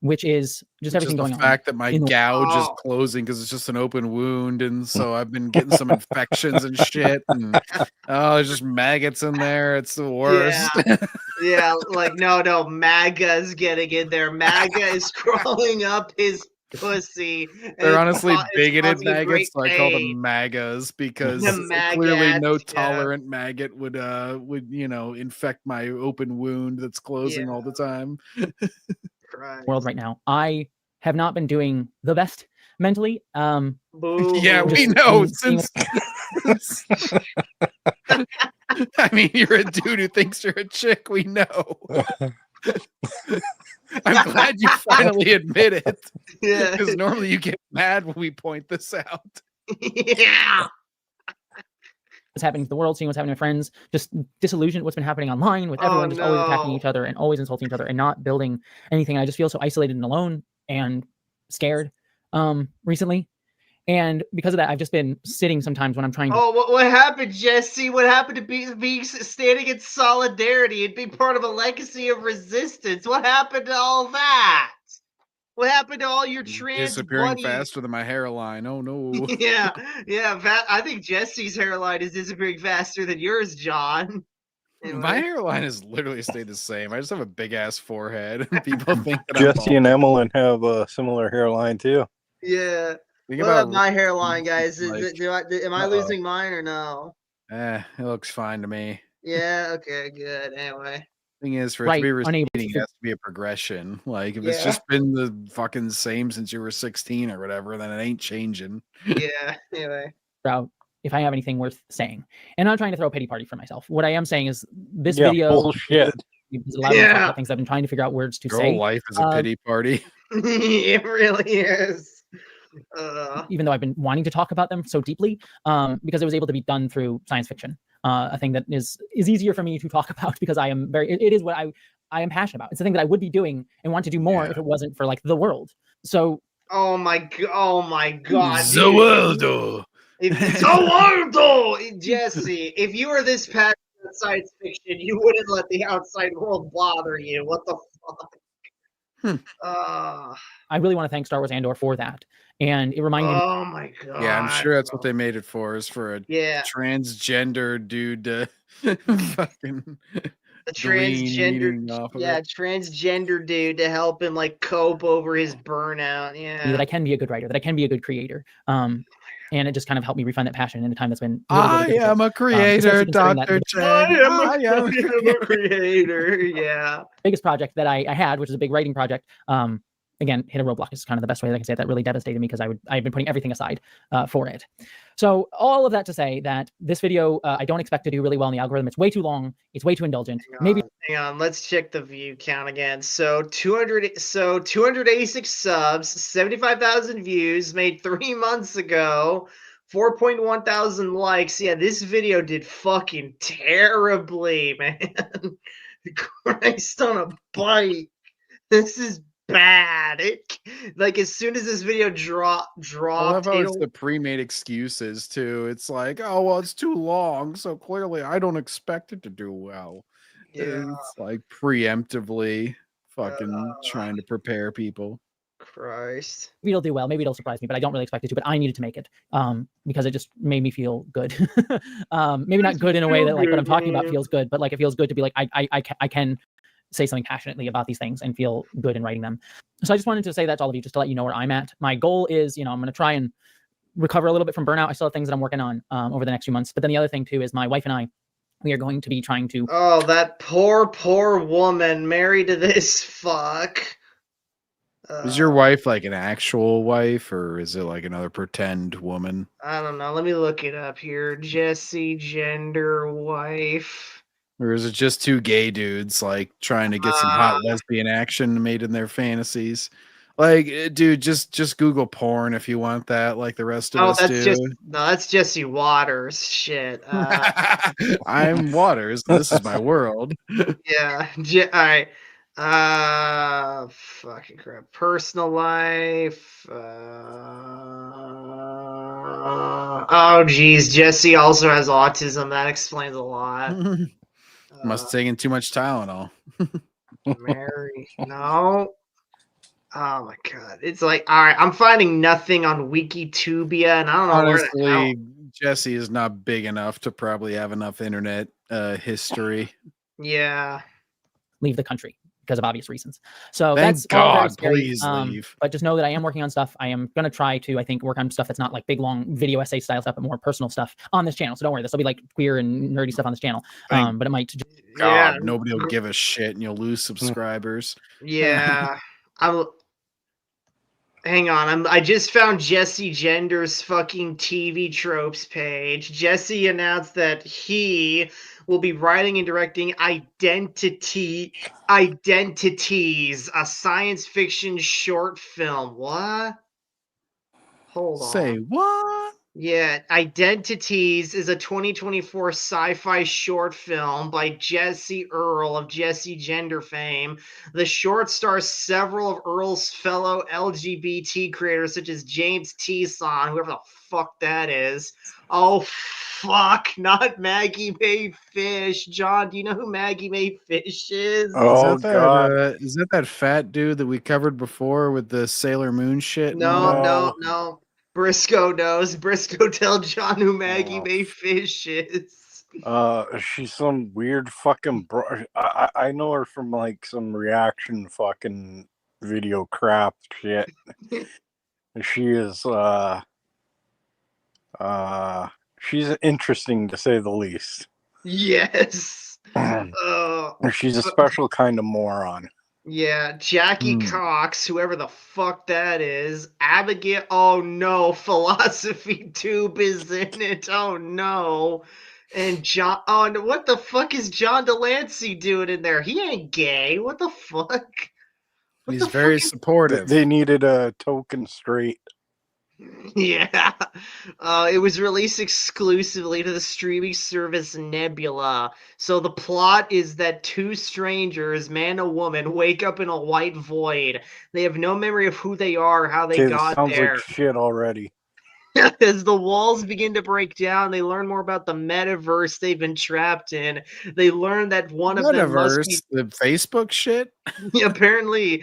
which is just everything the going on. fact that my in the- gouge is Oh. closing because it's just an open wound, and so I've been getting some infections and shit. And there's just maggots in there. It's the worst. Yeah, like no, MAGA's getting in there. MAGA is crawling up his pussy. and They're it's honestly ca- it's bigoted causing a great maggots, so I call them pain. maggots because The clearly no maggots, yeah. tolerant maggot would infect my open wound that's closing all the time. world right now. I have not been doing the best mentally. Yeah, we just know being- since I mean, you're a dude who thinks you're a chick. We know. I'm glad you finally admit it. Yeah. Because normally you get mad when we point this out. Yeah. what's happening to the world, seeing what's happening to friends, just disillusioned what's been happening online with everyone just always attacking each other and always insulting each other and not building anything. I just feel so isolated and alone and scared recently. And because of that, I've just been sitting sometimes when I'm trying to What happened, Jesse? What happened to being standing in solidarity and being part of a legacy of resistance? What happened to all that? What happened to all your trans Disappearing buddies? faster than my hairline. Oh no. Yeah. I think Jesse's hairline is disappearing faster than yours, John. My hairline has literally stayed the same. I just have a big ass forehead. People think that I'm Jessie and Emmeline have a similar hairline too. Yeah. Think What about about my hairline, guys? like- Am I losing mine or no? it looks fine to me. Yeah. Okay. Good. Anyway. Thing is, for it Right, to be unable receding, to- it has to be a progression. Like, if it's Yeah. just been the fucking same since you were 16 or whatever, then it ain't changing. Yeah. Anyway. out if I have anything worth saying. And I'm not trying to throw a pity party for myself. What I am saying is this Yeah, video bullshit. there's a lot of things I've been trying to figure out words to Girl say. life is a pity party. It really is. Even though I've been wanting to talk about them so deeply, because it was able to be done through science fiction, a thing that is easier for me to talk about because I am it is what I am passionate about. It's a thing that I would be doing and want to do more if it wasn't for like the world. So Oh my god. The world. Jesse, if you were this passionate about science fiction, you wouldn't let the outside world bother you. What the fuck? I really want to thank Star Wars Andor for that. And it reminded me. Oh my god. Yeah, I'm sure that's what they made it for, is for a Yeah. transgender dude to fucking A glean meaning off of it. transgender dude to help him like cope over his burnout. Yeah. That I can be a good writer, that I can be a good creator. And it just kind of helped me refine that passion in a time that's been really, really I difficult. am a creator, especially considering that Dr. the Chen. I am a creator. Yeah. biggest project that I had, which is a big writing project, again, hit a roadblock is kind of the best way that I can say it. That really devastated me because I've been putting everything aside for it. So all of that to say that this video, I don't expect to do really well in the algorithm. It's way too long. It's way too indulgent. Maybe Hang on, let's check the view count again. So 286 subs, 75,000 views, made 3 months ago, 4.1 thousand likes. Yeah, this video did fucking terribly, man. Christ on a bike. This is bad. Like as soon as this video dropped, I love how it's the pre-made excuses too. It's like, oh well, it's too long, so clearly I don't expect it to do well. Yeah. It's like preemptively fucking trying to prepare people. Christ. maybe it'll do well. Maybe it'll surprise me, but I don't really expect it to. But I needed to make it because it just made me feel good. Maybe not good in a way that like what I'm talking about feels good, but like it feels good to be like I can say something passionately about these things and feel good in writing them. So I just wanted to say that to all of you, just to let you know where I'm at. My goal is, I'm going to try and recover a little bit from burnout. I still have things that I'm working on over the next few months. But then the other thing too is my wife and I, we are going to be trying to. Oh, that poor woman married to this fuck. Is your wife like an actual wife, or is it like another pretend woman? I don't know. Let me look it up here. Jessie, gender, wife. Or is it just two gay dudes like trying to get some hot lesbian action made in their fantasies? Like, dude, just Google porn if you want that, like the rest of us do. That's Jesse Waters. Shit. I'm Waters. This is my world. Yeah. All right. Fucking crap. Personal life. Oh, geez. Jesse also has autism. That explains a lot. Must have taken too much Tylenol. Mary. No. Oh my god. It's like, all right, I'm finding nothing on Wikitubia, and I don't know where the hell. Honestly, Jesse is not big enough to probably have enough internet history. Yeah. Leave the country because of obvious reasons. So Thank that's all very God, scary. please leave. But just know that I am working on stuff. I am going to try to, I think, work on stuff that's not like big, long video essay style stuff, but more personal stuff on this channel. So don't worry, this will be like queer and nerdy stuff on this channel. But it might. God, nobody will give a shit, and you'll lose subscribers. Yeah. Hang on, I just found Jessie Gender's fucking TV tropes page. Jessie announced that he will be writing and directing Identities, a science fiction short film. What? Hold on. Say what? Yeah, Identities is a 2024 sci-fi short film by Jesse Earl of Jessie Gender fame. The short stars several of Earl's fellow LGBT creators such as James Tison, whoever the fuck that is. Oh, fuck, not Maggie Mae Fish. John, do you know who Maggie Mae Fish is? Oh, God. Is that that fat dude that we covered before with the Sailor Moon shit? No. Briscoe knows. Briscoe, tell John who Maggie Mae Fish is. She's some weird fucking I know her from like some reaction fucking video crap shit. She is she's interesting to say the least. Yes. She's a special kind of moron. Yeah, Jackie Cox, whoever the fuck that is. Abigail, oh no, Philosophy Tube is in it. Oh no. And John, oh, and what the fuck is John Delancey doing in there? He ain't gay. What the fuck? He's very supportive. They needed a token straight. Yeah. It was released exclusively to the streaming service Nebula. So the plot is that two strangers, man and woman, wake up in a white void. They have no memory of who they are, how they got sounds there. like shit already. As the walls begin to break down, they learn more about the metaverse they've been trapped in. They learn that one of them must be the Facebook shit. apparently,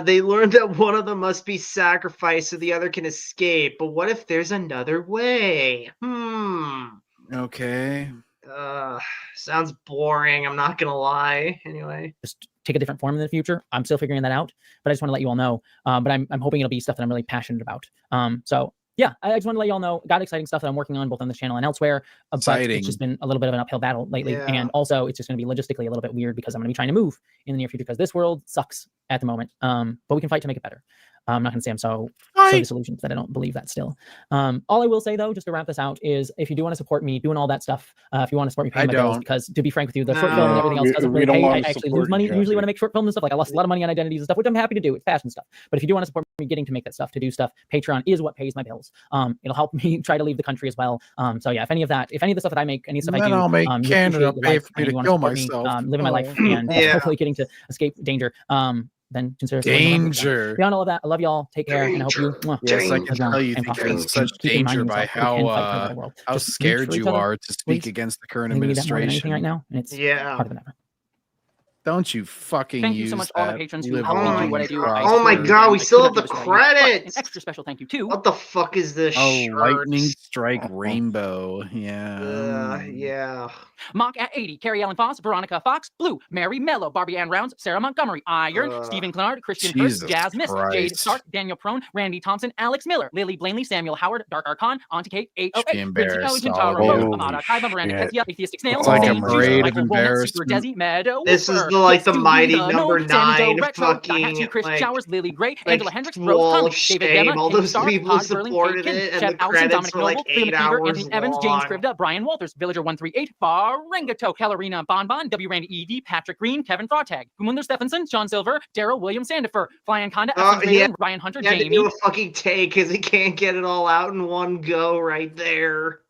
they learn that one of them must be sacrificed so the other can escape. But what if there's another way? Okay. Sounds boring. I'm not gonna lie. Anyway, just take a different form in the future. I'm still figuring that out, but I just want to let you all know. But I'm hoping it'll be stuff that I'm really passionate about. So yeah, I just want to let you all know, got exciting stuff that I'm working on both on this channel and elsewhere. But it's just been a little bit of an uphill battle lately. Yeah. And also it's just going to be logistically a little bit weird because I'm going to be trying to move in the near future because this world sucks at the moment. But we can fight to make it better. I'm not going to say I'm so disillusioned that I don't believe that still. All I will say, though, just to wrap this out, is if you do want to support me doing all that stuff, if you want to support me paying my bills, because to be frank with you, the short film and everything else doesn't really pay. I actually lose money usually when I make short films and stuff. Like I lost a lot of money on identities and stuff, which I'm happy to do. It's passion stuff. But if you do want to support me getting to make that stuff, to do stuff, Patreon is what pays my bills. It'll help me try to leave the country as well. So yeah, if any of the stuff that I make, any stuff I do, I'll make Canada pay for me to kill myself, living my life and Yeah. hopefully getting to escape danger. Then consider Danger. beyond all of that. I love y'all. Take care, and I hope you. Yes, I can tell you think you're in such danger by how scared you are to speak against the current administration right now, and it's harder than ever. Don't you fucking Thank you so much, all my patrons who help me do what I do. Oh my god, we still have the credits. An extra special thank you too. What the fuck is this? Lightning Strike Rainbow. Yeah. Yeah. Mock at 80, Carrie Ellen Foss, Veronica Fox, Blue, Mary Mello, Barbie Ann Rounds, Sarah Montgomery, Iron, Stephen Clenard, Christian Hurst, Jazz Miss, Jade Stark, Daniel Prone, Randy Thompson, Alex Miller, Lily Blanley, Samuel Howard, Dark Archon, Auntie Kate, H.O.A., Lindsay Tara Rose, Amada Kaiba, Miranda Ketia, Atheistic Snail, Michael Woolman, Super Desi, Meadow, this is the mighty number 9 fucking Chris like, Showers, Lily Gray, like Angela Hendricks, Rose Conley, David Gemma, all Kim those Stark, people Todd Burling, supported Kate it, Kim, and Chef the Allison, credits Dominic were like Noble, 8 Freeman Fever, hours Anthony Evans, long. James Krivda, Brian Walters, Villager 138, Farengato, Kalarina Bonbon, W. Randy E.D., Patrick Green, Kevin Frotag, Gumunder Stephenson, Sean Silver, Daryl William Sandifer, Flying Conda, Ryan Hunter, He had to Jamie. do a fucking take because he can't get it all out in one go right there.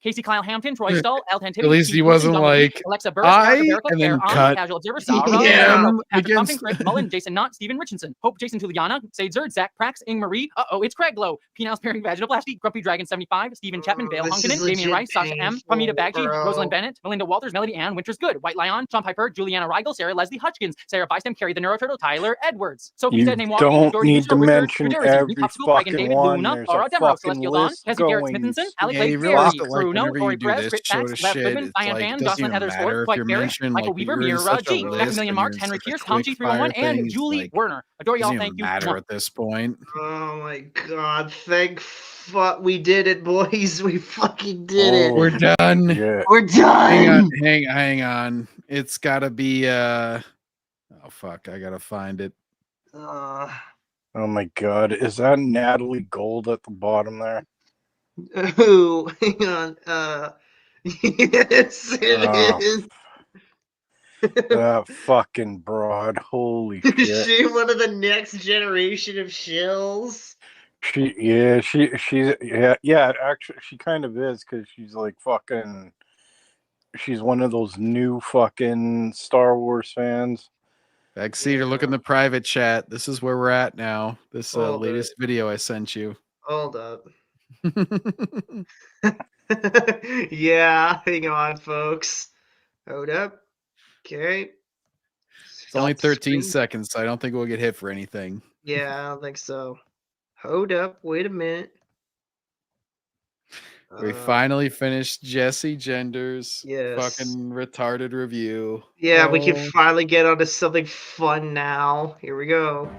Casey Kyle Hampton, Troy Stull, Elton Tibbetts, At least he wasn't like, Alexa Burris, Erica I, Barrico, and then Claire cut. Casual Observer, Yeah. Sarah, Patrick against- Pumpkin, Chris Mullen, Jason Knott, Stephen Richardson, Hope Jason Tuliana, Sade Zerd, Zach Prax, Ing Marie, it's Craig Lowe, Penal Sparing Vaginoplasty, Grumpy Dragon 75, Stephen Chapman, Vale this Hunkanen, is Damian legit Rice, Sasha M, Pamita Bagchi, bro. Rosalind Bennett, Melinda Walters, Melody Ann, Winters Good, White Lion, Sean Piper, Juliana Rigel, Sarah Leslie Hutchkins, Sarah Feistem, Carrie the Neuroturtle, Tyler Edwards, Sophie You Dead Name Walking, don't Dory need to Richard, mention Richard, every Popsicle, Craig and fucking David, one. Luna, There's Laura a Demro, fucking Celestial Dawn, list Cassie Garrett going. Smithenson, Alec Yeah, you Blake, realize Gary, that like Bruno, whenever Corey you do Perez, this Crit show Tax, to Lev shit, Goodman, it's Diane like Fan, it doesn't Jocelyn even Heathersworth, matter if Dwight you're Barry, mentioning Michael like Weaver, you're in Mira such a G, list Macmillion and Marks, you're in Henry such a Pierce, Tom quick G301, fire and things, Julie like Werner. Adore doesn't y'all. even Thank you. matter Mwah. at this point. Oh my god, thank fuck we did it, boys. We fucking did it. We're done. Yeah. We're done. Hang on. It's gotta be oh fuck, I gotta find it. Uh, Oh my god, is that Natalie Gold at the bottom there? Ooh, hang on. Yes, it Oh, is. that fucking broad. Holy Is shit. she one of the next generation of shills? She's actually she kind of is, because she's like fucking, she's one of those new fucking Star Wars fans. Backseat, look in the private chat. This is where we're at now. This Hold latest video I sent you. Hold up. Yeah, hang on, folks. Hold up. Okay. It's only Stop the 13 screen. seconds, so I don't think we'll get hit for anything. Yeah, I don't think so. Hold up. Wait a minute. We finally finished Jessie Gender's Yes. fucking retarded review. Yeah, we can Oh. finally get onto something fun now. Here we go.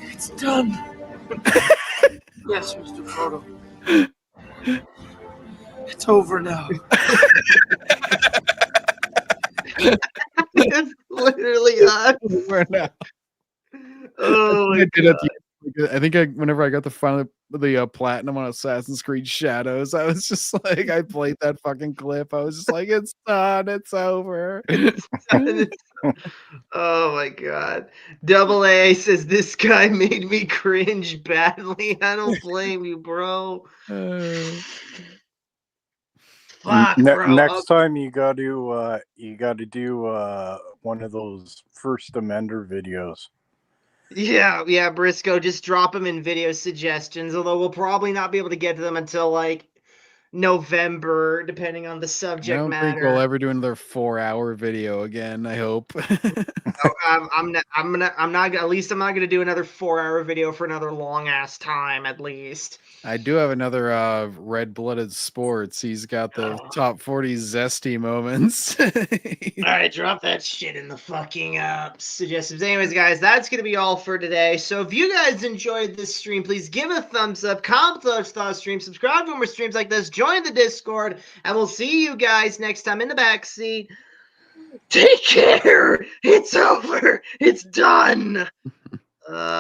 It's done. Yes, Mr. Frodo. It's over now. It's literally us. We're now. Oh my I did it god. I think whenever I got the platinum on Assassin's Creed Shadows, I was just like, I played that fucking clip. I was just like, it's done, it's over. Oh my god. Double A says this guy made me cringe badly. I don't blame you, bro. Fuck, bro. Next time you got to do one of those first amender videos. Yeah, Briscoe, just drop them in video suggestions, although we'll probably not be able to get to them until like November, depending on the I subject don't matter. think we'll ever do another 4-hour video again. I hope. I'm not at least I'm not gonna do another 4-hour video for another long ass time at least. I do have another red-blooded sports. He's got the top 40 zesty moments. All right, drop that shit in the fucking suggestions. Anyways, guys, that's gonna be all for today. So if you guys enjoyed this stream, please give a thumbs up, comment those thoughts, stream, subscribe to more streams like this, join the Discord, and we'll see you guys next time in the backseat. Take care. It's over. It's done.